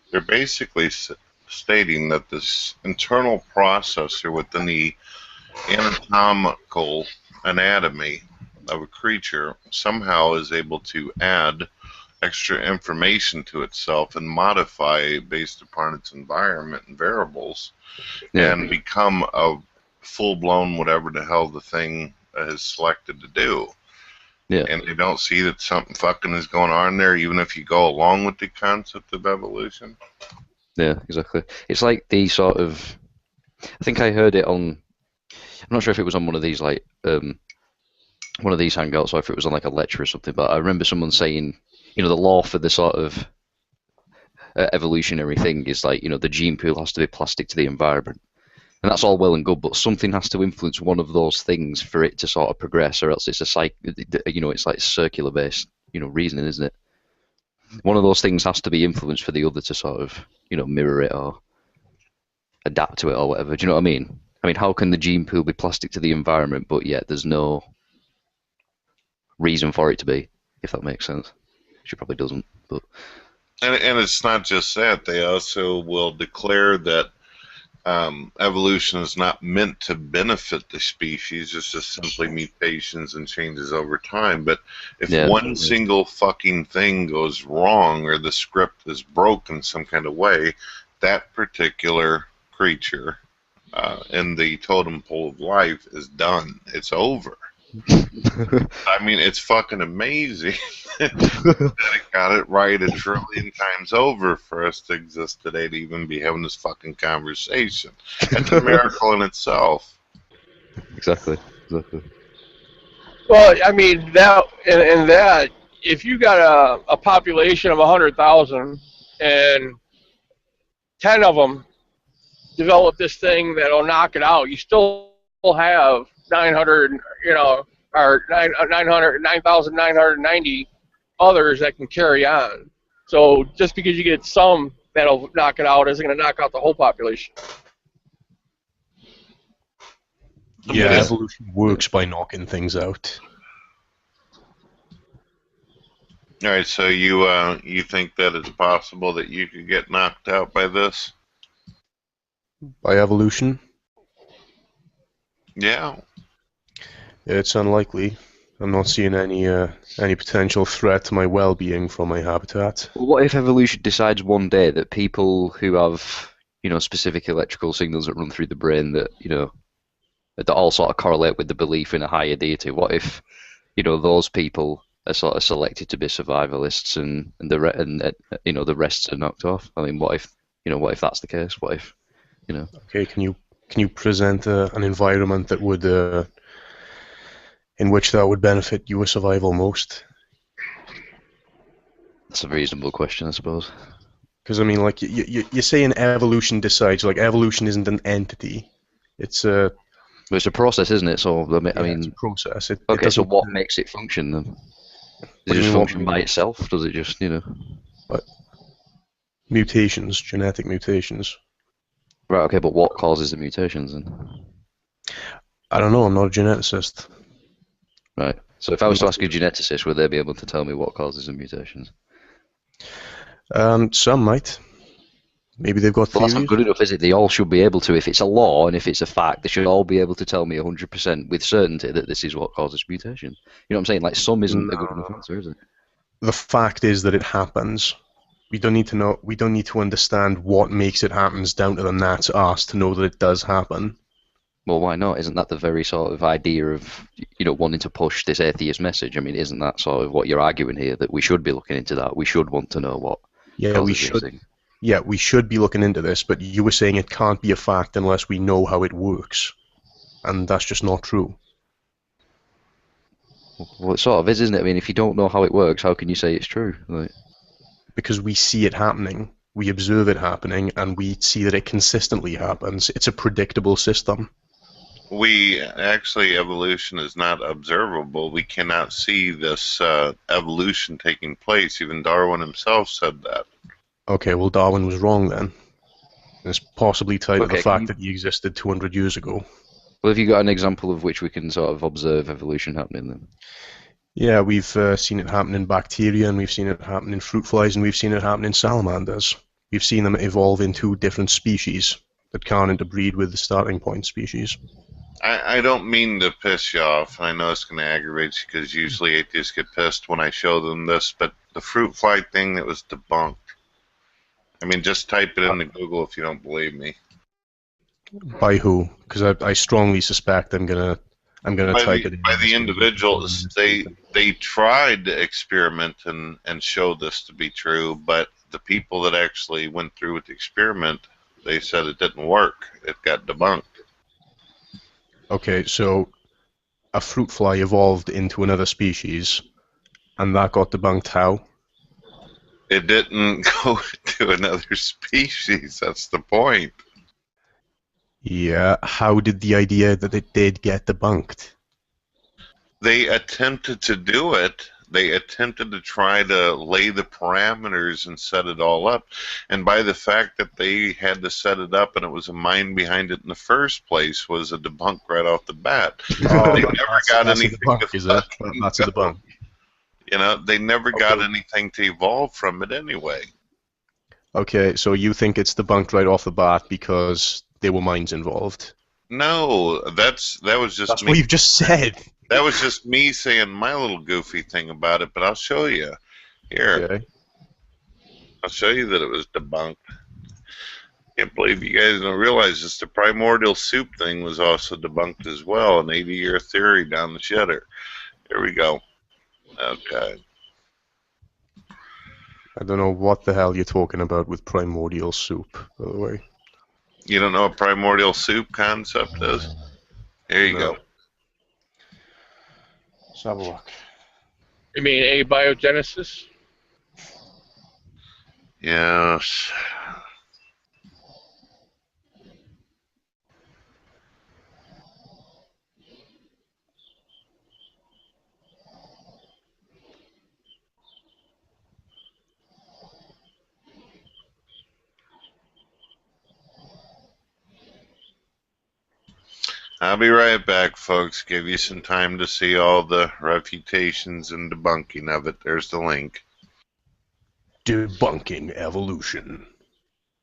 they're basically stating that this internal processor within the anatomical anatomy of a creature somehow is able to add extra information to itself and modify based upon its environment and variables, and become a full-blown whatever the hell the thing is selected to do. Yeah. And they don't see that something fucking is going on there, even if you go along with the concept of evolution. Yeah, exactly. It's like the sort of. I think I heard it on. I'm not sure if it was on one of these one of these hangouts or if it was on like a lecture or something. But I remember someone saying, you know, the law for the sort of evolutionary thing is like, you know, the gene pool has to be plastic to the environment. And that's all well and good, but something has to influence one of those things for it to sort of progress, or else it's it's like circular-based, you know, reasoning, isn't it? One of those things has to be influenced for the other to sort of, you know, mirror it or adapt to it or whatever. Do you know what I mean? I mean, how can the gene pool be plastic to the environment, but yet there's no reason for it to be, if that makes sense? She probably doesn't, but. And it's not just that. They also will declare that evolution is not meant to benefit the species. It's just simply mutations and changes over time. But if one single fucking thing goes wrong or the script is broken some kind of way, that particular creature in the totem pole of life is done. It's over. I mean, it's fucking amazing that it got it right a trillion times over for us to exist today to even be having this fucking conversation. That's a miracle in itself. Exactly. Well, I mean, that and that, if you got a population of 100,000 and 10 of them develop this thing that'll knock it out, you still have 900, you know, or 9,990 others that can carry on. So just because you get some that'll knock it out isn't going to knock out the whole population. Yeah, evolution works by knocking things out. All right, so you think that it's possible that you could get knocked out by this? By evolution? Yeah. It's unlikely. I'm not seeing any potential threat to my well-being from my habitat. Well, what if evolution decides one day that people who have, you know, specific electrical signals that run through the brain that, you know, that all sort of correlate with the belief in a higher deity? What if, you know, those people are sort of selected to be survivalists and you know, the rest are knocked off? I mean, what if that's the case? What if, you know? Okay, can you present an environment that would in which that would benefit your survival most? That's a reasonable question, I suppose. Because I mean, like you're saying evolution decides. Like evolution isn't an entity; it's a. Well, it's a process, isn't it? So I mean, it's a process. Okay, so what makes it function then? Does it just function by itself? Does it just, you know? What? Mutations, genetic mutations. Right. Okay, but what causes the mutations then? I don't know. I'm not a geneticist. Right. So if I was to ask a geneticist, would they be able to tell me what causes the mutations? Some might. Maybe they've got theories. That's not good enough, is it? They all should be able to. If it's a law and if it's a fact, they should all be able to tell me 100% with certainty that this is what causes mutation. You know what I'm saying? Like, some isn't a good enough answer, is it? The fact is that it happens. We don't need to know. We don't need to understand what makes it happen down to the gnat's arse to know that it does happen. Well, why not? Isn't that the very sort of idea of, you know, wanting to push this atheist message? I mean, isn't that sort of what you're arguing here, that we should be looking into that? We should want to know what causes we should. things. Yeah, we should be looking into this, but you were saying it can't be a fact unless we know how it works. And that's just not true. Well, it sort of is, isn't it? I mean, if you don't know how it works, how can you say it's true? Like, Because we see it happening, we observe it happening, and we see that it consistently happens. It's a predictable system. Evolution is not observable. We cannot see this evolution taking place. Even Darwin himself said that. Okay, well, Darwin was wrong then. It's possibly tied to the Okay, fact that he existed 200 years ago. well, have you got an example of which we can sort of observe evolution happening then? Yeah, we've seen it happen in bacteria, and we've seen it happen in fruit flies, and we've seen it happen in salamanders. We've seen them evolve into different species that can't interbreed with the starting point species. I don't mean to piss you off, and I know it's going to aggravate you because usually atheists get pissed when I show them this, but the fruit fly thing that was debunked. I mean, just type it into Google if you don't believe me. By who? Because I strongly suspect I'm gonna type it in. By the individuals, they tried to experiment and show this to be true, but the people that actually went through with the experiment, they said it didn't work. It got debunked. Okay, so a fruit fly evolved into another species, and that got debunked how? It didn't go to another species. That's the point. Yeah, how did the idea that it did get debunked? They attempted to do it. They attempted to try to lay the parameters and set it all up. And by the fact that they had to set it up and it was a mind behind it in the first place was a debunk right off the bat. Oh, they never got anything That's a debunk. You know, they never got anything to evolve from it anyway. Okay, so you think it's debunked right off the bat because there were minds involved? No, that was just That's me. what you've just said. That was just me saying my little goofy thing about it, but I'll show you. Here. Okay. I'll show you that it was debunked. Can't believe you guys don't realize this. The primordial soup thing was also debunked as well, an 80-year theory down the shitter. Here we go. Okay. I don't know what the hell you're talking about with primordial soup, by the way. You don't know what primordial soup concept is? Here you go. Let's have a look. You mean abiogenesis? Yes. I'll be right back, folks. Give you some time to see all the refutations and debunking of it. There's the link. Debunking evolution.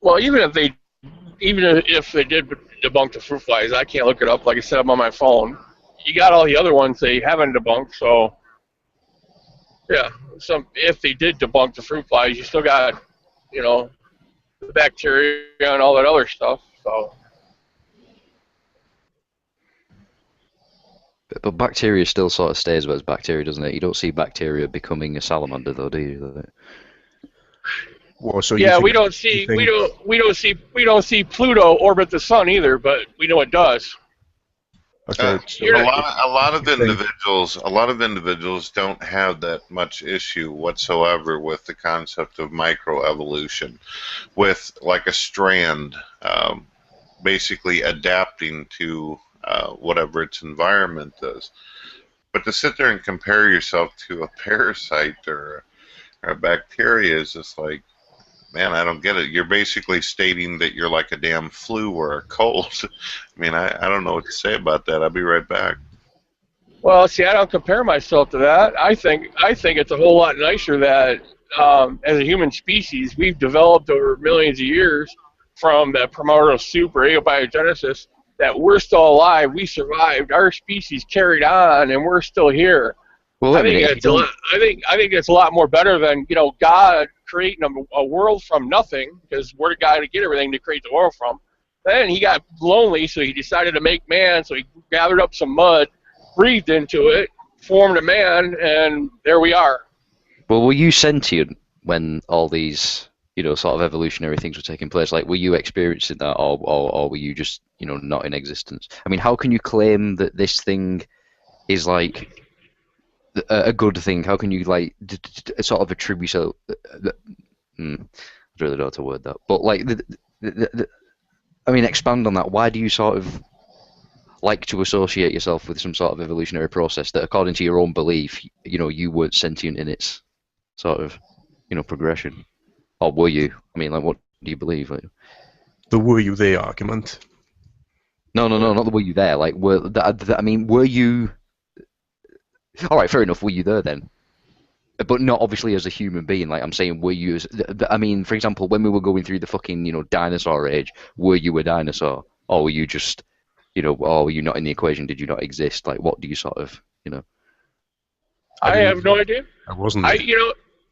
Well, even if they did debunk the fruit flies, I can't look it up. Like I said, I'm on my phone. You got all the other ones they haven't debunked. So, yeah, if they did debunk the fruit flies, you still got, the bacteria and all that other stuff. So. But bacteria still sort of stays as bacteria, doesn't it? You don't see bacteria becoming a salamander, though, do you? Well, so yeah, we don't see Pluto orbit the sun either, but we know it does. Okay. A lot of individuals don't have that much issue whatsoever with the concept of microevolution, with like a strand basically adapting to whatever its environment is. But to sit there and compare yourself to a parasite or a bacteria is just like, man, I don't get it. You're basically stating that you're like a damn flu or a cold. I mean, I don't know what to say about that. I'll be right back. Well, see, I don't compare myself to that. I think it's a whole lot nicer that as a human species, we've developed over millions of years from the primordial soup or abiogenesis that we're still alive. We survived. Our species carried on, and we're still here. Well, I think it's a lot more better than God creating a world from nothing, because where did God get everything to create the world from? Then he got lonely, so he decided to make man. So he gathered up some mud, breathed into it, formed a man, and there we are. Well, were you sentient when all these sort of evolutionary things were taking place? Like, were you experiencing that, or were you just not in existence? I mean, how can you claim that this thing is like a good thing? How can you like sort of attribute so? I really don't know how to word that, but like, I mean, expand on that. Why do you sort of like to associate yourself with some sort of evolutionary process that, according to your own belief, you weren't sentient in its sort of, progression, or were you? I mean, like, what do you believe? Like, The were you there argument. no, not the were you there. Like, I mean, were you? All right, fair enough. Were you there then? But not obviously as a human being. Like I'm saying, were you? I mean, for example, when we were going through the fucking dinosaur age, were you a dinosaur, or were you just or were you not in the equation? Did you not exist? Like, what do you sort of I have no idea. I wasn't.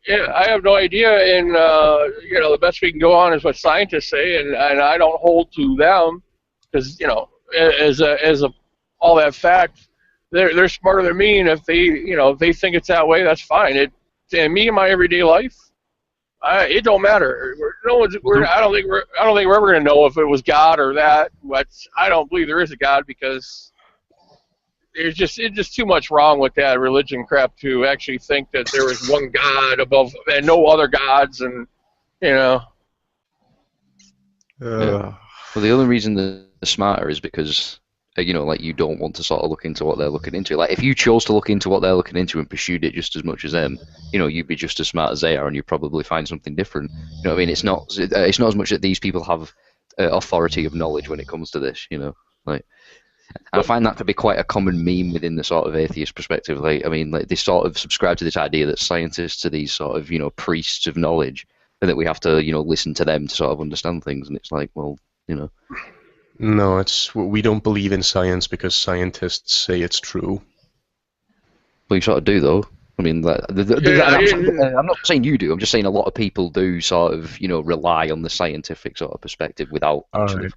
Yeah, I have no idea, and the best we can go on is what scientists say, and I don't hold to them because as all that fact, they're smarter than me, and if they think it's that way, that's fine. And me in my everyday life, it don't matter. I don't think we're ever gonna know if it was God or that. But I don't believe there is a God because it's just too much wrong with that religion crap to actually think that there is one God above and no other gods, and Well, the only reason they're smarter is because like you don't want to sort of look into what they're looking into. Like if you chose to look into what they're looking into and pursued it just as much as them, you'd be just as smart as they are, and you'd probably find something different. You know what I mean? It's not as much that these people have authority of knowledge when it comes to this. Like I find that to be quite a common meme within the sort of atheist perspective. Like I mean, like they sort of subscribe to this idea that scientists are these sort of priests of knowledge, and that we have to listen to them to sort of understand things. And it's like, well, No, we don't believe in science because scientists say it's true. Well, you sort of do, though. I mean, I'm not saying you do. I'm just saying a lot of people do sort of, rely on the scientific sort of perspective without actually.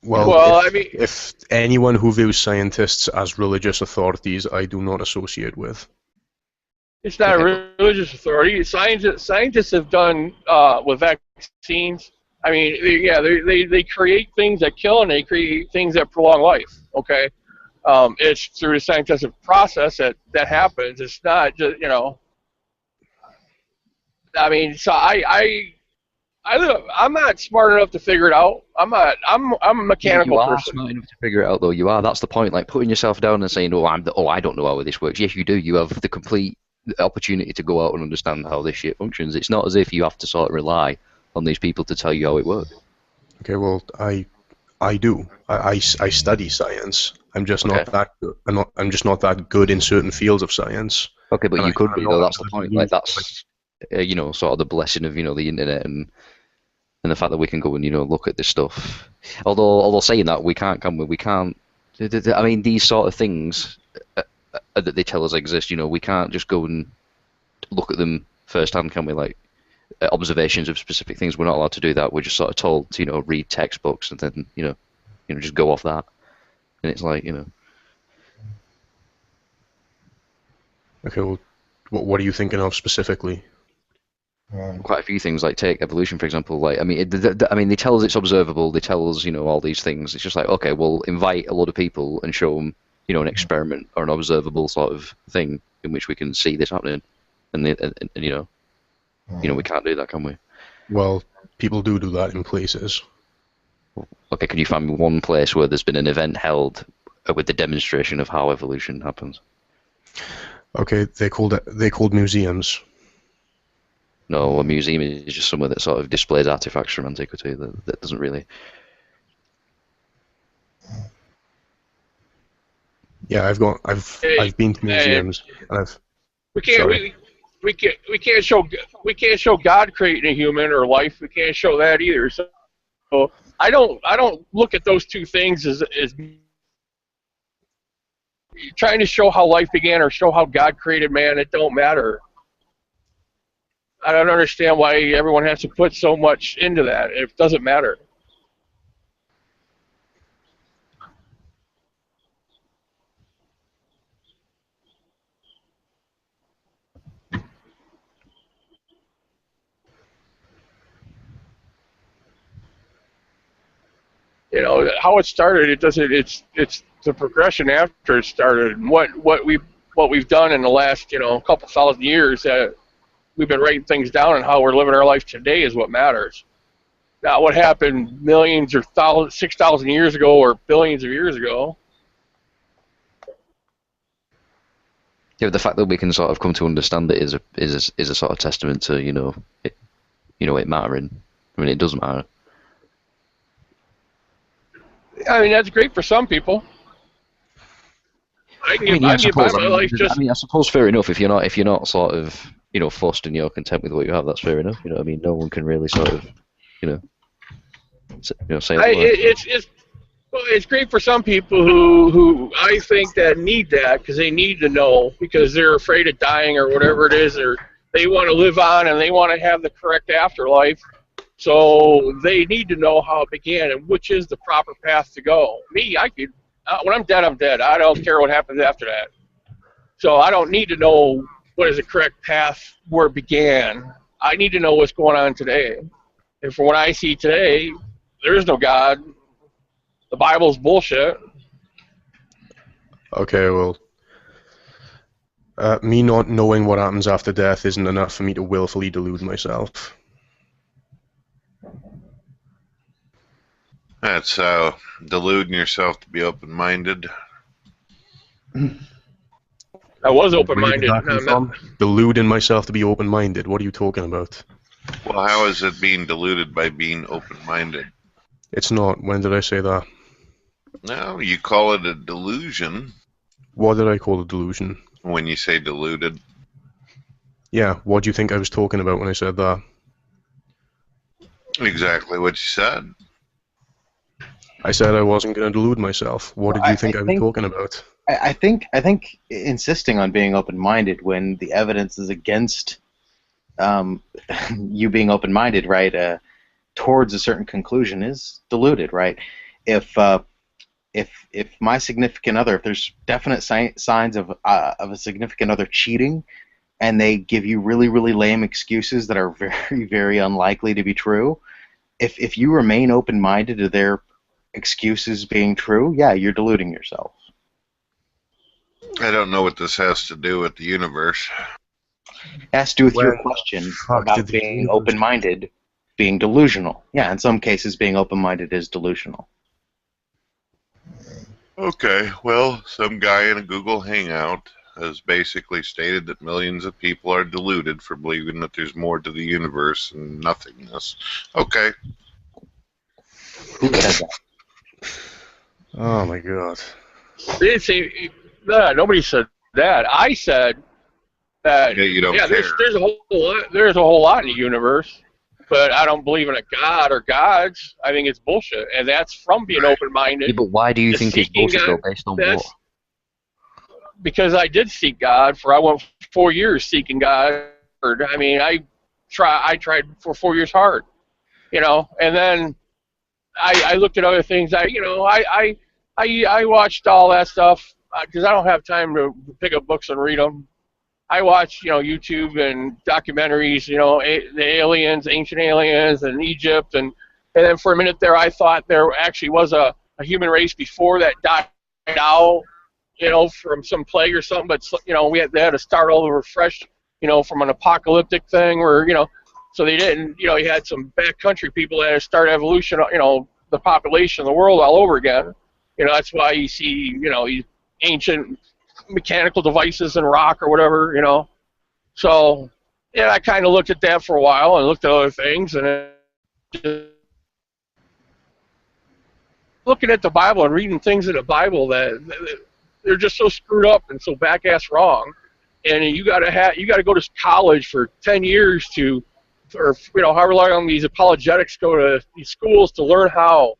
Right. Well, if anyone who views scientists as religious authorities, I do not associate with. It's not a religious authority. Scientists have done with vaccines. I mean, they create things that kill and they create things that prolong life. Okay, it's through the scientific process that happens. It's not just I mean, so I'm not smart enough to figure it out. I'm a mechanical person. You are person. smart enough to figure it out, though. You are. That's the point. Like putting yourself down and saying, I don't know how this works. Yes, you do. You have the complete opportunity to go out and understand how this shit functions. It's not as if you have to sort of rely on these people to tell you how it works. Okay, well, I do. I study science. I'm just not that good. I'm just not that good in certain fields of science. Okay, but you could be, though. That's the point. Like that's sort of the blessing of the internet and the fact that we can go and look at this stuff. Although saying that, we can't, can we? We can't. I mean, these sort of things that they tell us exist. We can't just go and look at them firsthand, can we? Like observations of specific things, we're not allowed to do that. We're just sort of told to read textbooks and then just go off that. And it's like Okay, well, what are you thinking of specifically? Quite a few things, like take evolution for example. Like I mean, they tell us it's observable. They tell us all these things. It's just like, okay, we'll invite a lot of people and show them an experiment or an observable sort of thing in which we can see this happening, and we can't do that, can we? Well, people do that in places. Okay, can you find me one place where there's been an event held with the demonstration of how evolution happens? Okay, they called museums. No, a museum is just somewhere that sort of displays artifacts from antiquity. That doesn't really. Yeah, I've been to museums, and I've. We can't show God creating a human or life. We can't show that either. So I don't look at those two things as trying to show how life began or show how God created man. It don't matter. I don't understand why everyone has to put so much into that. It doesn't matter. How it started. It doesn't. It's the progression after it started. And what we what we've done in the last, couple thousand years. That we've been writing things down, and how we're living our life today is what matters. Not what happened millions or 6,000 years ago or billions of years ago. Yeah, but the fact that we can sort of come to understand it is a sort of testament to it mattering. I mean, it doesn't matter. I mean, that's great for some people. I suppose fair enough if you're not sort of fussed and you're content with what you have. That's fair enough. You know what I mean? No one can really sort of say. It's great for some people who I think that need that because they need to know because they're afraid of dying or whatever it is, or they want to live on and they want to have the correct afterlife. So they need to know how it began and which is the proper path to go. Me, when I'm dead, I'm dead. I don't care what happens after that. So I don't need to know what is the correct path where it began. I need to know what's going on today. And from what I see today, there is no God. The Bible's bullshit. Okay, well, me not knowing what happens after death isn't enough for me to willfully delude myself. That's deluding yourself to be open-minded. I was open-minded. Deluding myself to be open-minded. What are you talking about? Well, how is it being deluded by being open-minded? It's not. When did I say that? No, you call it a delusion. What did I call a delusion? When you say deluded. Yeah, what do you think I was talking about when I said that? Exactly what you said. I said I wasn't going to delude myself. What did you think I was talking about? I think insisting on being open-minded when the evidence is against you being open-minded, right, towards a certain conclusion is deluded, right? If my significant other, if there's definite signs of a significant other cheating, and they give you really, really lame excuses that are very, very unlikely to be true, if you remain open-minded to their excuses being true, yeah, you're deluding yourself. I don't know what this has to do with the universe. It has to do with your question about being open-minded, being delusional. Yeah, in some cases, being open-minded is delusional. Okay, well, some guy in a Google Hangout has basically stated that millions of people are deluded for believing that there's more to the universe and nothingness. Okay. Who said that? Oh my God. They didn't say, no, nobody said that. I said that. Yeah, you don't care. There's a whole lot. There's a whole lot in the universe, but I don't believe in a God or gods. I think it's bullshit, and that's from being open-minded. Yeah, but why do you think it's bullshit though, based on what? Because I did seek God. I went 4 years seeking God. I mean, I tried for 4 years hard, and then I looked at other things. I watched all that stuff because I don't have time to pick up books and read them. I watch, YouTube and documentaries, the aliens, ancient aliens, and Egypt, and then for a minute there, I thought there actually was a human race before that died out, from some plague or something. But they had to start all over fresh, from an apocalyptic thing, where so they didn't, you had some backcountry people that had to start evolution, the population of the world all over again. That's why you see, these ancient mechanical devices in rock or whatever, So, yeah, I kind of looked at that for a while and looked at other things, and looking at the Bible and reading things in the Bible that they're just so screwed up and so back-ass wrong, and you got to go to college for 10 years or however long these apologetics go to these schools to learn how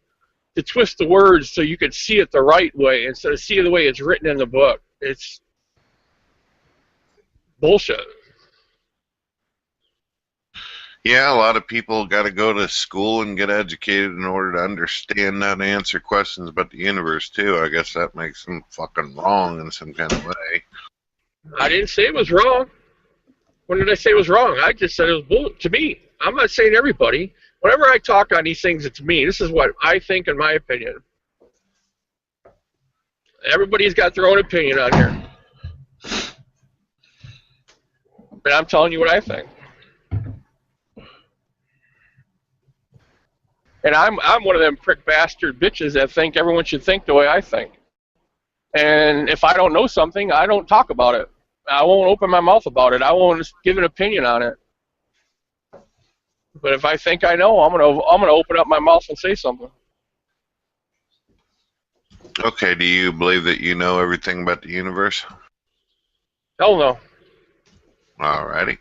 to twist the words so you could see it the right way instead of see it the way it's written in the book. It's bullshit. Yeah, a lot of people got to go to school and get educated in order to understand that and answer questions about the universe, too. I guess that makes them fucking wrong in some kind of way. I didn't say it was wrong. When did I say it was wrong? I just said it was bull to me. I'm not saying everybody. Whenever I talk on these things, it's me. This is what I think in my opinion. Everybody's got their own opinion on here. But I'm telling you what I think. And I'm one of them prick bastard bitches that think everyone should think the way I think. And if I don't know something, I don't talk about it. I won't open my mouth about it. I won't give an opinion on it. But if I think I know, I'm gonna open up my mouth and say something. Okay, do you believe that you know everything about the universe? Hell no. Alrighty.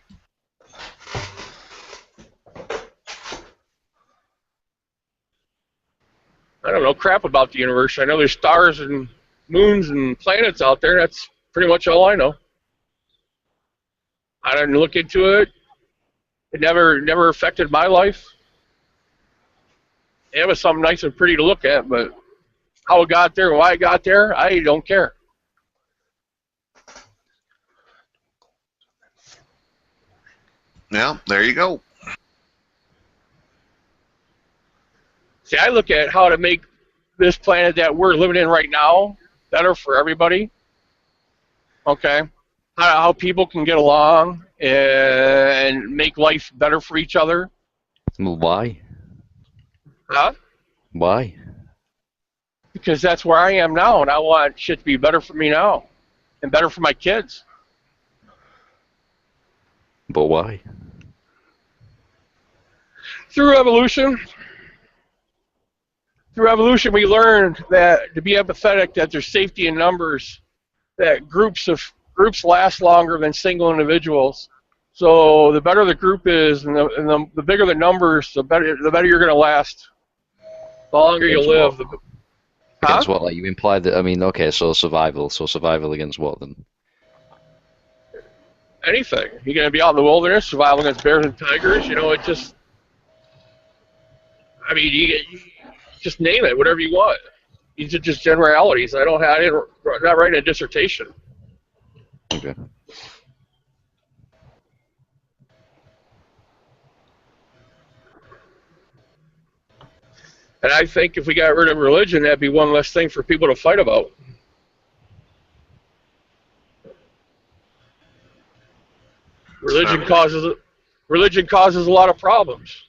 I don't know crap about the universe. I know there's stars and moons and planets out there. That's pretty much all I know. I didn't look into it. It never affected my life. It was something nice and pretty to look at, but how it got there and why it got there, I don't care. Yeah, there you go. See, I look at how to make this planet that we're living in right now better for everybody. Okay? How people can get along and make life better for each other. Well, why? Huh? Why? Because that's where I am now, and I want shit to be better for me now and better for my kids. But why? Through evolution. Through evolution, we learned that to be empathetic, that there's safety in numbers, that groups last longer than single individuals. So the better the group is, and the bigger the numbers, the better you're going to last. The longer you live. Against what? Like you implied that. I mean, okay, so survival. So survival against what then? Anything. You're going to be out in the wilderness, survival against bears and tigers. You know, it just. I mean, you just name it, whatever you want. These are just generalities. I'm not writing a dissertation. Okay. And I think if we got rid of religion, that'd be one less thing for people to fight about. Religion causes a lot of problems.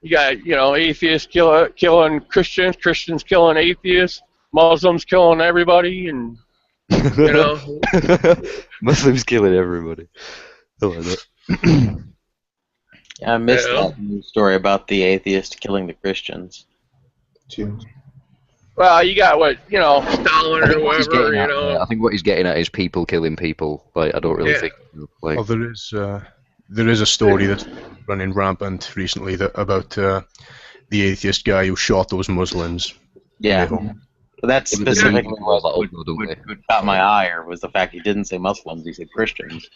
You got, atheists killing Christians, Christians killing atheists, Muslims killing everybody, and Muslims killing everybody. I like that. Yeah, I missed that news story about the atheist killing the Christians. Well, you got Stalin or whatever, I think what he's getting at is people killing people. Like, I don't really think. Like, well, there is a story that's running rampant recently about the atheist guy who shot those Muslims. Yeah. But that's specifically what caught my eye, or was the fact he didn't say Muslims, he said Christians.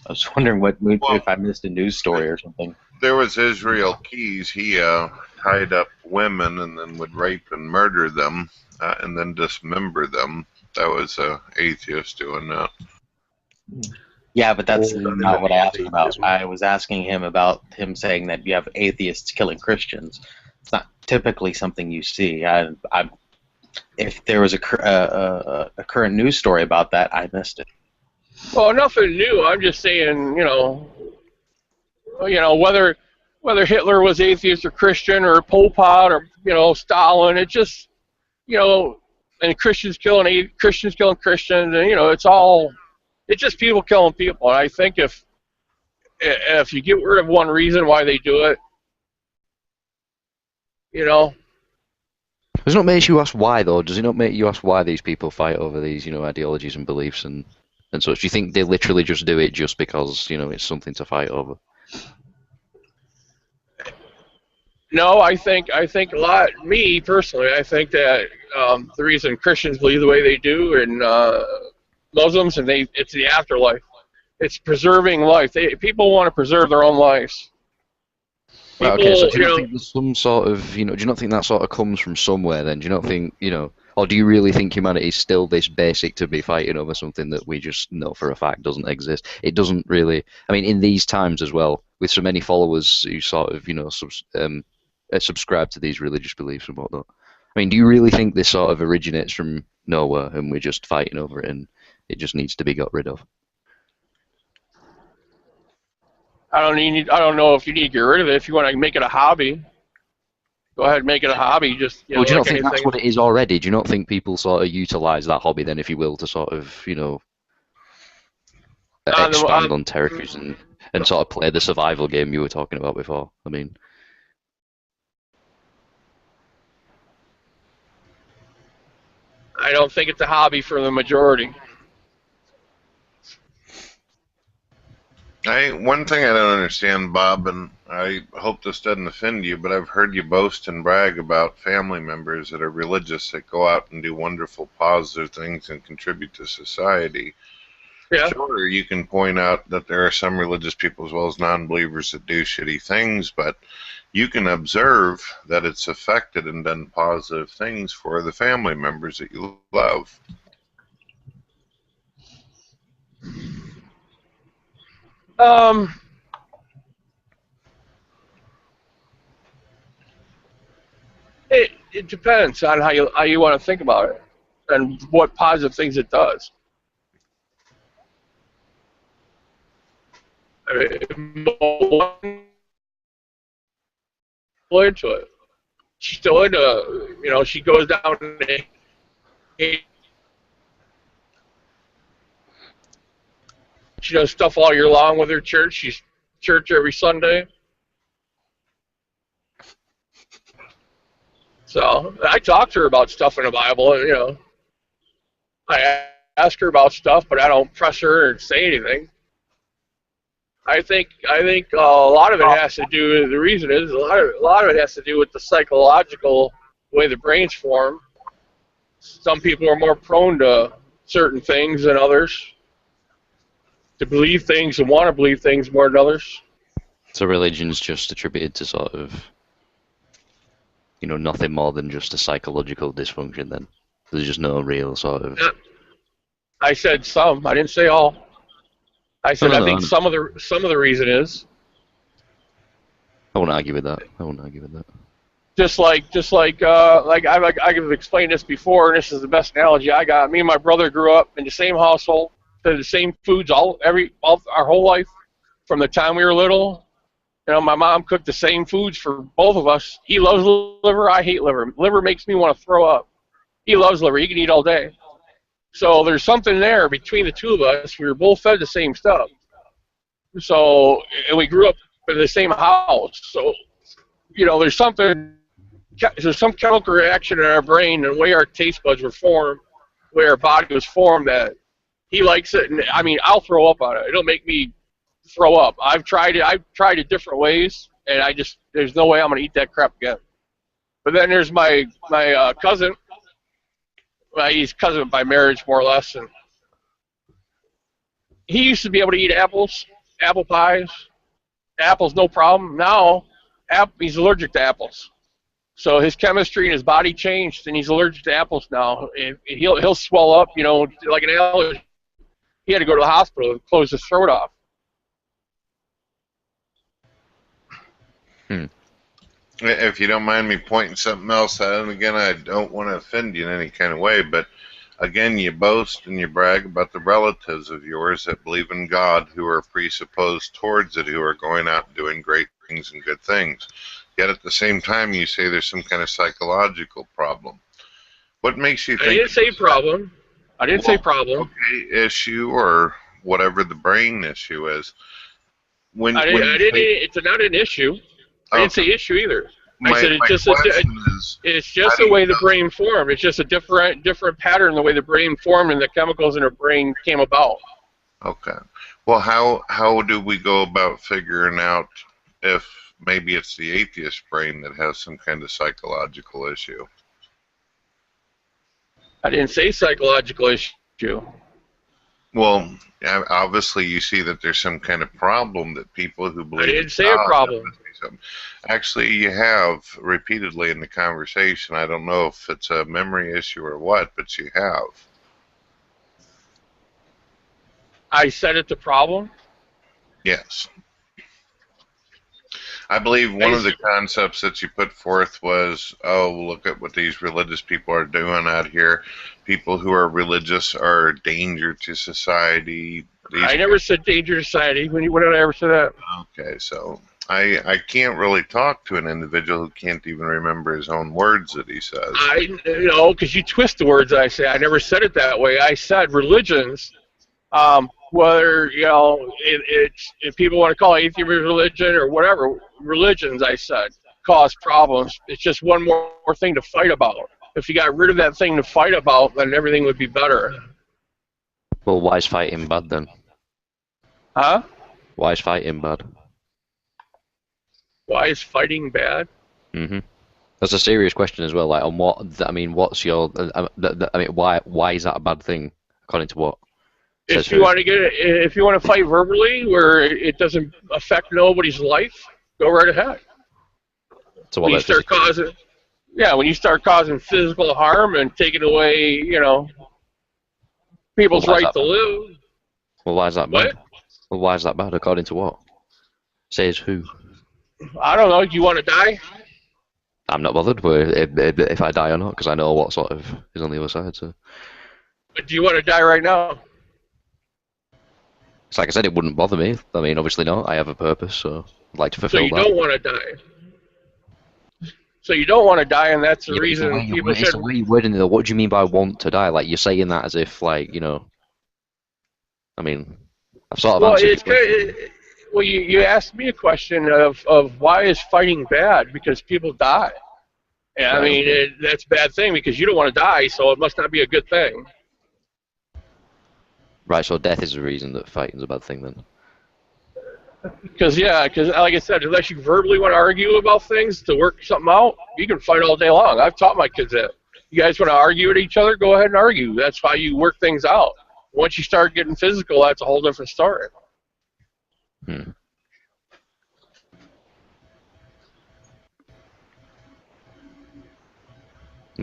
I was wondering if I missed a news story or something. There was Israel Keys. He tied up women and then would rape and murder them and then dismember them. That was an atheist doing that. Yeah, but that's not what I asked about. I was asking him about him saying that you have atheists killing Christians. It's not typically something you see. If there was a current news story about that, I missed it. Well, nothing new. I'm just saying, whether Hitler was atheist or Christian or Pol Pot or Stalin, it just and Christians killing Christians, and it's just people killing people. And I think if you get rid of one reason why they do it, Does it not make you ask why, though? Does it not make you ask why these people fight over these, ideologies and beliefs and such? Do you think they literally just do it just because, it's something to fight over? No, I think a lot. Me personally, I think that the reason Christians believe the way they do, and Muslims, and it's the afterlife. It's preserving life. People want to preserve their own lives. People, okay, so do you not think there's some sort of, do you not think that sort of comes from somewhere then? Do you not think, or do you really think humanity is still this basic to be fighting over something that we just know for a fact doesn't exist? It doesn't really, in these times as well, with so many followers who sort of, subscribe to these religious beliefs and whatnot. Do you really think this sort of originates from nowhere and we're just fighting over it and it just needs to be got rid of? I don't know if you need to get rid of it. If you want to make it a hobby, go ahead and make it a hobby. Just Well, do you like not think that's anything. what it is already? Do you not think people sort of utilise that hobby then, if you will, to sort of, expand on territories and sort of play the survival game you were talking about before? I mean, I don't think it's a hobby for the majority. One thing I don't understand, Bob, and I hope this doesn't offend you, but I've heard you boast and brag about family members that are religious that go out and do wonderful, positive things and contribute to society. Yeah. Sure, you can point out that there are some religious people as well as non-believers that do shitty things, but you can observe that it's affected and done positive things for the family members that you love. It depends on how you want to think about it and what positive things it does. I mean, into it. She's still into, she goes down and she does stuff all year long with her church. She's church every Sunday. So I talk to her about stuff in the Bible, and I ask her about stuff, but I don't press her or say anything. I think a lot of it has to do. The reason is a lot of it has to do with the psychological way the brains form. Some people are more prone to certain things than others, to believe things and want to believe things more than others. so religion's just attributed to sort of, nothing more than just a psychological dysfunction. Then there's just no real sort of. I said some. I didn't say all. I said No, I think some of the reason is. I won't argue with that. Just like I've explained this before, and this is the best analogy I got. Me and my brother grew up in the same household, did the same foods all our whole life, from the time we were little. My mom cooked the same foods for both of us. He loves liver. I hate liver. Liver makes me want to throw up. He loves liver. He can eat all day. So there's something there between the two of us. We were both fed the same stuff. So, and we grew up in the same house. So, there's some chemical reaction in our brain and the way our taste buds were formed, the way our body was formed, that he likes it. And I mean, I'll throw up on it. It'll make me throw up. I've tried it different ways, and there's no way I'm going to eat that crap again. But then there's my cousin. Well, he's cousin by marriage, more or less, and he used to be able to eat apples, apple pies, apples no problem. Now, he's allergic to apples, so his chemistry and his body changed, and he's allergic to apples now. He'll swell up, like an allergy. He had to go to the hospital and close his throat off. If you don't mind me pointing something else out, and again, I don't want to offend you in any kind of way, but again, you boast and you brag about the relatives of yours that believe in God who are presupposed towards it, who are going out and doing great things and good things. Yet at the same time, you say there's some kind of psychological problem. What makes you think... I didn't say problem. I didn't say problem. Okay, issue or whatever the brain issue is. It's not an issue. I didn't say issue either. I said it's just the way the brain formed. It's just a different pattern the way the brain formed and the chemicals in the brain came about. Okay. Well, how do we go about figuring out if maybe it's the atheist brain that has some kind of psychological issue? I didn't say psychological issue. Well, obviously you see that there's some kind of problem that people who believe... I didn't say a problem. Actually, you have repeatedly in the conversation. I don't know if it's a memory issue or what, but you have. I said it's a problem? Yes. I believe one of the concepts that you put forth was, oh, look at what these religious people are doing out here. People who are religious are a danger to society, I never said danger to society. When did I ever say that? Okay, so I can't really talk to an individual who can't even remember his own words that he says. Because you twist the words I say. I never said it that way. I said religions, whether, if people want to call it atheism religion or whatever, religions, I said, cause problems. It's just one more thing to fight about. If you got rid of that thing to fight about, then everything would be better. Well, why is fighting bad then? Huh? Why is fighting bad? Why is fighting bad? Mm-hmm. That's a serious question as well. Like, on what? I mean, what's your? I mean, why is that a bad thing? According to what? If you want to fight verbally, where it doesn't affect nobody's life, go right ahead. So when you start causing, when you start causing physical harm and taking away, people's right to live. Well, why is that bad? Well, why is that bad? According to what? Says who? I don't know. You want to die? I'm not bothered if I die or not, because I know what sort of is on the other side. So. But do you want to die right now? It's like I said, it wouldn't bother me. I mean, obviously not. I have a purpose, so I'd like to fulfill that. So you don't want to die. So you don't want to die, and that's the reason people should. It's the way you're wording it. What do you mean by want to die? Like, you're saying that as if, like, I mean, I've sort of answered. Well, you asked me a question of why is fighting bad? Because people die. And I mean, that's a bad thing because you don't want to die, so it must not be a good thing. Right, so death is the reason that fighting's a bad thing then. Because like I said, unless you verbally want to argue about things to work something out, you can fight all day long. I've taught my kids that. You guys want to argue with each other, go ahead and argue. That's how you work things out. Once you start getting physical, that's a whole different story.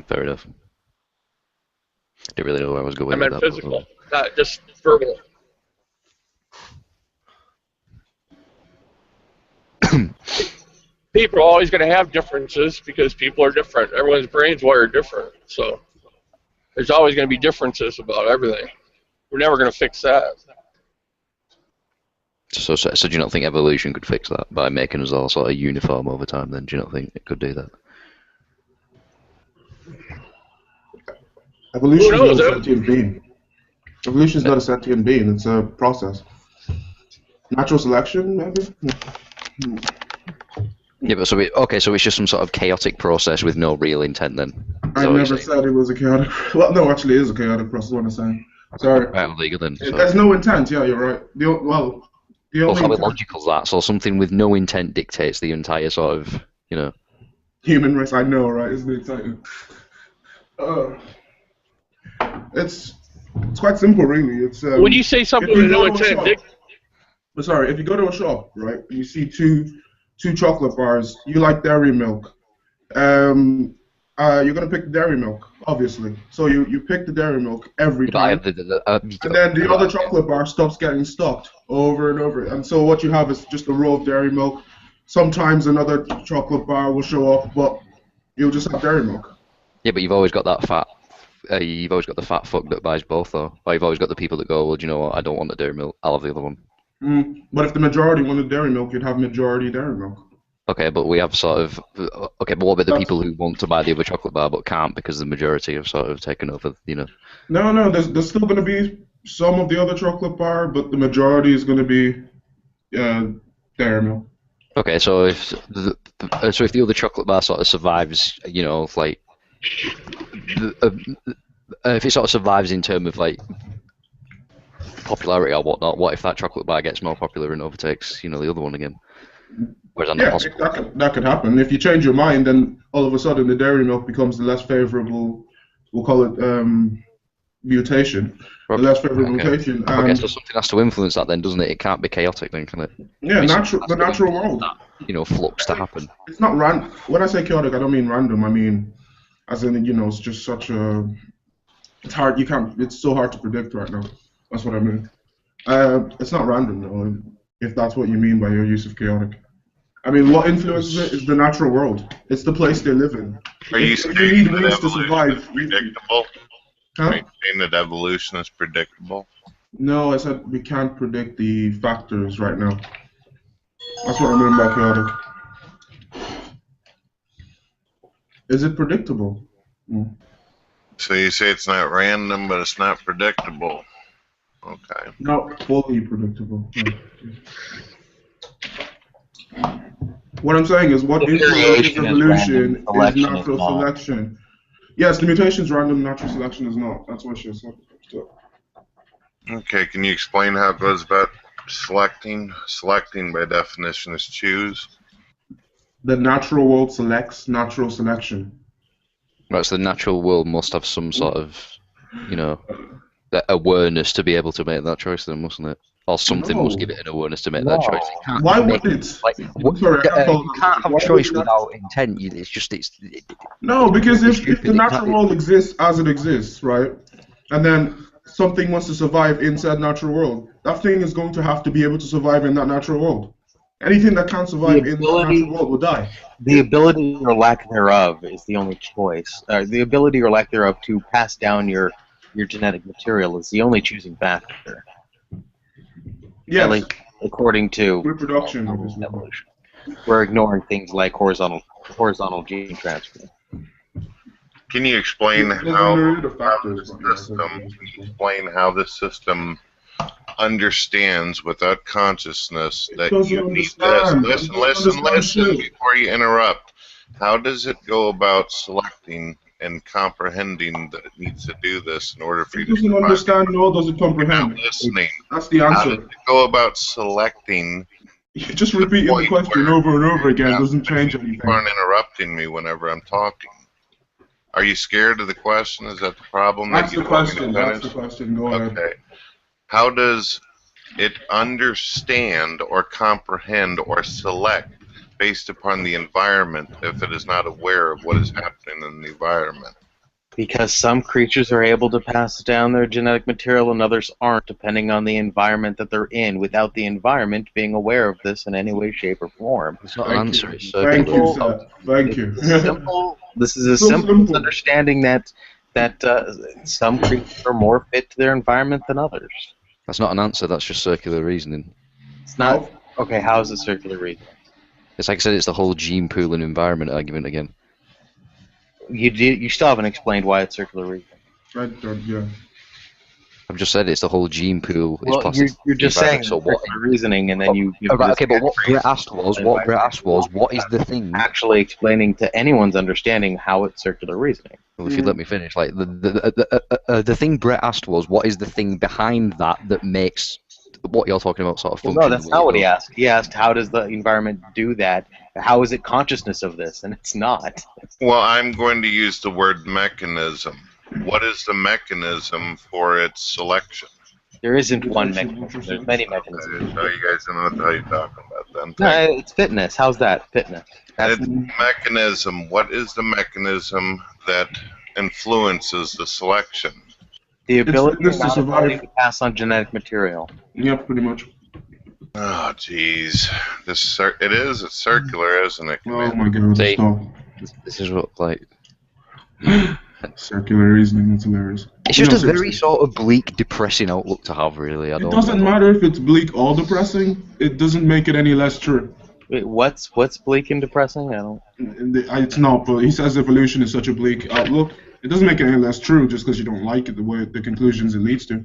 Fair enough. Didn't really know where I was going. I meant physical, not just verbal. People are always going to have differences because people are different. Everyone's brain's wired different. So there's always going to be differences about everything. We're never going to fix that. So do you not think evolution could fix that by making us all sort of uniform over time then? Do you not think it could do that? Evolution is not a sentient being. Evolution is not a sentient being. It's a process. Natural selection, maybe? Yeah, but so it's just some sort of chaotic process with no real intent then? I never said it was a chaotic... Well, no, actually it is a chaotic process, what I'm saying. Sorry. Right, legal then. So. There's no intent, yeah, you're right. The only how illogical is that? So something with no intent dictates the entire sort of, Human race, I know, right? Isn't it exciting? It's quite simple, really. It's when you say something with no intent, sorry, if you go to a shop, right, and you see two chocolate bars, you like dairy milk. You're gonna pick the dairy milk, obviously. So you pick the dairy milk every time, and then the other chocolate bar stops getting stocked over and over. And so what you have is just a row of dairy milk. Sometimes another chocolate bar will show up, but you'll just have dairy milk. Yeah, but you've always got that fat. You've always got the fat fuck that buys both, though. Or you've always got the people that go, well, do you know what? I don't want the dairy milk. I'll have the other one. But if the majority wanted dairy milk, you'd have majority dairy milk. Okay, but we have sort of... Okay, but what about the people who want to buy the other chocolate bar but can't because the majority have sort of taken over, No, there's still going to be some of the other chocolate bar, but the majority is going to be dairy milk. Okay, so if the other chocolate bar sort of survives, like... if it sort of survives in terms of, like, popularity or whatnot, what if that chocolate bar gets more popular and overtakes, the other one again? That could happen. If you change your mind, then all of a sudden the dairy milk becomes the less favorable, we'll call it mutation. The less favorable mutation. Okay, so something has to influence that then, doesn't it? It can't be chaotic then, can it? Yeah, the natural world. That, flux to happen. It's not random. When I say chaotic, I don't mean random. I mean, as in, it's just such a... It's hard, it's so hard to predict right now. That's what I mean. It's not random, though, if that's what you mean by your use of chaotic. I mean, what influences it is the natural world. It's the place they live in. Are you saying that evolution is predictable? Huh? Are you saying that evolution is predictable? No, I said we can't predict the factors right now. That's what I mean by chaotic. Is it predictable? Mm. So you say it's not random, but it's not predictable. Okay. Not fully predictable. Yeah. What I'm saying is what The influences variation is random. evolution The is selection is natural not. selection. Yes, the mutation's random, natural selection is not. That's what she said. Okay, can you explain how it goes about selecting? Selecting, by definition, is choose. The natural world selects natural selection. Right, so the natural world must have some sort of, you know, that awareness to be able to make that choice, then, mustn't it? Or something must give it an awareness to make that choice. It can't Why just would make it? like Sorry, I can't follow you that can't logic. have Why choice would it without intent. It's just No, because if the stupid. natural world exists as it exists, right, and then something wants to survive inside natural world, that thing is going to have to be able to survive in that natural world. Anything that can't survive in that natural world will die. The ability or lack thereof is the only choice. The ability or lack thereof to pass down your genetic material is the only choosing factor. Yes. At least according to reproduction. Evolution. We're ignoring things like horizontal gene transfer. Can you explain There's a how myriad of factors, this system? Can you explain how this system understands without consciousness that doesn't you need this? understand. Listen, It doesn't understand shit. before you interrupt. How does it go about selecting and comprehending that it needs to do this in order for you It to doesn't survive? understand, nor does it comprehend. Listening. That's the How answer. does it go about selecting? Just repeating the question over and over again doesn't change anything. You aren't interrupting me whenever I'm talking. Are you scared of the question? Is that the problem? That's that you the want me to question. That's finish? the question. Go ahead. Okay. How does it understand or comprehend or select based upon the environment if it is not aware of what is happening in the environment? Because some creatures are able to pass down their genetic material and others aren't, depending on the environment that they're in, without the environment being aware of this in any way, shape, or form. It's not an answer. It's Thank you, sir. Thank you. This is a So simple understanding that some creatures are more fit to their environment than others. That's not an answer. That's just circular reasoning. It's not. Okay, how is it circular reasoning? It's like I said. It's the whole gene pool and environment argument again. You still haven't explained why it's circular reasoning. Yeah. I've just said it's the whole gene pool. Well, you're just saying circular reasoning, and then you right, okay, but what Brett asked was, what is the thing? Actually explaining to anyone's understanding how it's circular reasoning. Well, if you'd let me finish, like the thing Brett asked was, what is the thing behind that makes what you're talking about sort of function? No, that's not what he asked. He asked, how does the environment do that? How is it consciousness of this? And it's not. Well, I'm going to use the word mechanism. What is the mechanism for its selection? There isn't one mechanism. There's many mechanisms. So you guys don't know what the hell you're talking about then. No, it's fitness. How's that? Fitness. It's mechanism. What is the mechanism that influences the selection? The ability to pass on genetic material. Yeah, pretty much. Oh, jeez. It's circular, isn't it? Oh my god, stop. This is what, like... Circular reasoning, that's hilarious. It's just a very sort of bleak, depressing outlook to have, really. It doesn't matter if it's bleak or depressing, it doesn't make it any less true. Wait, what's bleak and depressing? I don't... It's not, but he says evolution is such a bleak outlook. It doesn't make it any less true just because you don't like it, the conclusions it leads to.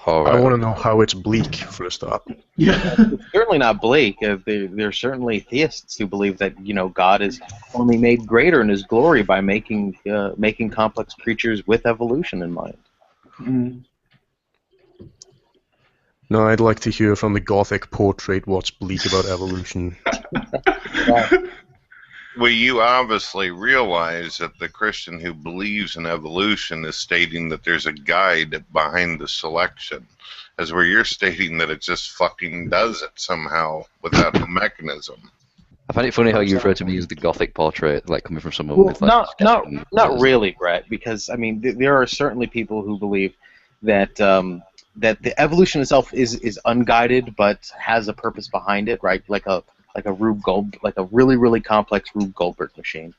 I want to know how it's bleak for a start. Yeah, it's certainly not bleak. There are certainly theists who believe that God is only made greater in His glory by making complex creatures with evolution in mind. Mm. No, I'd like to hear from the Gothic portrait what's bleak about evolution. Well, you obviously realize that the Christian who believes in evolution is stating that there's a guide behind the selection, as where you're stating that it just fucking does it somehow without a mechanism. I find it funny how you refer to me as the Gothic portrait, like coming from someone with like... Not really, Brett, because, I mean, there are certainly people who believe that that the evolution itself is unguided but has a purpose behind it, right? Like a really, really complex Rube Goldberg machine.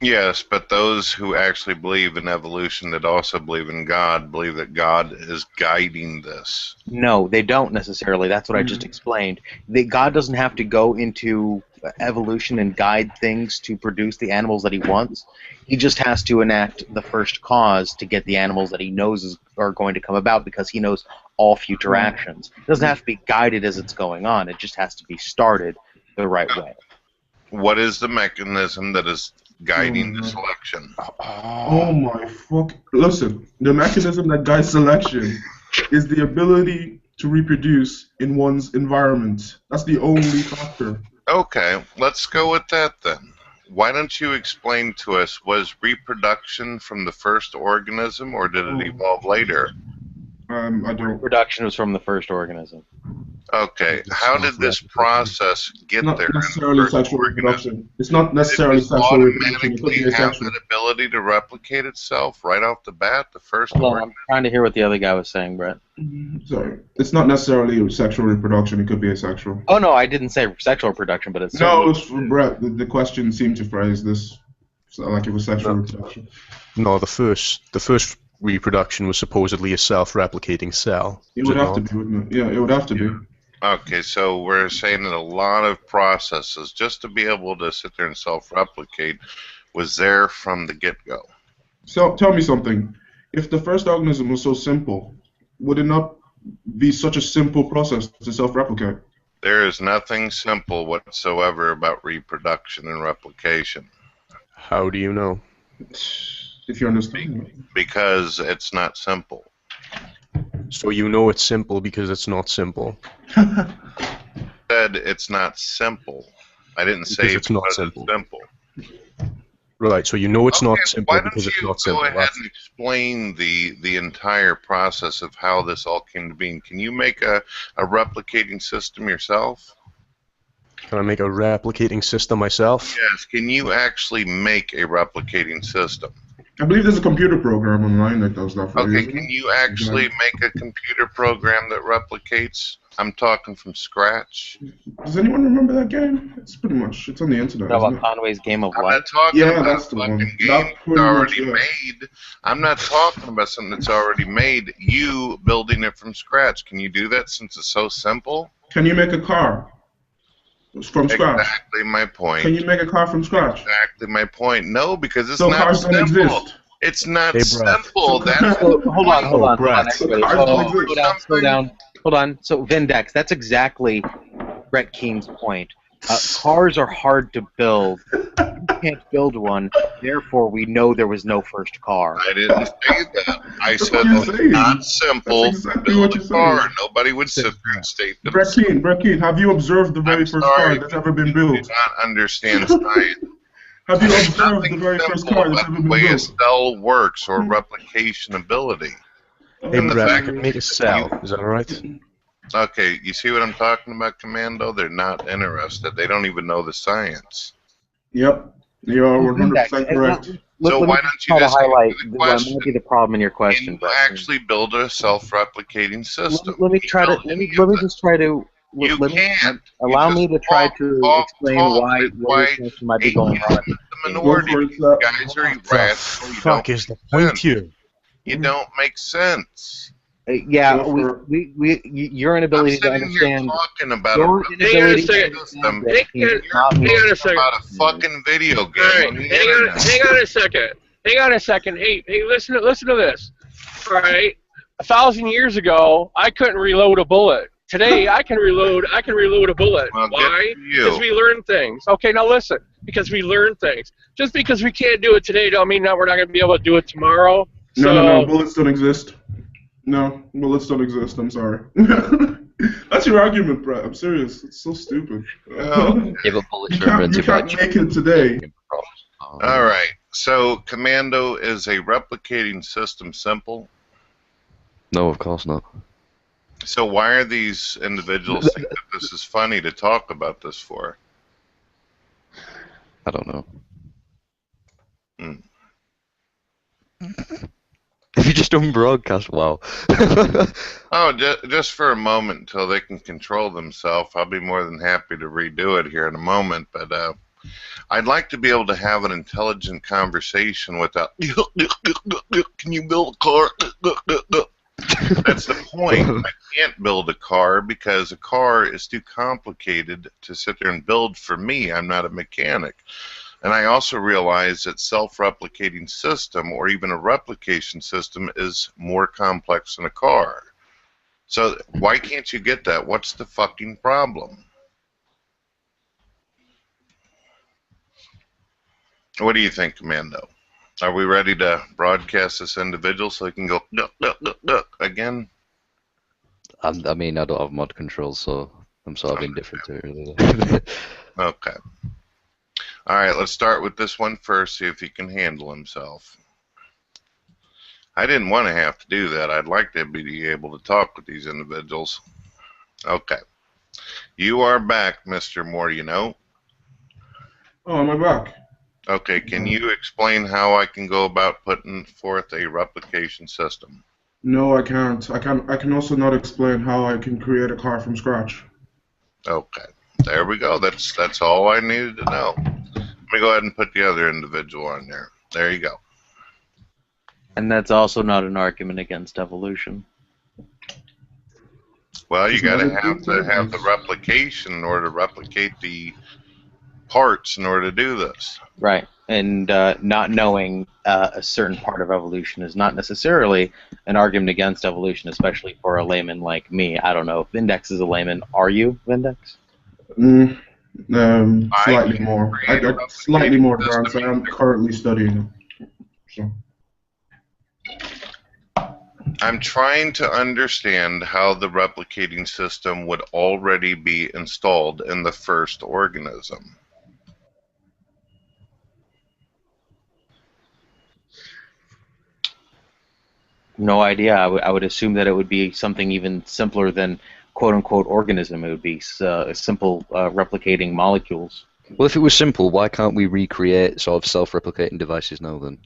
Yes, but those who actually believe in evolution that also believe in God believe that God is guiding this. No, they don't necessarily. That's what I just explained. God doesn't have to go into evolution and guide things to produce the animals that he wants. He just has to enact the first cause to get the animals that he knows are going to come about, because he knows all future actions. It doesn't have to be guided as it's going on. It just has to be started the right way. What is the mechanism that is guiding the selection? Oh my fuck. Listen, the mechanism that guides selection is the ability to reproduce in one's environment. That's the only factor. Okay, let's go with that then. Why don't you explain to us, was reproduction from the first organism, or did it evolve later? I don't. Reproduction was from the first organism. Okay, how did this process get Not there? necessarily sexual reproduction. It's not necessarily sexual reproduction. It could be Automatically have asexual. that ability to replicate itself right off the bat, the first Hold on, organism? I'm trying to hear what the other guy was saying, Brett. Sorry, it's not necessarily sexual reproduction. It could be asexual. Oh no, I didn't say sexual reproduction, but it's No, it's Brett. The question seemed to phrase this like it was sexual reproduction. No, the first reproduction was supposedly a self-replicating cell. It would have to be, wouldn't it? Yeah, it would have to be. Okay, so we're saying that a lot of processes, just to be able to sit there and self-replicate, was there from the get-go. So tell me something. If the first organism was so simple, would it not be such a simple process to self-replicate? There is nothing simple whatsoever about reproduction and replication. How do you know? If you understand. Because it's not simple. So you know it's simple because it's not simple. Said it's not simple. I didn't say it's not because simple. it's simple. Right, so you know it's not Okay, simple why don't because it's you not simple. go ahead and explain the entire process of how this all came to being? Can you make a replicating system yourself? Can I make a replicating system myself? Yes. Can you actually make a replicating system? I believe there's a computer program online that does that for you. Okay, isn't can it? you actually make a computer program that replicates? I'm talking from scratch. Does anyone remember that game? It's pretty much, it's on the internet. How Isn't about it? Conway's Game of I'm Life? not talking Yeah, about that's a the one. fucking game That that's pretty much, already yeah. made. I'm not talking about something that's already made. You building it from scratch. Can you do that since it's so simple? Can you make a car from scratch? Exactly my point. Can you make a car from scratch? Exactly my point. No, because it's So not cars don't simple. exist. It's not Hey, Brett. simple. That's So, hold on, Brett. everybody. Cars don't exist. Slow down. Hold on. So, Vindex, that's exactly Brett Keene's point. Cars are hard to build. You can't build one, therefore we know there was no first car. I didn't say that. I That's said what you're it's saying. not simple That's exactly to what build a you're car. saying. Nobody would sit there and state that. Brett Keane, have you observed the very I'm first sorry, car that's ever been you built? do not understand science. Have you There's observed nothing the very first simple car that's about ever the been way a built? cell works or replication ability. Hey, And the Brett, I fact can that make a cell. Is that alright? Okay, you see what I'm talking about, Commando? They're not interested. They don't even know the science. Yep, you're 100% correct. So Let why me don't try you to just highlight answer the what question? might be the problem in your Can question, you Brett. actually build a self-replicating system? Let me try to let me just try to You let me, can't. allow You me just to try talk, to talk, explain talk. why That's where your why question might be going atheists on. is the minority. Go for it, You guys are The irrational. You fuck don't is the make point sense. here? You don't make sense. Yeah, Go for it. your I'm inability to sitting here understand talking about your a Hang on a inability to second. understand system. Brett Keane Hang does not on mean a second. About a fucking video game All right, on the hang internet. on a second. Hang on a second. Hey, listen to this. All right, 1,000 years ago, I couldn't reload a bullet. Today, I can reload a bullet. Well, good Why? for you. Because we learn things. Okay, now listen. Because we learn things. Just because we can't do it today, don't mean that we're not going to be able to do it tomorrow. No, bullets don't exist. No, bullets don't exist, I'm sorry. That's your argument, Brett. I'm serious. It's so stupid. Oh. Yeah, but bullets You are can't invented by make it today. All right. So, Commando, is a replicating system simple? No, of course not. So why are these individuals think that this is funny to talk about this for? I don't know. Hmm. If you just done broadcast, wow. Oh, just for a moment until they can control themselves. I'll be more than happy to redo it here in a moment. But I'd like to be able to have an intelligent conversation without, can you build a car? That's the point. I can't build a car because a car is too complicated to sit there and build for me. I'm not a mechanic. And I also realize that self-replicating system or even a replication system is more complex than a car. So why can't you get that? What's the fucking problem? What do you think, Commando? Are we ready to broadcast this individual so he can go again? I mean, I don't have mod controls, so I'm sort of indifferent to it, really. Okay. All right, let's start with this one first, see if he can handle himself. I didn't want to have to do that. I'd like to be able to talk with these individuals. Okay. You are back, Mr. Moore, you know. Oh, am I back? Okay, can you explain how I can go about putting forth a replication system? No, I can't. I can also not explain how I can create a car from scratch. Okay. There we go. That's all I needed to know. Let me go ahead and put the other individual on there. There you go. And that's also not an argument against evolution. Well, you got to have the replication in order to replicate the parts in order to do this. Right. And not knowing a certain part of evolution is not necessarily an argument against evolution, especially for a layman like me. I don't know if Vindex is a layman. Are you, Vindex? Slightly more. Slightly more advanced. I am currently studying it. So. I'm trying to understand how the replicating system would already be installed in the first organism. No idea. I would assume that it would be something even simpler than quote-unquote organism. It would be simple replicating molecules. Well, if it was simple, why can't we recreate sort of self-replicating devices now then?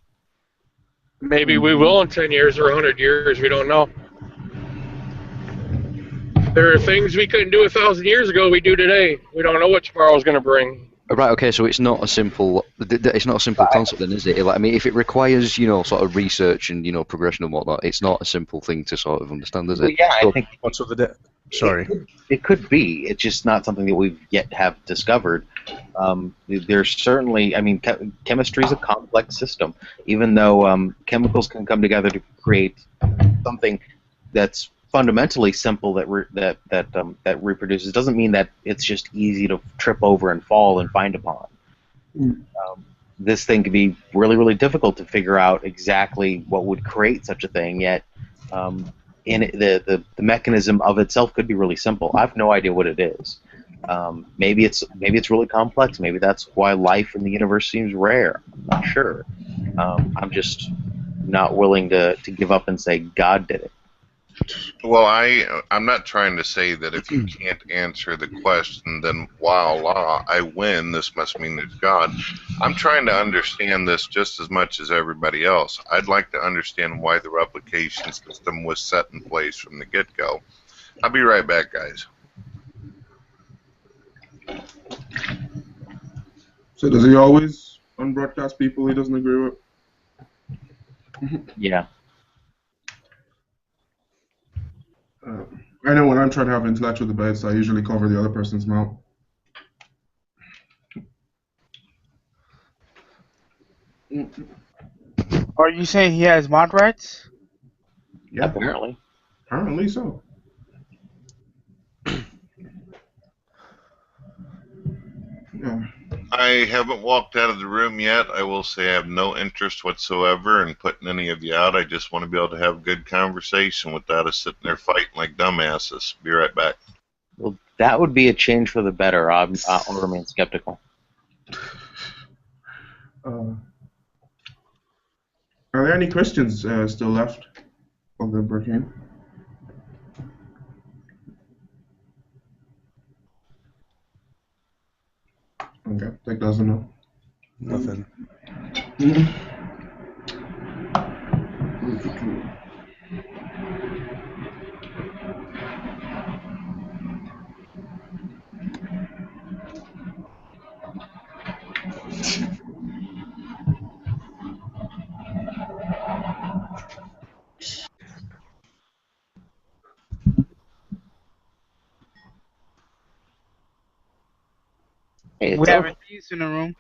Maybe we will in 10 years or 100 years. We don't know. There are things we couldn't do 1,000 years ago we do today. We don't know what tomorrow's going to bring. Right. Okay. So it's not a simple. It's not a simple concept, then, is it? Like, I mean, if it requires, sort of research and progression and whatnot, it's not a simple thing to sort of understand, is it? Well, yeah, I think. What's with the Sorry. It could be. It's just not something that we've yet have discovered. There's certainly. I mean, chemistry is a complex system. Even though chemicals can come together to create something that's fundamentally simple that reproduces, doesn't mean that it's just easy to trip over and fall and find upon. This thing could be really, really difficult to figure out exactly what would create such a thing, yet the mechanism of itself could be really simple. I have no idea what it is. Maybe it's really complex. Maybe that's why life in the universe seems rare. I'm not sure. I'm just not willing to give up and say God did it. Well, I'm not trying to say that if you can't answer the question, then voila, I win. This must mean it's God. I'm trying to understand this just as much as everybody else. I'd like to understand why the replication system was set in place from the get-go. I'll be right back, guys. So does he always unbroadcast people he doesn't agree with? Yeah. I know when I'm trying to have intellectual debates, I usually cover the other person's mouth. Are you saying he has mod rights? Yeah, apparently. Apparently so. Yeah. I haven't walked out of the room yet. I will say I have no interest whatsoever in putting any of you out. I just want to be able to have a good conversation without us sitting there fighting like dumbasses. Be right back. Well, that would be a change for the better. I'll remain skeptical. Are there any questions still left on the break-in? Okay, that doesn't know. Nothing. Hey, We it's have over. a theist in the room.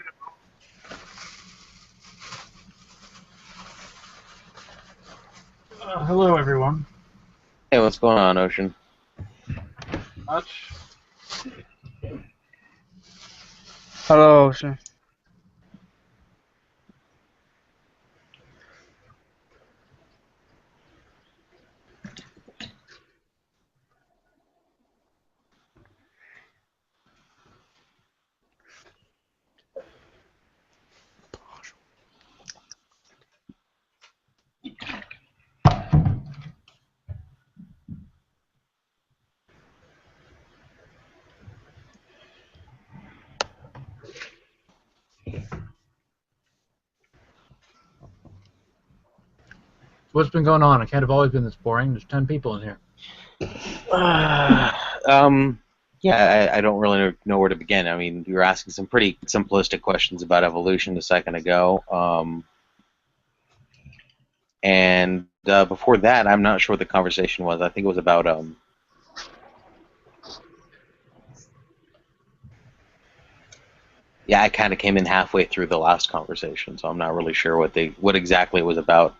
Hello, everyone. Hey, what's going on, Ocean? Much. Hello, Ocean. What's been going on? It can't have always been this boring. There's 10 people in here. Yeah, I don't really know where to begin. I mean, you were asking some pretty simplistic questions about evolution a second ago. And before that, I'm not sure what the conversation was. I think it was about yeah, I kind of came in halfway through the last conversation, so I'm not really sure what exactly it was about.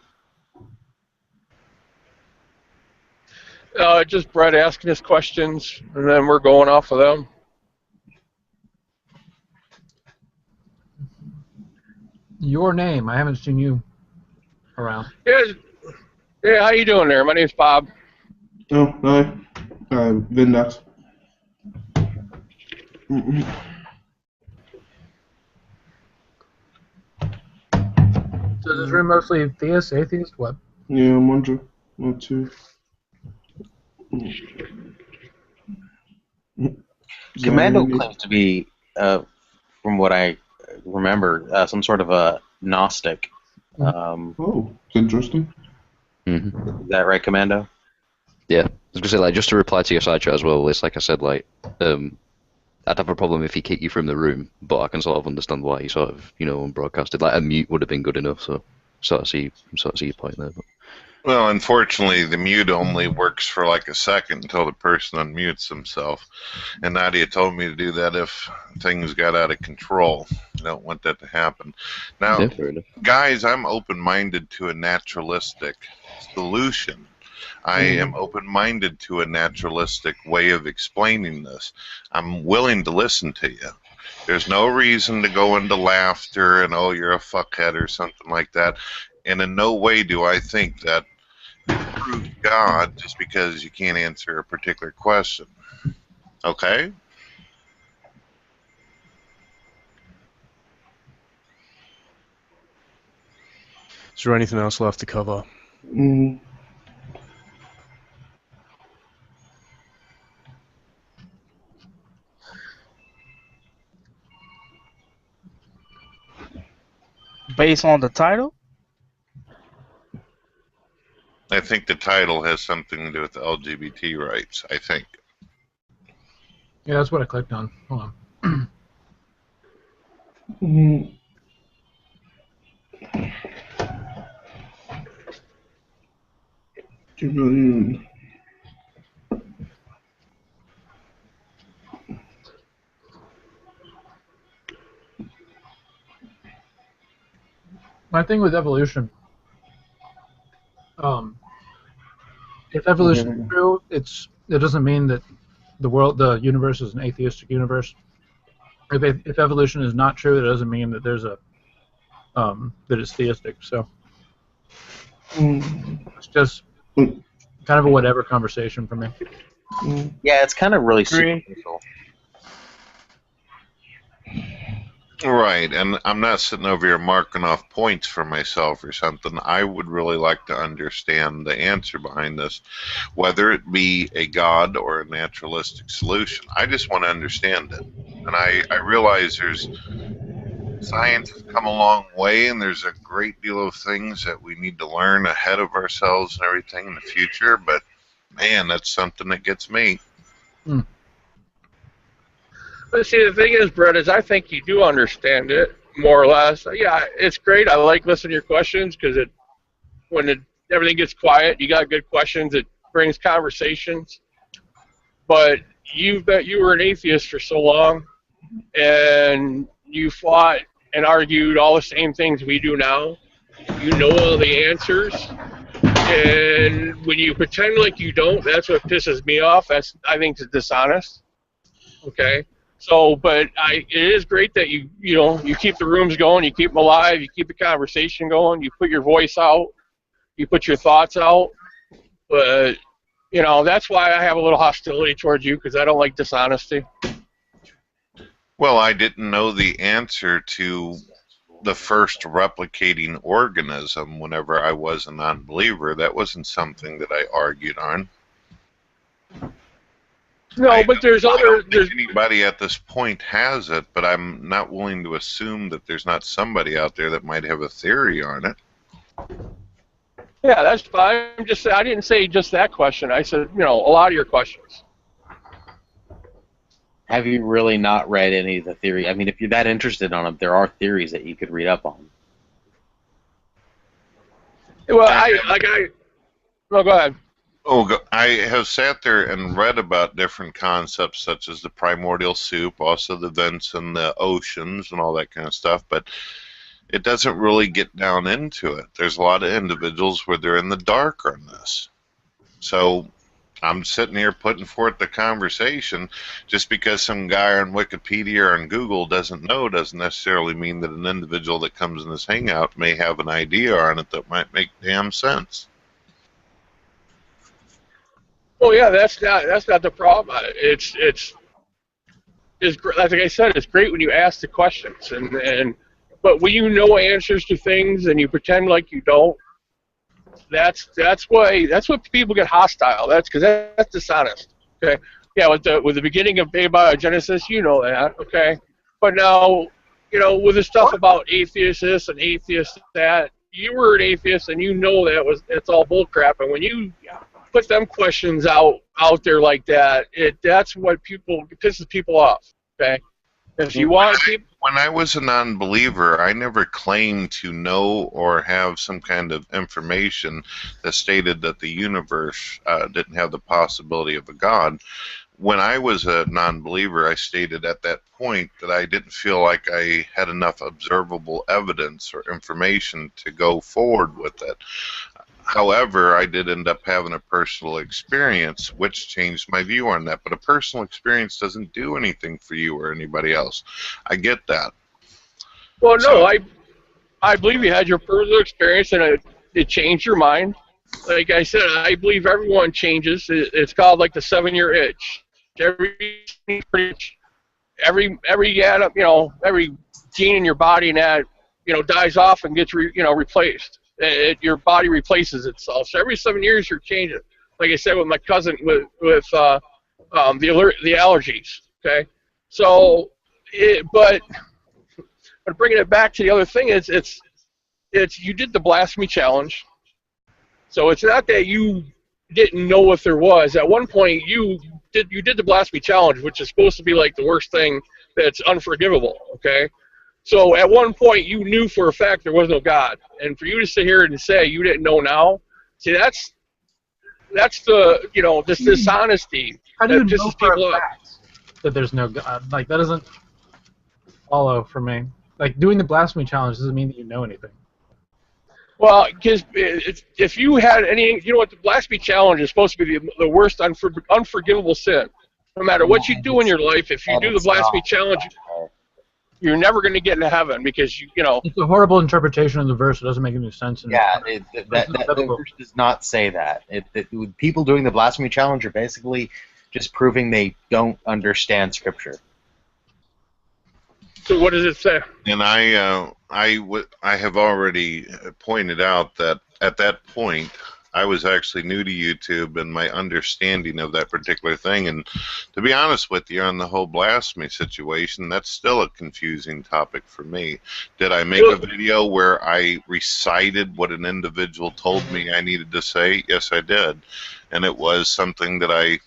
Just Brett asking us questions, and then we're going off of them. Your name. I haven't seen you around. Yeah, how you doing there? My name's Bob. Oh, hi. Vindax. So is this room mostly theist, atheist, what? Yeah, I'm wondering. Not too. Commando claims to be, from what I remember, some sort of a Gnostic. Oh, it's interesting. Is that right, Commando? Yeah, I was gonna say, like, just to reply to your side chat as well. It's like I said, like, I'd have a problem if he kicked you from the room, but I can sort of understand why he sort of, unbroadcasted. Like a mute would have been good enough. So sort of see your point there. But. Well, unfortunately, the mute only works for like a second until the person unmutes themselves. And Nadia told me to do that if things got out of control. I don't want that to happen. Now, Yeah, fair enough. guys, I'm open-minded to a naturalistic solution. I am open-minded to a naturalistic way of explaining this. I'm willing to listen to you. There's no reason to go into laughter and, oh, you're a fuckhead or something like that. And in no way do I think that you prove God just because you can't answer a particular question. Okay? Is there anything else left to cover? Based on the title? I think the title has something to do with LGBT rights, I think. Yeah, that's what I clicked on. Hold on. My thing with evolution, if evolution is true, it doesn't mean that the universe is an atheistic universe. If evolution is not true, it doesn't mean that there's a that it's theistic. So it's just kind of a whatever conversation for me. Yeah, it's kind of really superficial. Right, and I'm not sitting over here marking off points for myself or something. I would really like to understand the answer behind this, whether it be a God or a naturalistic solution. I just want to understand it. And I realize science has come a long way, and there's a great deal of things that we need to learn ahead of ourselves and everything in the future, but man, that's something that gets me. But see, the thing is, Brett, is I think you do understand it, more or less. Yeah, it's great. I like listening to your questions because when everything gets quiet, you got good questions. It brings conversations. But you were an atheist for so long, and you fought and argued all the same things we do now. You know all the answers, and when you pretend like you don't, that's what pisses me off. I think it's dishonest. Okay. So, but it is great that you keep the rooms going, you keep them alive, you keep the conversation going, you put your voice out, you put your thoughts out. But that's why I have a little hostility towards you, because I don't like dishonesty. Well, I didn't know the answer to the first replicating organism whenever I was a non-believer. That wasn't something that I argued on. No, but there's I other. don't think anybody at this point has it, but I'm not willing to assume that there's not somebody out there that might have a theory on it. Yeah, that's fine. I didn't say just that question. I said, a lot of your questions. Have you really not read any of the theory? I mean, if you're that interested on them, there are theories that you could read up on. Well, no, go ahead. I have sat there and read about different concepts such as the primordial soup, also the vents in the oceans and all that kind of stuff, but it doesn't really get down into it. There's a lot of individuals where they're in the dark on this. So I'm sitting here putting forth the conversation. Just because some guy on Wikipedia or on Google doesn't necessarily mean that an individual that comes in this hangout may have an idea on it that might make damn sense. Well, yeah, that's not the problem. It's like I said, it's great when you ask the questions, but when you know answers to things and you pretend like you don't, that's what people get hostile. That's because that's dishonest. Okay, yeah, with the beginning of abiogenesis, you know that. Okay, but now with the stuff about atheists this and atheists that, you were an atheist and you know it's all bullcrap. And when you put them questions out there like that, that's what pisses people off. Okay, if you want people. When I was a non-believer, I never claimed to know or have some kind of information that stated that the universe didn't have the possibility of a God. When I was a non-believer, I stated at that point that I didn't feel like I had enough observable evidence or information to go forward with it. However, I did end up having a personal experience which changed my view on that. But a personal experience doesn't do anything for you or anybody else. I get that. Well, no, I believe you had your personal experience and it changed your mind. Like I said, I believe everyone changes. It's called like the 7-year itch. Every gene in your body and that dies off and gets replaced. Your body replaces itself. So every 7 years you're changing. Like I said with my cousin with the allergies. Okay, so but bringing it back to the other thing is it's you did the blasphemy challenge. So it's not that you didn't know what there was. At one point you did the blasphemy challenge, which is supposed to be like the worst thing that's unforgivable. Okay. So at one point you knew for a fact there was no God, and for you to sit here and say you didn't know now, see that's the this dishonesty. How do you know for a fact that there's no God? Like that doesn't follow for me. Like doing the blasphemy challenge doesn't mean that you know anything. Well, because if you had any, what the blasphemy challenge is supposed to be the worst unforgivable sin. No matter what you do in your life, if you do the blasphemy challenge, you're never going to get into heaven because It's a horrible interpretation of the verse. It doesn't make any sense. Yeah, that verse does not say that. People doing the blasphemy challenge are basically just proving they don't understand Scripture. So what does it say? And I have already pointed out that at that point I was actually new to YouTube and my understanding of that particular thing. And to be honest with you, on the whole blasphemy situation, that's still a confusing topic for me. Did I make a video where I recited what an individual told me I needed to say? Yes, I did. And it was something that I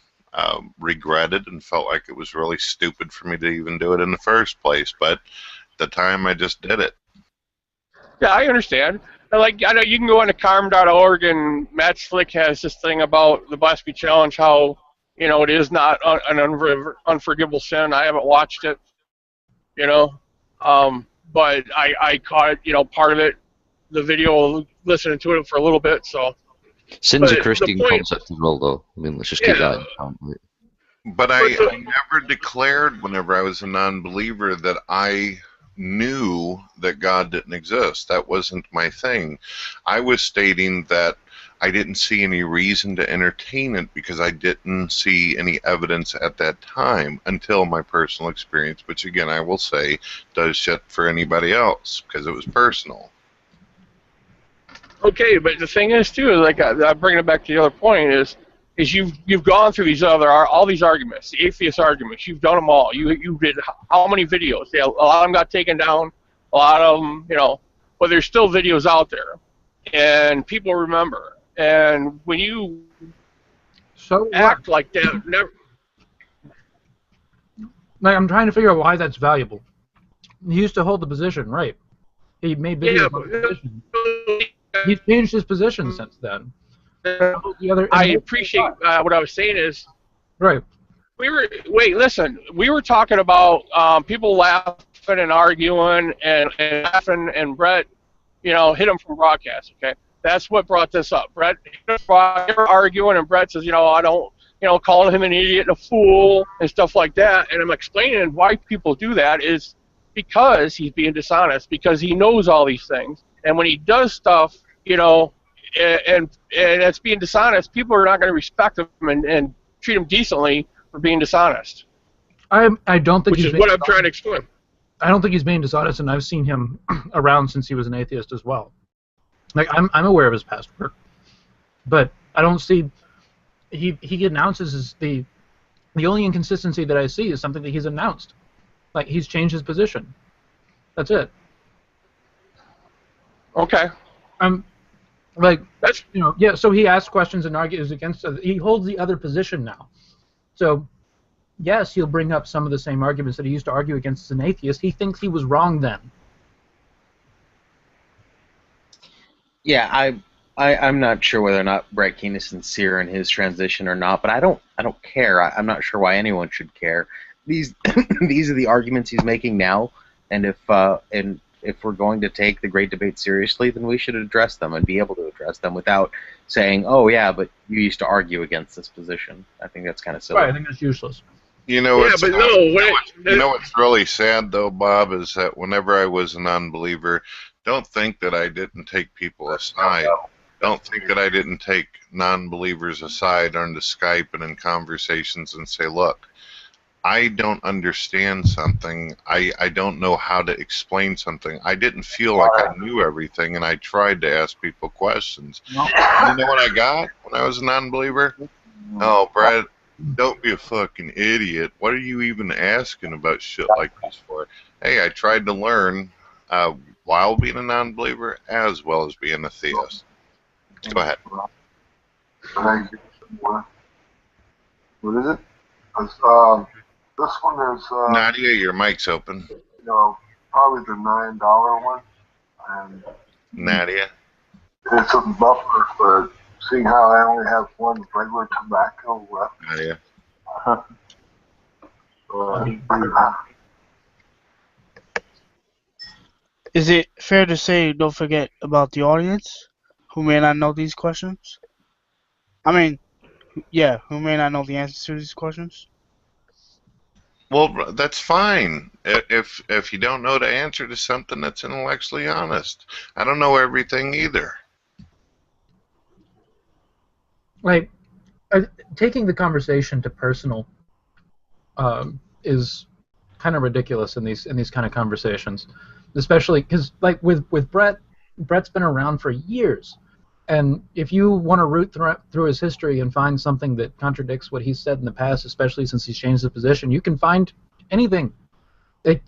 regretted and felt like it was really stupid for me to even do it in the first place. But at the time, I just did it. Yeah, I understand. Like, I know you can go into karm.org, and Matt Slick has this thing about the blasphemy challenge, how, it is not an unforgivable sin. I haven't watched it. you know. But I caught, you know, part of it, the video, listening to it for a little bit. So, Sin's a but the Christian point, concept as well, though. I mean, let's just keep yeah. that in account. But I never declared whenever I was a non-believer that I knew that God didn't exist. That wasn't my thing. I was stating that I didn't see any reason to entertain it because I didn't see any evidence at that time until my personal experience, which again I will say does shit for anybody else because it was personal. Okay, but the thing is too, like I'm bringing it back to the other point is you've gone through these all these arguments, the atheist arguments. You've done them all. You did how many videos? Yeah, a lot of them got taken down. A lot of them, you know, but there's still videos out there, and people remember. And when you act like that, never. Like, I'm trying to figure out why that's valuable. He used to hold the position, right? He made videos on the position. He's changed his position since then. I appreciate what I was saying is right. Listen. We were talking about people laughing and arguing and laughing, and Brett, you know, hit him from broadcast. Okay, that's what brought this up. Brett, they were arguing, and Brett says, you know, I don't, you know, calling him an idiot and a fool and stuff like that. And I'm explaining why people do that is because he's being dishonest, because he knows all these things, and when he does stuff, you know, and it's being dishonest, people are not going to respect him and treat him decently for being dishonest. I don't think which is what I'm trying to explain. I don't think he's being dishonest, and I've seen him around since he was an atheist as well. Like, I'm aware of his past work, but I don't see he announces the only inconsistency that I see is something that he's announced. Like, he's changed his position. That's it. Okay. Like, that's, you know, yeah, so he asks questions and argues against, he holds the other position now. So, yes, he'll bring up some of the same arguments that he used to argue against as an atheist. He thinks he was wrong then. Yeah, I'm not sure whether or not Brett Keane is sincere in his transition or not, but I don't care. I'm not sure why anyone should care. These these are the arguments he's making now, and if we're going to take the great debate seriously, then we should address them and be able to address them without saying, "Oh yeah, but you used to argue against this position." I think that's kind of silly. Right, I think it's useless. You know, Yeah, but no, you know what's really sad though, Bob, is that whenever I was a non-believer, don't think that I didn't take people aside. Don't think that I didn't take non-believers aside onto Skype and in conversations and say, look, I don't understand something. I don't know how to explain something. I didn't feel like I knew everything, and I tried to ask people questions. You know what I got when I was a non-believer? Oh, Brad, don't be a fucking idiot. What are you even asking about shit like this for? Hey, I tried to learn while being a non-believer as well as being a theist. Go ahead. What is it? This one is Nadia, your mic's open. you know, probably the $9 one, and Nadia. it's a buffer for seeing how I only have one regular tobacco left. Nadia. Is it fair to say don't forget about the audience who may not know these questions? I mean, yeah, who may not know the answers to these questions? Well, that's fine. If you don't know the answer to something that's intellectually honest. I don't know everything either. Like, taking the conversation to personal is kind of ridiculous in these kind of conversations, especially because, like, with Brett, Brett's been around for years, and if you want to root through his history and find something that contradicts what he's said in the past, especially since he's changed his position, you can find anything.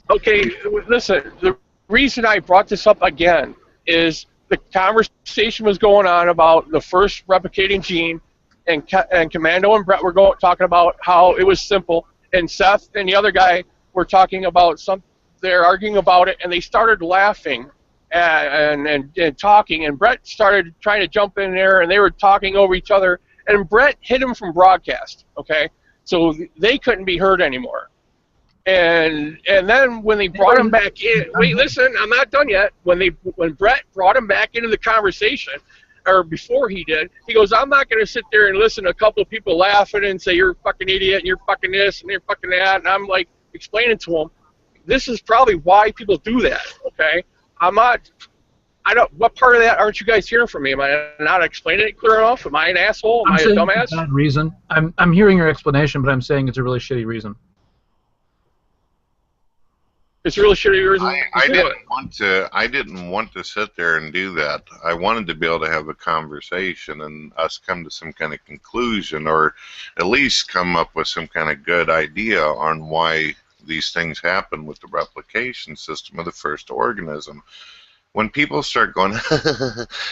Okay, listen, the reason I brought this up again is the conversation was going on about the first replicating gene, and Commando and Brett were talking about how it was simple, and Seth and the other guy were talking about they're arguing about it, and they started laughing and talking, and Brett started trying to jump in there, and they were talking over each other, and Brett hit him from broadcast, okay? So they couldn't be heard anymore. And then when they brought him back in, wait, listen, I'm not done yet. When Brett brought him back into the conversation, or before he did, he goes, I'm not going to sit there and listen to a couple of people laughing and say you're a fucking idiot and you're fucking this and you're fucking that. And I'm like explaining to him, this is probably why people do that. Okay, what part of that aren't you guys hearing from me? Am I not explaining it clear enough? Am I an asshole? Am I a dumbass? It's a bad reason. I'm hearing your explanation, but I'm saying it's a really shitty reason. It's a really shitty reason. I didn't want to sit there and do that. I wanted to be able to have a conversation and us come to some kind of conclusion, or at least come up with some kind of good idea on why these things happen with the replication system of the first organism. When people start going,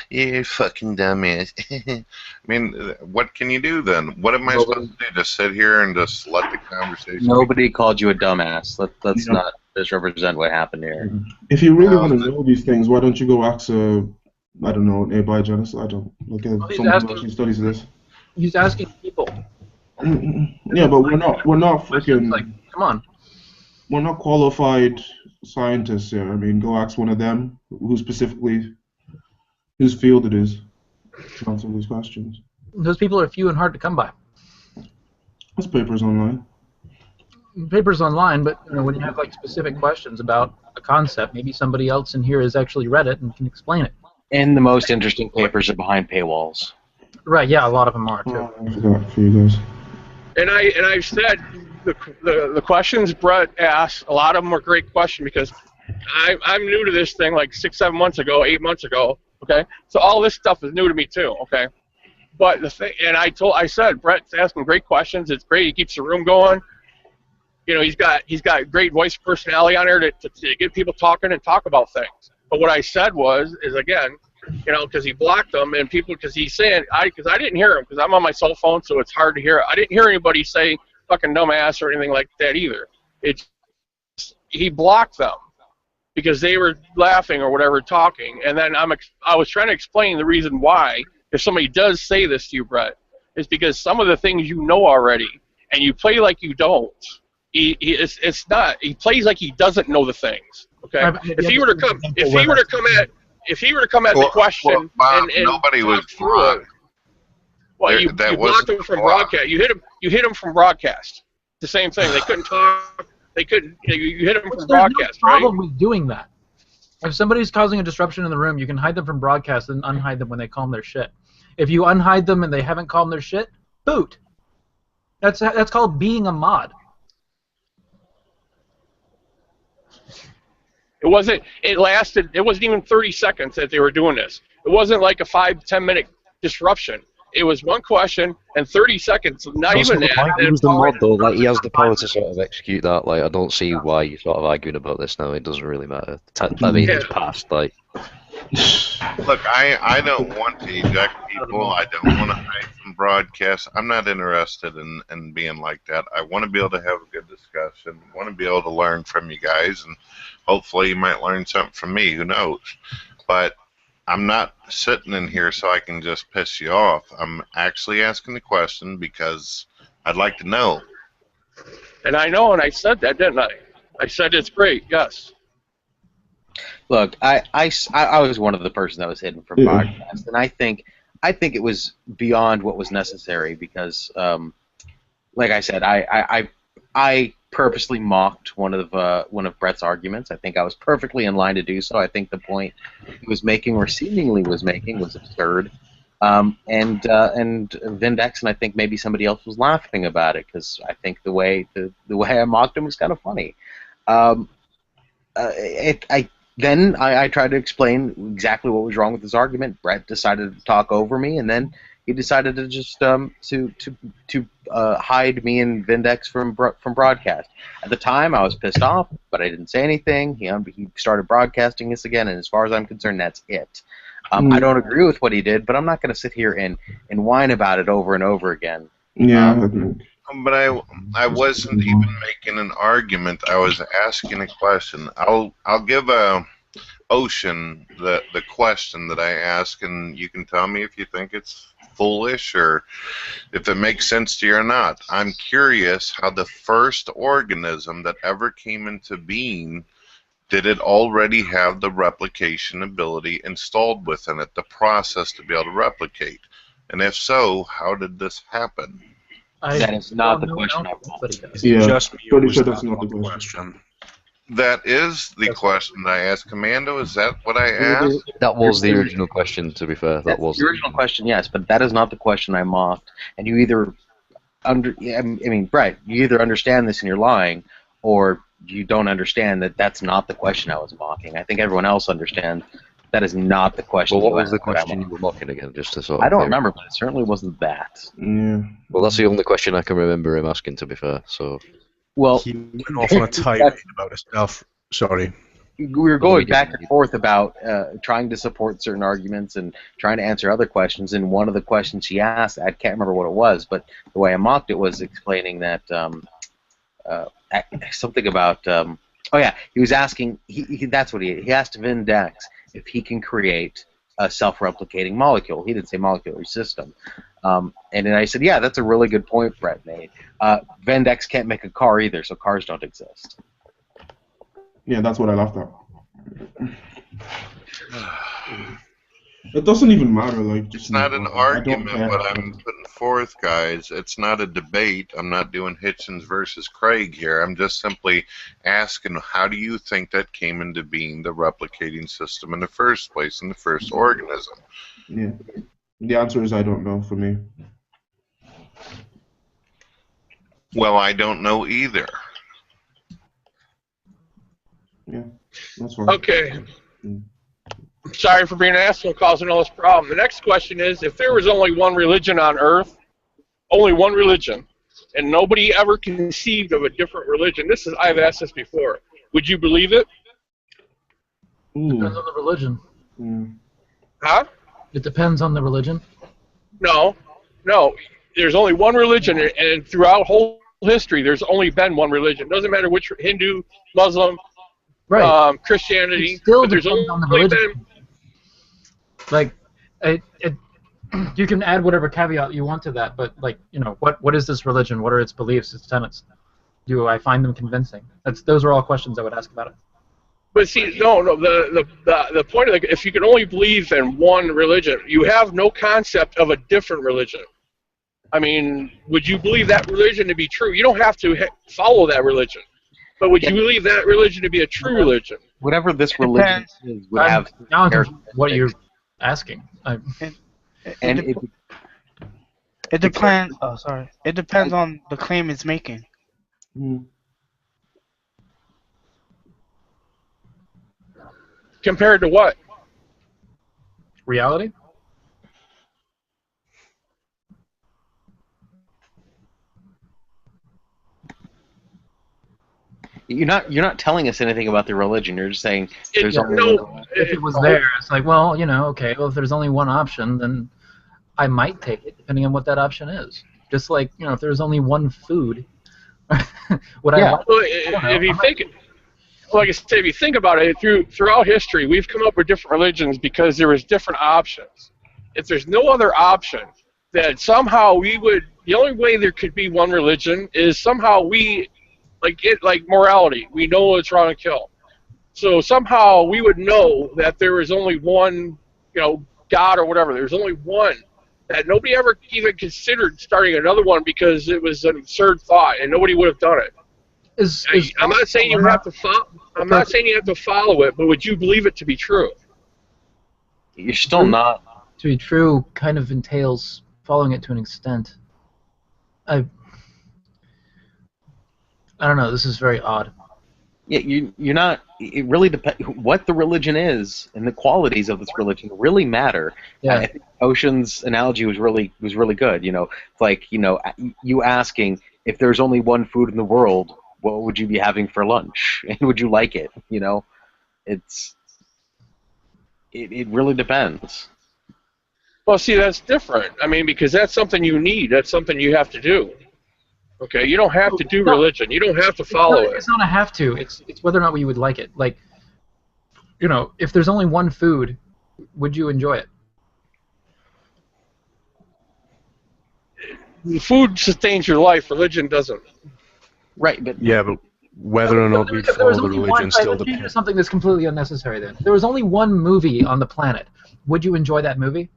you fucking dumbass, I mean, what can you do then? What am I supposed to do? Just sit here and just let the conversation... Nobody called you a dumbass. Let's not misrepresent what happened here. If you really want to know these things, why don't you go ask I don't know, an abiogenicist? I don't. Look at someone who actually studies this. He's asking people. Yeah, but we're not freaking... Like, come on. We're not qualified scientists here. I mean, go ask one of them whose field it is to answer these questions. Those people are few and hard to come by. There's papers online. Papers online, but when you have like specific questions about a concept, maybe somebody else in here has actually read it and can explain it. And the most interesting papers are behind paywalls. Right? Yeah, a lot of them are too. I forgot for you guys. And I've said the questions Brett asked, a lot of them were great questions because I'm new to this thing like 6-7 months ago, 8 months ago. Okay, so all this stuff is new to me too. Okay, but the thing, and I said Brett's asking great questions. It's great. He keeps the room going. He's got great voice personality on there to get people talking and talk about things. But what I said is again, because he blocked them and people, because he's saying, because I didn't hear him because I'm on my cell phone, so it's hard to hear. I didn't hear anybody say fucking dumbass or anything like that either. He blocked them because they were laughing or whatever, talking, and then I was trying to explain the reason why. If somebody does say this to you, Brett, is because some of the things you know already, and you play like you don't. He plays like he doesn't know the things. Okay, if he were to come at the question Bob, and nobody was through it. Well, you blocked him from broadcast. You hit him from broadcast. The same thing. They couldn't talk. They couldn't. You hit them from broadcast. There's no problem with doing that. If somebody's causing a disruption in the room, you can hide them from broadcast and unhide them when they calm their shit. If you unhide them and they haven't calmed their shit, boot. That's called being a mod. It wasn't even 30 seconds that they were doing this. It wasn't like a 5-10 minute disruption. It was one question and 30 seconds, not even that. He was the mod though, like he has the power to sort of execute that. Like I don't see why you're sort of arguing about this now. It doesn't really matter. I mean, it's past. Like, look, I don't want to eject people. I don't want to hide from broadcasts. I'm not interested in being like that. I want to be able to have a good discussion. I want to be able to learn from you guys, and hopefully you might learn something from me. Who knows? But I'm not sitting in here so I can just piss you off. I'm actually asking the question because I'd like to know. And I know, and I said that, didn't I? I said it's great, yes. Look, I was one of the person that was hidden from broadcast, and I think it was beyond what was necessary because, like I said, I purposely mocked one of Brett's arguments. I think I was perfectly in line to do so. I think the point he was making, or seemingly was making, was absurd. And Vindex, and I think maybe somebody else was laughing about it because I think the way I mocked him was kind of funny. Then I tried to explain exactly what was wrong with his argument. Brett decided to talk over me, and then he decided to just to hide me and Vindex from broadcast. At the time, I was pissed off, but I didn't say anything. He started broadcasting this again, and as far as I'm concerned, that's it. I don't agree with what he did, but I'm not going to sit here and whine about it over and over again. Yeah. But I wasn't even making an argument. I was asking a question. I'll give Ocean the question that I asked, and you can tell me if you think it's foolish or if it makes sense to you or not. I'm curious how the first organism that ever came into being, did it already have the replication ability installed within it, the process to be able to replicate? And if so, how did this happen? That is not the question I want. Yeah, Just me pretty was sure that's that not the one question. That is the question I asked. Commando, is that what I asked? That was the original question, to be fair. That That's was the original question, yes, but that is not the question I mocked. And you either Brett, you either understand this and you're lying, or you don't understand that that's not the question I was mocking. I think everyone else understands that is not the question. Well, what you was the asked that I'm question you were mocking again, just to sort of I don't clear it? remember, but it certainly wasn't that. Yeah. Well, that's the only question I can remember him asking, to be fair. So. Well, he went off on a tirade about himself. Sorry. We were going back and forth about trying to support certain arguments and trying to answer other questions. And one of the questions she asked, I can't remember what it was, but the way I mocked it was explaining that something about. Oh yeah, he was asking. That's what he asked Vindex if he can create a self-replicating molecule. He didn't say molecular system. And then I said, yeah, that's a really good point Brett made. Vindex can't make a car either, so cars don't exist. Yeah, that's what I laughed at. It doesn't even matter. Like, just it's not an argument what I'm putting forth, guys. It's not a debate. I'm not doing Hitchens versus Craig here. I'm just simply asking, how do you think that came into being, the replicating system in the first place, in the first organism? Yeah. The answer is I don't know for me. Well, I don't know either. Yeah, that's fine. Okay. Sorry for being an asshole causing all this problem. The next question is, if there was only one religion on Earth, only one religion, and nobody ever conceived of a different religion, I've asked this before, would you believe it? Depends on the religion. Huh? It depends on the religion. No. There's only one religion, and throughout whole history, there's only been one religion. Doesn't matter which, Hindu, Muslim, right. Christianity. It still but there's depends on the only religion. been. Like, you can add whatever caveat you want to that, but like, what is this religion? What are its beliefs, its tenets? Do I find them convincing? Those are all questions I would ask about it. But see, no. The point of if you can only believe in one religion, you have no concept of a different religion. I mean, would you believe that religion to be true? You don't have to follow that religion, but would you believe that religion to be a true religion? Whatever this religion is would have. What you're asking. It depends. Oh, sorry. It depends on the claim it's making. Compared to what? Reality? You're not telling us anything about the religion. You're just saying there's only one. If it was there, it's like, well, okay, well, if there's only one option, then I might take it, depending on what that option is. Just like, if there's only one food, would I want if you think, like I said, if you think about it, throughout history, we've come up with different religions because there was different options. If there's no other option, then somehow the only way there could be one religion is somehow like morality. We know it's wrong to kill. So somehow we would know that there is only one, God or whatever. There's only one. That nobody ever even considered starting another one because it was an absurd thought and nobody would have done it. I'm not saying you have to follow. I'm not saying you have to follow it, but would you believe it to be true? You're still not. To be true kind of entails following it to an extent. I don't know. This is very odd. Yeah, you're not. It really depends. What the religion is and the qualities of this religion really matter. Yeah. I think Ocean's analogy was really good. It's like you asking if there's only one food in the world, what would you be having for lunch, and would you like it? It really depends. Well, see, that's different. I mean, because that's something you need. That's something you have to do. Okay, you don't have to do religion. You don't have to follow it. It's not a have to. It's whether or not you would like it. Like, if there's only one food, would you enjoy it? food sustains your life. Religion doesn't. Right, but Yeah, but whether or not we'd If there was follow the only one, religion still let's change it to depends. something that's completely unnecessary. Then, if there was only one movie on the planet, would you enjoy that movie?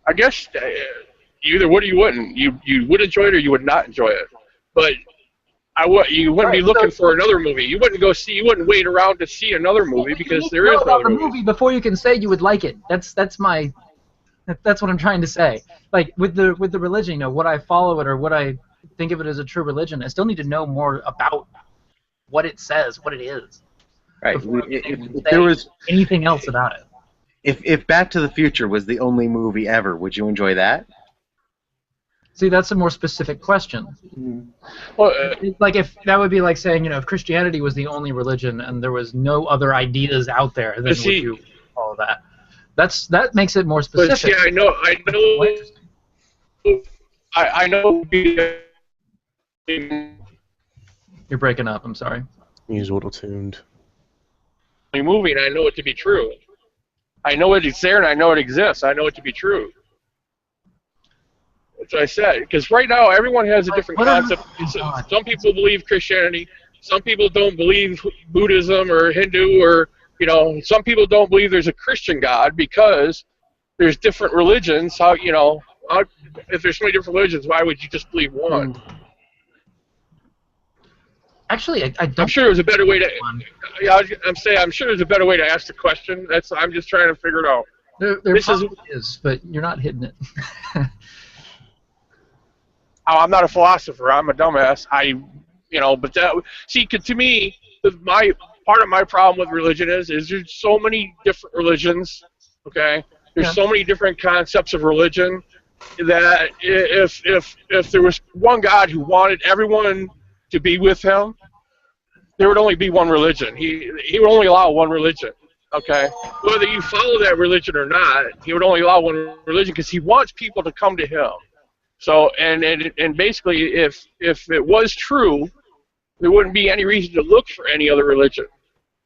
I guess you either would or you wouldn't. You would enjoy it or you would not enjoy it. But you wouldn't be looking for another movie. You wouldn't go see. You wouldn't wait around to see another movie because there is no about other the movie. movie before you can say you would like it. That's what I'm trying to say. Like with the religion, would I follow it or would I think of it as a true religion? I still need to know more about what it says, what it is. Right. If there was anything else about it. If Back to the Future was the only movie ever, would you enjoy that? See, that's a more specific question. Well, like if that would be like saying, if Christianity was the only religion and there was no other ideas out there, then would you follow that? That makes it more specific. But see, I know. You're breaking up. I'm sorry. He's auto-tuned. Movie, and I know it to be true. I know it's there, and I know it exists. I know it to be true. That's what I said. Because right now, everyone has a different concept. Some people believe Christianity. Some people don't believe Buddhism or Hindu, or some people don't believe there's a Christian God because there's different religions. If there's so many different religions, why would you just believe one? Actually, I'm sure there's a better way to. I'm sure there's a better way to ask the question. I'm just trying to figure it out. There is, but you're not hitting it. I'm not a philosopher. I'm a dumbass. But to me, part of my problem with religion is there's so many different religions. Okay, there's so many different concepts of religion that if there was one God who wanted everyone to be with him, there would only be one religion. He would only allow one religion. Okay, whether you follow that religion or not, he would only allow one religion because he wants people to come to him. So and basically, if it was true, there wouldn't be any reason to look for any other religion.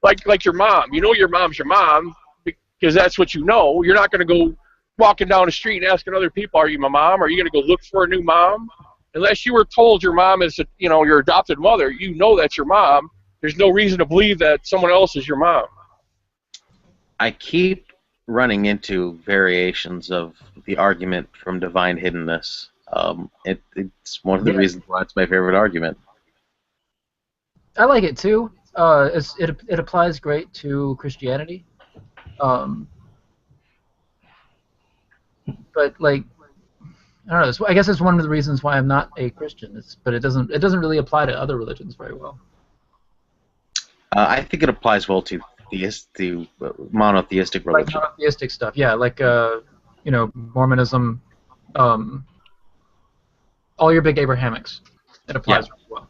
Like your mom, your mom's your mom because that's what you know. You're not going to go walking down the street and asking other people, "Are you my mom?" Are you going to go look for a new mom? Unless you were told your mom is your adopted mother, that's your mom. There's no reason to believe that someone else is your mom. I keep running into variations of the argument from divine hiddenness. It's one of the reasons why it's my favorite argument. I like it too. It applies great to Christianity. But I don't know. I guess it's one of the reasons why I'm not a Christian. But it doesn't really apply to other religions very well. I think it applies well to monotheistic religion. Like monotheistic stuff, yeah. Like Mormonism, all your big Abrahamics. It applies really well.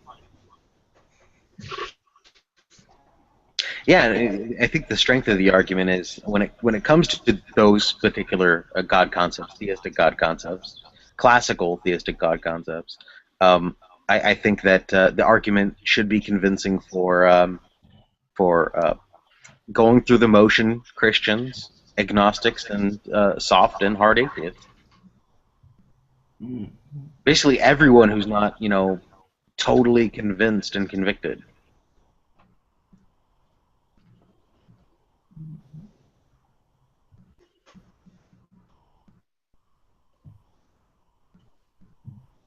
Yeah, I think the strength of the argument is when it comes to those particular God concepts, theistic God concepts, classical theistic God concepts. I think that the argument should be convincing for going through the motion Christians, agnostics, and soft and hard atheists. Basically, everyone who's not totally convinced and convicted.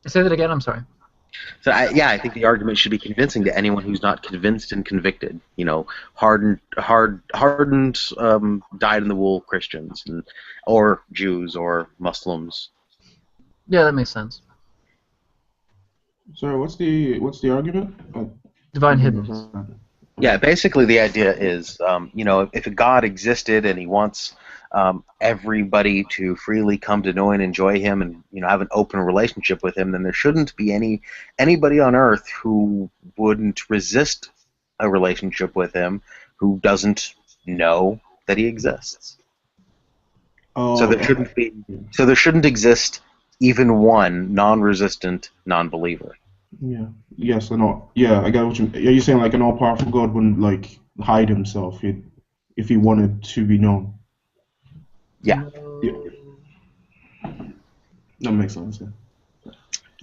Say that again. I'm sorry. So I think the argument should be convincing to anyone who's not convinced and convicted. Hardened, dyed-in-the-wool Christians, or Jews, or Muslims. Yeah, that makes sense. Sorry, what's the argument? Divine hiddenness. Yeah, basically the idea is, if a God existed and he wants everybody to freely come to know and enjoy him and have an open relationship with him, then there shouldn't be anybody on earth who wouldn't resist a relationship with him who doesn't know that he exists. So there shouldn't exist even one non-resistant non-believer. Yeah. Yes, I know. Yeah, I got what you. Are you saying like an all-powerful God wouldn't hide himself if he wanted to be known? Yeah. That makes sense. Yeah.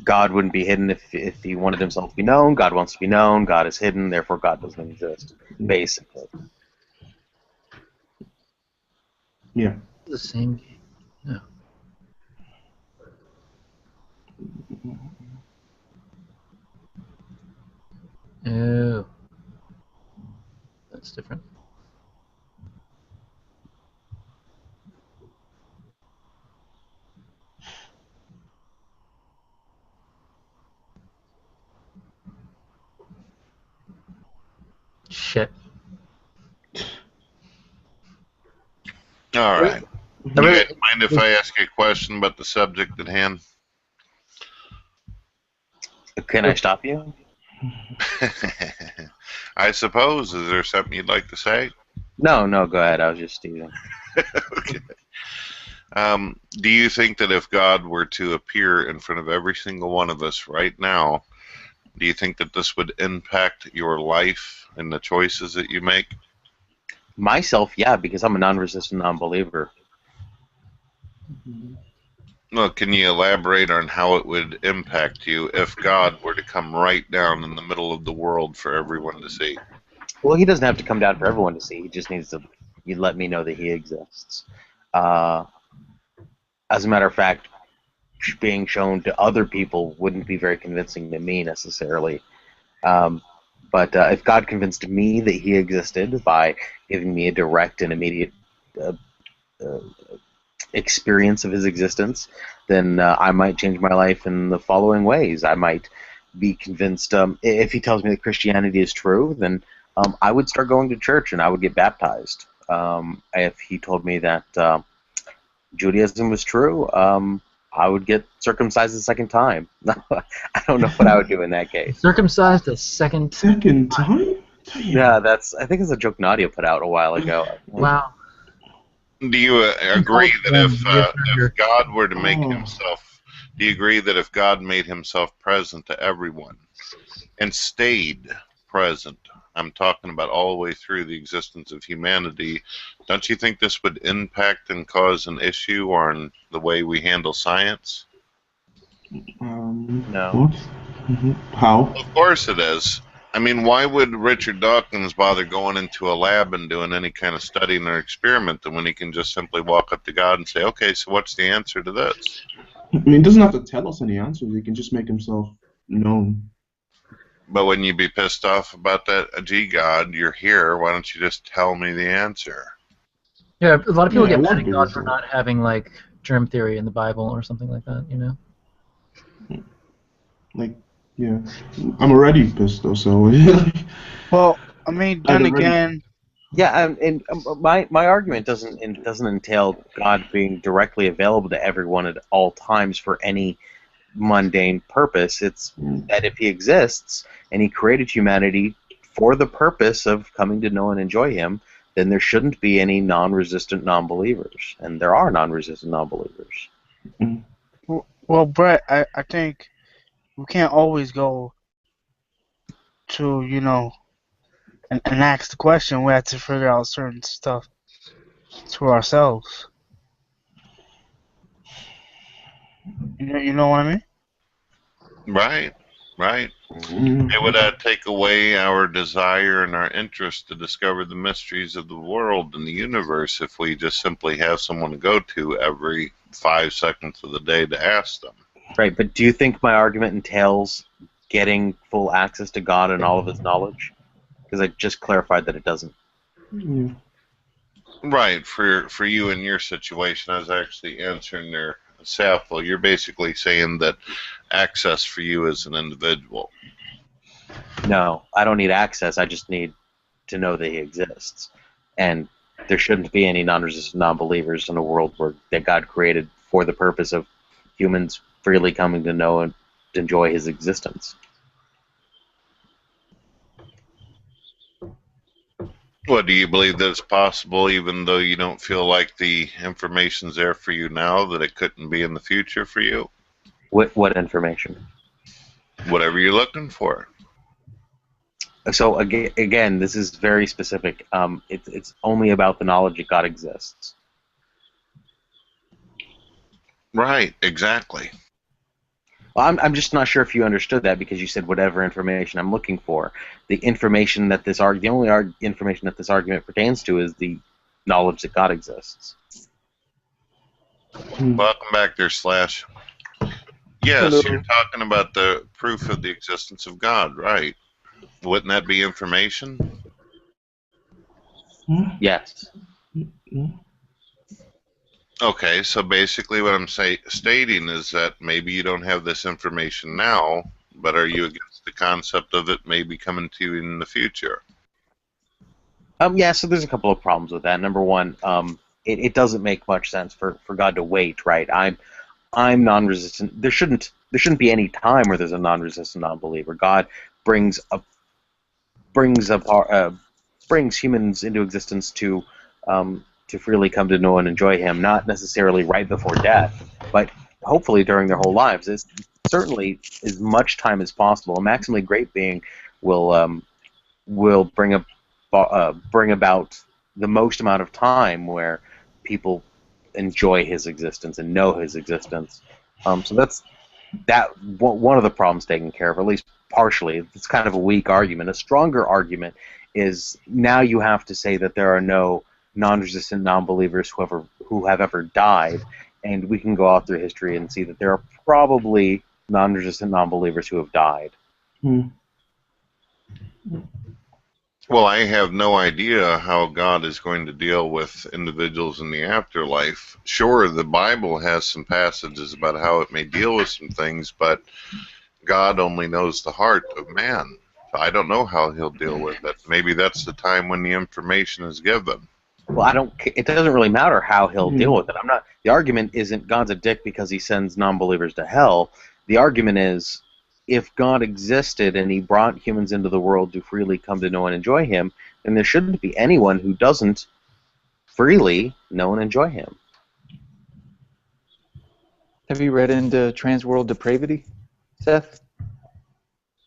God wouldn't be hidden if he wanted himself to be known. God wants to be known. God is hidden. Therefore, God doesn't exist. Basically. Yeah. The same game. No. Oh. That's different. Shit. All right. You guys mind if I ask you a question about the subject at hand? Can I stop you? I suppose. Is there something you'd like to say? No, go ahead. I was just teasing. Okay. Do you think that if God were to appear in front of every single one of us right now, do you think that this would impact your life and the choices that you make? Myself, yeah, because I'm a non-resistant non-believer. Well, can you elaborate on how it would impact you if God were to come right down in the middle of the world for everyone to see? Well, he doesn't have to come down for everyone to see. He just needs to let me know that he exists. As a matter of fact, being shown to other people wouldn't be very convincing to me necessarily. But if God convinced me that he existed by giving me a direct and immediate experience of his existence, then I might change my life in the following ways. I might be convinced, if he tells me that Christianity is true, then I would start going to church and I would get baptized. If he told me that Judaism was true, I would get circumcised a second time. I don't know what I would do in that case. Circumcised a second time? Yeah, I think it's a joke Nadia put out a while ago. Wow. Do you agree that if God were to make himself, do you agree that if God made himself present to everyone and stayed present, I'm talking about all the way through the existence of humanity, don't you think this would impact and cause an issue on the way we handle science? No. What? How? Of course it is. I mean, why would Richard Dawkins bother going into a lab and doing any kind of studying or experiment when he can just simply walk up to God and say, okay, so what's the answer to this? I mean, he doesn't have to tell us any answers. He can just make himself known. But wouldn't you be pissed off about that? Gee, God, you're here. Why don't you just tell me the answer? Yeah, a lot of people Yeah, get I mad would at be God as for well. not having like germ theory in the Bible or something like that, you know? Like, yeah. I'm already pissed though, so. Well, I mean, then again. Yeah, and my argument doesn't entail God being directly available to everyone at all times for any mundane purpose. It's that if he exists and he created humanity for the purpose of coming to know and enjoy him, then there shouldn't be any non-resistant non-believers, and there are non-resistant non-believers. Well, Brett, I think we can't always go to, and ask the question. We have to figure out certain stuff to ourselves. You know what I mean? Right. It would take away our desire and our interest to discover the mysteries of the world and the universe if we just simply have someone to go to every 5 seconds of the day to ask them. Right, but do you think my argument entails getting full access to God and all of his knowledge? Because I just clarified that it doesn't. Yeah. Right, for you in your situation, I was actually answering their Sappho. You're basically saying that access for you as an individual. No, I don't need access. I just need to know that he exists. And there shouldn't be any non-resistant non-believers in a world that God created for the purpose of humans freely coming to know and enjoy his existence. Well, do you believe that it's possible, even though you don't feel like the information's there for you now, that it couldn't be in the future for you? What information? Whatever you're looking for. So again, this is very specific. It's only about the knowledge that God exists. Right, exactly. Well, I'm just not sure if you understood that because you said whatever information I'm looking for. The information that this the only information that this argument pertains to is the knowledge that God exists. Welcome back there, Slash. Yes, Hello. you're talking about the proof of the existence of God, right? Wouldn't that be information? Yes. Okay, so basically what I'm stating is that maybe you don't have this information now, but are you against the concept of it maybe coming to you in the future? Yeah, so there's a couple of problems with that. Number one, it doesn't make much sense for God to wait, right? I'm non-resistant. There shouldn't be any time where there's a non-resistant non-believer. God brings humans into existence to freely come to know and enjoy Him, not necessarily right before death, but hopefully during their whole lives. It's certainly as much time as possible. A maximally great being will bring about the most amount of time where people enjoy His existence and know His existence. So that's one of the problems taken care of, at least partially. It's kind of a weak argument. A stronger argument is now you have to say that there are no non-resistant non-believers who have ever died, and we can go out through history and see that there are probably non-resistant non-believers who have died. Well, I have no idea how God is going to deal with individuals in the afterlife. Sure, the Bible has some passages about how it may deal with some things, but God only knows the heart of man. I don't know how He'll deal with it. Maybe that's the time when the information is given. Well, it doesn't really matter how He'll deal with it. The argument isn't God's a dick because He sends non-believers to hell. The argument is, if God existed and He brought humans into the world to freely come to know and enjoy Him, then there shouldn't be anyone who doesn't freely know and enjoy Him. Have you read into transworld depravity, Seth?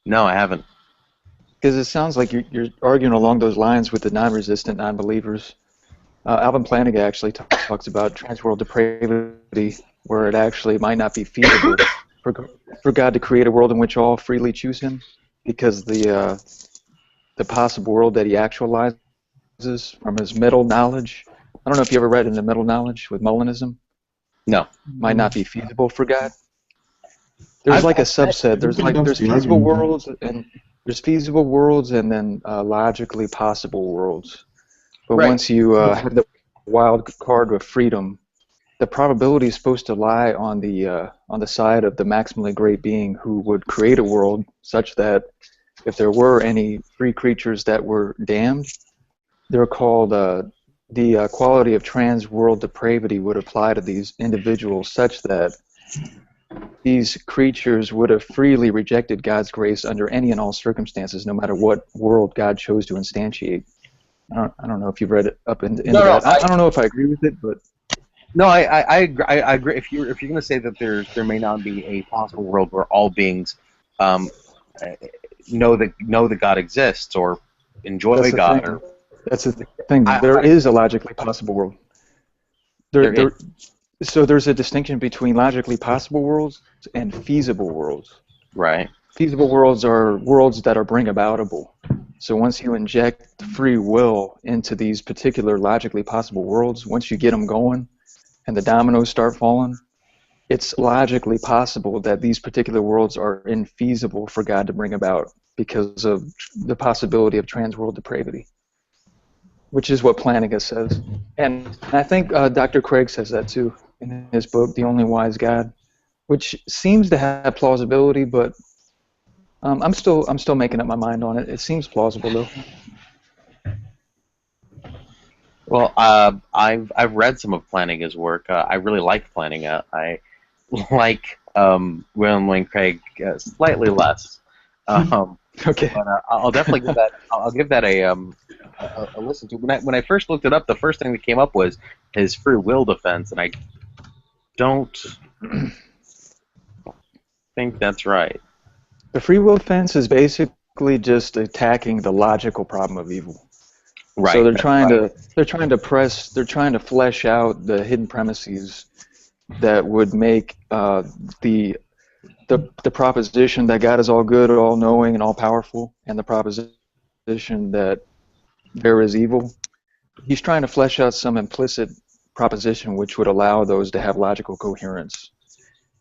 No, I haven't. Because it sounds like you're arguing along those lines with the non-resistant non-believers. Alvin Plantinga actually talks about transworld depravity, where it actually might not be feasible for God to create a world in which all freely choose Him, because the possible world that He actualizes from His middle knowledge. I don't know if you ever read into middle knowledge with Molinism. No. Might not be feasible for God. There's like a subset. There's feasible worlds and then logically possible worlds. But once you have the wild card of freedom, the probability is supposed to lie on the side of the maximally great being who would create a world such that if there were any free creatures that were damned, they're called the quality of trans-world depravity would apply to these individuals such that these creatures would have freely rejected God's grace under any and all circumstances, no matter what world God chose to instantiate. I don't know if you've read it up into that. I don't know if I agree with it, but no, I agree. If you're going to say that there may not be a possible world where all beings know that God exists or enjoy God, that's the thing. There is a logically possible world. So there's a distinction between logically possible worlds and feasible worlds. Right. Feasible worlds are worlds that are bring-aboutable. So once you inject free will into these particular logically possible worlds, once you get them going and the dominoes start falling, it's logically possible that these particular worlds are infeasible for God to bring about because of the possibility of trans-world depravity, which is what Plantinga says. And I think Dr. Craig says that too in his book, The Only Wise God, which seems to have plausibility, but I'm still making up my mind on it. It seems plausible though. Well, I've read some of Plantinga's work. I really like Plantinga. I like William Lane Craig slightly less. Okay. But I'll definitely give that. I'll give that a listen to. When I first looked it up, the first thing that came up was his free will defense, and I don't think that's right. The free will defense is basically just attacking the logical problem of evil. Right. So they're trying to flesh out the hidden premises that would make the proposition that God is all good, all knowing, and all powerful, and the proposition that there is evil. He's trying to flesh out some implicit proposition which would allow those to have logical coherence.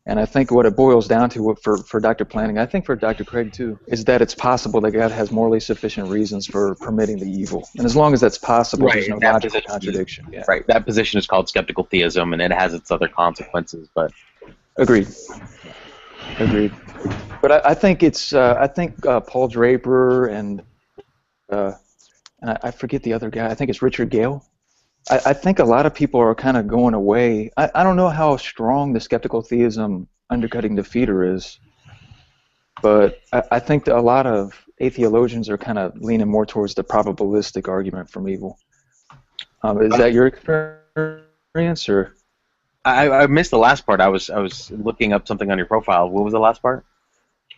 And I think what it boils down to for Dr. Planning, I think for Dr. Craig too, is that it's possible that God has morally sufficient reasons for permitting the evil. And as long as that's possible, there's no logical contradiction. Yeah. Right. That position is called skeptical theism, and it has its other consequences. But agreed. But I think it's Paul Draper and I forget the other guy. I think it's Richard Gale. I think a lot of people are kind of going away. I don't know how strong the skeptical theism undercutting defeater is, but I think that a lot of atheologians are kind of leaning more towards the probabilistic argument from evil. Is that your experience, or? I missed the last part. I was looking up something on your profile. What was the last part?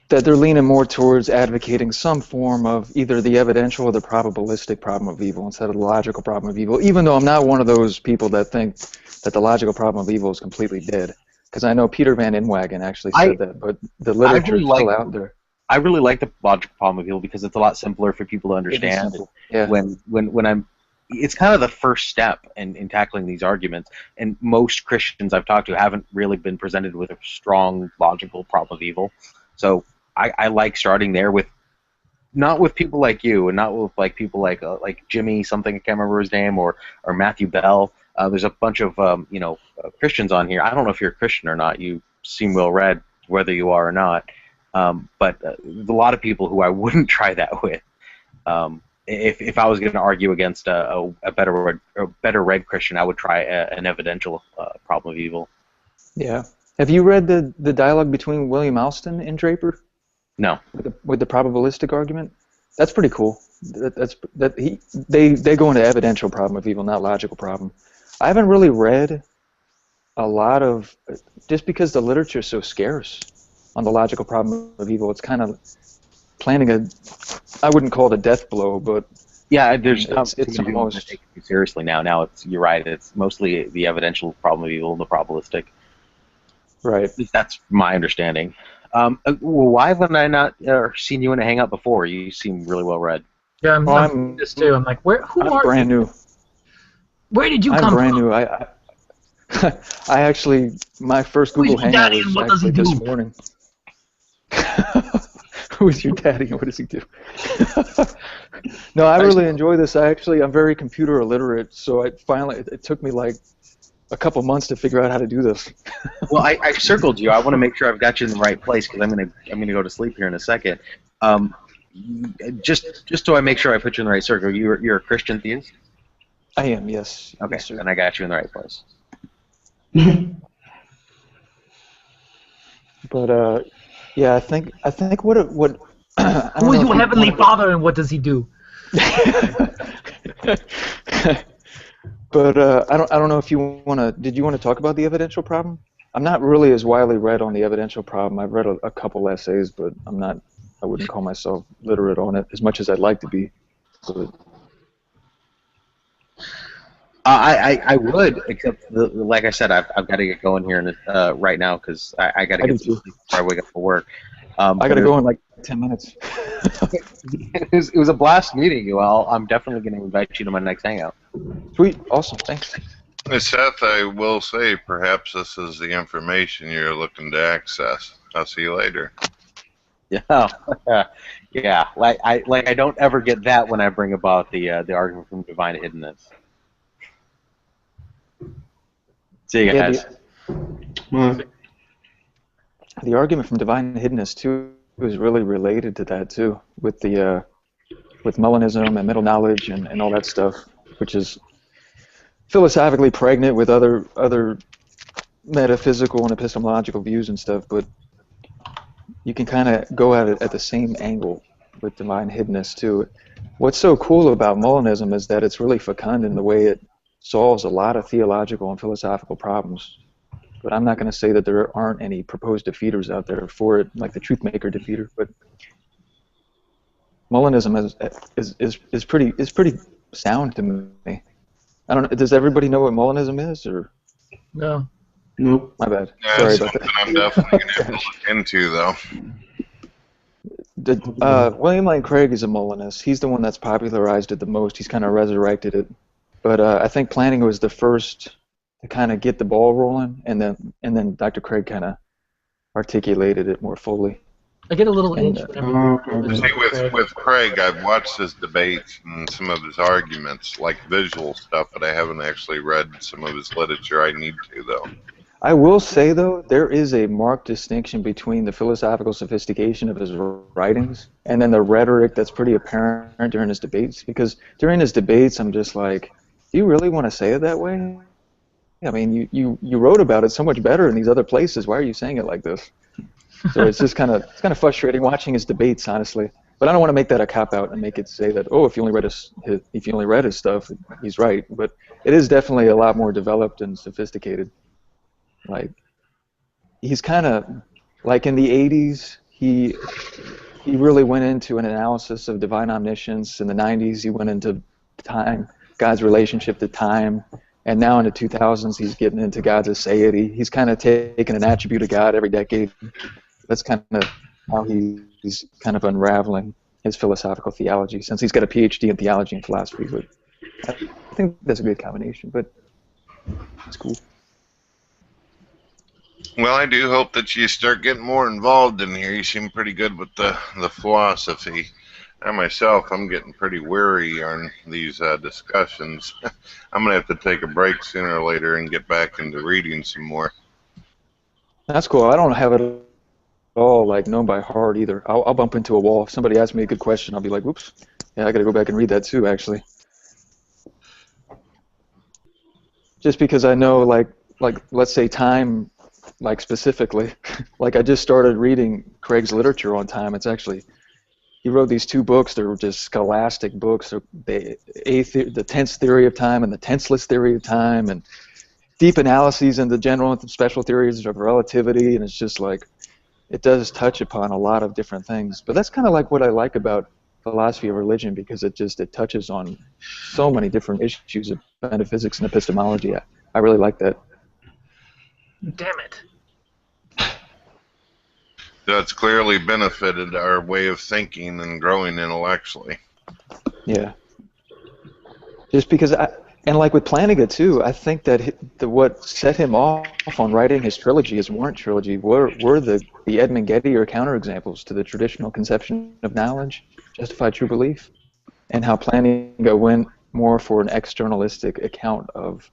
That they're leaning more towards advocating some form of either the evidential or the probabilistic problem of evil instead of the logical problem of evil, even though I'm not one of those people that think that the logical problem of evil is completely dead. Because I know Peter Van Inwagen actually said that, but the literature is still out there. I really like the logical problem of evil because it's a lot simpler for people to understand. Yeah. When I'm, it's kind of the first step in tackling these arguments, and most Christians I've talked to haven't really been presented with a strong logical problem of evil. So I like starting there with, not with people like you, and not with like people like Jimmy something, I can't remember his name, or Matthew Bell. There's a bunch of Christians on here. I don't know if you're a Christian or not. You seem well read, whether you are or not. But there's a lot of people who I wouldn't try that with. If I was going to argue against a better read Christian, I would try an evidential problem of evil. Yeah. Have you read the dialogue between William Alston and Draper? No. With the probabilistic argument? That's pretty cool. They go into evidential problem of evil, not logical problem. I haven't really read a lot of, just because the literature is so scarce on the logical problem of evil, it's kind of planning I wouldn't call it a death blow, but yeah, it's almost take it seriously now. Now you're right. It's mostly the evidential problem of evil and the probabilistic. Right. At least that's my understanding. Well, why haven't I not seen you in a hangout before? You seem really well read. Yeah, I'm this too. I'm like, who are brand you? New. Where did you come I'm brand from? new. I actually, my first Google Hangout was actually this morning. Who is your daddy and what does he do? No, I really enjoy this. I'm very computer illiterate, so it took me like a couple months to figure out how to do this. Well, I circled you. I want to make sure I've got you in the right place because I'm gonna go to sleep here in a second. Just so I make sure I put you in the right circle. You're a Christian theist? I am, yes. Okay, yes, then I got you in the right place. But yeah, I think what who is your heavenly Father and what does he do? But I don't know if you did you want to talk about the evidential problem? I'm not really as widely read on the evidential problem. I've read a couple essays, but I wouldn't call myself literate on it as much as I'd like to be. But I would, except like I said, I've got to get going here right now because I got to get some sleep before I wake up for work. I got to go in like 10 minutes. It was a blast meeting you all. I'm definitely going to invite you to my next hangout. Sweet, awesome, thanks. Hey, Seth, I will say perhaps this is the information you're looking to access. I'll see you later. Yeah, yeah. Like I don't ever get that when I bring about the argument from divine hiddenness. See you guys. The argument from divine hiddenness too is really related to that too, with Molinism and middle knowledge and all that stuff, which is philosophically pregnant with other metaphysical and epistemological views and stuff, but you can kind of go at it at the same angle with divine hiddenness too. What's so cool about Molinism is that it's really fecund in the way it solves a lot of theological and philosophical problems. But I'm not going to say that there aren't any proposed defeaters out there for it, like the Truthmaker defeater. But Molinism is pretty sound to me. I don't know. Does everybody know what Molinism is, or? No. Nope. My bad. Yeah, Sorry it's about something that. I'm definitely going to have to look into, though. William Lane Craig is a Molinist. He's the one that's popularized it the most. He's kind of resurrected it. But I think Planting was the first to kind of get the ball rolling, and then Dr. Craig kind of articulated it more fully. I get a little And, itch whenever See, with Craig, I've watched his debates and some of his arguments, like visual stuff, but I haven't actually read some of his literature. I need to, though. I will say, though, there is a marked distinction between the philosophical sophistication of his writings and then the rhetoric that's pretty apparent during his debates. Because during his debates, I'm just like, do you really want to say it that way? I mean, you wrote about it so much better in these other places. Why are you saying it like this? So it's just kind of frustrating watching his debates, honestly. But I don't want to make that a cop out and make it say that, oh, if you only read his stuff, he's right. But it is definitely a lot more developed and sophisticated. Like, he's kind of like in the 80s, he really went into an analysis of divine omniscience. In the 90s, he went into time, God's relationship to time. And now in the 2000s, he's getting into God's aseity. He's kind of taking an attribute of God every decade. That's kind of how he's kind of unraveling his philosophical theology, since he's got a PhD in theology and philosophy. But I think that's a good combination, but it's cool. Well, I do hope that you start getting more involved in here. You seem pretty good with the philosophy. I myself, I'm getting pretty weary on these discussions. I'm going to have to take a break sooner or later and get back into reading some more. That's cool. I don't have it at all like known by heart either. I'll bump into a wall. If somebody asks me a good question, I'll be like, whoops, yeah, I got to go back and read that too, actually. Just because I know, like let's say time, like specifically, like I just started reading Craig's literature on time. It's actually, he wrote these 2 books. They're just scholastic books. The tense theory of time and the tenseless theory of time, and deep analyses into general and special theories of relativity. And it's just like, it does touch upon a lot of different things. But that's kind of like what I like about philosophy of religion, because it touches on so many different issues of metaphysics and epistemology. I really like that. Damn it. That's clearly benefited our way of thinking and growing intellectually. Yeah. Just because and like with Plantinga too, I think that what set him off on writing his trilogy, his Warrant trilogy, were the Edmund Getty or counterexamples to the traditional conception of knowledge, justified true belief, and how Plantinga went more for an externalistic account of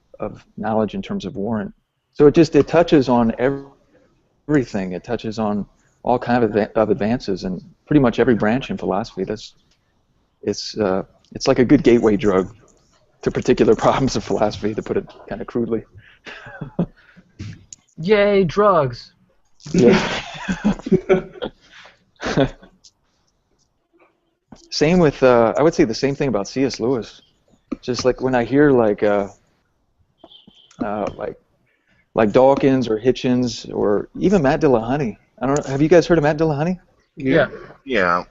knowledge in terms of Warrant. So it touches on everything. It touches on all kinds of advances in pretty much every branch in philosophy. It's like a good gateway drug to particular problems of philosophy, to put it kind of crudely. Yay, drugs. Yeah. Same with, I would say the same thing about C.S. Lewis. Just like when I hear like Dawkins or Hitchens or even Matt Dillahunty. I don't know. Have you guys heard of Matt Dillahunty? Yeah. Yeah.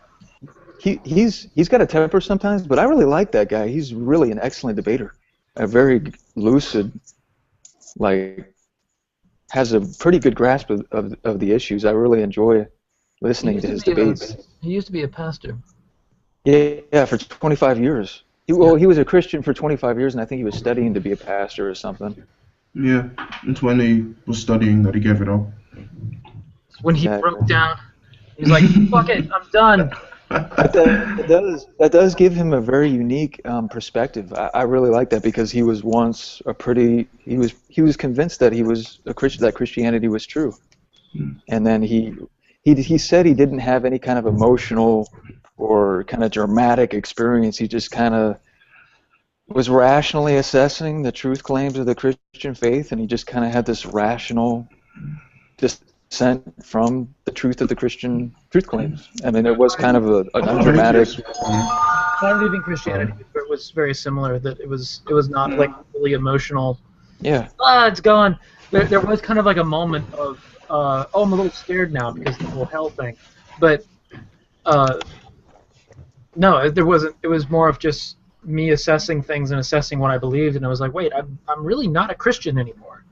He's got a temper sometimes, but I really like that guy. He's really an excellent debater. A very lucid, like, has a pretty good grasp of the issues. I really enjoy listening to his debates. He used to be a pastor. Yeah, for 25 years. He was a Christian for 25 years, and I think he was studying to be a pastor or something. Yeah, it's when he was studying that he gave it up. When he broke down, he's like, "Fuck it, I'm done." But that does give him a very unique perspective. I really like that, because he was once he was convinced that he was a Christian, that Christianity was true, and then he said he didn't have any kind of emotional or kind of dramatic experience. He just kind of was rationally assessing the truth claims of the Christian faith, and he just kind of had this rational dissent from the truth of the Christian truth claims. I mean, it was kind of an undramatic. Upon leaving Christianity, it was very similar. That it was not like really emotional. Yeah. It's gone. There was kind of like a moment of, I'm a little scared now because of the whole hell thing, but no, there wasn't. It was more of just me assessing things and assessing what I believed, and I was like, wait, I'm really not a Christian anymore.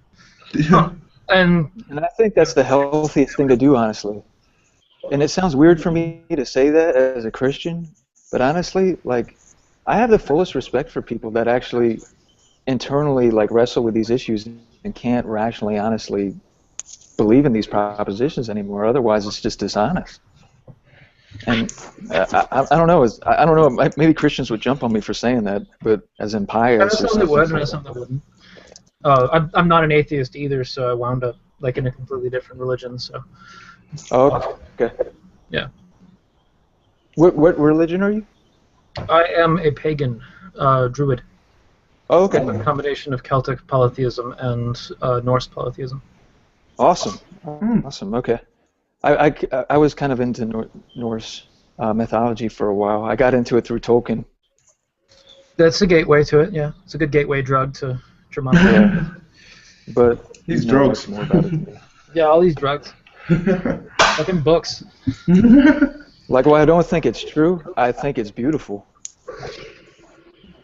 Huh. And I think that's the healthiest thing to do, honestly. And it sounds weird for me to say that as a Christian, but honestly, like, I have the fullest respect for people that actually internally like wrestle with these issues and can't rationally, honestly believe in these propositions anymore. Otherwise, it's just dishonest. And I don't know. I don't know. Maybe Christians would jump on me for saying that, but as in pious. Some that would, and some that wouldn't. I'm not an atheist either, so I wound up like in a completely different religion. So. Oh, okay. Yeah. What religion are you? I am a pagan druid. Oh, okay. A combination of Celtic polytheism and Norse polytheism. Awesome. Awesome. Okay. I was kind of into Norse mythology for a while. I got into it through Tolkien. That's a gateway to it. Yeah, it's a good gateway drug to Germanic. Yeah. But these drugs. More about it. Yeah, all these drugs. Fucking books. Like, well, I don't think it's true. I think it's beautiful.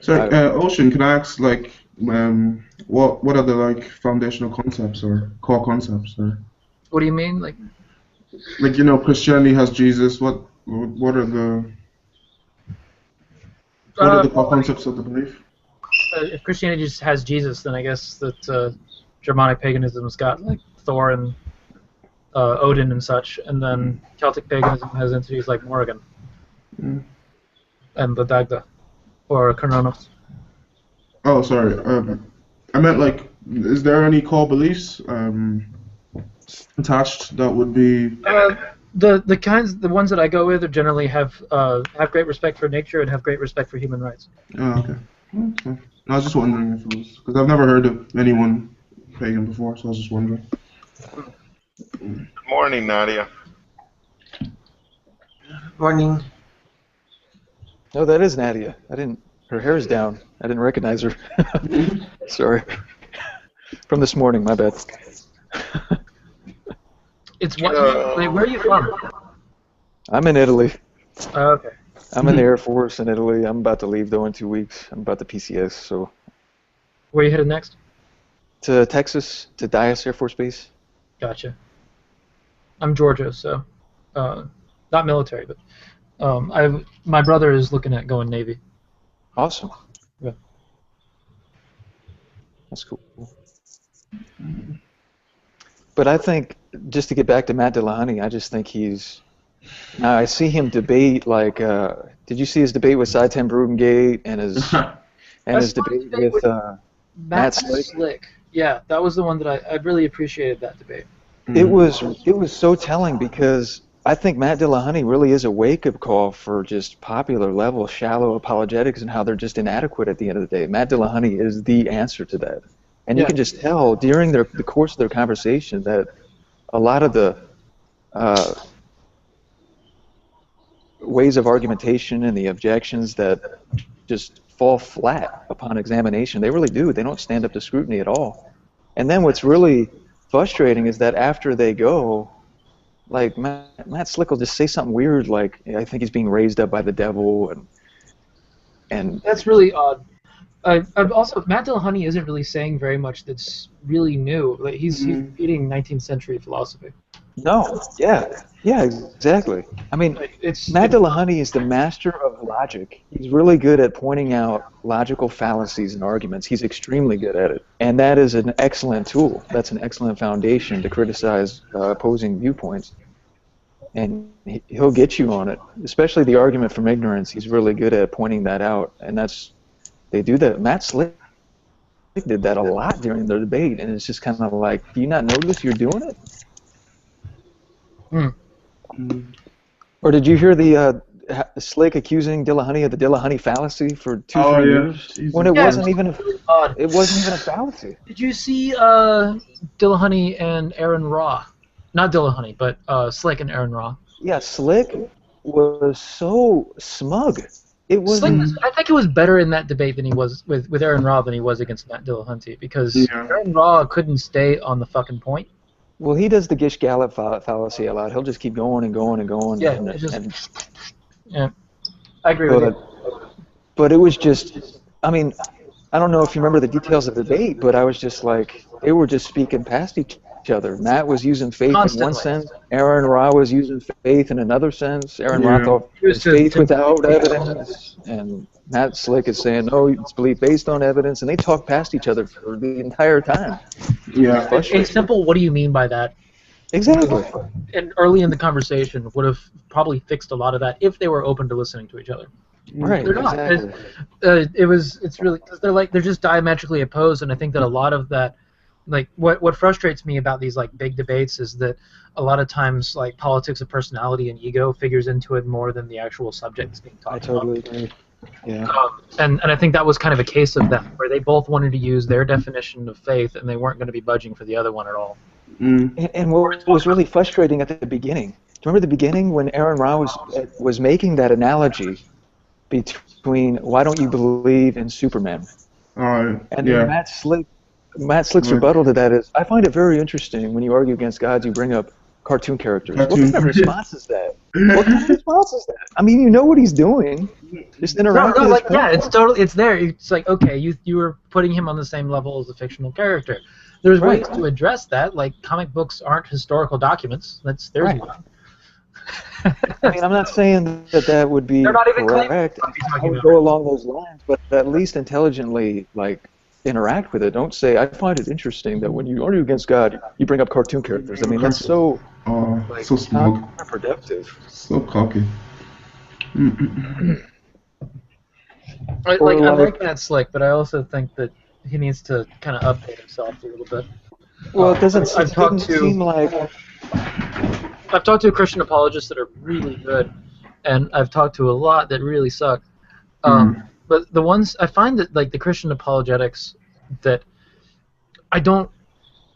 So, Ocean, can I ask, like, what are the like foundational concepts or core concepts? Or what do you mean, like? Like, you know, Christianity has Jesus. What are the core concepts of the belief? If Christianity just has Jesus, then I guess that Germanic paganism's got like Thor and Odin and such, and then Celtic paganism has entities like Morrigan and the Dagda or Kronos. Oh, sorry. I meant, like, is there any core beliefs attached that would be? The ones that I go with are generally have great respect for nature and have great respect for human rights. Oh, okay. Okay. I was just wondering if it was, because I've never heard of anyone pagan before, so I was just wondering. Good morning, Nadia. Morning. No, that is Nadia. Her hair is down. I didn't recognize her. Sorry. From this morning, my bad. It's what? Where are you from? I'm in Italy. Okay. I'm in the Air Force in Italy. I'm about to leave, though, in 2 weeks. I'm about to PCS, so... Where are you headed next? To Texas, to Dyess Air Force Base. Gotcha. I'm Georgia, so... not military, but... my brother is looking at going Navy. Awesome. Yeah. That's cool. But I think, just to get back to Matt Dillahunty, I just think he's... Now, I see him debate, like, did you see his debate with Cy Ten Brugengate and his debate with Matt Slick? Yeah, that was the one that I really appreciated that debate. It was so telling because I think Matt Dillahunty really is a wake-up call for just popular level, shallow apologetics and how they're just inadequate at the end of the day. Matt Dillahunty is the answer to that. And you can just tell during the course of their conversation that a lot of the ways of argumentation and the objections that just fall flat upon examination, they really do. They don't stand up to scrutiny at all. And then what's really frustrating is that after they go, like Matt Slick will just say something weird, like I think he's being raised up by the devil, and that's really odd. I've also Matt Dillahunty isn't really saying very much that's really new. Like he's repeating 19th century philosophy. No, yeah, exactly. I mean, Matt Dillahunty is the master of logic. He's really good at pointing out logical fallacies in arguments. He's extremely good at it, and that is an excellent tool. That's an excellent foundation to criticize opposing viewpoints. And he'll get you on it, especially the argument from ignorance. He's really good at pointing that out, and they do that. Matt Slick did that a lot during the debate, and it's just kind of like, do you not notice you're doing it? Or did you hear the Slick accusing Dillahunty of the Dillahunty fallacy for 2-3 years when it wasn't even a fallacy? Did you see Dillahunty and Aaron Raw? Not Dillahunty, but Slick and Aaron Raw. Yeah, Slick was so smug. I think it was better in that debate than he was with Aaron Raw than he was against Matt Dillahunty because Aaron Raw couldn't stay on the fucking point. Well, he does the Gish Gallop fallacy a lot. He'll just keep going and going and going. Yeah, I agree with you. But it was just, I mean, I don't know if you remember the details of the debate, but I was just like, they were just speaking past each each other. Matt was using faith in one Constantly. sense. Aaron Ra was using faith in another sense. Aaron Ra Yeah. thought it's faith without evidence, and Matt Slick is saying, no, it's belief based on evidence, and they talk past each other for the entire time. Yeah. A simple "what do you mean by that?" Exactly. And early in the conversation would have probably fixed a lot of that if they were open to listening to each other. Right. They're not. Exactly. It's really because they're just diametrically opposed, and I think that a lot of that, like what frustrates me about these like big debates is that a lot of times like politics of personality and ego figures into it more than the actual subject is being talked about. I totally agree. Yeah. And I think that was kind of a case of that, where they both wanted to use their definition of faith, and they weren't going to be budging for the other one at all. And what was really frustrating at the beginning, do you remember the beginning when Aaron Ra was making that analogy between why don't you believe in Superman? And then Matt Slick's rebuttal to that is, I find it very interesting when you argue against gods, you bring up cartoon characters. What kind of response is that? What kind of response is that? I mean, you know what he's doing. Just interact with his point. it's totally, it's there. It's like, okay, you were putting him on the same level as a fictional character. There's ways to address that, like comic books aren't historical documents. There's one. I mean, I'm not saying that would be They're not even correct. I would go along those lines, but at least intelligently, like, interact with it. Don't say, I find it interesting that when you argue against God, you bring up cartoon characters. I mean, that's so so smug. Counterproductive. So cocky. I like Matt Slick, but I also think that he needs to kind of update himself a little bit. Well, it doesn't seem like... I've talked to Christian apologists that are really good, and I've talked to a lot that really suck. But the ones I find that like the Christian apologetics that I don't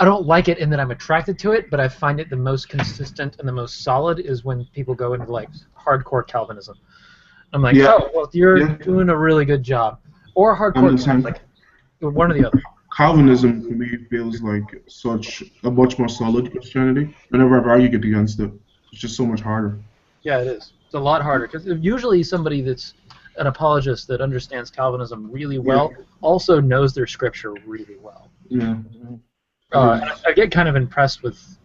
like it in that I'm attracted to it, but I find it the most consistent and the most solid is when people go into like hardcore Calvinism. I'm like, oh, well, you're doing a really good job, or hardcore Catholic, one or the other. Calvinism for me feels like such a much more solid Christianity. Whenever I've argued against it, it's just so much harder. Yeah, it is. It's a lot harder because usually somebody that's an apologist that understands Calvinism really well also knows their scripture really well. Yeah. I get kind of impressed with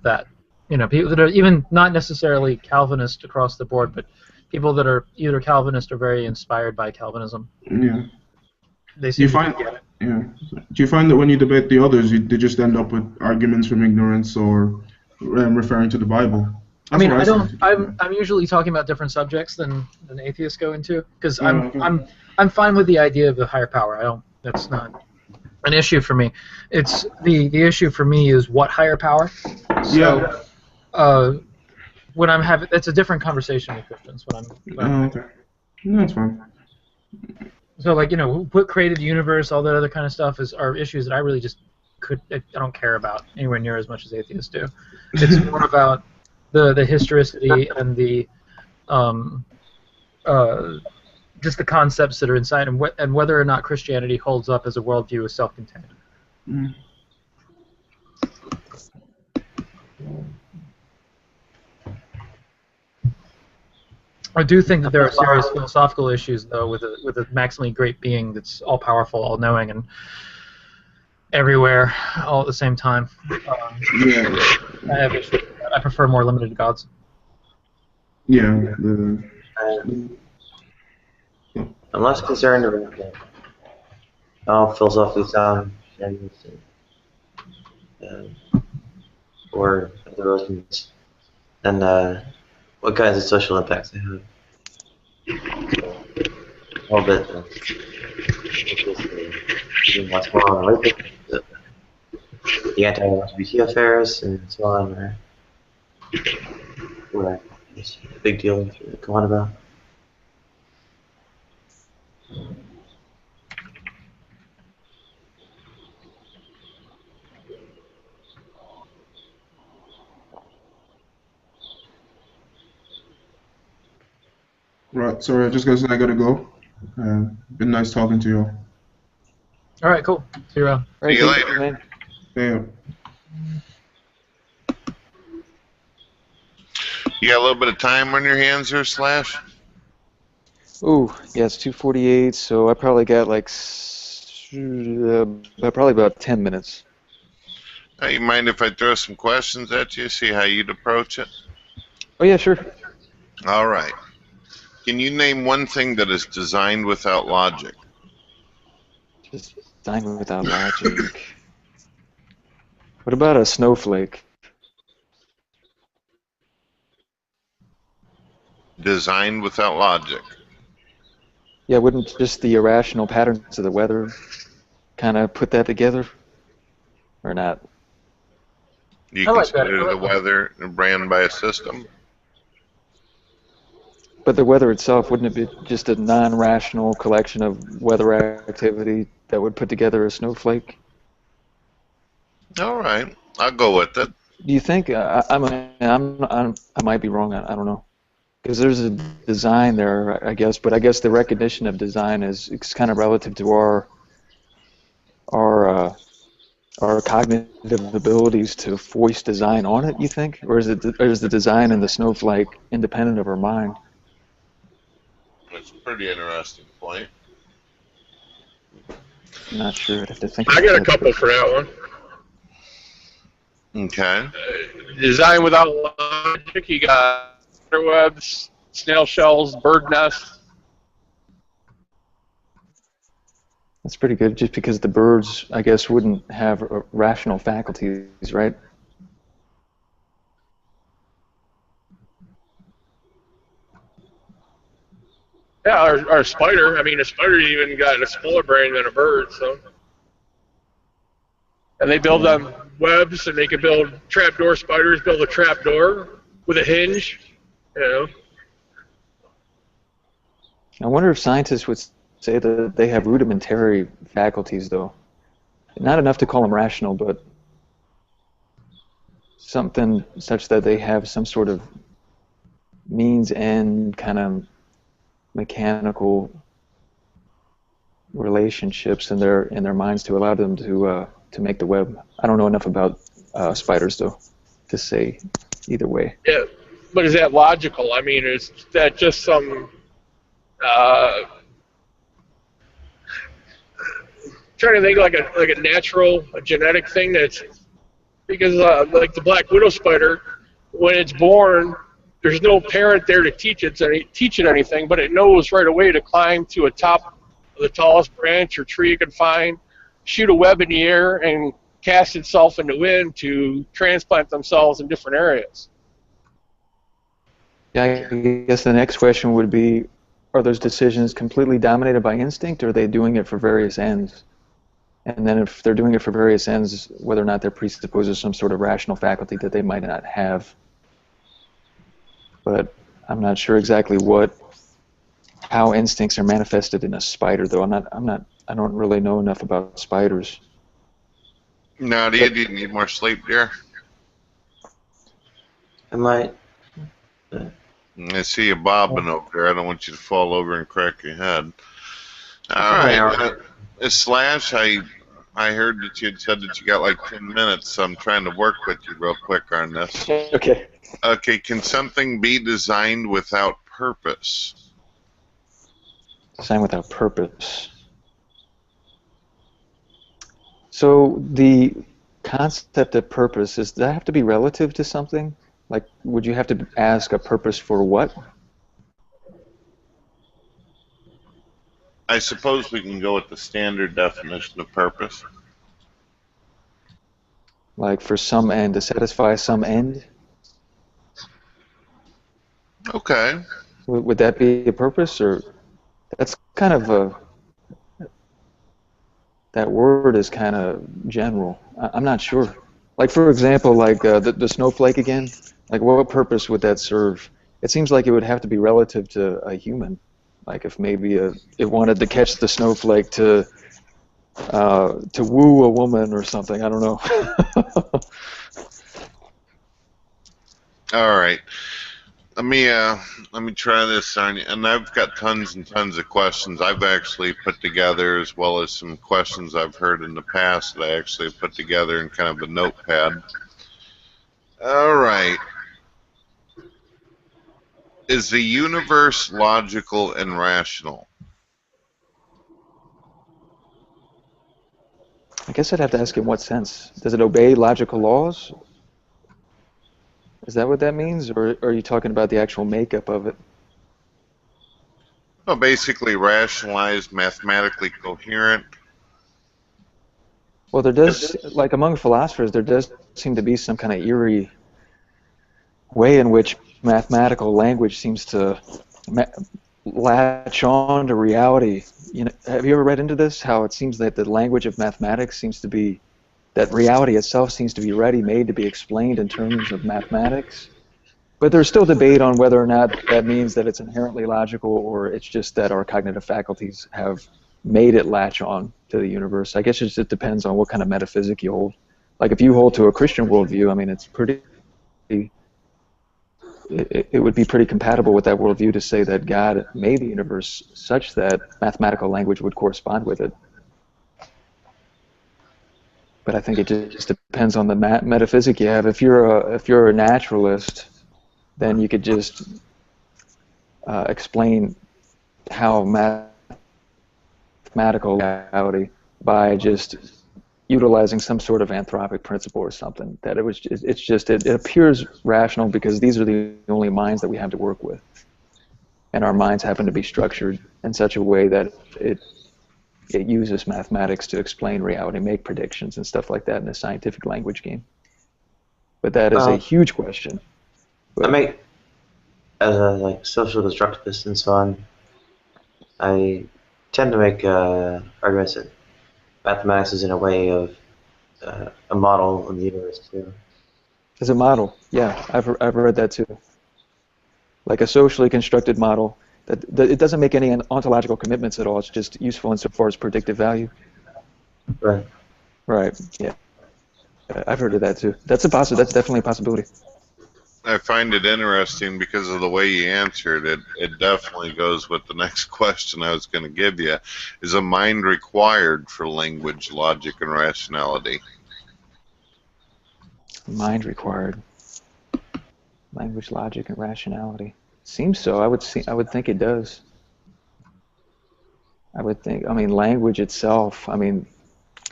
that. You know, people that are even not necessarily Calvinist across the board, but people that are either Calvinist or very inspired by Calvinism. Yeah. They seem to get it. Yeah. Do you find that when you debate the others, they just end up with arguments from ignorance or referring to the Bible? I mean, I don't. I'm usually talking about different subjects than atheists go into because I'm fine with the idea of the higher power. I don't. That's not an issue for me. It's the issue for me is what higher power. So, when I'm having, that's a different conversation with Christians. Okay. No, that's fine. So, like, you know, what created the universe, all that other kind of stuff are issues that I really just I don't care about anywhere near as much as atheists do. It's more about the historicity and the just the concepts that are inside and whether or not Christianity holds up as a worldview is self-contained. I do think that there are serious philosophical issues, though, with a maximally great being that's all-powerful, all-knowing, and everywhere, all at the same time. I have issues with that. I prefer more limited gods. I'm less concerned about how philosophically sound or other religions, and what kinds of social impacts they have. A little bit what's going on with the anti-LGBT affairs and so on, or it's a big deal to go on about. Right, sorry, I just gotta say I gotta go. Been nice talking to you all. All right, cool. See you around. See you later. Yeah. You got a little bit of time on your hands here, Slash? Ooh, yeah, it's 2:48, so I probably got like probably about 10 minutes. Hey, you mind if I throw some questions at you, see how you'd approach it? Oh yeah, sure. All right. Can you name one thing that is designed without logic? Designed without logic. What about a snowflake? Designed without logic. Yeah, wouldn't just the irrational patterns of the weather kind of put that together, or not? Do you I like that. consider the weather ran by a system? But the weather itself, wouldn't it be just a non-rational collection of weather activity that would put together a snowflake? All right, I'll go with it. Do you think I might be wrong? I don't know, because there's a design there, I guess. But I guess the recognition of design is it's kind of relative to our cognitive abilities to voice design on it. You think, or is the design in the snowflake independent of our mind? That's a pretty interesting point. I'm not sure. I'd have to think. I got a couple for that one. Okay. Design without logic. You got spider webs, snail shells, bird nests. That's pretty good, just because the birds, I guess, wouldn't have rational faculties, right? Yeah, or a spider. I mean, a spider even got a smaller brain than a bird, so. And they build webs, and they can build trapdoor spiders, build a trapdoor with a hinge, you know. I wonder if scientists would say that they have rudimentary faculties, though. Not enough to call them rational, but something such that they have some sort of means-end kind of mechanical relationships in their minds to allow them to make the web. I don't know enough about spiders, though, to say either way. Yeah, but is that logical? I mean, is that just some trying to think like a natural, a genetic thing that's because like the black widow spider, when it's born, there's no parent there to teach it anything, but it knows right away to climb to a top of the tallest branch or tree it can find, shoot a web in the air, and cast itself in the wind to transplant themselves in different areas. Yeah, I guess the next question would be, are those decisions completely dominated by instinct, or are they doing it for various ends? And then if they're doing it for various ends, whether or not there presupposes some sort of rational faculty that they might not have. But I'm not sure exactly how instincts are manifested in a spider, though. I don't really know enough about spiders. Now, do you need more sleep, dear? I might. I see you bobbing over there. I don't want you to fall over and crack your head. All right. Slash, I heard that you had said that you got like 10 minutes, so I'm trying to work with you real quick on this. Okay. Okay, can something be designed without purpose? Design without purpose. So the concept of purpose, does that have to be relative to something? Like, would you have to ask a purpose for what? I suppose we can go with the standard definition of purpose. Like for some end, to satisfy some end? Okay. Would that be a purpose, or that's kind of that word is kind of general. I'm not sure. Like, for example, like the snowflake again, like what purpose would that serve? It seems like it would have to be relative to a human. Like if maybe it wanted to catch the snowflake to woo a woman or something. I don't know. All right. Let me try this on you. And I've got tons and tons of questions I've actually put together, as well as some questions I've heard in the past that I actually put together in kind of a notepad. All right. Is the universe logical and rational? I guess I'd have to ask in what sense. Does it obey logical laws? Is that what that means, or are you talking about the actual makeup of it? Well, basically rationalized, mathematically coherent. Well, there does, like among philosophers, there does seem to be some kind of eerie way in which mathematical language seems to latch on to reality. You know, have you ever read into this? How it seems that the language of mathematics seems to be, that reality itself seems to be ready-made to be explained in terms of mathematics. But there's still debate on whether or not that means that it's inherently logical, or it's just that our cognitive faculties have made it latch on to the universe. I guess it just depends on what kind of metaphysic you hold. Like if you hold to a Christian worldview, I mean, it's pretty, it would be pretty compatible with that worldview to say that God made the universe such that mathematical language would correspond with it. But I think it just depends on the metaphysic you have. If you're a naturalist, then you could just explain how mathematical reality by just utilizing some sort of anthropic principle or something. That it appears rational because these are the only minds that we have to work with, and our minds happen to be structured in such a way that it uses mathematics to explain reality, make predictions and stuff like that in a scientific language game. But that is a huge question. I make, as a like social constructivist and so on, I tend to make arguments that mathematics is in a way of a model of the universe too. As a model, yeah, I've read that too. Like a socially constructed model that it doesn't make any ontological commitments at all. It's just useful insofar as predictive value. Right. Right. Yeah. I've heard of that too. That's That's definitely a possibility. I find it interesting because of the way you answered it. It definitely goes with the next question I was going to give you. Is a mind required for language, logic, and rationality? Mind required. Language, logic, and rationality. Seems so. I would think it does. I would think. I mean, language itself. I mean,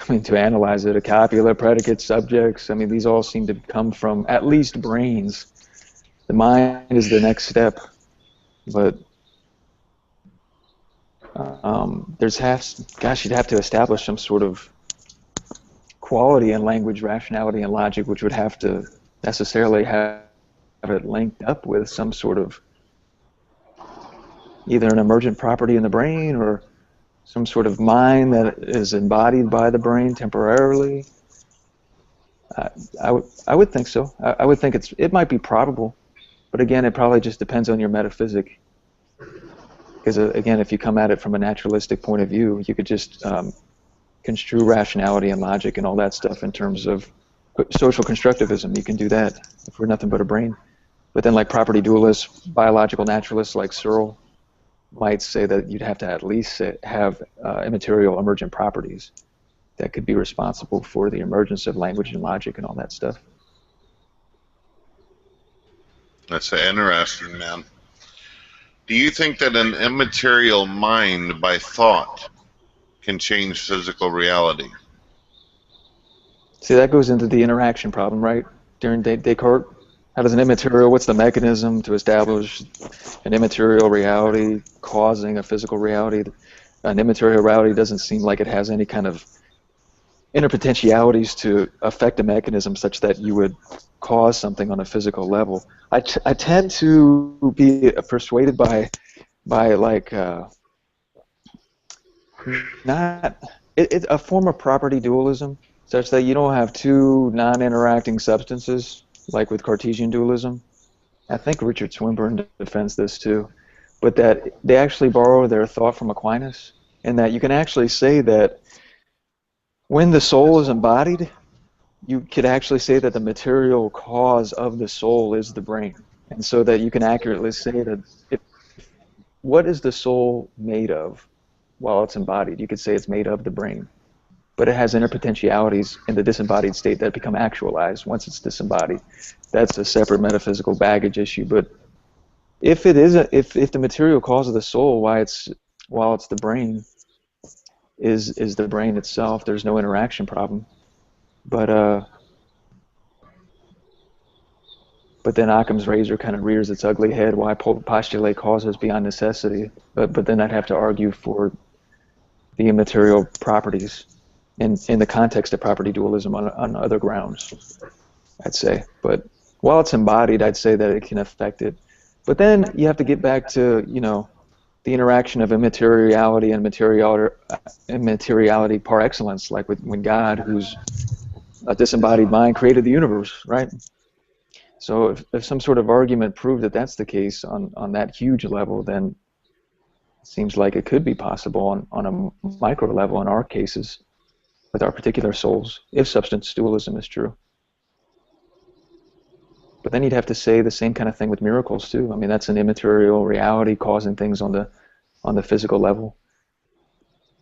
to analyze it, a copula, predicate, subjects. I mean, these all seem to come from at least brains. The mind is the next step, but you'd have to establish some sort of quality in language, rationality, and logic, which would have to necessarily have it linked up with some sort of either an emergent property in the brain or some sort of mind that is embodied by the brain temporarily. I would think so. I would think it might be probable. But again, it probably just depends on your metaphysic. Because again, if you come at it from a naturalistic point of view, you could just construe rationality and logic and all that stuff in terms of social constructivism. You can do that if we're nothing but a brain. But then like property dualists, biological naturalists like Searle might say that you'd have to at least have immaterial emergent properties that could be responsible for the emergence of language and logic and all that stuff. That's interesting, man. Do you think that an immaterial mind by thought can change physical reality? See, that goes into the interaction problem, right? During Descartes, how does an immaterial, what's the mechanism to establish an immaterial reality causing a physical reality? An immaterial reality doesn't seem like it has any kind of interpotentialities to affect a mechanism such that you would cause something on a physical level. I tend to be persuaded by like a form of property dualism, such that you don't have two non-interacting substances, like with Cartesian dualism. I think Richard Swinburne defends this too, but that they actually borrow their thought from Aquinas, and that you can actually say that when the soul is embodied, you could actually say that the material cause of the soul is the brain. And so that you can accurately say that what is the soul made of while it's embodied? You could say it's made of the brain. But it has interpotentialities in the disembodied state that become actualized once it's disembodied. That's a separate metaphysical baggage issue. But if it is if the material cause of the soul while it's the brain is the brain itself. There's no interaction problem. But then Occam's razor kind of rears its ugly head. Why postulate causes beyond necessity? But then I'd have to argue for the immaterial properties in the context of property dualism on other grounds, I'd say. But while it's embodied, I'd say that it can affect it. But then you have to get back to, the interaction of immateriality and materiality par excellence, like when God, who's a disembodied mind, created the universe, right? So if some sort of argument proved that that's the case on that huge level, then it seems like it could be possible on a micro level in our cases with our particular souls, if substance dualism is true. But then you'd have to say the same kind of thing with miracles too. I mean, that's an immaterial reality causing things on the physical level.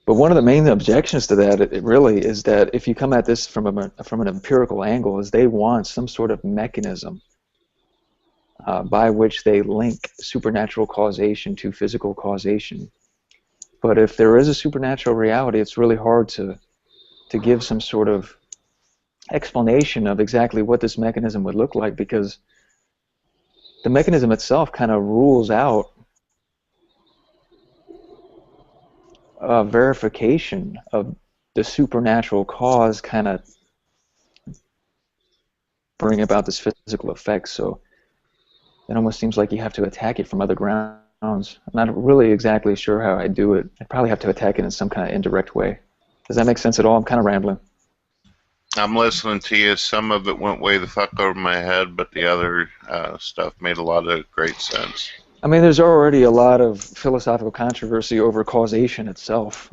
But one of the main objections to that, it really, is that if you come at this from an empirical angle, is they want some sort of mechanism by which they link supernatural causation to physical causation. But if there is a supernatural reality, it's really hard to give some sort of explanation of exactly what this mechanism would look like, because the mechanism itself kind of rules out verification of the supernatural cause kind of bring about this physical effect. So it almost seems like you have to attack it from other grounds. I'm not really exactly sure how I do it. I'd probably have to attack it in some kind of indirect way. Does that make sense at all? I'm kind of rambling. I'm listening to you. Some of it went way the fuck over my head, but the other stuff made a lot of great sense. I mean, there's already a lot of philosophical controversy over causation itself.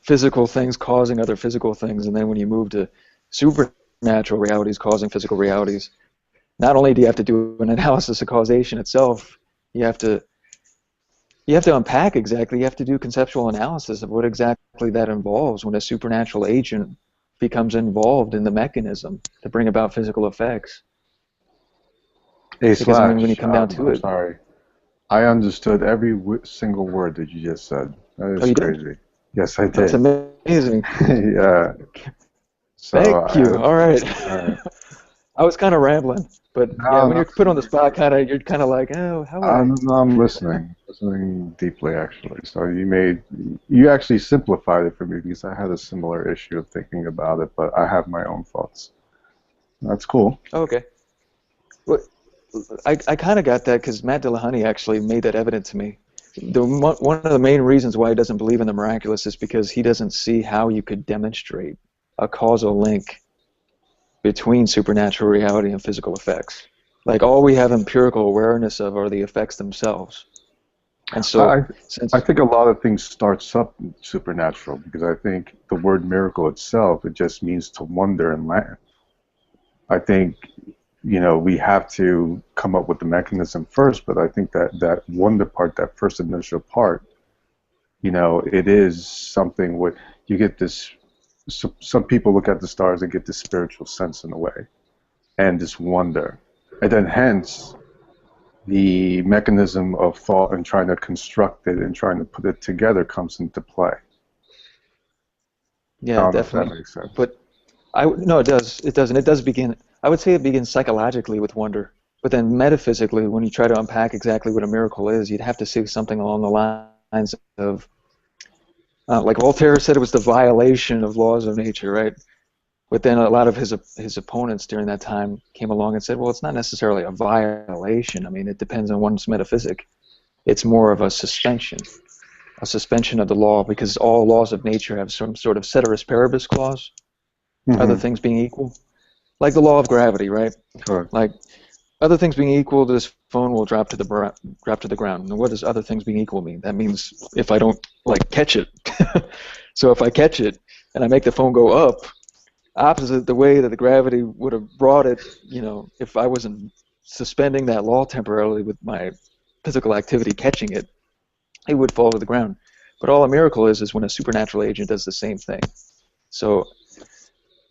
Physical things causing other physical things, and then when you move to supernatural realities causing physical realities, not only do you have to do an analysis of causation itself, you have to unpack exactly, you have to do conceptual analysis of what exactly that involves when a supernatural agent becomes involved in the mechanism to bring about physical effects. Hey, Because Slash, I mean, when you come down to I'm it, sorry. I understood every single word that you just said. That Oh, is you did? crazy. Yes, I did. That's amazing. Yeah. So, Thank you. All right. Alright. I was kind of rambling, but yeah, No, when you're put on the spot, you're kind of like, oh, how would I? I'm listening deeply, actually. So you actually simplified it for me, because I had a similar issue of thinking about it, but I have my own thoughts. That's cool. Okay. Well, I kind of got that because Matt Dillahunty actually made that evident to me. One of the main reasons why he doesn't believe in the miraculous is because he doesn't see how you could demonstrate a causal link between supernatural reality and physical effects. Like, all we have empirical awareness of are the effects themselves. And so, I think a lot of things starts up supernatural, because I think the word miracle itself, it just means to wonder and land. I think, we have to come up with the mechanism first, but I think that wonder part, that first initial part, it is something what you get this. Some people look at the stars and get this spiritual sense in a way, and this wonder, and then hence the mechanism of thought and trying to construct it and trying to put it together comes into play. yeah, definitely. That makes sense. But no, it does. It does, and it does begin. I would say it begins psychologically with wonder, but then metaphysically, when you try to unpack exactly what a miracle is, you'd have to say something along the lines of, like Voltaire said, it was the violation of laws of nature, right? But then a lot of his opponents during that time came along and said, well, it's not necessarily a violation. I mean, it depends on one's metaphysic. It's more of a suspension of the law, because all laws of nature have some sort of ceteris paribus clause, other things being equal. Like the law of gravity, right? Correct. Like, other things being equal, this phone will drop to the ground. And what does other things being equal mean? That means if I don't catch it. So if I catch it and I make the phone go up, opposite the way that the gravity would have brought it, if I wasn't suspending that law temporarily with my physical activity catching it, it would fall to the ground. But all a miracle is when a supernatural agent does the same thing. So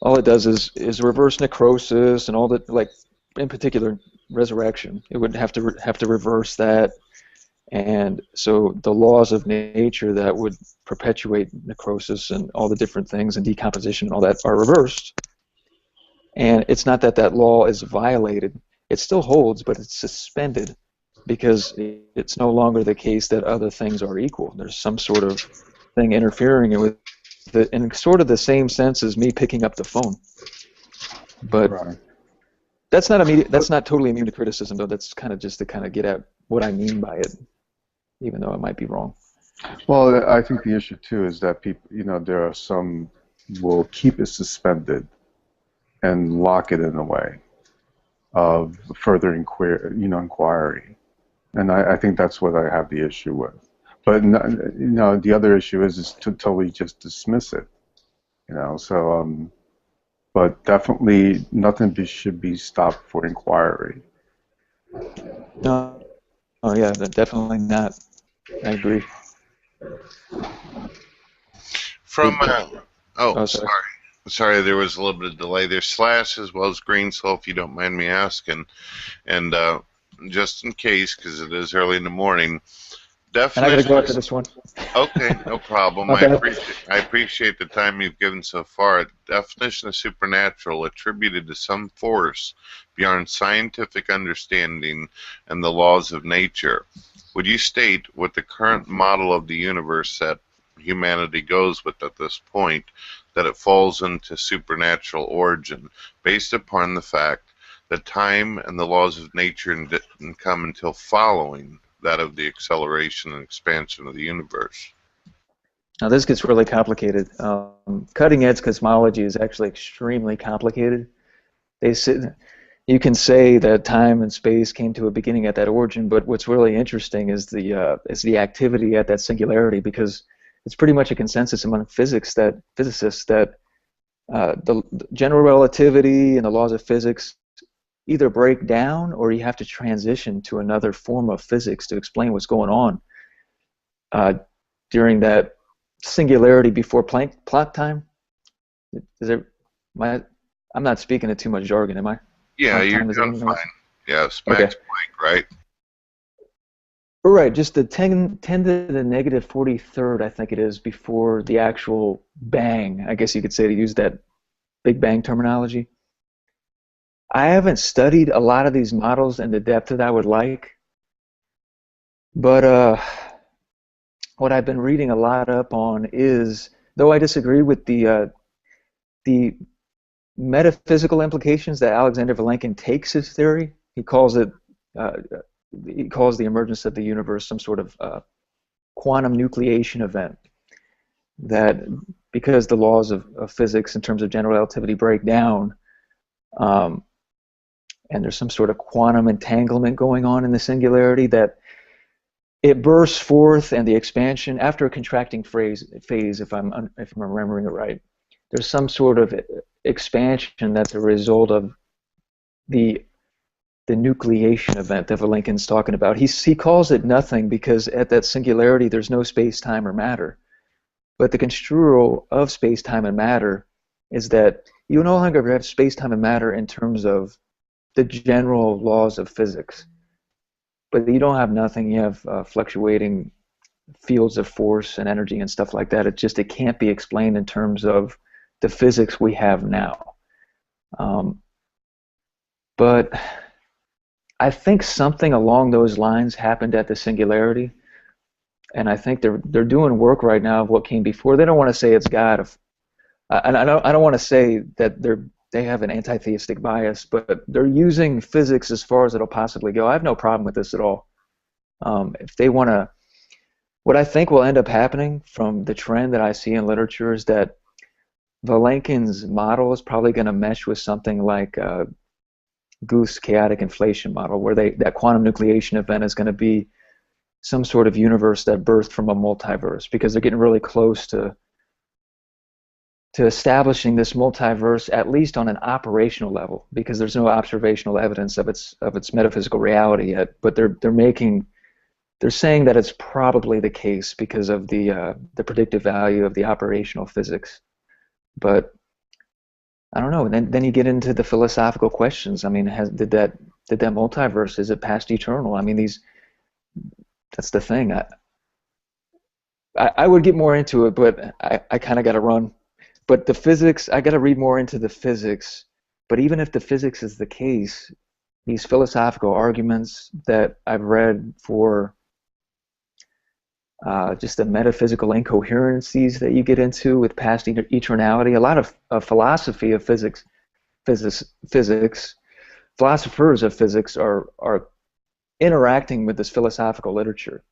all it does is reverse necrosis and all that, like, in particular resurrection. It would have to reverse that, And so the laws of nature that would perpetuate necrosis and all the different things and decomposition and all that are reversed. And it's not that that law is violated. It still holds, but it's suspended because it's no longer the case that other things are equal. There's some sort of thing interfering with it in sort of the same sense as me picking up the phone. But that's not immediate. That's not totally immune to criticism, though. That's kind of just to kind of get at what I mean by it, even though it might be wrong. Well, I think the issue too is that people, there are some will keep it suspended and lock it in a way of further inquiry, and I think that's what I have the issue with. But the other issue is to totally just dismiss it, So, but definitely nothing should be stopped for inquiry. No, oh yeah, definitely not. I agree. From sorry, there was a little bit of delay there. Slash as well as green, so if you don't mind me asking, and just in case, because it is early in the morning. And I gotta go after this one. Okay, no problem. Okay. I appreciate the time you've given so far. Definition of supernatural attributed to some force beyond scientific understanding and the laws of nature. Would you state what the current model of the universe that humanity goes with at this point, that it falls into supernatural origin, based upon the fact that time and the laws of nature didn't come until following that of the acceleration and expansion of the universe? Now this gets really complicated. Cutting edge cosmology is actually extremely complicated. You can say that time and space came to a beginning at that origin, but what's really interesting is the activity at that singularity, because it's pretty much a consensus among physicists that the general relativity and the laws of physics either break down or you have to transition to another form of physics to explain what's going on during that singularity before Planck time. I'm not speaking in too much jargon, am I? Yeah, you're doing fine. Yes, Max Planck, right? Right, just the 10 to the negative 43rd, I think it is, before the actual bang, I guess you could say, to use that Big Bang terminology. I haven't studied a lot of these models in the depth that I would like, but what I've been reading a lot up on is, though I disagree with the metaphysical implications that Alexander Vilenkin takes his theory, he calls the emergence of the universe some sort of quantum nucleation event, that because the laws of physics in terms of general relativity break down, and there's some sort of quantum entanglement going on in the singularity, that it bursts forth, and the expansion after a contracting phase, if I'm remembering it right, there's some sort of expansion that's a result of the nucleation event that Vilenkin's talking about. He calls it nothing because at that singularity there's no space, time, or matter. But the construal of space, time, and matter is that you no longer have space, time, and matter in terms of the general laws of physics. But you don't have nothing. You have fluctuating fields of force and energy and stuff like that. It can't be explained in terms of the physics we have now. But I think something along those lines happened at the singularity, and I think they're doing work right now of what came before. They don't want to say it's God, and I don't want to say that they have an anti-theistic bias, but they're using physics as far as it'll possibly go. I have no problem with this at all. If they want to, what I think will end up happening from the trend that I see in literature is that Vilenkin's model is probably going to mesh with something like Guth's chaotic inflation model, where that quantum nucleation event is going to be some sort of universe that birthed from a multiverse, because they're getting really close to establishing this multiverse, at least on an operational level, because there's no observational evidence of its metaphysical reality yet. But they're saying that it's probably the case because of the predictive value of the operational physics. But I don't know. Then you get into the philosophical questions. I mean, did that multiverse, is it past eternal? I mean, That's the thing. I would get more into it, but I kind of got to run. But the physics, I got to read more into the physics. But even if the physics is the case, these philosophical arguments that I've read for just the metaphysical incoherencies that you get into with past eternality, a lot of philosophy of physics, philosophers of physics are interacting with this philosophical literature.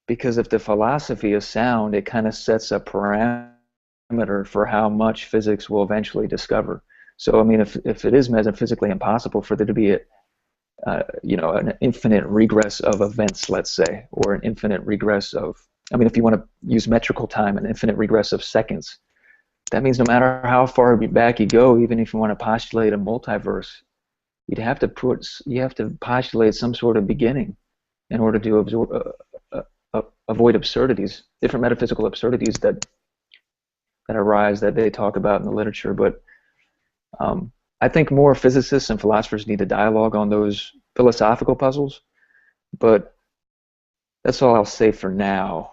Because if the philosophy is sound, it kind of sets a parameter for how much physics will eventually discover. So, I mean, if it is metaphysically impossible for there to be an infinite regress of events, let's say, or an infinite regress of, I mean, if you want to use metrical time, an infinite regress of seconds, that means no matter how far back you go, even if you want to postulate a multiverse, you have to postulate some sort of beginning in order to avoid absurdities, different metaphysical absurdities that arise that they talk about in the literature. But I think more physicists and philosophers need to dialogue on those philosophical puzzles. But that's all I'll say for now,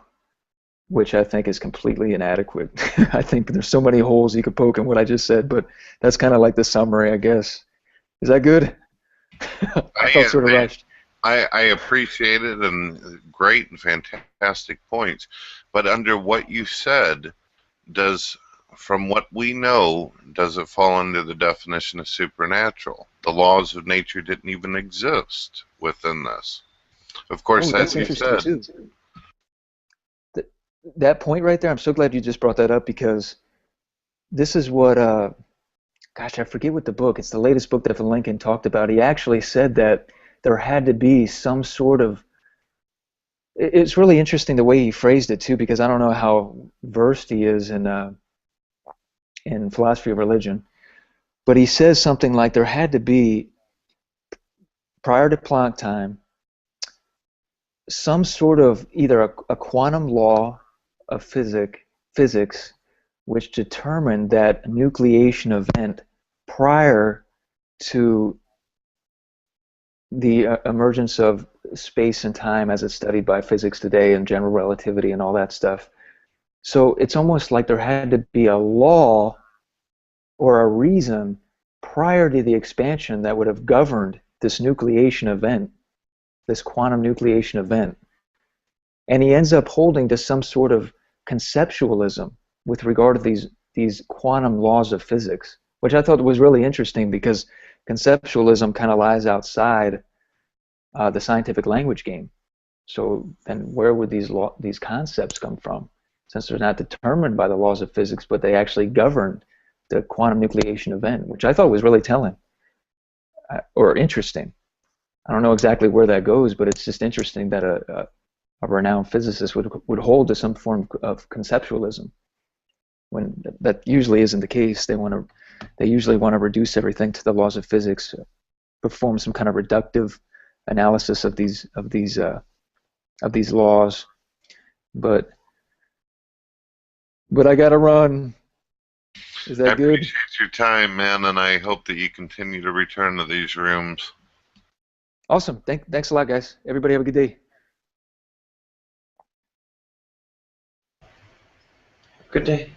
which I think is completely inadequate. I think there's so many holes you could poke in what I just said, but that's kind of like the summary, I guess. Is that good? I felt sort of rushed. I appreciate it, and great and fantastic points. But under what you said, from what we know, does it fall under the definition of supernatural? The laws of nature didn't even exist within this. Of course, as you said. Too. That point right there, I'm so glad you just brought that up, because this is what, gosh, I forget what the book, it's the latest book that Evan Lincoln talked about. He actually said that there had to be some sort of, it's really interesting the way he phrased it too, because I don't know how versed he is in philosophy of religion, but he says something like there had to be, prior to Planck time, some sort of either a quantum law of physics which determined that nucleation event prior to the emergence of space and time as it's studied by physics today and general relativity and all that stuff. So it's almost like there had to be a law or a reason prior to the expansion that would have governed this nucleation event, this quantum nucleation event. And he ends up holding to some sort of conceptualism with regard to these quantum laws of physics, which I thought was really interesting, because conceptualism kind of lies outside the scientific language game. So then where would these concepts come from? Since they're not determined by the laws of physics, but they actually govern the quantum nucleation event, which I thought was really telling or interesting. I don't know exactly where that goes, but it's just interesting that a renowned physicist would hold to some form of conceptualism, when that usually isn't the case. They usually want to reduce everything to the laws of physics, perform some kind of reductive analysis of these laws. But I gotta run. Is that good? I appreciate your time, man, and I hope that you continue to return to these rooms. Awesome. Thanks a lot, guys. Everybody have a good day. Good day.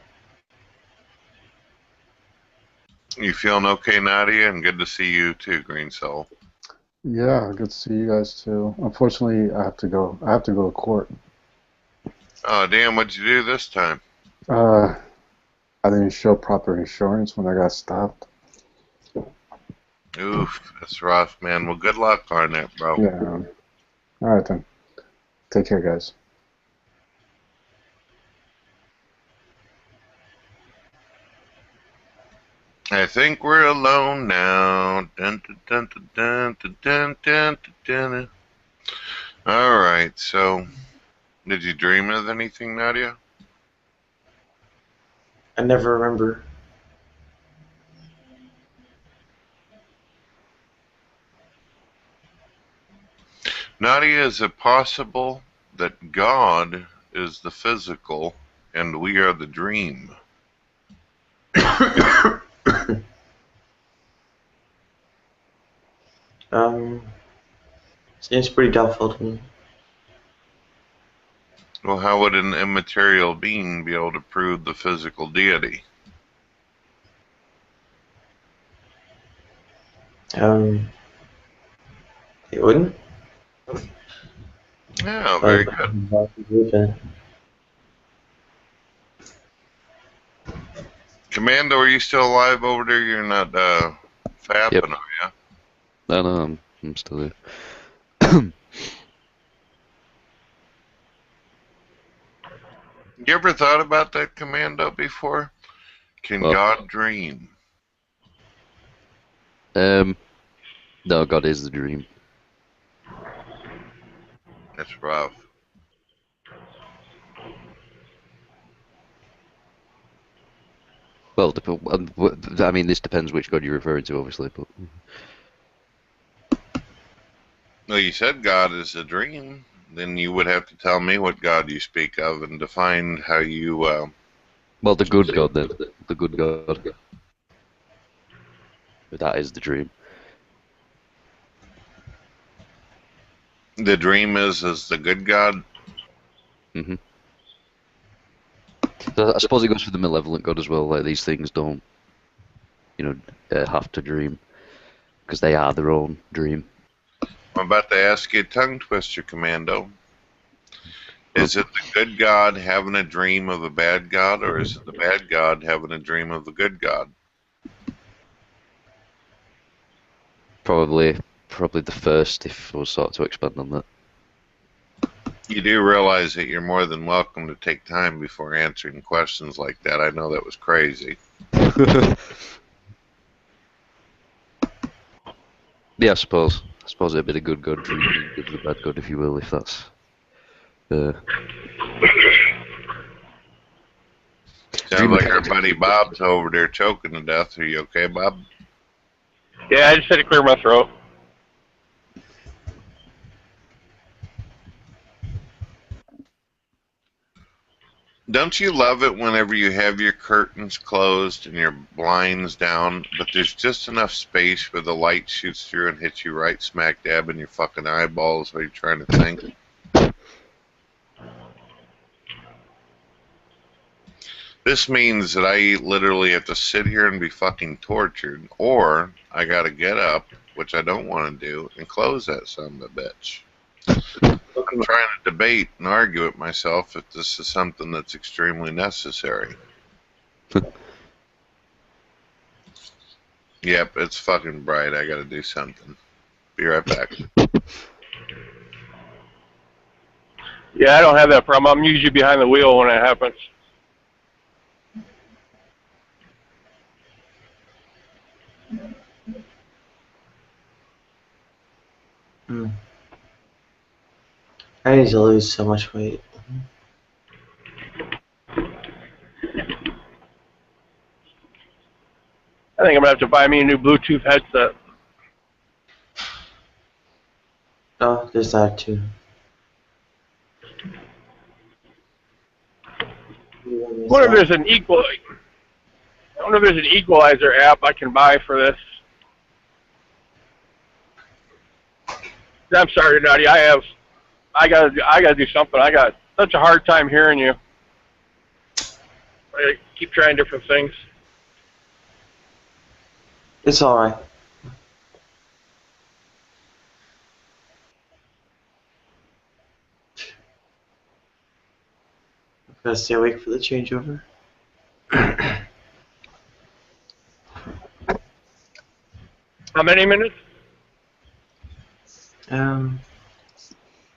You feeling okay, Nadia? And good to see you too, Green Soul. Yeah, good to see you guys too. Unfortunately, I have to go to court. Oh, damn, what'd you do this time? I didn't show proper insurance when I got stopped. Oof, that's rough, man. Well, good luck on it, bro. Yeah. All right, then. Take care, guys. I think we're alone now. Dun, dun, dun, dun, dun, dun, dun, dun, dun. All right, so did you dream of anything, Nadia? I never remember. Nadia, is it possible that God is the physical and we are the dream? Seems pretty doubtful to me. Well, how would an immaterial being be able to prove the physical deity? It wouldn't. Yeah, very good. Commando, are you still alive over there? You're not fapping, Yep. are you? No, I'm still here. You ever thought about that, Commando, before? Can Well, God dream? no, God is the dream. That's rough. Well, I mean, this depends which God you're referring to, obviously. But Well, you said God is a dream. Then you would have to tell me what God you speak of and define how you. well, the good God then, the good God. That is the dream. The dream is the good God. Hmm. So I suppose it goes for the malevolent God as well. Like these things don't, have to dream because they are their own dream. I'm about to ask you a tongue twister, Commando. Is it the good God having a dream of a bad God, or is it the bad God having a dream of the good God? Probably the first, if I was sort of to expand on that. You do realize that you're more than welcome to take time before answering questions like that. I know that was crazy. Yeah, I suppose it'd be the good God dreaming of the bad God, if you will, if that's. Sounds like our buddy Bob's over there choking to death. Are you okay, Bob? Yeah, I just had to clear my throat. Don't you love it whenever you have your curtains closed and your blinds down, but there's just enough space where the light shoots through and hits you right smack dab in your fucking eyeballs while you're trying to think? This means that I literally have to sit here and be fucking tortured, or I gotta get up, which I don't want to do, and close that son of a bitch. I'm trying to debate and argue with myself if this is something that's extremely necessary. Yep, it's fucking bright. I gotta do something. Be right back. Yeah, I don't have that problem. I'm usually behind the wheel when it happens. I need to lose so much weight. I think I'm gonna have to buy me a new Bluetooth headset. Oh, there's that too. I wonder if there's an equalizer app I can buy for this. I'm sorry, Nutty. I gotta do something. I got such a hard time hearing you. I keep trying different things. It's alright. Gotta stay awake for the changeover. How many minutes?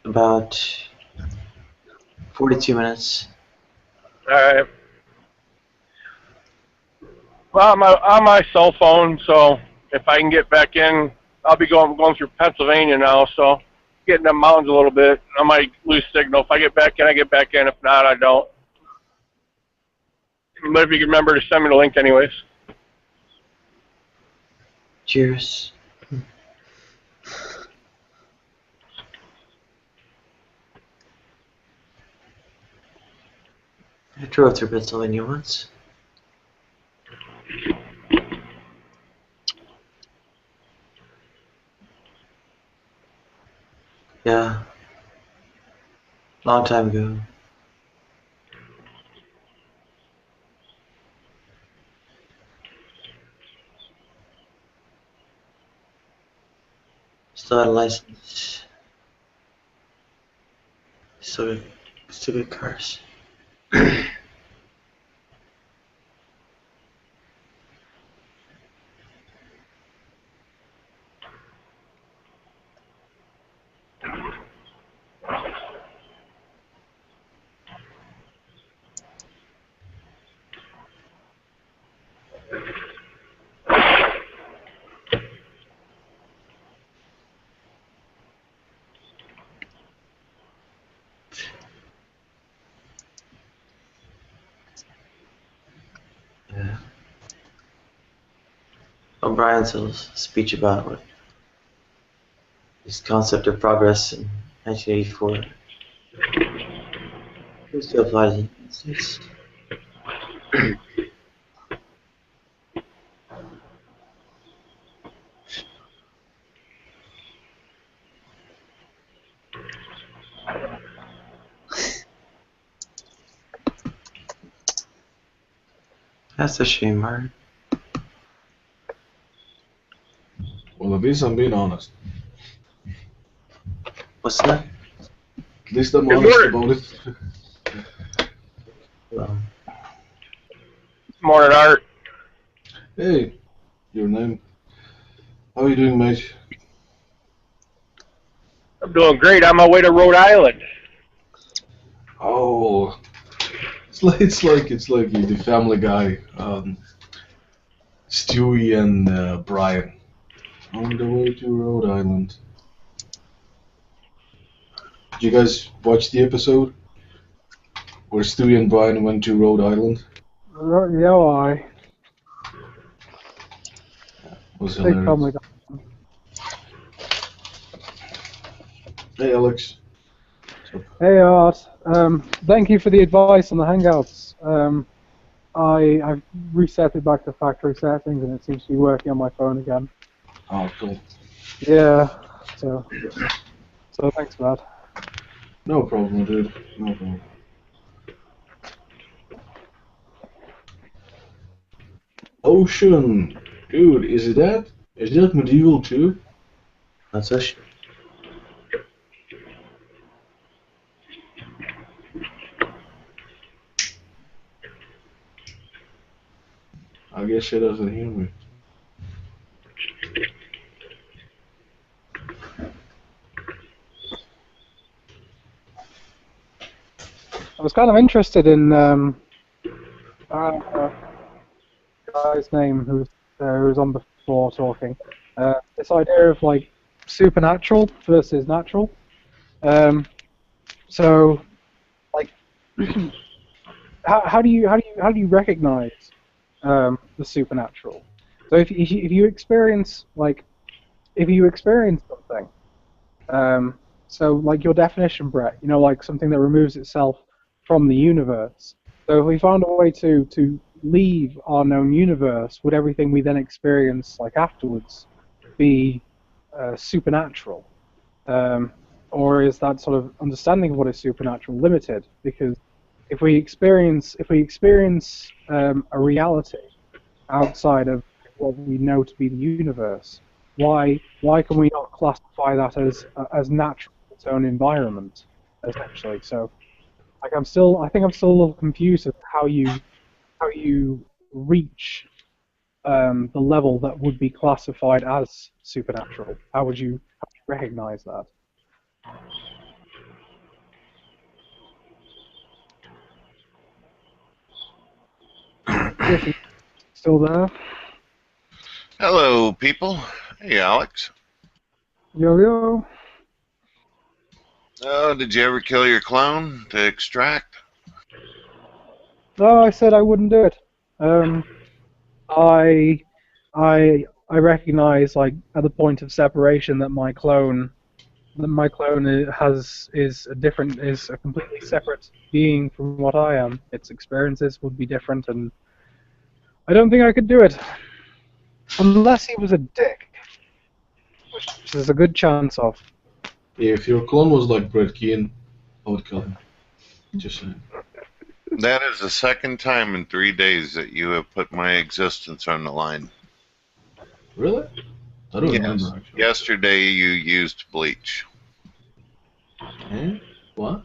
About 42 minutes. Alright. Well, I'm on my cell phone, so if I can get back in, I'll be going through Pennsylvania now, so getting them mountains a little bit. I might lose signal. If I get back in, I get back in. If not, I don't. But if you can remember to send me the link anyways. Cheers. I drove through Pennsylvania once. Yeah. Long time ago. Still had a license. Still good cars. Yeah. O'Brien's whole speech about what his concept of progress in 1984 still applies in the United States. That's a shame, Martin. Well, at least I'm being honest. What's that? At least I'm honest about it. Well, Morning, Art. Hey, your name. How are you doing, mate? I'm doing great. On my way to Rhode Island. Oh, it's like you, the Family Guy, Stewie and Brian, on the way to Rhode Island. Did you guys watch the episode where Stewie and Brian went to Rhode Island? Yeah, I. Was Big hilarious. Family Guy. Hey, Alex. Hey, Art. Thank you for the advice on the Hangouts. I've reset it back to factory settings, and it seems to be working on my phone again. Oh, cool. Yeah. So thanks for that. No problem, dude. No problem. Ocean, dude, is that medieval too? that's Ocean. I guess she doesn't hear me. I was kind of interested in guy's name who was on before talking. This idea of like supernatural versus natural. So, like, how do you recognize the supernatural? So if you experience something, so like your definition, Brett, like something that removes itself from the universe. So if we found a way to leave our known universe, would everything we then experience like afterwards be supernatural? Or is that sort of understanding of what is supernatural limited? Because if we experience a reality outside of what we know to be the universe, why can we not classify that as natural in its own environment, essentially? So, like, I think I'm still a little confused as to how you reach the level that would be classified as supernatural. How would you recognize that? Still there? Hello, people. Hey, Alex. Yo. Oh, did you ever kill your clone to extract? No, I said I wouldn't do it. I recognize, like, at the point of separation that my clone is a completely separate being from what I am. Its experiences would be different, and I don't think I could do it unless he was a dick, which there's a good chance of. Yeah, if your clone was like Brett Keane, I would kill him. Just saying. That is the second time in 3 days that you have put my existence on the line. Really? I don't remember actually. Yesterday you used bleach. Eh? What?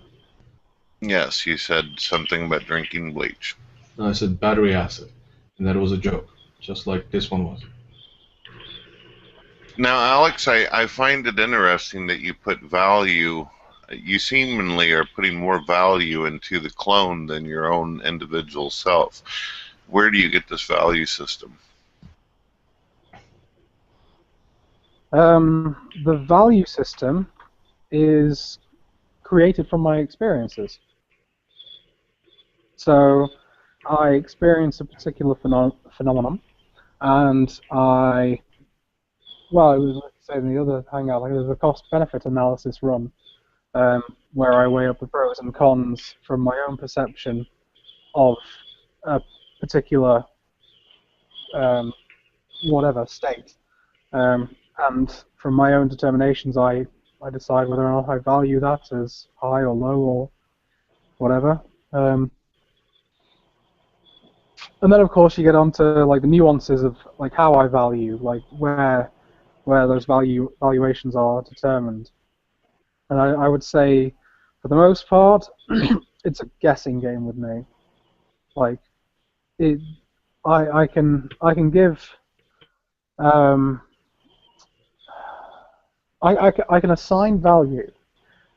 Yes, you said something about drinking bleach. No, I said battery acid, and that was a joke, just like this one was. Now, Alex, I find it interesting that you put value. You seemingly are putting more value into the clone than your own individual self. Where do you get this value system? The value system is created from my experiences. So I experienced a particular phenomenon, and it was, like I say, in the other hangout, like there's a cost-benefit analysis run where I weigh up the pros and cons from my own perception of a particular whatever state. And from my own determinations, I decide whether or not I value that as high or low or whatever. And then, of course, you get onto like the nuances of like how I value, like where those valuations are determined. And I would say, for the most part, it's a guessing game with me. Like, I can give. I can assign value,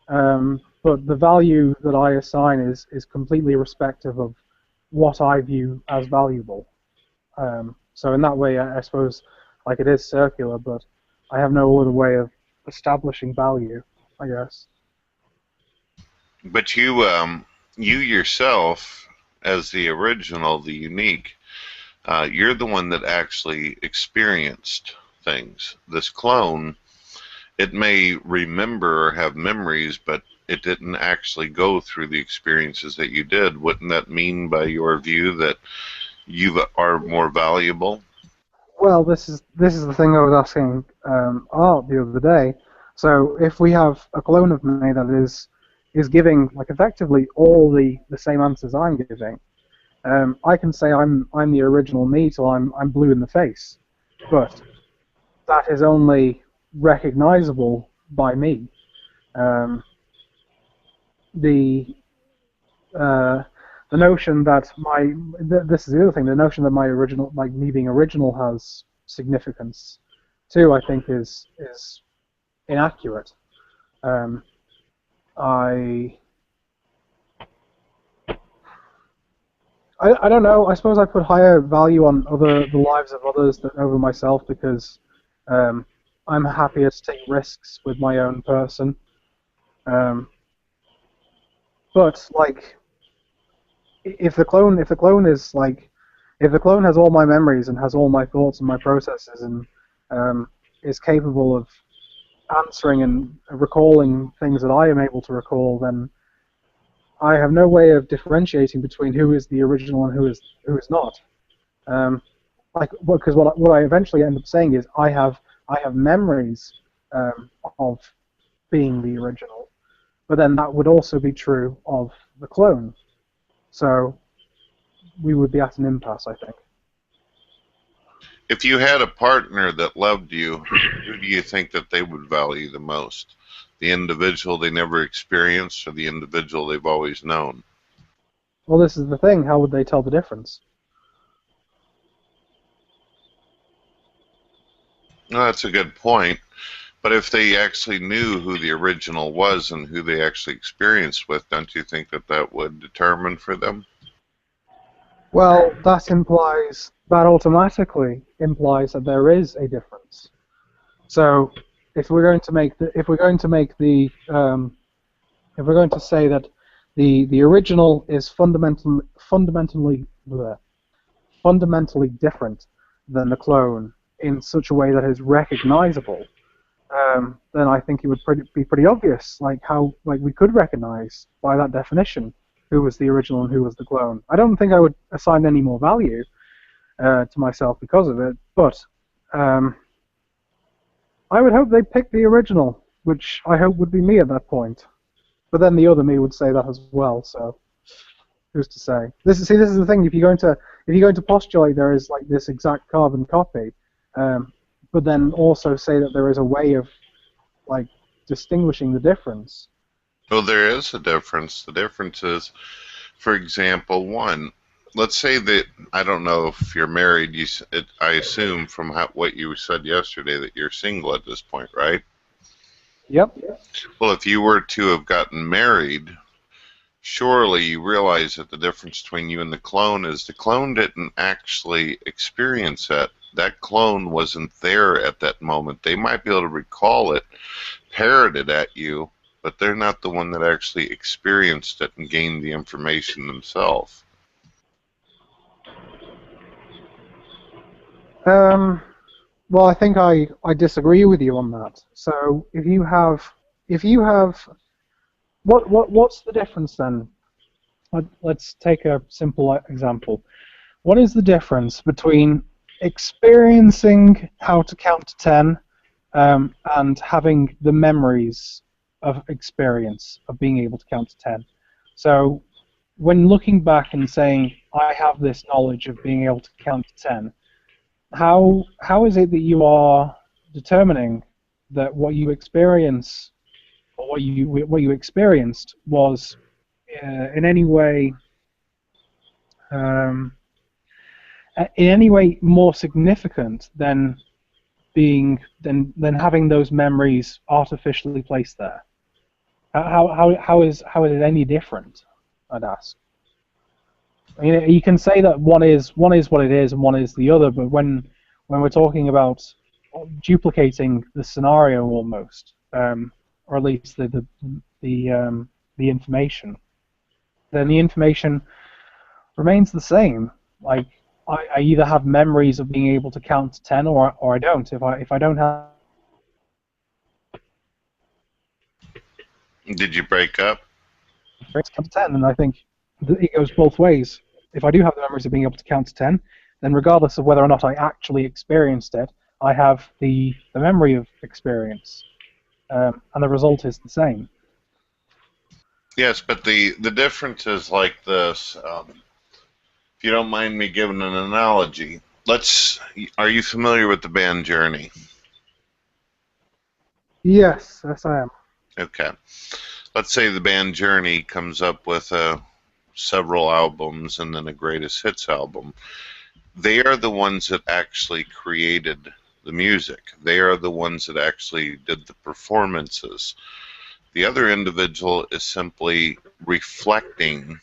but the value that I assign is completely irrespective of what I view as valuable. So in that way, I suppose, like it is circular, but I have no other way of establishing value, I guess. But you yourself, as the original, the unique, you're the one that actually experienced things. This clone, it may remember or have memories, but it didn't actually go through the experiences that you did. Wouldn't that mean, by your view, that you are more valuable? Well, this is the thing I was asking Art the other day. So if we have a clone of me that is giving like effectively all the same answers I'm giving, I can say I'm the original me till I'm blue in the face, but that is only recognizable by me. The notion that this is the other thing. The notion that my original, like me being original, has significance too, I think is inaccurate. I don't know. I suppose I put higher value on the lives of others than over myself because I'm happier to take risks with my own person. But like, if the clone is like, if the clone has all my memories and has all my thoughts and my processes and is capable of answering and recalling things that I am able to recall, then I have no way of differentiating between who is the original and who is not. Because what I eventually end up saying is I have memories of being the original, but then that would also be true of the clone. So we would be at an impasse, I think. If you had a partner that loved you, who do you think that they would value the most? The individual they never experienced or the individual they've always known? Well, this is the thing. How would they tell the difference? Well, that's a good point. But if they actually knew who the original was and who they actually experienced with, don't you think that that would determine for them? Well, that automatically implies that there is a difference. So, if we're going to say that the original is fundamentally different than the clone in such a way that is recognizable, then I think it would be pretty obvious, like how we could recognize by that definition who was the original and who was the clone. I don't think I would assign any more value to myself because of it, but I would hope they pick the original, which I hope would be me at that point. But then the other me would say that as well. So who's to say? This is the thing. If you're going to postulate there is like this exact carbon copy, but then also say that there is a way of like distinguishing the difference. Well, there is a difference. The difference is, for example, one. Let's say that, I don't know if you're married. I assume from what you said yesterday that you're single at this point, right? Yep. Well, if you were to have gotten married, surely you realize that the difference between you and the clone is the clone didn't actually experience that. That clone wasn't there at that moment. They might be able to recall it, parrot it at you, but they're not the one that actually experienced it and gained the information themselves. Well, I think I disagree with you on that. So if you have what's the difference then? Let's take a simple example. What is the difference between experiencing how to count to 10 and having the memories of experience of being able to count to 10? So when looking back and saying, I have this knowledge of being able to count to 10, how is it that you are determining that what you experience or what you experienced was in any way more significant than having those memories artificially placed there? How is it any different? I'd ask. I mean, you can say that one is what it is and one is the other, but when we're talking about duplicating the scenario almost, or at least the information, then the information remains the same. Like I either have memories of being able to count to 10 or I don't. If I don't have. Did you break up? Count to 10, and I think it goes both ways. If I do have the memories of being able to count to 10, then regardless of whether or not I actually experienced it, I have the memory of experience, and the result is the same. Yes, but the difference is like this. If you don't mind me giving an analogy, are you familiar with the band Journey? Yes, I am. Okay. Let's say the band Journey comes up with several albums and then a greatest hits album. They are the ones that actually created the music. They are the ones that actually did the performances. The other individual is simply reflecting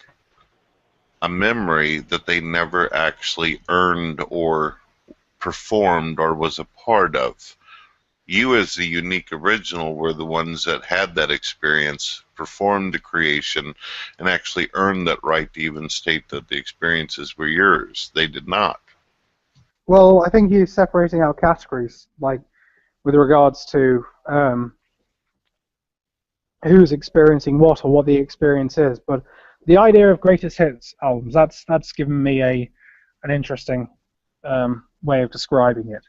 a memory that they never actually earned or performed or was a part of. You as the unique original were the ones that had that experience, performed the creation, and actually earned that right to even state that the experiences were yours. They did not. Well, I think you're separating out categories, like with regards to who's experiencing what or what the experience is. But the idea of greatest hits albums, that's given me an interesting way of describing it.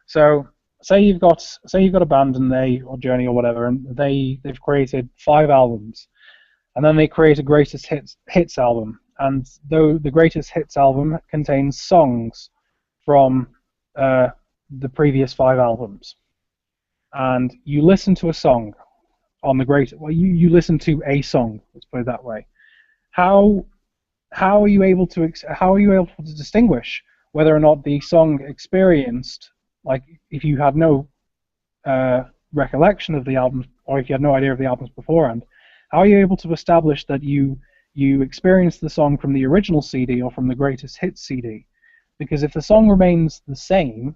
So say you've got a band and or Journey or whatever, and they've created 5 albums, and then they create a greatest hits album, and though the greatest hits album contains songs from the previous 5 albums, and you listen to a song on the you listen to a song, let's put it that way. How are you able to distinguish whether or not the song experienced, like if you had no recollection of the album, or if you had no idea of the albums beforehand, how are you able to establish that you experienced the song from the original CD or from the greatest hits CD? Because if the song remains the same,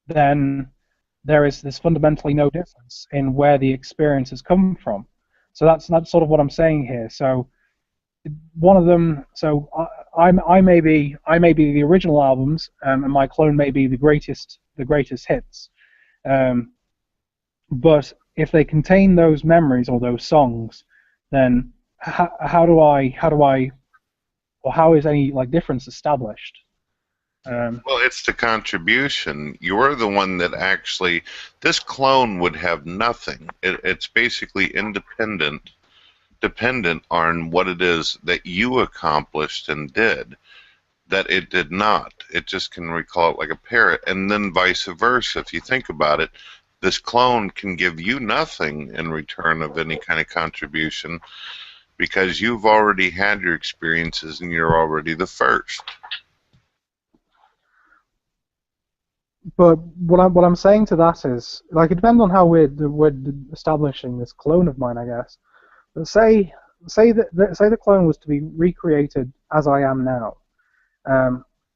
then there's fundamentally no difference in where the experience has come from. So that's sort of what I'm saying here. So one of them, so I may be the original albums, and my clone may be the greatest hits. But if they contain those memories or those songs, then how is any difference established? Well, it's the contribution. You're the one that actually, this clone would have nothing. It's basically dependent on what it is that you accomplished and did. that it did not. It just can recall it like a parrot, and then vice versa. If you think about it, this clone can give you nothing in return of any kind of contribution because you've already had your experiences and you're already the first. But what I'm saying to that is, like, it depends on how we're establishing this clone of mine, I guess. But say the clone was to be recreated as I am now.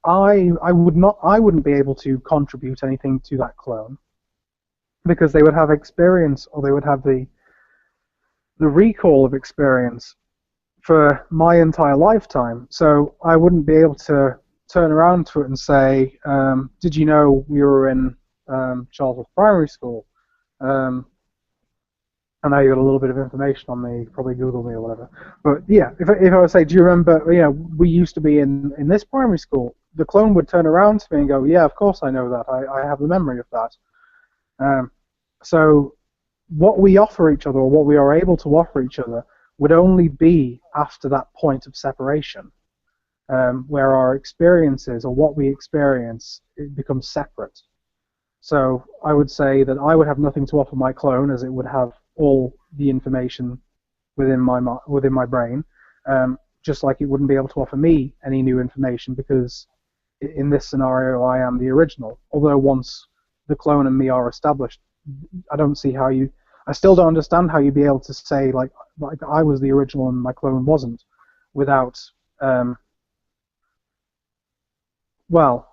I wouldn't be able to contribute anything to that clone because they would have experience, or they would have the recall of experience for my entire lifetime. So I wouldn't be able to turn around to it and say, did you know we were in Charlesworth Primary School? I know you got a little bit of information on me, probably Google me or whatever. But yeah, if I would say, do you remember, we used to be in this primary school, the clone would turn around to me and go, yeah, of course I know that. I have the memory of that. So what we offer each other, or what we are able to offer each other, would only be after that point of separation, where our experiences, or what we experience, it becomes separate. So I would say that I would have nothing to offer my clone, as it would have all the information within my brain, just like it wouldn't be able to offer me any new information, because in this scenario I am the original. Although once the clone and me are established, I still don't understand how you'd be able to say like I was the original and my clone wasn't, without well,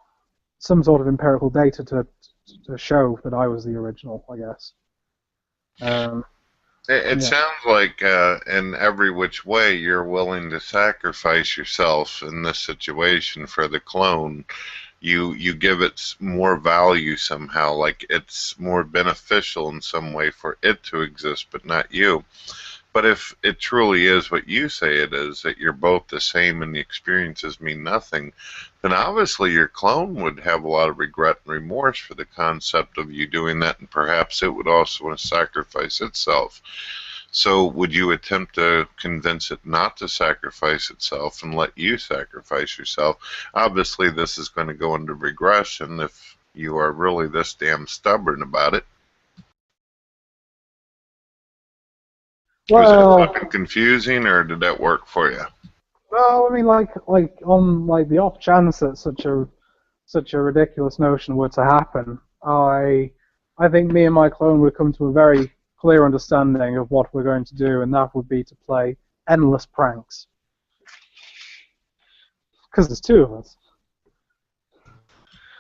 some sort of empirical data to show that I was the original, I guess. It sounds like in every which way you're willing to sacrifice yourself in this situation for the clone. You give it more value somehow, like it's more beneficial in some way for it to exist, but not you. But if it truly is what you say it is, that you're both the same and the experiences mean nothing, then obviously your clone would have a lot of regret and remorse for the concept of you doing that, and perhaps it would also want to sacrifice itself. So would you attempt to convince it not to sacrifice itself and let you sacrifice yourself? Obviously this is going to go into regression if you are really this damn stubborn about it. Well, was that fucking confusing, or did that work for you? Well, I mean, like on the off chance that such a ridiculous notion were to happen, I think me and my clone would come to a very clear understanding of what we're going to do, and that would be to play endless pranks. Because there's two of us.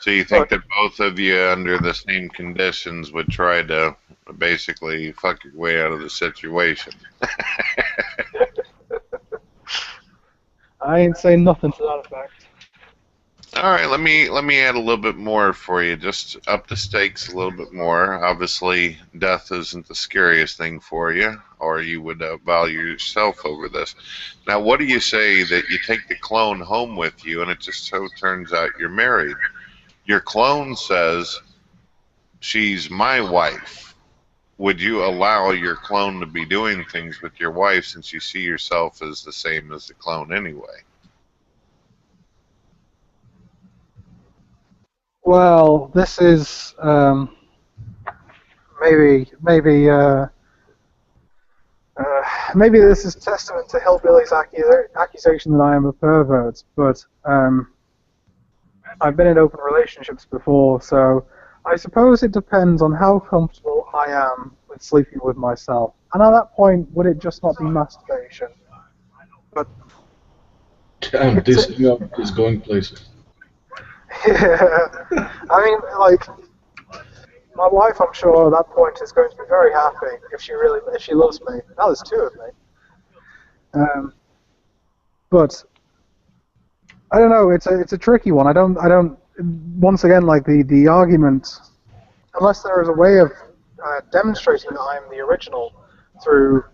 So you think that both of you, under the same conditions, would try to basically fuck your way out of the situation? I ain't saying nothing to that effect. All right, let me add a little bit more for you, just up the stakes a little bit more. Obviously, death isn't the scariest thing for you, or you would value yourself over this. Now, what do you say that you take the clone home with you, and it just so turns out you're married? Your clone says, she's my wife. Would you allow your clone to be doing things with your wife, since you see yourself as the same as the clone anyway? Well, this is maybe this is testament to Hillbilly's accusation that I am a pervert, but I've been in open relationships before, so I suppose it depends on how comfortable I am with sleeping with myself. And at that point, would it just not be masturbation? But damn, this is going places. Yeah, I mean, like, my wife, I'm sure at that point is going to be very happy if she loves me. Now there's two of me. But I don't know. It's a tricky one. I don't. Once again, like the argument, unless there is a way of demonstrating that I'm the original through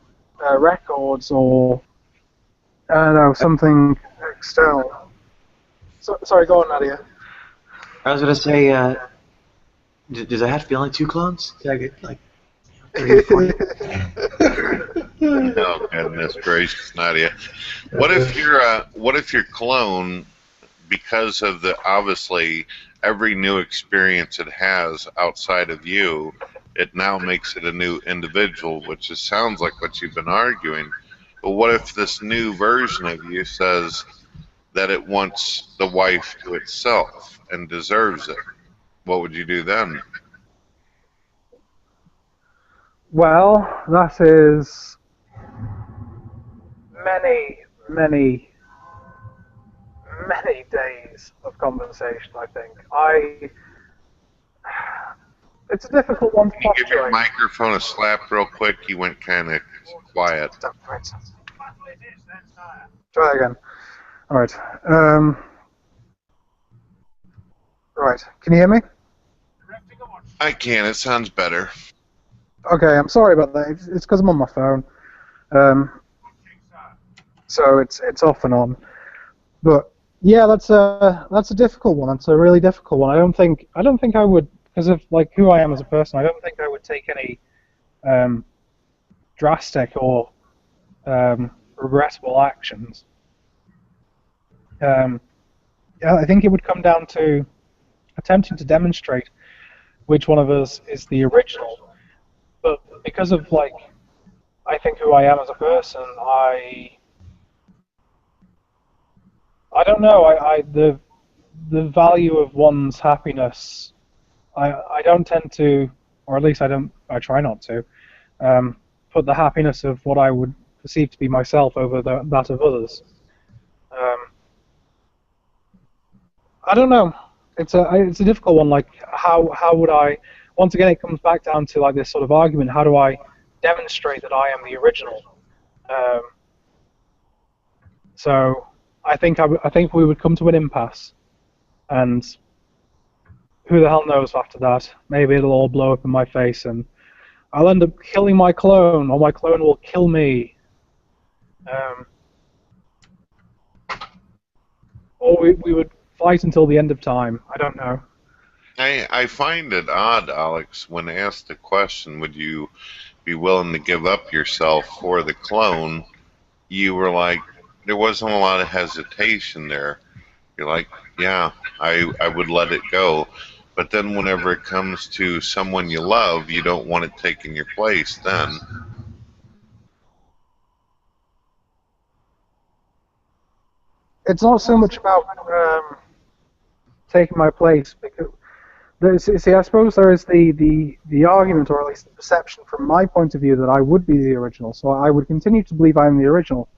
records or I don't know, something external. Sorry, go on, Nadia. I was gonna say, does I have to be only 2 clones? Did I get like 3 or 4? Oh goodness gracious, Nadia! What if your clone because of the obviously every new experience it has outside of you, it now makes it a new individual, which just sounds like what you've been arguing. But what if this new version of you says that it wants the wife to itself and deserves it? What would you do then? Well, that is many days of conversation, I think. It's a difficult one to Can you give your postulate. microphone a slap real quick? You went kind of quiet. Try again. Alright. Right. Can you hear me? I can. It sounds better. Okay, I'm sorry about that. It's because I'm on my phone. So it's off and on. But yeah, that's a difficult one. That's a really difficult one. I don't think I would, because of like who I am as a person. I don't think I would take any drastic or regrettable actions. Yeah, I think it would come down to attempting to demonstrate which one of us is the original. But because of like, I think who I am as a person, I don't know. The value of one's happiness, I don't tend to, or at least I try not to, put the happiness of what I would perceive to be myself over that of others. I don't know. It's a difficult one. Like how would I? Once again, it comes back down to like this sort of argument. How do I demonstrate that I am the original? So I think I think we would come to an impasse, and who the hell knows after that? Maybe it'll all blow up in my face, and I'll end up killing my clone, or my clone will kill me. Or we would fight until the end of time. I don't know. I find it odd, Alex, when asked the question, would you be willing to give up yourself for the clone? You were like, there wasn't a lot of hesitation there. You're like, yeah, I would let it go. But then whenever it comes to someone you love, you don't want it taking your place then. It's not so much about taking my place, because see, I suppose there is the argument, or at least the perception from my point of view, that I would be the original. So I would continue to believe I'm the original,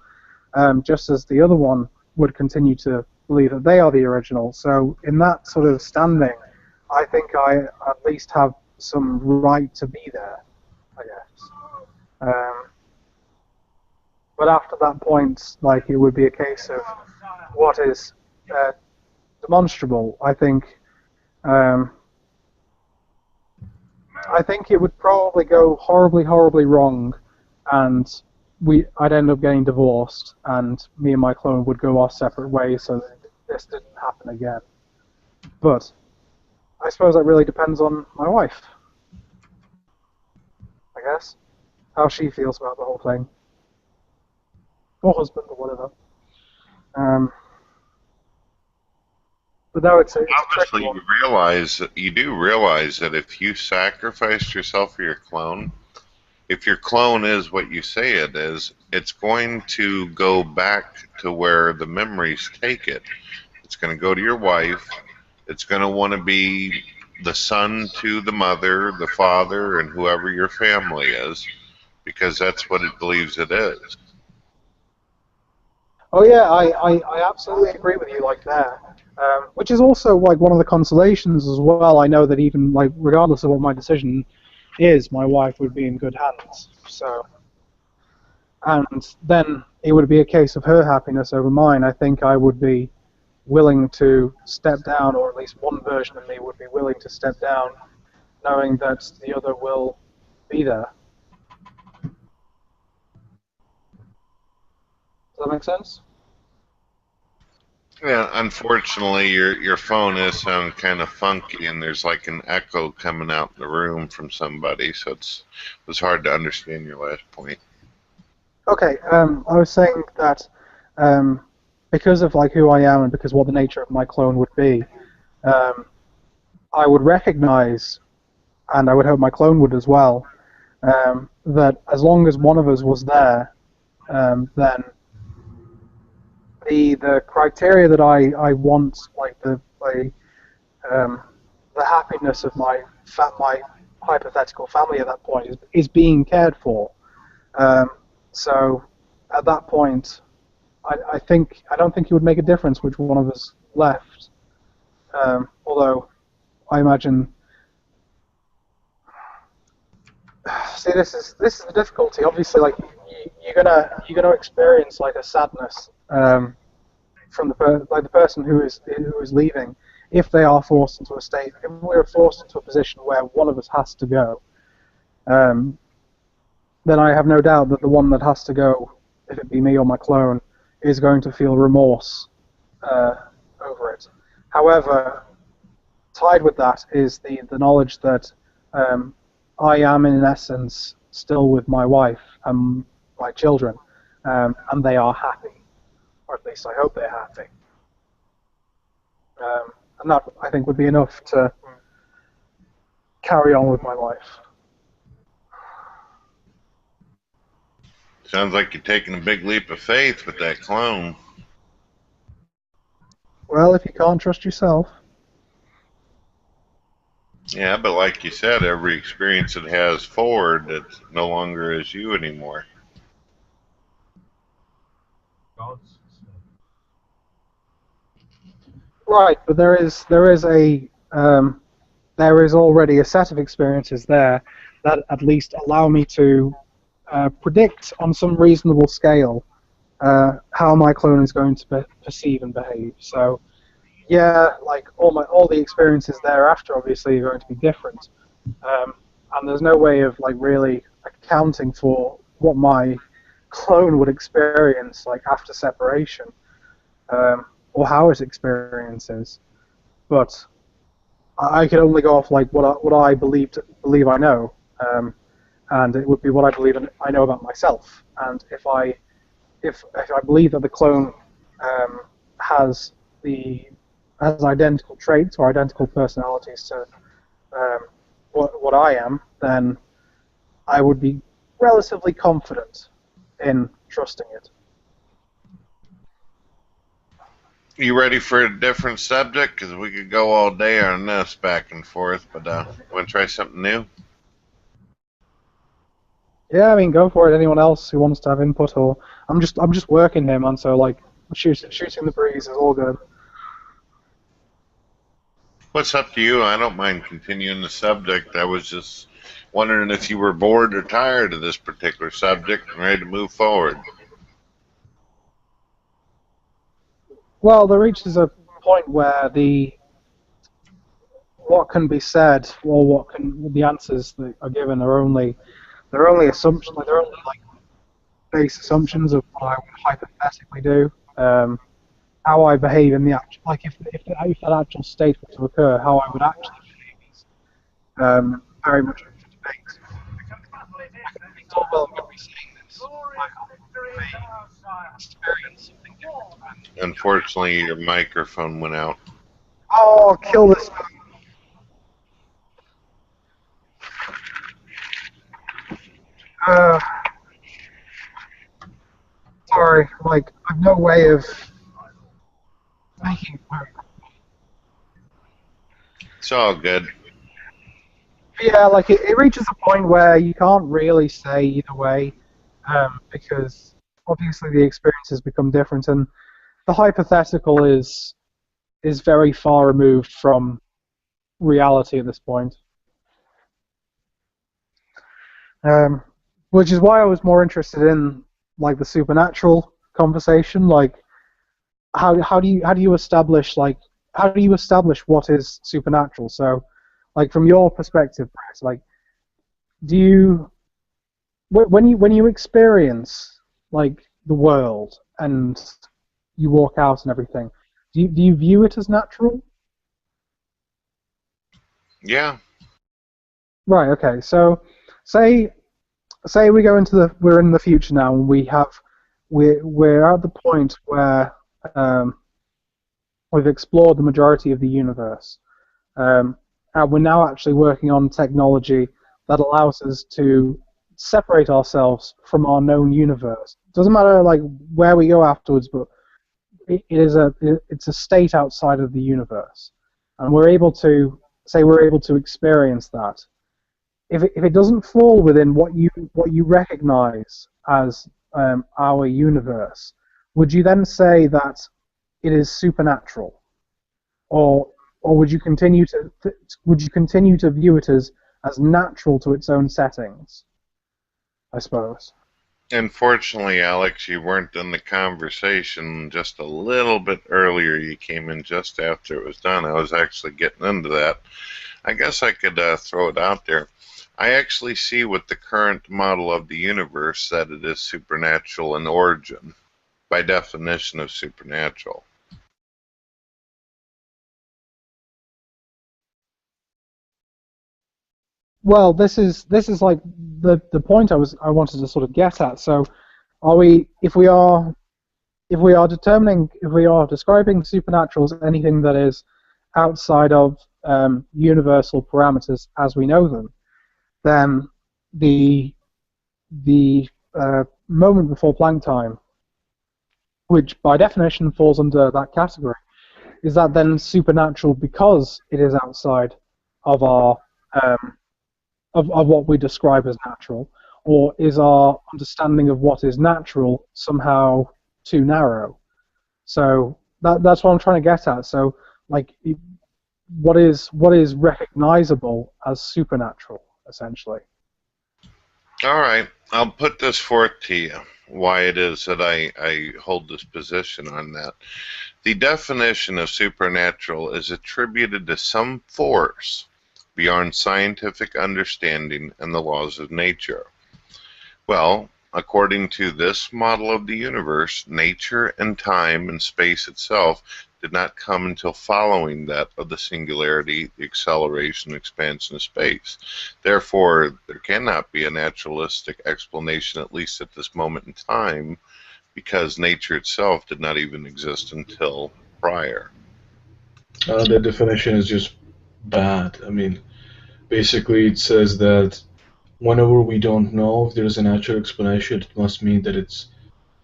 just as the other one would continue to believe that they are the original. So in that sort of standing, I think I at least have some right to be there, I guess. But after that point, like, it would be a case of what is demonstrable. I think it would probably go horribly wrong, and I'd end up getting divorced, and me and my clone would go our separate ways, so that this didn't happen again. But I suppose that really depends on my wife, I guess, how she feels about the whole thing, or husband, or whatever. But no, it's a Obviously, you do realize that if you sacrificed yourself for your clone, if your clone is what you say it is, it's going to go back to where the memories take it. It's going to go to your wife. It's going to want to be the son to the mother, the father, and whoever your family is, because that's what it believes it is. Oh yeah, I absolutely agree with you like that. Which is also like one of the consolations as well. I know that even like regardless of what my decision is, my wife would be in good hands. So, and then it would be a case of her happiness over mine. I think I would be willing to step down, or at least one version of me would be willing to step down, knowing that the other will be there. Does that make sense? Yeah, unfortunately, your phone is sounding kind of funky, and there's like an echo coming out in the room from somebody, so it was hard to understand your last point. Okay, I was saying that because of like who I am and because what the nature of my clone would be, I would recognize, and I would hope my clone would as well, that as long as one of us was there, then the criteria that I want, like the happiness of my hypothetical family at that point is being cared for. So at that point, I don't think it would make a difference which one of us left. Although I imagine, see, this is the difficulty. Obviously, like you're gonna experience like a sadness from the person who is leaving, if they are forced into a state. If we're forced into a position where one of us has to go, then I have no doubt that the one that has to go, if it be me or my clone, is going to feel remorse over it. However, tied with that is the knowledge that I am, in essence, still with my wife and my children, and they are happy, or at least I hope they're happy. And that, I think, would be enough to carry on with my life. Sounds like you're taking a big leap of faith with that clone. Well, if you can't trust yourself. Yeah, but like you said, every experience it has forward, it no longer is you anymore. Right, but there is already a set of experiences there that at least allow me to predict on some reasonable scale how my clone is going to perceive and behave. So, yeah, like all the experiences thereafter obviously are going to be different, and there's no way of like really accounting for what my clone would experience like after separation, or how it experiences. But I can only go off like what I believe I know, and it would be what I believe I know about myself. And if I believe that the clone has identical traits or identical personalities to what I am, then I would be relatively confident in trusting it. You ready for a different subject? Because we could go all day on this back and forth, but want to try something new? Yeah, I mean, go for it. Anyone else who wants to have input, or I'm just working him, and so like shooting the breeze is all good. What's up to you? I don't mind continuing the subject. I was just wondering if you were bored or tired of this particular subject and ready to move forward. Well, there reaches a point where what can be said, or the answers that are given are only assumptions. Like, they're only like base assumptions of what I would hypothetically do. How I behave in the actual, like if that actual state were to occur, how I would actually behave is very much up for debate. It's all well and good me saying this. I may experience something different. Unfortunately, your microphone went out. Oh, kill this guy. Sorry, like, I've no way of making it work. It's all good. Yeah, like, it reaches a point where you can't really say either way, because obviously the experiences become different, and the hypothetical is very far removed from reality at this point. Which is why I was more interested in like the supernatural conversation. Like, how do you establish what is supernatural? So, like from your perspective, Brett, like, do you when you experience like the world and you walk out and everything, do you view it as natural? Yeah. Right. Okay. So, say we're in the future now, and we're at the point where we've explored the majority of the universe. And we're now actually working on technology that allows us to separate ourselves from our known universe. Doesn't matter like where we go afterwards, but it's a state outside of the universe, and we're able to experience that. If it doesn't fall within what you recognize as our universe, would you then say that it is supernatural, or would you continue to view it as natural to its own settings? I suppose. Unfortunately, Alex, you weren't in the conversation just a little bit earlier. You came in just after it was done. I was actually getting into that. I guess I could throw it out there. I actually see with the current model of the universe that it is supernatural in origin, by definition of supernatural. Well, this is like the point I wanted to sort of get at. So, if we are describing supernatural as anything that is outside of universal parameters as we know them, then the moment before Planck time, which by definition falls under that category, is that then supernatural because it is outside of our of what we describe as natural, or is our understanding of what is natural somehow too narrow? So that's what I'm trying to get at. So, like, what is recognizable as supernatural, essentially? All right, I'll put this forth to you, why it is that I hold this position on that. The definition of supernatural is attributed to some force beyond scientific understanding and the laws of nature. Well, according to this model of the universe, nature and time and space itself did not come until following that of the singularity, the acceleration, expansion of space. Therefore, there cannot be a naturalistic explanation, at least at this moment in time, because nature itself did not even exist until prior. The definition is just bad. I mean, basically it says that whenever we don't know if there's a natural explanation, it must mean that it's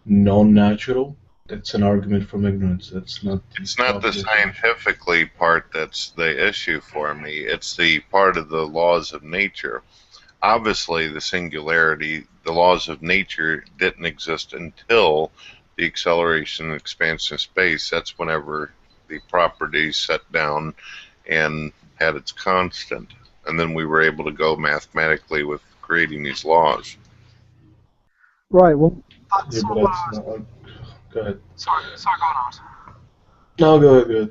non-natural. That's an argument from ignorance. That's not. It's not the scientifically part that's the issue for me. It's the part of the laws of nature. Obviously, the singularity, the laws of nature didn't exist until the acceleration and expansion of space. That's whenever the properties set down and had its constant. And then we were able to go mathematically with creating these laws. Right, well, that's not like... Go ahead. Sorry, go on. No, go ahead.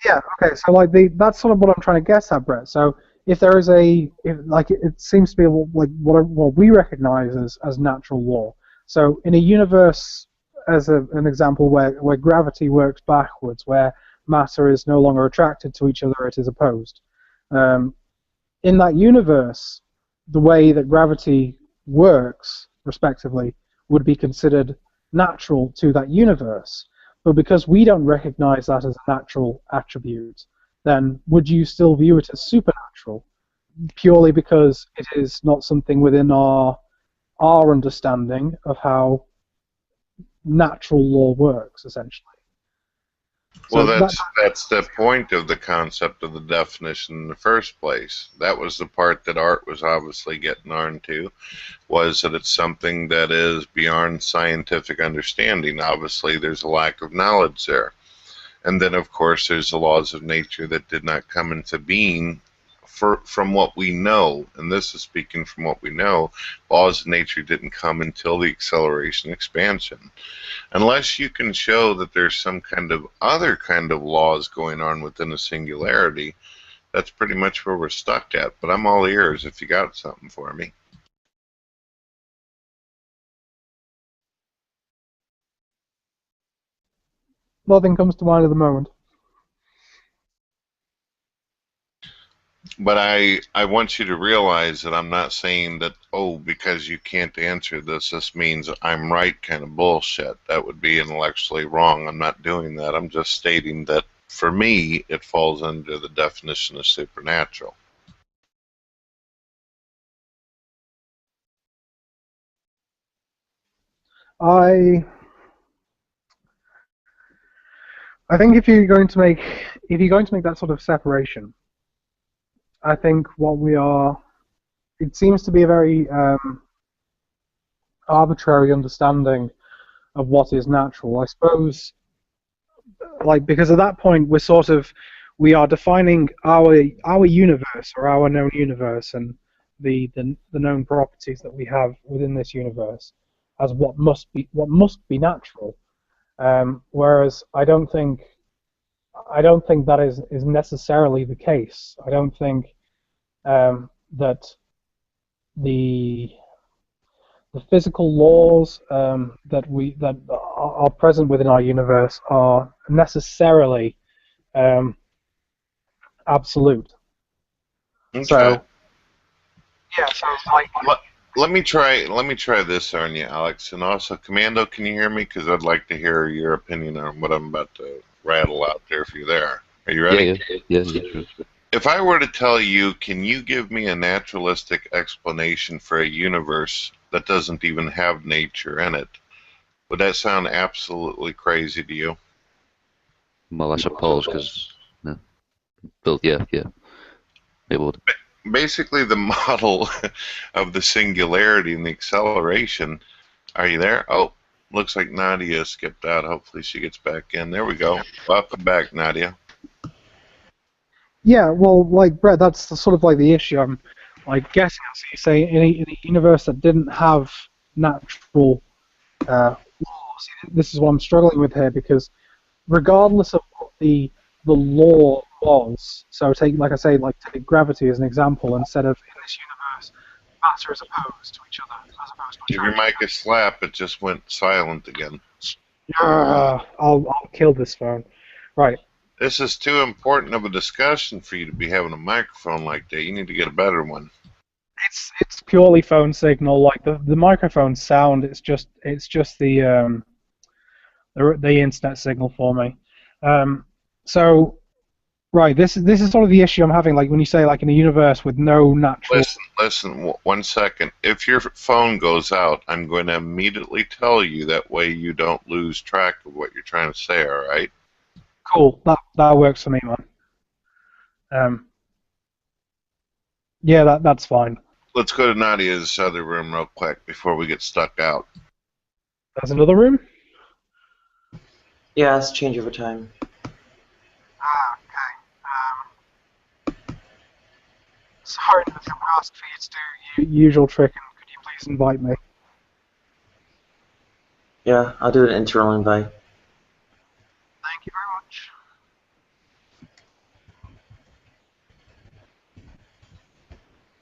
Yeah, okay, so like that's sort of what I'm trying to get at, Brett. So if there is it seems to be like what we recognize as natural law. So in a universe, as an example, where gravity works backwards, where matter is no longer attracted to each other, it is opposed. In that universe, the way that gravity works, respectively, would be considered natural to that universe. But because we don't recognize that as a natural attribute, then would you still view it as supernatural, purely because it is not something within our understanding of how natural law works, essentially? Well, that's the point of the concept of the definition in the first place. That was the part that Art was obviously getting on to, was that it's something that is beyond scientific understanding. Obviously, there's a lack of knowledge there. And then, of course, there's the laws of nature that did not come into being from what we know, and this is speaking from what we know. Laws of nature didn't come until the acceleration expansion. Unless you can show that there's some kind of other kind of laws going on within a singularity, that's pretty much where we're stuck at. But I'm all ears if you got something for me. Nothing comes to mind at the moment. But I want you to realize that I'm not saying that, oh, because you can't answer this means I'm right kind of bullshit. That would be intellectually wrong. I'm not doing that. I'm just stating that for me, it falls under the definition of supernatural. I think if you're going to make that sort of separation, I think what we are, it seems to be a very arbitrary understanding of what is natural. I suppose, like, because at that point we are defining our universe, or our known universe, and the known properties that we have within this universe as what must be natural. Whereas I don't think that is necessarily the case. I don't think that the physical laws that are present within our universe are necessarily absolute. Okay. So yeah, so like let me try this on you, Alex, and also Commando. Can you hear me? Because I'd like to hear your opinion on what I'm about to rattle out there. If you're there, are you ready? Yeah, sure. If I were to tell you, can you give me a naturalistic explanation for a universe that doesn't even have nature in it, would that sound absolutely crazy to you? Well, I suppose, because... No. But yeah, it would. Basically, the model of the singularity and the acceleration. Are you there? Oh, looks like Nadia skipped out. Hopefully she gets back in. There we go. Welcome back, Nadia. yeah, well, like Brett, that's sort of like the issue. I'm like guessing. So you say in a universe that didn't have natural laws. This is what I'm struggling with here, because regardless of what the law was, so take, like I say, like take gravity as an example, instead of in this universe matter is opposed to each other as opposed to Give your mic a slap. It just went silent again. I'll kill this phone. Right. This is too important of a discussion for you to be having a microphone like that. You need to get a better one. It's purely phone signal. Like the microphone sound, it's just the internet signal for me. So right, this is sort of the issue I'm having. Like when you say like in a universe with no natural. Listen. 1 second. If your phone goes out, I'm going to immediately tell you. That way you don't lose track of what you're trying to say. All right? Cool. That works for me, man. Yeah, that's fine. Let's go to Nadia's other room real quick before we get stuck out. There's another room? Yeah, it's change over time. Okay. Sorry to ask for you to do your usual trick, and could you please invite me? Yeah, I'll do an internal invite. Thank you very much.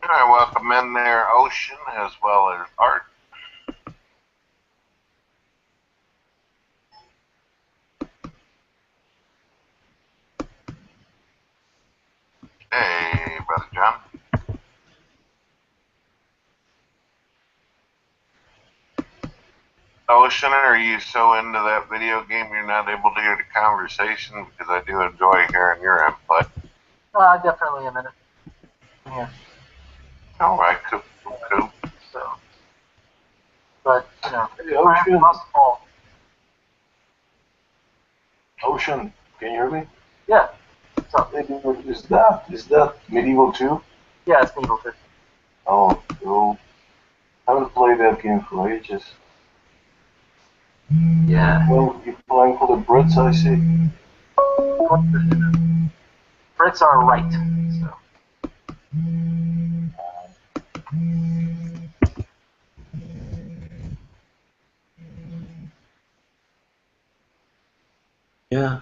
All right, welcome in there, Ocean, as well as Art. Hey, Brother John. Ocean, are you so into that video game you're not able to hear the conversation? Because I do enjoy hearing your input. Definitely a minute. Yeah. All right, cool. So, but you know, Ocean. must fall. Ocean, can you hear me? Yeah. So Is that medieval too? yeah, it's medieval too. Oh, cool. I haven't played that game for ages. Yeah. Well, you're playing for the Brits, I see. Brits are right. So. Yeah,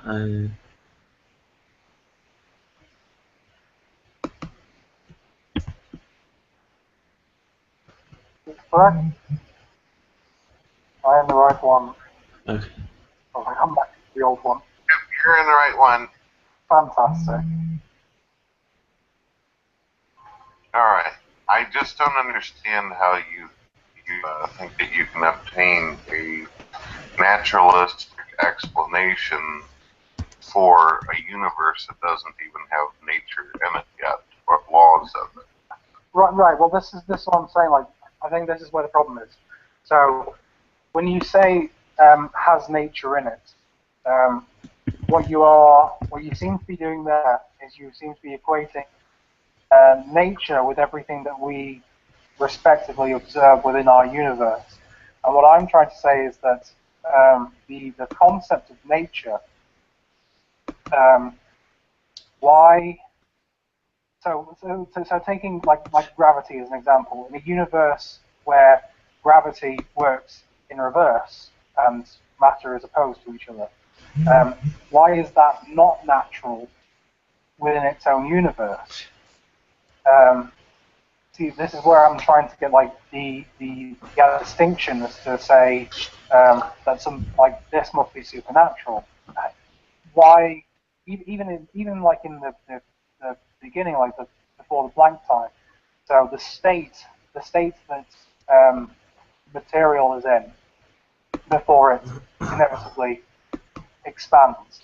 Correct. I am the right one. Okay. I'll come back to the old one. Yep, you're in the right one. Fantastic. All right. I just don't understand how you think that you can obtain a naturalistic explanation for a universe that doesn't even have nature in it yet, or laws of it. Right. Well, this is what I'm saying. Like, I think this is where the problem is. So, when you say has nature in it, what you seem to be doing there is you seem to be equating nature with everything that we respectively observe within our universe. And what I'm trying to say is that the concept of nature, why? So taking like gravity as an example, in a universe where gravity works in reverse and matter is opposed to each other, why is that not natural within its own universe? See, this is where I'm trying to get like get a distinction as to say that some like this must be supernatural. Why? Even like in the beginning, like before the blank time. So the state that material is in before it inevitably expands.